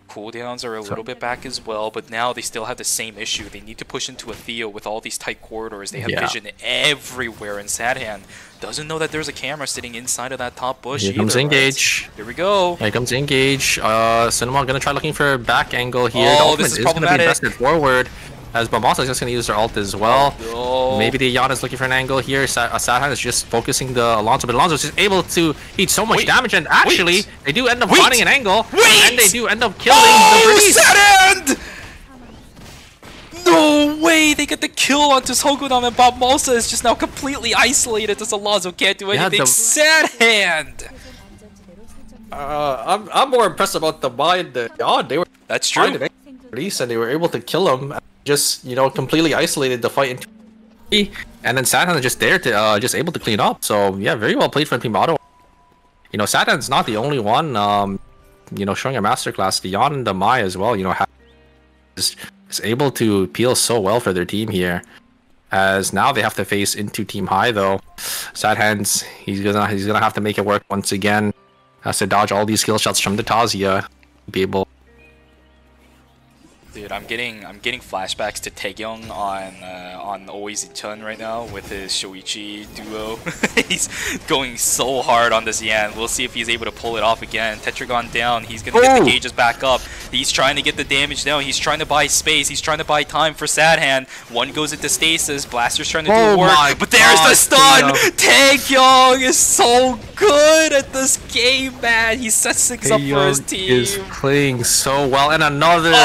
Cooldowns are a little bit back as well, but now they still have the same issue. They need to push into a Theo with all these tight corridors. They have vision everywhere, and Sadhan doesn't know that there's a camera sitting inside of that top bush. Here comes engage. Right? Here we go. Here comes engage. Cinema gonna try looking for a back angle here. Oh, this is problematic. Gonna be invested forward. As Bombasa is just going to use their ult as well. Oh, no. Maybe the Yana is looking for an angle here. Sadhan is just focusing the Alonso, but Alonso is just able to eat so much damage, and actually, they do end up finding an angle, and they do end up killing the Bernice. Sadhan! No way! They get the kill onto Sogunam, and Bombasa is just now completely isolated as Alonso can't do anything. Sadhan! I'm more impressed about the mind. They were. That's true. And they were able to kill him. Just completely isolated the fight into, and then Sadhan is just there to just able to clean up. So yeah, very well played from Team Auto. Sadhan's not the only one showing a masterclass. The Yan and the Mai as well. Is able to peel so well for their team here. As now they have to face into Team High though. Sadhan's he's gonna have to make it work once again. Has to dodge all these skill shots from the Tazia. Be able. Dude, I'm getting flashbacks to Taegyong on Always in Chun right now with his Shoichi duo. He's going so hard on this Yan. We'll see if he's able to pull it off again. Tetragon down. He's gonna get the gauges back up. He's trying to get the damage down. He's trying to buy space. He's trying to buy time for Sadhan. One goes into stasis. Blaster's trying to do work, but there's the stun. Taegyong is so good at this game, man. He sets things up for his team. Is playing so well, and another.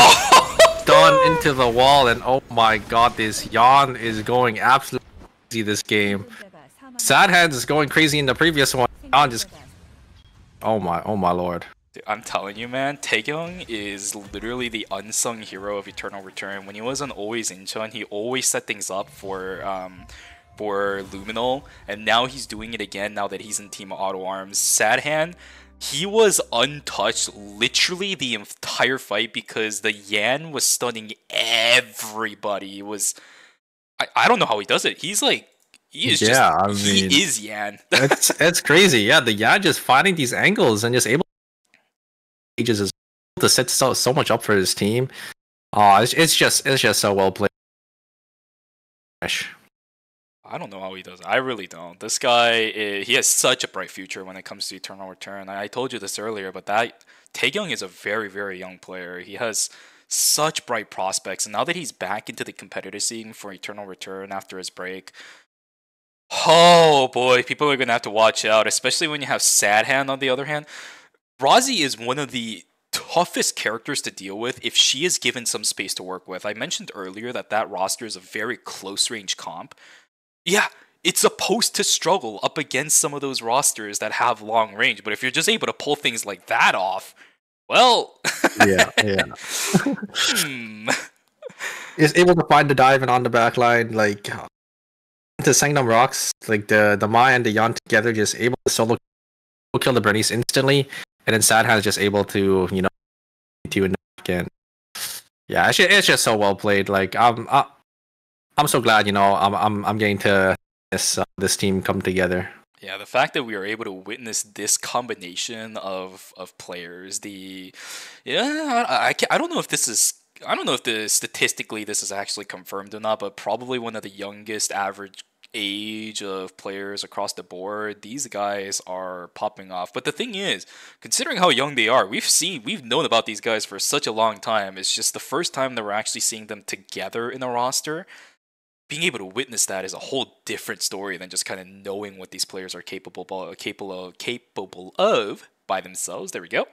Done into the wall, and oh my god, this Yan is going absolutely crazy this game. Sadhan's is going crazy in the previous one. Yan just oh my lord. Dude, I'm telling you, man, Taegyong is literally the unsung hero of Eternal Return. When he was on Always Incheon, he always set things up for Luminal, and now he's doing it again now that he's in Team Auto Arms. Sadhan, he was untouched literally the entire fight because the Yan was stunning everybody. It was I don't know how he does it. He's like He is Yeah, I he mean, is Yan. it's crazy. Yeah, the Yan just finding these angles and just able to set so much up for his team. It's just so well played. I don't know how he does it. I really don't. This guy, he has such a bright future when it comes to Eternal Return. I told you this earlier, but that Taekyung is a very, very young player. He has such bright prospects, and now that he's back into the competitive scene for Eternal Return after his break, oh boy, people are gonna have to watch out, especially when you have Sad Hand on the other hand. Razi is one of the toughest characters to deal with if she is given some space to work with. I mentioned earlier that roster is a very close range comp. Yeah, it's supposed to struggle up against some of those rosters that have long range, but if you're just able to pull things like that off, well, Yeah. Is able to find the dive and on the back line, like the Sangnam Rocks, like the Maya and the Yan together, just able to solo kill the Bernice instantly, and then Sadhan is just able to, to again. Yeah, it's just so well played. Like I'm so glad, I'm getting to this team come together. Yeah, the fact that we are able to witness this combination of players, I don't know if this is, I don't know if statistically this is actually confirmed or not, but probably one of the youngest average age of players across the board. These guys are popping off. But the thing is, considering how young they are, we've known about these guys for such a long time. It's just the first time that we're actually seeing them together in a roster. Being able to witness that is a whole different story than just kind of knowing what these players are capable of by themselves. There we go.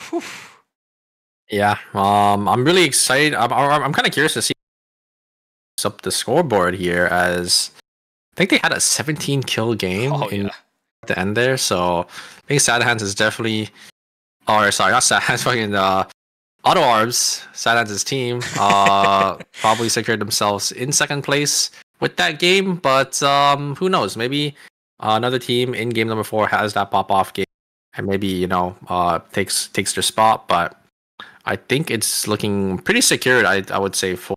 Whew. Yeah, I'm really excited. I'm kind of curious to see up the scoreboard here, as I think they had a 17 kill game at the end there. So I think Sad Hands is definitely, or sorry, not Sad Hands, fucking Auto Arms, Sad Hands' team, probably secured themselves in second place with that game. But who knows? Maybe another team in game number 4 has that pop off game and maybe takes their spot. But I think it's looking pretty secured. I would say for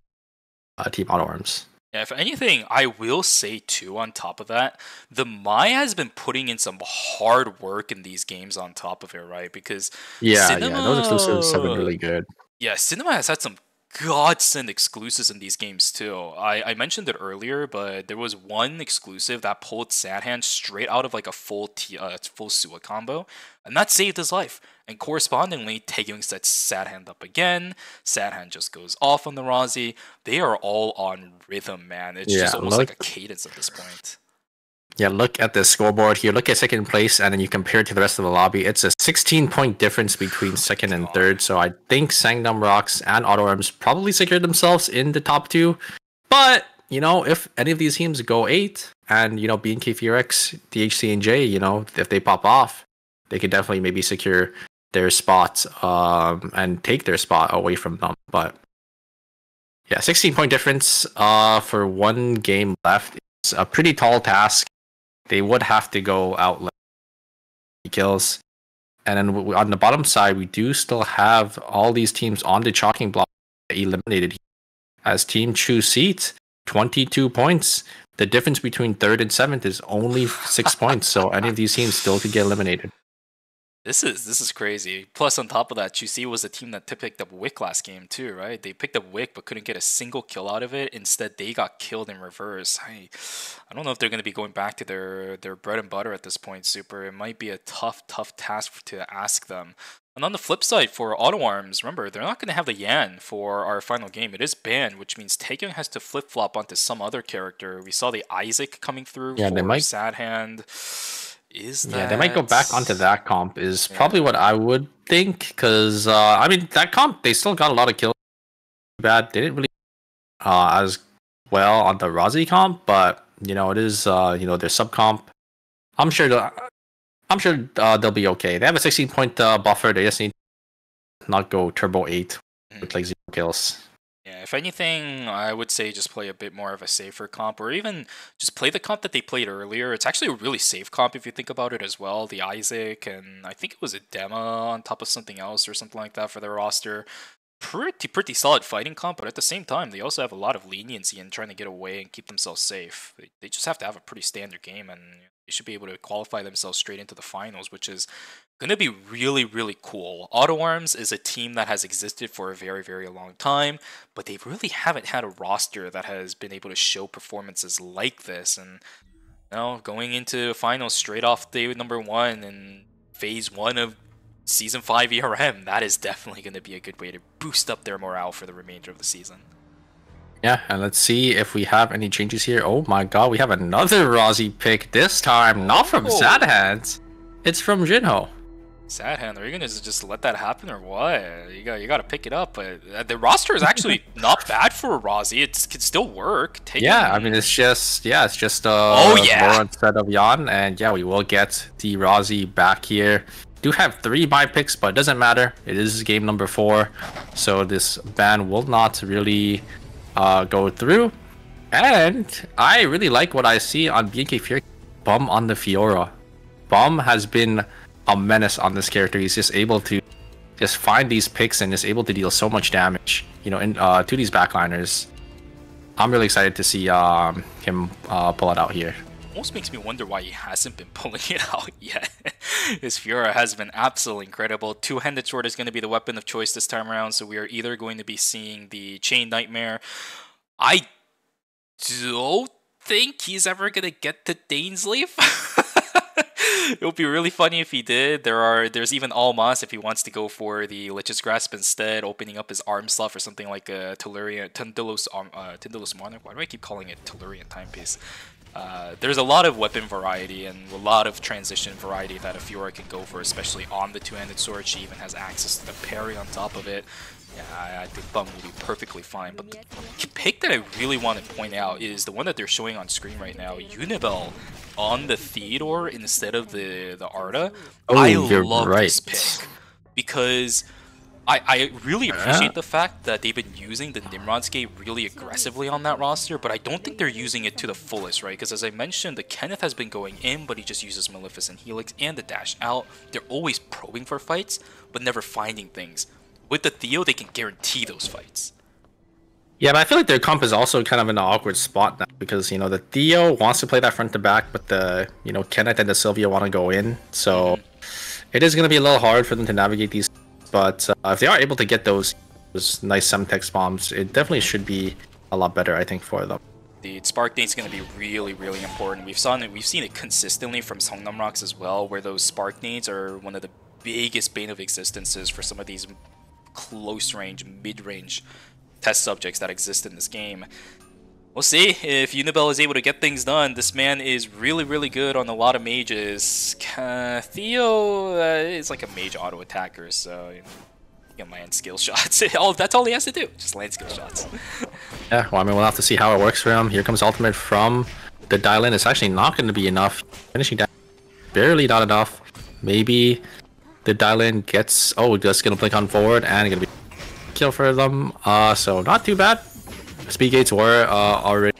Team Auto Arms. Yeah, if anything, I will say too, on top of that, the Maya has been putting in some hard work in these games on top of it, right? Because those exclusives have been really good. Yeah, Cinema has had some godsend exclusives in these games too. I mentioned it earlier, but there was one exclusive that pulled Sadhand straight out of like a full Sua combo, and that saved his life. And correspondingly, Taekyung sets Sadhand up again. Sadhand just goes off on the Razi. They are all on rhythm, man. It's just almost like a cadence at this point. Yeah, look at the scoreboard here. Look at second place, and then you compare it to the rest of the lobby. It's a 16-point difference between second and third. So I think Sangnam Rocks and Auto Arms probably secured themselves in the top 2. But if any of these teams go 8, and B&K Furex, DHC, and J, if they pop off, they could definitely maybe secure their spots and take their spot away from them. But yeah, 16-point difference for one game left. It's a pretty tall task. They would have to go out kills. And then on the bottom side, we do still have all these teams on the chalking block eliminated. As Team Choose Seats, 22 points. The difference between 3rd and 7th is only 6 points. So any of these teams still could get eliminated. This is crazy. Plus, on top of that, Chusi was a team that picked up Wick last game too, right? They picked up Wick but couldn't get a single kill out of it. Instead, they got killed in reverse. I don't know if they're going to be going back to their bread and butter at this point, Super. It might be a tough task to ask them. And on the flip side, for Auto Arms, remember, they're not going to have the Yan for our final game. It is banned, which means Taekyung has to flip-flop onto some other character. We saw the Isaac coming through for Sad Hand. They might go back onto that comp is probably what I would think, because that comp, they still got a lot of kills. Bad, they didn't really as well on the Razi comp, but it is their sub comp. I'm sure they'll be okay. They have a 16-point buffer. They just need to not go turbo 8 with like 0 kills. Yeah, if anything, I would say just play a bit more of a safer comp, or even just play the comp that they played earlier. It's actually a really safe comp if you think about it as well. The Isaac, and I think it was a Dema on top of something else or something like that for their roster. pretty solid fighting comp, but at the same time, they also have a lot of leniency in trying to get away and keep themselves safe. They just have to have a pretty standard game, and they should be able to qualify themselves straight into the finals, which is going to be really, really cool. Auto Arms is a team that has existed for a very, very long time, but they really haven't had a roster that has been able to show performances like this. And going into finals straight off day number 1 in phase 1 of Season 5 ERM, that is definitely going to be a good way to boost up their morale for the remainder of the season. Yeah, and let's see if we have any changes here. Oh my god, we have another Rozzy pick, this time not from Sad Hands. It's from Jinho. Sad Hand, are you going to just let that happen or what? You got to pick it up. But the roster is actually not bad for Rozzy. It can still work. I mean, it's just more instead of Yan, and yeah, we will get the Rozzy back here. Do have 3 buy picks, but it doesn't matter. It is game number 4, so this ban will not really go through. And I really like what I see on BNK Fear. Bum on the Fiora. Bum has been a menace on this character. He's just able to just find these picks and is able to deal so much damage, to these backliners. I'm really excited to see him pull it out here. Almost makes me wonder why he hasn't been pulling it out yet. His Fiora has been absolutely incredible. Two-handed sword is going to be the weapon of choice this time around, so we are either going to be seeing the Chain Nightmare. I don't think he's ever going to get to Dainsleif. It would be really funny if he did. There's even Almas if he wants to go for the Lich's Grasp instead, opening up his arm slot for something like a Tyndalos Monarch. Why do I keep calling it Tellurian Timepiece? There's a lot of weapon variety and a lot of transition variety that a Fiora can go for, especially on the two-handed sword. She even has access to the parry on top of it. Yeah, I think Bum will be perfectly fine. But the pick that I really want to point out is the one that they're showing on screen right now, Unibel on the Theodore instead of the Arda. I love this pick because I really appreciate the fact that they've been using the Nimrod's Gate really aggressively on that roster, but I don't think they're using it to the fullest, right? Because as I mentioned, the Kenneth has been going in, but he just uses Maleficent Helix and the dash out. They're always probing for fights, but never finding things. With the Theo, they can guarantee those fights. Yeah, but I feel like their comp is also kind of in an awkward spot now because, the Theo wants to play that front to back, but the, Kenneth and the Sylvia want to go in. So it is going to be a little hard for them to navigate these. But if they are able to get those nice Semtex bombs, it definitely should be a lot better, I think, for them. The Spark Nade is going to be really, really important. We've seen it consistently from Songnam Rocks as well, where those Spark Nades are one of the biggest bane of existences for some of these close-range, mid-range test subjects that exist in this game. We'll see if Unibel is able to get things done. This man is really, really good on a lot of mages. Theo is like a mage auto attacker, so he can land skill shots. That's all he has to do, just land skill shots. Yeah, well, I mean, we'll have to see how it works for him. Here comes ultimate from the Dylan. It's actually not going to be enough. Finishing down, barely not enough. Maybe the Dylan gets... Oh, just going to blink on forward and going to be kill for them. So not too bad. Speed gates were already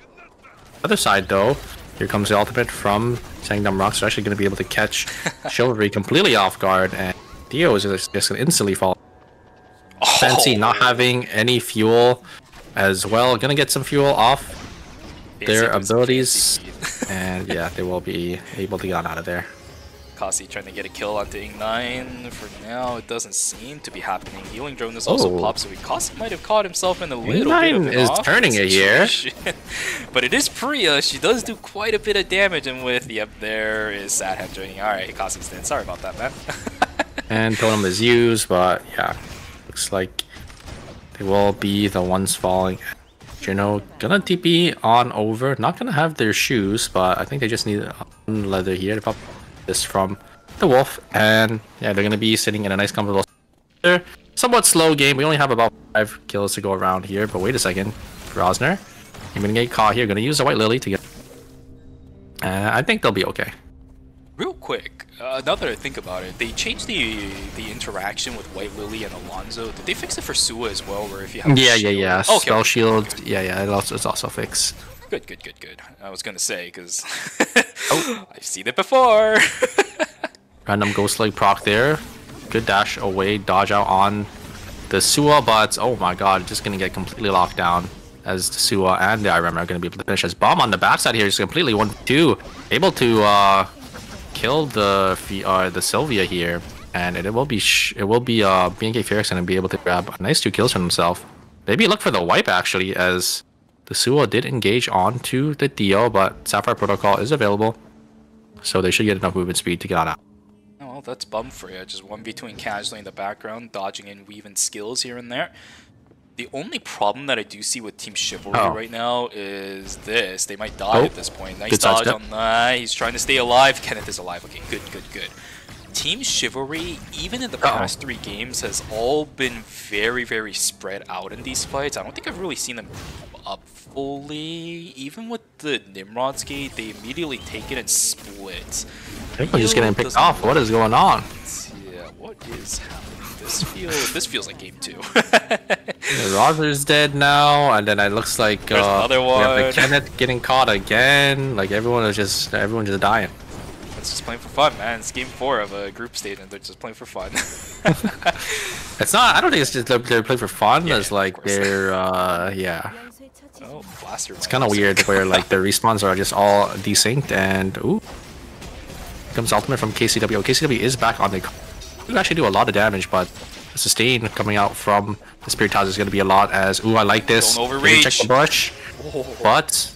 other side though. Here comes the ultimate from Sangdam Rocks. They're actually going to be able to catch Chivalry completely off guard, and Theo is just going to instantly fall. Fancy not having any fuel as well. Going to get some fuel off their abilities, and yeah, they will be able to get out of there. Kasi trying to get a kill onto Ing9. For now, it doesn't seem to be happening. Healing Drone is also pops away. Kasi might have caught himself in a little bit of an is turning it here. But it is Priya. She does do quite a bit of damage, and with, yep, there is Sad Hand joining. Alright, Kasi's dead. Sorry about that, man. And Totem is used, but yeah, looks like they will be the ones falling. Gonna TP on over. Not gonna have their shoes, but I think they just need leather here to pop this from the Wolf, and yeah, they're gonna be sitting in a nice comfortable somewhat slow game. We only have about 5 kills to go around here, but wait a second. Rosner, you're gonna get caught here. Gonna use the White Lily to get... I think they'll be okay. Real quick, now that I think about it, they changed the interaction with White Lily and Alonzo. Did they fix it for Sua as well, where if you have yeah. Okay, spell shield, yeah, it's also fixed. Good. I was gonna say, because I've seen it before. Random Ghost Leg proc there. Good dash away, dodge out on the Suwa, but oh my god, just gonna get completely locked down as the Suwa and the ERM are gonna be able to finish. As Bomb on the backside here is completely 1-2, able to kill the Sylvia here, and it will be BNK Felix gonna be able to grab a nice 2 kills for himself. Maybe look for the wipe actually, as the Suwa did engage onto the Dio, but Sapphire Protocol is available, so they should get enough movement speed to get on out. Oh, well, that's bum for you. Just 1v2 casually in the background, dodging and weaving skills here and there. The only problem that I do see with Team Chivalry right now is this. They might die at this point. Nice dodge on that. He's trying to stay alive. Kenneth is alive. Okay, good, good, good. Team Chivalry, even in the past 3 games, has all been very, very spread out in these fights. I don't think I've really seen them up fully. Even with the Nimrod's Gate, they immediately take it and split. People just getting picked off. What is going on? Yeah, what is happening? This feels like game 2. Roger's dead now, and then it looks like another one. We have the Kenneth getting caught again. Like everyone's just dying. It's just playing for fun, man. It's game 4 of a group stage, and they're just playing for fun. It's not. I don't think it's just they're playing for fun. Yeah, it's like they're yeah. Oh, blaster! It's kind of weird where like the respawns are just all desynced, and ooh, comes ultimate from KCW. KCW is back on the. You actually do a lot of damage, but the sustain coming out from the Spirit Towers is going to be a lot. As ooh, I like this. Don't overreach. Check the bush, but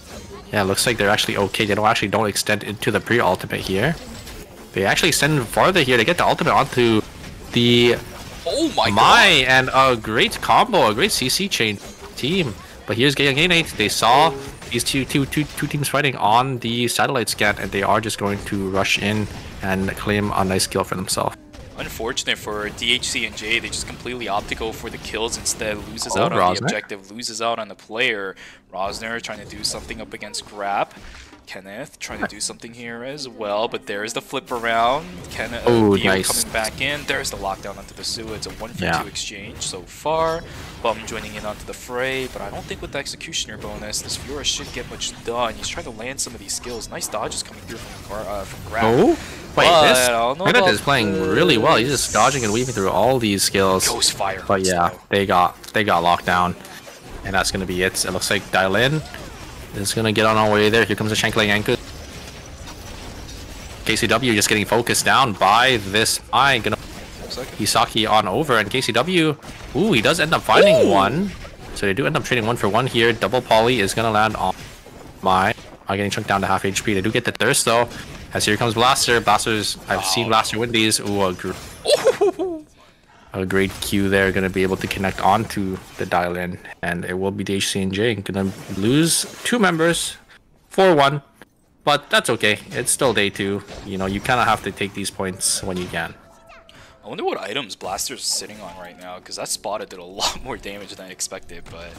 yeah, it looks like they're actually okay. They don't extend into the pre-ultimate here. They actually extend farther here. They get the ultimate onto the god! And a great combo, a great CC chain team. But here's Gaynate. They saw these two teams fighting on the satellite scan, and they are just going to rush in and claim a nice kill for themselves. Unfortunate for DHC and J, they just completely opt to go for the kills instead. Loses out on the objective, loses out on the player. Rosner trying to do something up against Grab. Kenneth trying to do something here as well, but there's the flip around. Kenneth nice. Coming back in. There's the lockdown onto the Sue. It's a 1-for-2 exchange so far. Bum joining in onto the fray, but I don't think with the Executioner bonus, this Fiora should get much done. He's trying to land some of these skills. Nice dodges coming through from Grab. Oh, wait, this Kenneth is playing really well. He's just dodging and weaving through all these skills. Ghost Fire. But yeah, they got locked down, and that's gonna be it. It looks like Dylan is gonna get on our way there. Here comes the Shankly Yanku. KCW just getting focused down by this eye. Gonna Hisaki on over, and KCW, ooh, he does end up finding one. So they do end up trading 1-for-1 here. Double poly is gonna land on my getting chunked down to half HP. They do get the thirst though, as here comes Blaster. I've seen Blaster win these. Ooh, a great Q there, gonna be able to connect onto the dial-in, and it will be the HC&J. Gonna lose 2 members, 4-1, but that's okay. It's still day 2. You know, you kind of have to take these points when you can. I wonder what items Blaster's sitting on right now, because that spotted did a lot more damage than I expected, but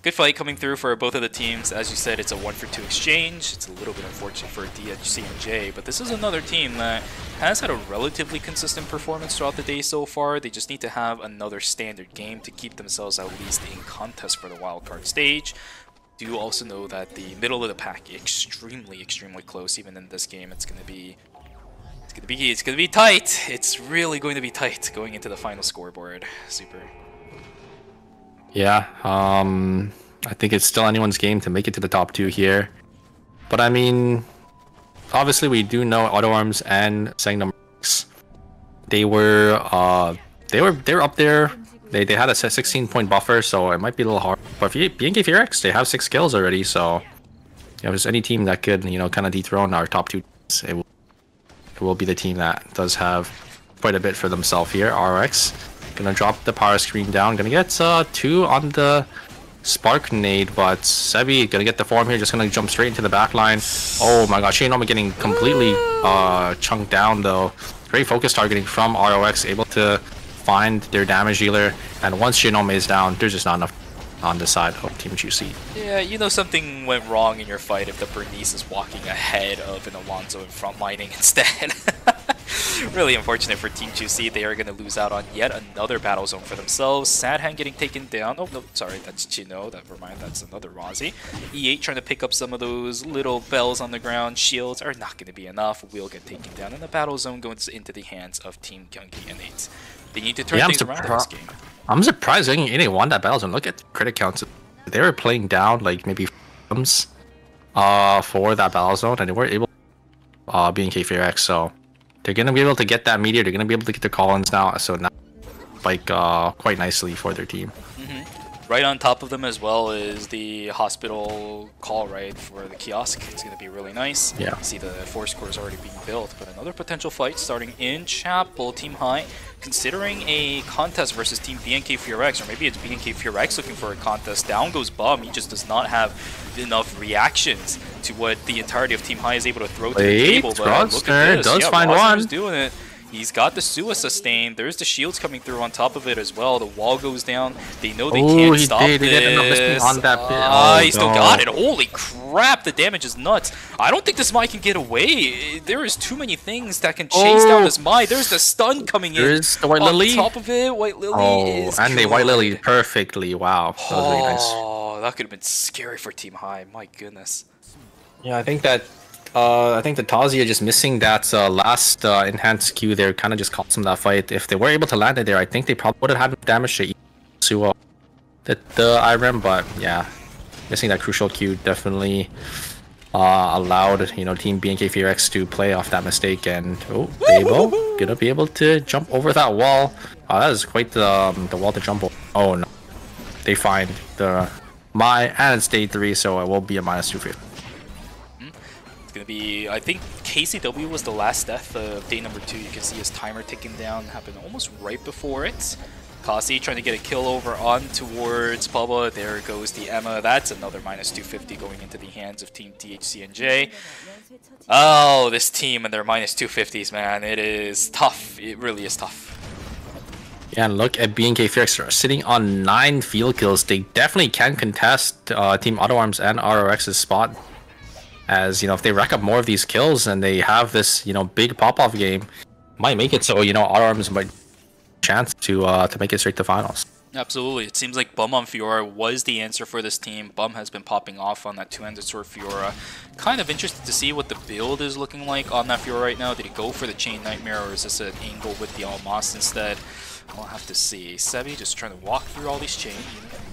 good fight coming through for both of the teams. As you said, it's a 1-for-2 exchange. It's a little bit unfortunate for DHC&J, but this is another team that has had a relatively consistent performance throughout the day so far. They just need to have another standard game to keep themselves at least in contest for the wildcard stage. Do also know that the middle of the pack extremely close. Even in this game, it's gonna be tight. It's really going to be tight going into the final scoreboard. Super. Yeah, I think it's still anyone's game to make it to the top 2 here. But I mean, obviously we do know Auto Arms and Sang they were up there. They had a 16-point buffer, so it might be a little hard. But for BNK Felix, they have 6 kills already, so if there's any team that could, you know, kind of dethrone our top 2, it will be the team that does have quite a bit for themselves here. RX gonna drop the power screen down, gonna get 2 on the spark nade, but Sebi gonna get the form here, just gonna jump straight into the back line. Oh my god, Shinoma getting completely chunked down though. Great focus targeting from ROX, able to find their damage dealer, and once Shinoma is down, there's just not enough on the side of Team Juicy. Yeah, you know something went wrong in your fight if the Bernice is walking ahead of an Alonso and frontlining instead. Really unfortunate for Team 2C. They are going to lose out on yet another battle zone for themselves. Sadhand getting taken down. Oh, no, sorry, that's Chino. Never mind, that's another Rozzy. E8 trying to pick up some of those little bells on the ground. Shields are not going to be enough. Will get taken down, and the battle zone goes into the hands of Team Gyeonggi and 8. They need to turn things around in this game. I'm surprised they won that battle zone. Look at credit counts. They were playing down like maybe for that battle zone, and they were able being K4X, so they're gonna be able to get that meteor. They're gonna be able to get their call-ins now, so now like quite nicely for their team. Right on top of them as well is the hospital call right for the kiosk. It's going to be really nice. Yeah. See the force core is already being built, but another potential fight starting in Chapel. Team High considering a contest versus Team BNK4X, or maybe it's BNK4X looking for a contest. Down goes Bum. He just does not have enough reactions to what the entirety of Team High is able to throw to the table. But look at this. Does find one. Doing it. He's got the Sua sustain. There's the shields coming through on top of it as well. The wall goes down. They know they can't stop this. On that bit. He still got it. Holy crap, the damage is nuts. I don't think this Mai can get away. There is too many things that can chase down this Mai. There's the stun coming in. There's the White Lily. On top of it, White Lily is and they White Lily perfectly. Wow. That was really nice. Oh, that could have been scary for Team High. My goodness. Yeah, I think that the Tazia just missing that last enhanced Q there kind of just cost them that fight. If they were able to land it there, I think they probably would have had damage to the ERM, but yeah, missing that crucial Q definitely allowed Team BNK4X to play off that mistake, and Dabo gonna be able to jump over that wall. That is quite the wall to jump over. Oh no, they find the Mai, and it's day 3, so it will be a -250. Gonna be, I think KCW was the last death of day number 2. You can see his timer ticking down, happened almost right before it. Kasi trying to get a kill over on towards Bubba. There goes the Emma. That's another -250 going into the hands of Team THCNJ. Oh, this team and their -250s, man. It is tough. It really is tough. Yeah, and look at BNK4X sitting on 9 field kills. They definitely can contest Team Auto Arms and RRX's spot. As if they rack up more of these kills and they have this big pop-off game, might make it so Auto Arms might chance to make it straight to finals. Absolutely. It seems like Bum on Fiora was the answer for this team. Bum has been popping off on that two-handed sword Fiora. Kind of interested to see what the build is looking like on that Fiora right now. Did he go for the Chain Nightmare, or is this an angle with the Almas instead? We'll have to see. Sebi just trying to walk through all these chains.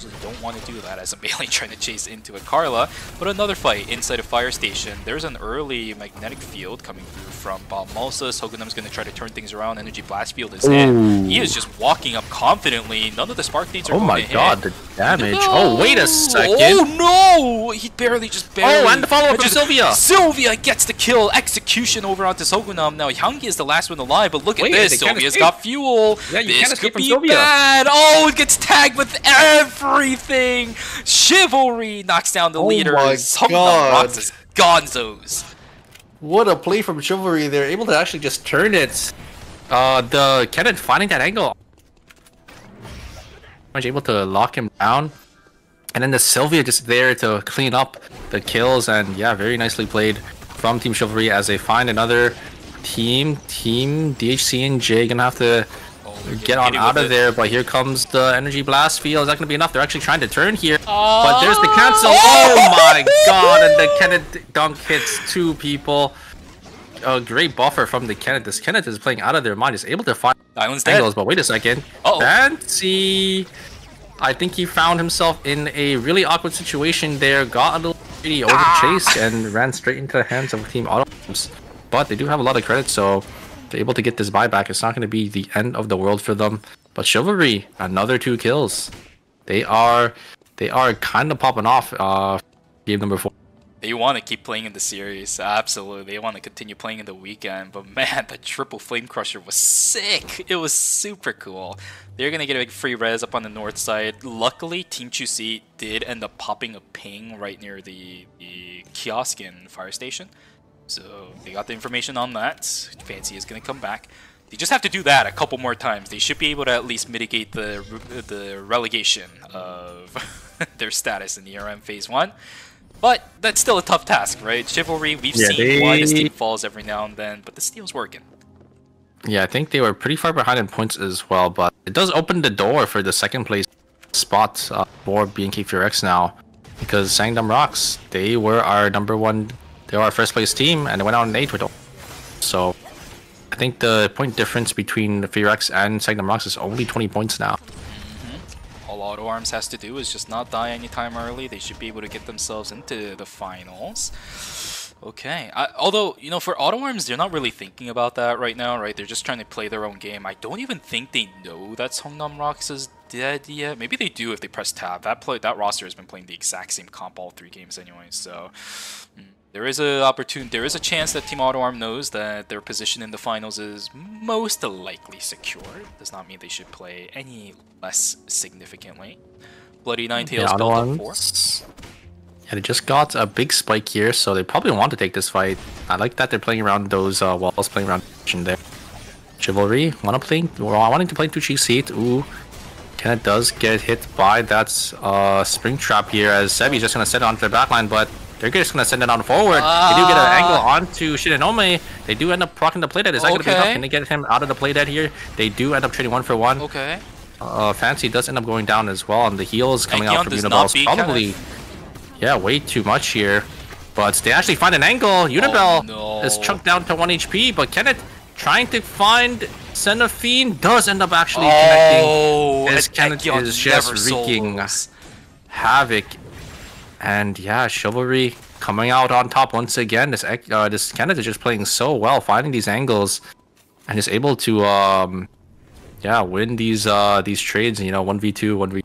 You don't want to do that as a melee trying to chase into a Carla. But another fight inside a fire station. There's an early magnetic field coming through from Balmosa. Hogunam's going to try to turn things around. Energy blast field is in. He is just walking up confidently. None of the spark nades are going to hit. Oh my god, the damage. No! Oh, wait a second. Oh no! He barely. Oh, and the follow-up from Sylvia. Sylvia gets the kill. Execution over onto Hogunam. Now, Hyungi is the last one alive, but look at this. Sylvia's got fuel. Yeah, this could be bad. Oh, it gets tagged with everything. Chivalry knocks down the leaders. Oh my god. Rocks his gonzos. What a play from Chivalry. They're able to actually just turn it. The Kenneth finding that angle. Was able to lock him down. And then the Sylvia just there to clean up the kills. And yeah, very nicely played from Team Chivalry as they find another team. Team DHCNJ gonna have to get on out of there, but here comes the energy blast field. Is that going to be enough? They're actually trying to turn here, but there's the cancel. Oh my god, and the Kenneth dunk hits 2 people. A great buffer from the Kenneth. This Kenneth is playing out of their mind. He's able to find angles, but wait a second. Fancy. I think he found himself in a really awkward situation there. Got a little pretty over chased and ran straight into the hands of Team Auto Arms. But they do have a lot of credit, so they're able to get this buyback. It's not going to be the end of the world for them. But Chivalry, another 2 kills. They are kind of popping off. Game number 4. They want to keep playing in the series, absolutely. They want to continue playing in the weekend. But man, the triple Flame Crusher was sick. It was super cool. They're going to get a big free res up on the north side. Luckily, Team Chusi did end up popping a ping right near the kiosk in Fire Station. So they got the information on that. Fancy is going to come back. They just have to do that a couple more times. They should be able to at least mitigate the relegation of their status in the ERM Phase 1. But that's still a tough task, right? Chivalry, we've seen why this team falls every now and then, but the steel's working. Yeah, I think they were pretty far behind in points as well, but it does open the door for the second place spot for BNK FureX now, because Sangdom Rocks, they were our they were our first place team, and they went out in 8 with. So I think the point difference between FureX and Sangdom Rocks is only 20 points now. All Auto Arms has to do is just not die anytime early. They should be able to get themselves into the finals. Okay, although, you know, for Auto Arms, they're not really thinking about that right now, right? They're just trying to play their own game. I don't even think they know that Songnam Rocks is dead yet. Maybe they do if they press tab. That roster has been playing the exact same comp all 3 games anyway, so there is a chance that Team Auto Arm knows that their position in the finals is most likely secure. Does not mean they should play any less significantly. Bloody Ninetales built up 4. Yeah, they just got a big spike here, so they probably want to take this fight. I like that they're playing around those walls, playing around there. Chivalry, wanting to play 2 cheese seat. Ooh, Kenneth does get hit by that spring trap here, as Sebi's just gonna set it onto their backline, but they're just gonna send it on forward. They do get an angle onto Shinonome. They do end up proccing the playdead. Is that gonna be enough? Can they get him out of the playdead here? They do end up trading 1 for 1. Okay. Fancy does end up going down as well, and the heals coming out from Unibel probably. Yeah, way too much here. But they actually find an angle. Unibel is chunked down to 1 HP, but Kenneth trying to find Xenophine does end up actually connecting. As Kenneth is just wreaking havoc. And yeah, Chivalry coming out on top once again. This Kenneth is just playing so well, finding these angles, and is able to yeah, win these trades, you know, 1v2, 1v2.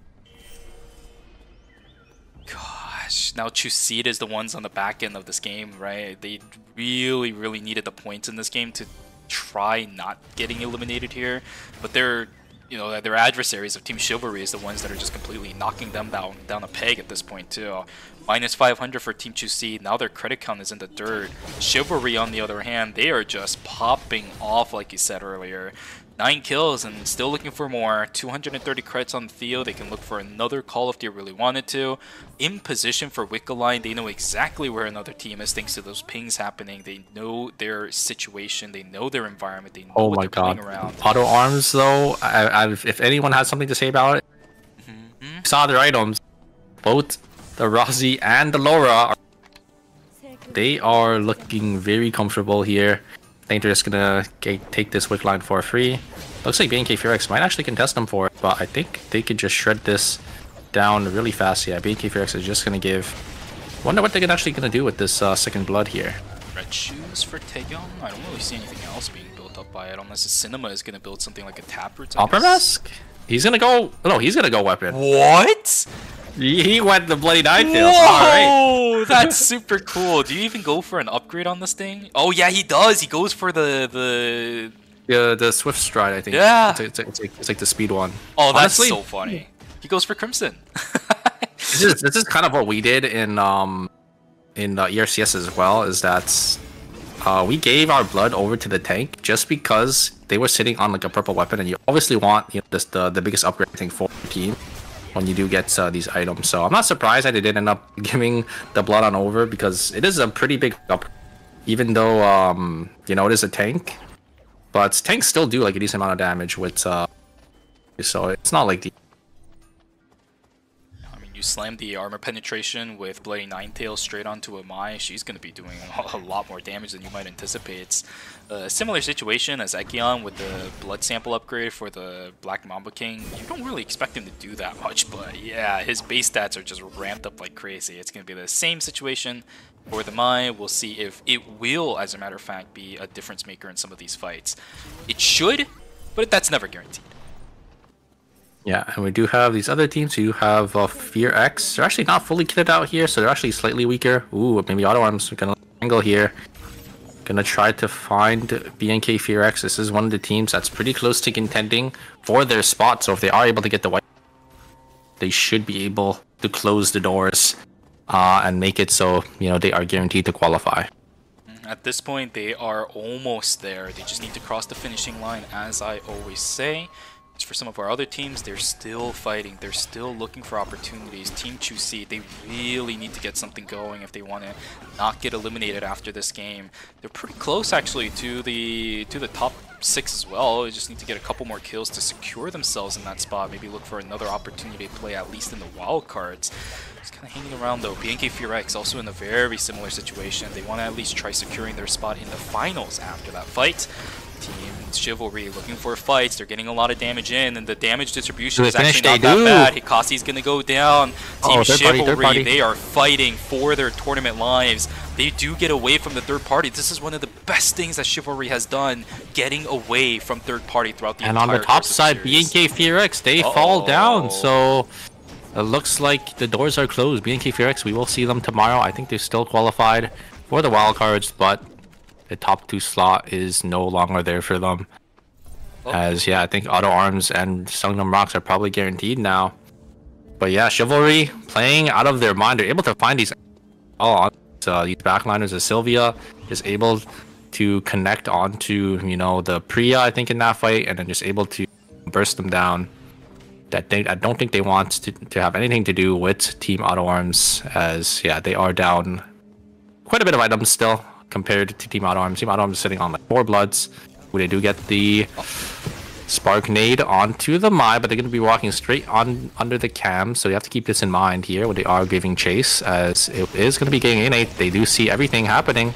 Now Chuseed is the ones on the back end of this game, right? They really needed the points in this game to try not getting eliminated here, but their adversaries of Team Chivalry is the ones that are just completely knocking them down a peg at this point too. Minus 500 for Team Chuseed. Now their credit count is in the dirt. Chivalry, on the other hand, they are just popping off, like you said earlier. 9 kills and still looking for more. 230 credits on Theo. They can look for another call if they really wanted to. In position for Wiccaline. They know exactly where another team is thanks to those pings happening. They know their situation. They know their environment. They know what they're playing around. Auto Arms, though, if anyone has something to say about it, saw their items. Both the Rozzy and the Laura, they are looking very comfortable here. I think they're just gonna take this wick line for free. Looks like BNK FureX might actually contest them for it, but I think they could just shred this down really fast. Yeah, BNK FureX is just gonna give. Wonder what they're actually gonna do with this second blood here. Red shoes for Taeyeon. I don't really see anything else being built up by it, unless the Cinema is gonna build something like a Taproot. Opera Mask? He's gonna go. No, he's gonna go weapon. What? He went the Bloody Ninetales. Whoa, that's super cool. Do you even go for an upgrade on this thing? Oh yeah, he does. He goes for the Swift Stride, I think. Yeah. It's like the speed one. Oh, that's honestly so funny. He goes for Crimson. this is kind of what we did in ERCS as well. Is that we gave our blood over to the tank just because they were sitting on like a purple weapon, and you obviously want, you know, the biggest upgrade thing for the team when you do get these items. So I'm not surprised that they did end up giving the blood on over, because it is a pretty big up, even though you know, it is a tank, but tanks still do like a decent amount of damage with so it's not like the. You slam the armor penetration with Bloody Ninetales straight onto a Mai, she's going to be doing a lot more damage than you might anticipate. It's a similar situation as Ekion with the blood sample upgrade for the Black Mamba King. You don't really expect him to do that much, but yeah, his base stats are just ramped up like crazy. It's going to be the same situation for the Mai. We'll see if it will, as a matter of fact, be a difference maker in some of these fights. It should, but that's never guaranteed. Yeah, and we do have these other teams. You have FearX. They're actually not fully kitted out here, so they're actually slightly weaker. Ooh, maybe Auto Arms are gonna angle here. Gonna try to find BNK FearX. This is one of the teams that's pretty close to contending for their spot. So if they are able to get the white, they should be able to close the doors and make it so, you know, they are guaranteed to qualify. At this point, they are almost there. They just need to cross the finishing line, as I always say. For some of our other teams, they're still fighting. They're still looking for opportunities. Team Chusi, they really need to get something going if they want to not get eliminated after this game. They're pretty close actually to the top 6 as well. They just need to get a couple more kills to secure themselves in that spot. Maybe look for another opportunity to play at least in the wild cards. Just kind of hanging around though. BNK FureX also in a very similar situation. They want to at least try securing their spot in the finals after that fight. Team Chivalry looking for fights. They're getting a lot of damage in, and the damage distribution is actually not that bad. Hikasi's gonna go down. Team Chivalry, they are fighting for their tournament lives. They do get away from the third party. This is one of the best things that Chivalry has done, getting away from third party throughout the entire And on the top side, BNK FureX, they fall down. So it looks like the doors are closed. BNK FureX, we will see them tomorrow. I think they're still qualified for the wildcards, but the top 2 slot is no longer there for them. As, yeah, I think Auto Arms and Sungnam Rocks are probably guaranteed now. But yeah, Chivalry playing out of their mind. They're able to find these these backliners. As Sylvia is able to connect onto, you know, the Priya, I think, in that fight, and then just able to burst them down. I don't think they want to have anything to do with Team Auto Arms, as, yeah, they are down quite a bit of items still compared to Team Auto Arms. Team Auto Arms is sitting on like 4 bloods. They do get the Spark Nade onto the Mai, but they're going to be walking straight on under the cam, so you have to keep this in mind here when they are giving chase, as it is going to be getting innate. They do see everything happening,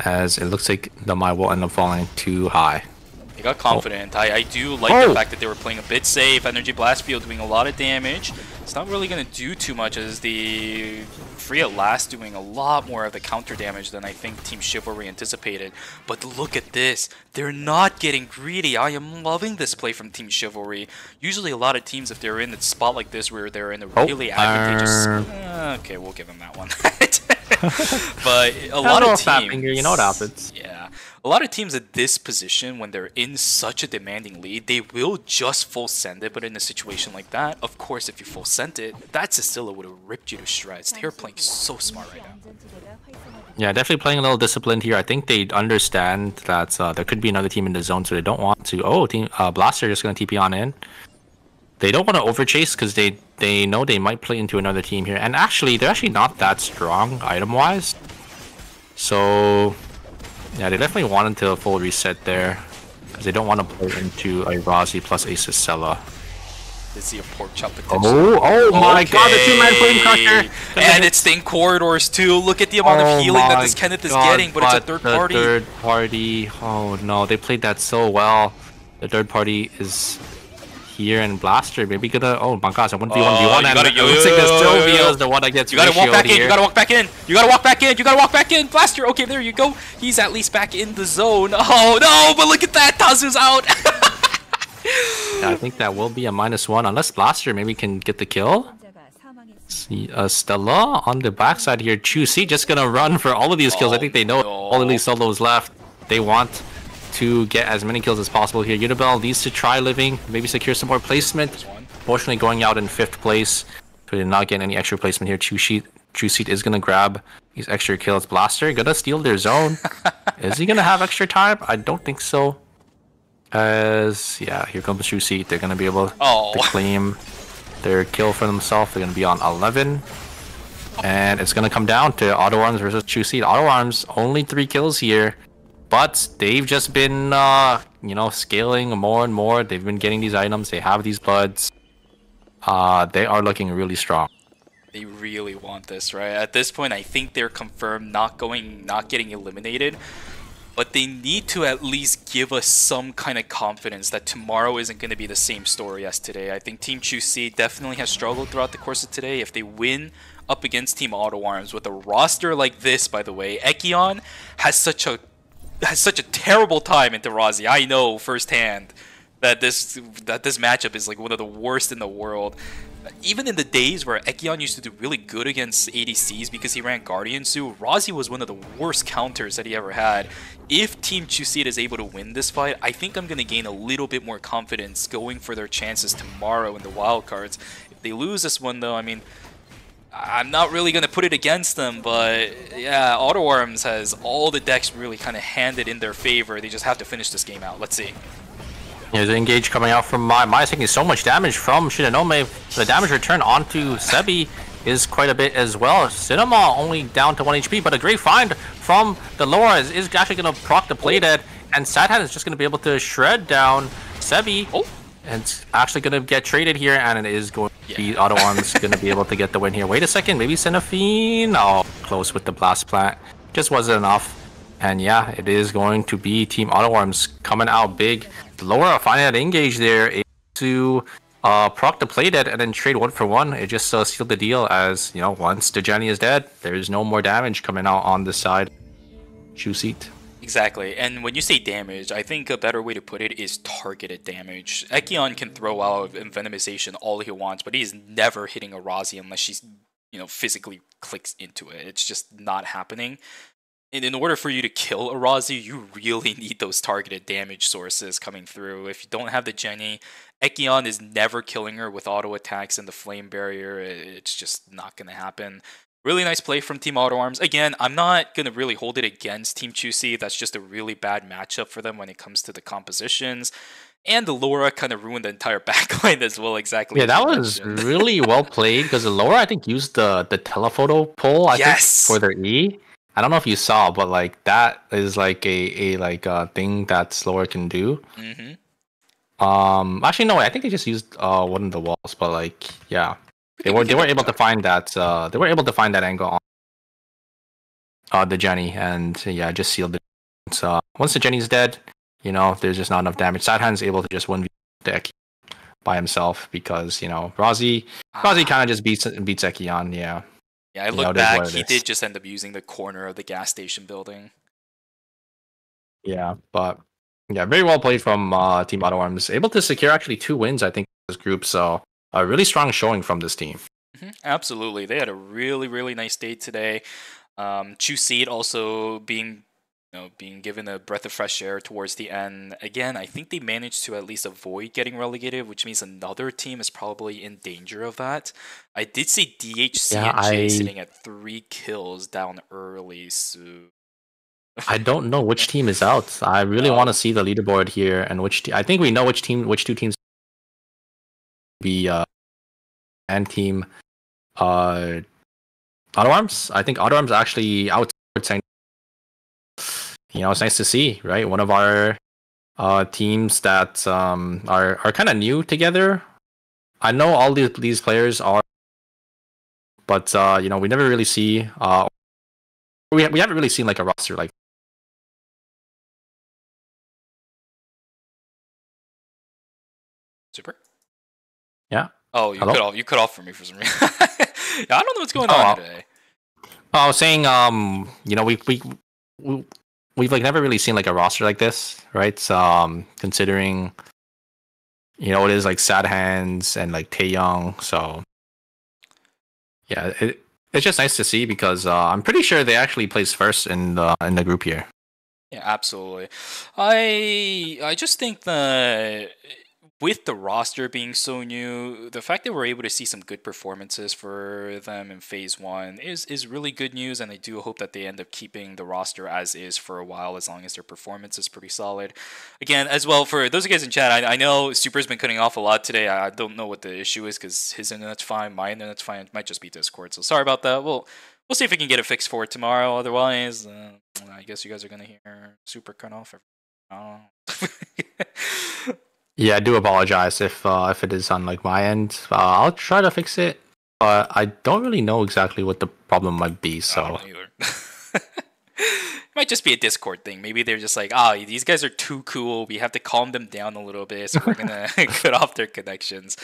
as it looks like the Mai will end up falling too high. They got confident. I do like the fact that they were playing a bit safe. Energy Blast Field doing a lot of damage. It's not really going to do too much, as the Free at Last doing a lot more of the counter damage than I think Team Chivalry anticipated. But look at this. They're not getting greedy. I am loving this play from Team Chivalry. Usually a lot of teams, if they're in a spot like this where they're in a really advantageous... okay, we'll give them that one. But a lot of teams... You know what happens. Yeah. A lot of teams at this position, when they're in such a demanding lead, they will just full send it. But in a situation like that, of course, if you full send it, that Cecilia would have ripped you to shreds. They're playing so smart right now. Yeah, definitely playing a little disciplined here. I think they understand that there could be another team in the zone, so they don't want to... Oh, Team Blaster just going to TP on in. They don't want to overchase because they know they might play into another team here. And actually, they're actually not that strong item-wise. So... yeah, they definitely wanted to full reset there, because they don't want to play into a Razi plus a Cicella. They see a pork chop potential. Oh my god, the 2-man Flame Crusher! And it's in corridors too. Look at the amount of healing that this Kenneth is getting, but it's a third party. Third party, oh no, they played that so well. The third party is here, and Blaster maybe gonna... oh my gosh, I wouldn't be 1v1, and it looks like the Sylvia is the one that gets you gotta walk back here. in, you gotta walk back in, you gotta walk back in, you gotta walk back in, Blaster, okay, there you go. He's at least back in the zone. Oh no, but look at that, Tazu's out. Yeah, I think that will be a -1, unless Blaster maybe can get the kill. See, Stella on the backside here. Chusi just gonna run for all of these kills. I think they know all of these solos left. They want to get as many kills as possible here. Unibel needs to try living, maybe secure some more placement. Fortunately, going out in 5th place, so they're not getting any extra placement here. Chusi is gonna grab these extra kills. Blaster gonna steal their zone. Is he gonna have extra time? I don't think so. As yeah, here comes Chusi. They're gonna be able to claim their kill for themselves. They're gonna be on 11. And it's gonna come down to Auto Arms versus Chusi. Auto Arms only 3 kills here. But they've just been, you know, scaling more and more. They've been getting these items. They have these buds. They are looking really strong. They really want this, right? At this point, I think they're confirmed not getting eliminated. But they need to at least give us some kind of confidence that tomorrow isn't going to be the same story as today. I think Team Chusi definitely has struggled throughout the course of today. If they win up against Team Auto Arms with a roster like this, by the way, Ekion has such a terrible time into Razi. I know firsthand that this matchup is like one of the worst in the world. Even in the days where Ekion used to do really good against ADCs because he ran Guardian Suit, Razi was one of the worst counters that he ever had. If Team Chuseed is able to win this fight, I think I'm going to gain a little bit more confidence going for their chances tomorrow in the wildcards. If they lose this one though, I mean, I'm not really going to put it against them, but yeah, Auto Arms has all the decks really kind of handed in their favor. They just have to finish this game out. Let's see. Here's an engage coming out from Maya taking so much damage from Shinonome. The damage return onto Sebi is quite a bit as well. Cinema only down to 1 HP, but a great find from the Laura is actually going to proc the play dead, and Sadhan is just going to be able to shred down Sebi. And it's actually going to get traded here, and it is going to be Auto Arms going to be able to get the win here. Wait a second, maybe Cinephine? Oh, close with the Blast Plant. Just wasn't enough. And yeah, it is going to be Team Auto Arms coming out big. Laura finding that engage there, able to proc the play dead and then trade 1-for-1. It just sealed the deal, as you know, once the Jenny is dead, there is no more damage coming out on this side. Shoe seat. Exactly, and when you say damage, I think a better way to put it is targeted damage. Ekion can throw out Envenomization all he wants, but he's never hitting a Razi unless she's, you know, physically clicks into it. It's just not happening. And in order for you to kill a Razi, you really need those targeted damage sources coming through. If you don't have the Jenny, Ekion is never killing her with auto attacks and the flame barrier. It's just not going to happen. Really nice play from Team Auto Arms. Again, I'm not going to really hold it against Team Chusi. That's just a really bad matchup for them when it comes to the compositions. And the Laura kind of ruined the entire backline as well, exactly. Yeah, that was really well played, because the Laura, I think, used the telephoto pull, I think, for their E. I don't know if you saw, but like that is like a thing that Laura can do. Actually, no, I think they just used one of the walls, but like, yeah. They were able to find that angle on the Jenny, and yeah, just sealed it. So once the Jenny's dead, you know, there's just not enough damage. Sadhan's able to just 1v the Ekion by himself, because, you know, Razi kind of just beats Ekion. Yeah, I look back, he did just end up using the corner of the gas station building. Yeah, but yeah, very well played from Team Auto Arms. Able to secure actually 2 wins, I think, in this group. So a really strong showing from this team. Absolutely, they had a really nice day today. Chuseed also being given a breath of fresh air towards the end. Again, I think they managed to at least avoid getting relegated, which means another team is probably in danger of that. I did see DHC sitting at 3 kills down early, so I don't know which team is out. I really want to see the leaderboard here, and I think we know which 2 teams be and Team Auto Arms. I think Auto Arms actually out saying, you know, it's nice to see, right? One of our teams that are kind of new together. I know all these players are, but you know, we never really see we haven't really seen like a roster like. Super. Yeah. Oh, you cut off for me for some reason. Yeah, I don't know what's going on today. I was saying, you know, we've like never really seen like a roster like this, right? Considering, you know, it is like Sad Hands and like Taeyong, so yeah, it's just nice to see, because I'm pretty sure they actually placed first in the group here. Yeah, absolutely. I just think that with the roster being so new, the fact that we're able to see some good performances for them in Phase 1 is really good news, and I do hope that they end up keeping the roster as is for a while, as long as their performance is pretty solid. Again, as well, for those of you guys in chat, I know Super's been cutting off a lot today. I don't know what the issue is, because his internet's fine, my internet's fine. It might just be Discord, so sorry about that. We'll see if we can get it fixed for tomorrow. Otherwise, I guess you guys are going to hear Super cut off. Yeah, I do apologize if it is on like my end. I'll try to fix it, but I don't really know exactly what the problem might be. So it might just be a Discord thing. Maybe they're just like, these guys are too cool. We have to calm them down a little bit, so we're gonna cut off their connections.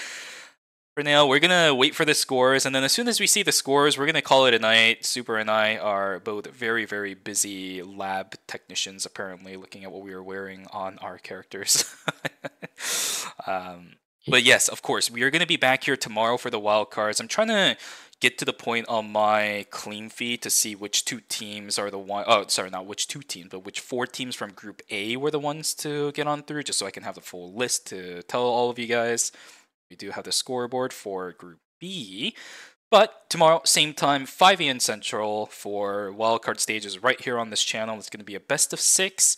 For now, we're gonna wait for the scores, and then as soon as we see the scores, we're gonna call it a night. Super and I are both very busy lab technicians, apparently, looking at what we are wearing on our characters. But yes, of course, we are gonna be back here tomorrow for the wild cards. I'm trying to get to the point on my clean feed to see which 2 teams are the one. Oh, sorry, not which 2 teams, but which 4 teams from Group A were the ones to get on through, just so I can have the full list to tell all of you guys. We do have the scoreboard for Group B, but tomorrow, same time, 5 a.m. Central for wildcard stages right here on this channel. It's going to be a best of 6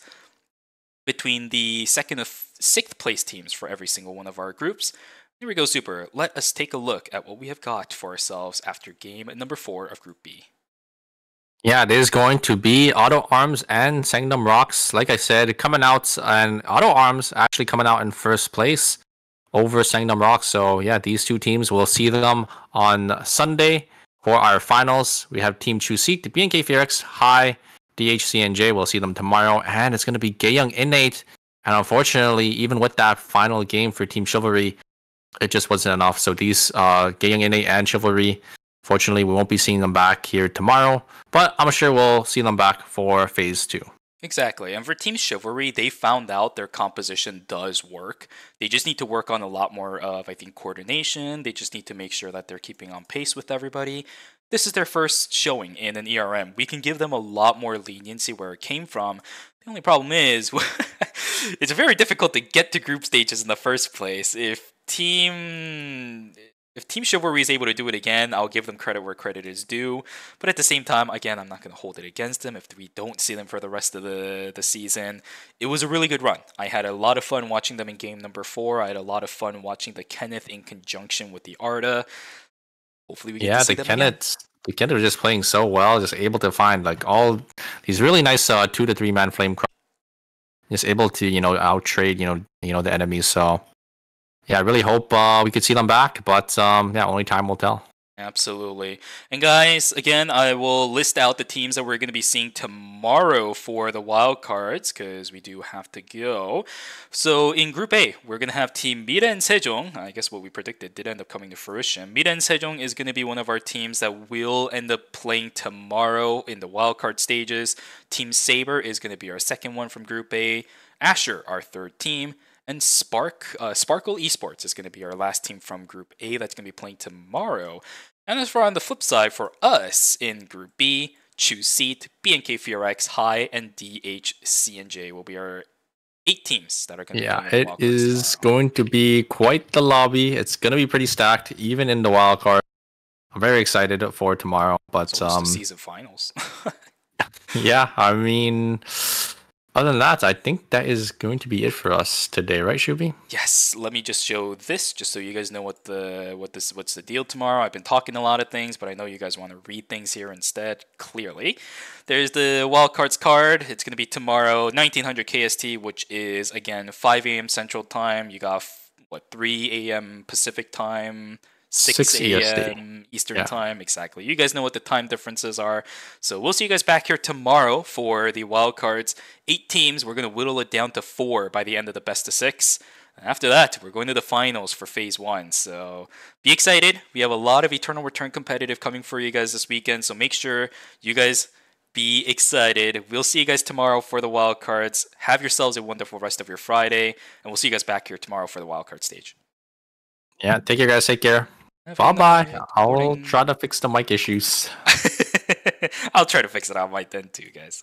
between the second 6th place teams for every single one of our groups. Here we go, Super. Let us take a look at what we have got for ourselves after game number 4 of Group B. Yeah, it is going to be Auto Arms and Sanctum Rocks. Like I said, coming out, and Auto Arms actually coming out in first place over Sanctum Rocks. So yeah, these two teams, we'll see them on Sunday for our finals. We have Team Chuseek, the BNK Phoenix, High, DHCNJ. We'll see them tomorrow. And it's going to be Gaeyoung Innate. And unfortunately, even with that final game for Team Chivalry, it just wasn't enough. So these Gaeyoung Innate and Chivalry, fortunately, we won't be seeing them back here tomorrow, but I'm sure we'll see them back for Phase 2. Exactly. And for Team Chivalry, they found out their composition does work. They just need to work on a lot more of, I think, coordination. They just need to make sure that they're keeping on pace with everybody. This is their first showing in an ERM. We can give them a lot more leniency where it came from. The only problem is, it's very difficult to get to group stages in the first place. If Team Chivalry is able to do it again, I'll give them credit where credit is due. But at the same time, again, I'm not going to hold it against them if we don't see them for the rest of the season. It was a really good run. I had a lot of fun watching them in game number 4. I had a lot of fun watching the Kenneth in conjunction with the Arda. Hopefully we get to see them again. The Kenneth was just playing so well, just able to find like all these really nice 2 to 3 man flame. Just able to out trade the enemies. So yeah, I really hope we could see them back, but yeah, only time will tell. Absolutely. And guys, again, I will list out the teams that we're going to be seeing tomorrow for the wildcards, because we do have to go. So in Group A, we're going to have Team Mira and Sejong. I guess what we predicted did end up coming to fruition. Mira and Sejong is going to be one of our teams that will end up playing tomorrow in the wildcard stages. Team Saber is going to be our second one from Group A. Asher, our third team. And Sparkle Esports is going to be our last team from Group A that's going to be playing tomorrow. And as for on the flip side, for us in Group B, Chuseek, BNK FRX, High, and DHCNJ will be our 8 teams that are going to be playing in the it is going to be quite the lobby. It's going to be pretty stacked, even in the wildcard. I'm very excited for tomorrow. But it's almost the season finals. Yeah, I mean, other than that, I think that is going to be it for us today, right, Shubi? Yes. Let me just show this, just so you guys know what's the deal tomorrow. I've been talking a lot of things, but I know you guys want to read things here instead. Clearly, there's the wildcards card. It's going to be tomorrow, 1900 KST, which is again 5 a.m. Central Time. You got 3 a.m. Pacific Time. 6 a.m. Eastern Time. Exactly. You guys know what the time differences are. So we'll see you guys back here tomorrow for the wildcards. 8 teams. We're going to whittle it down to 4 by the end of the best of 6. After that, we're going to the finals for Phase 1. So be excited. We have a lot of Eternal Return competitive coming for you guys this weekend. So make sure you guys be excited. We'll see you guys tomorrow for the wildcards. Have yourselves a wonderful rest of your Friday. And we'll see you guys back here tomorrow for the wildcard stage. Yeah, take care, guys. Take care. Bye-bye. I'll try to fix the mic issues. I'll try to fix it on my end too, guys.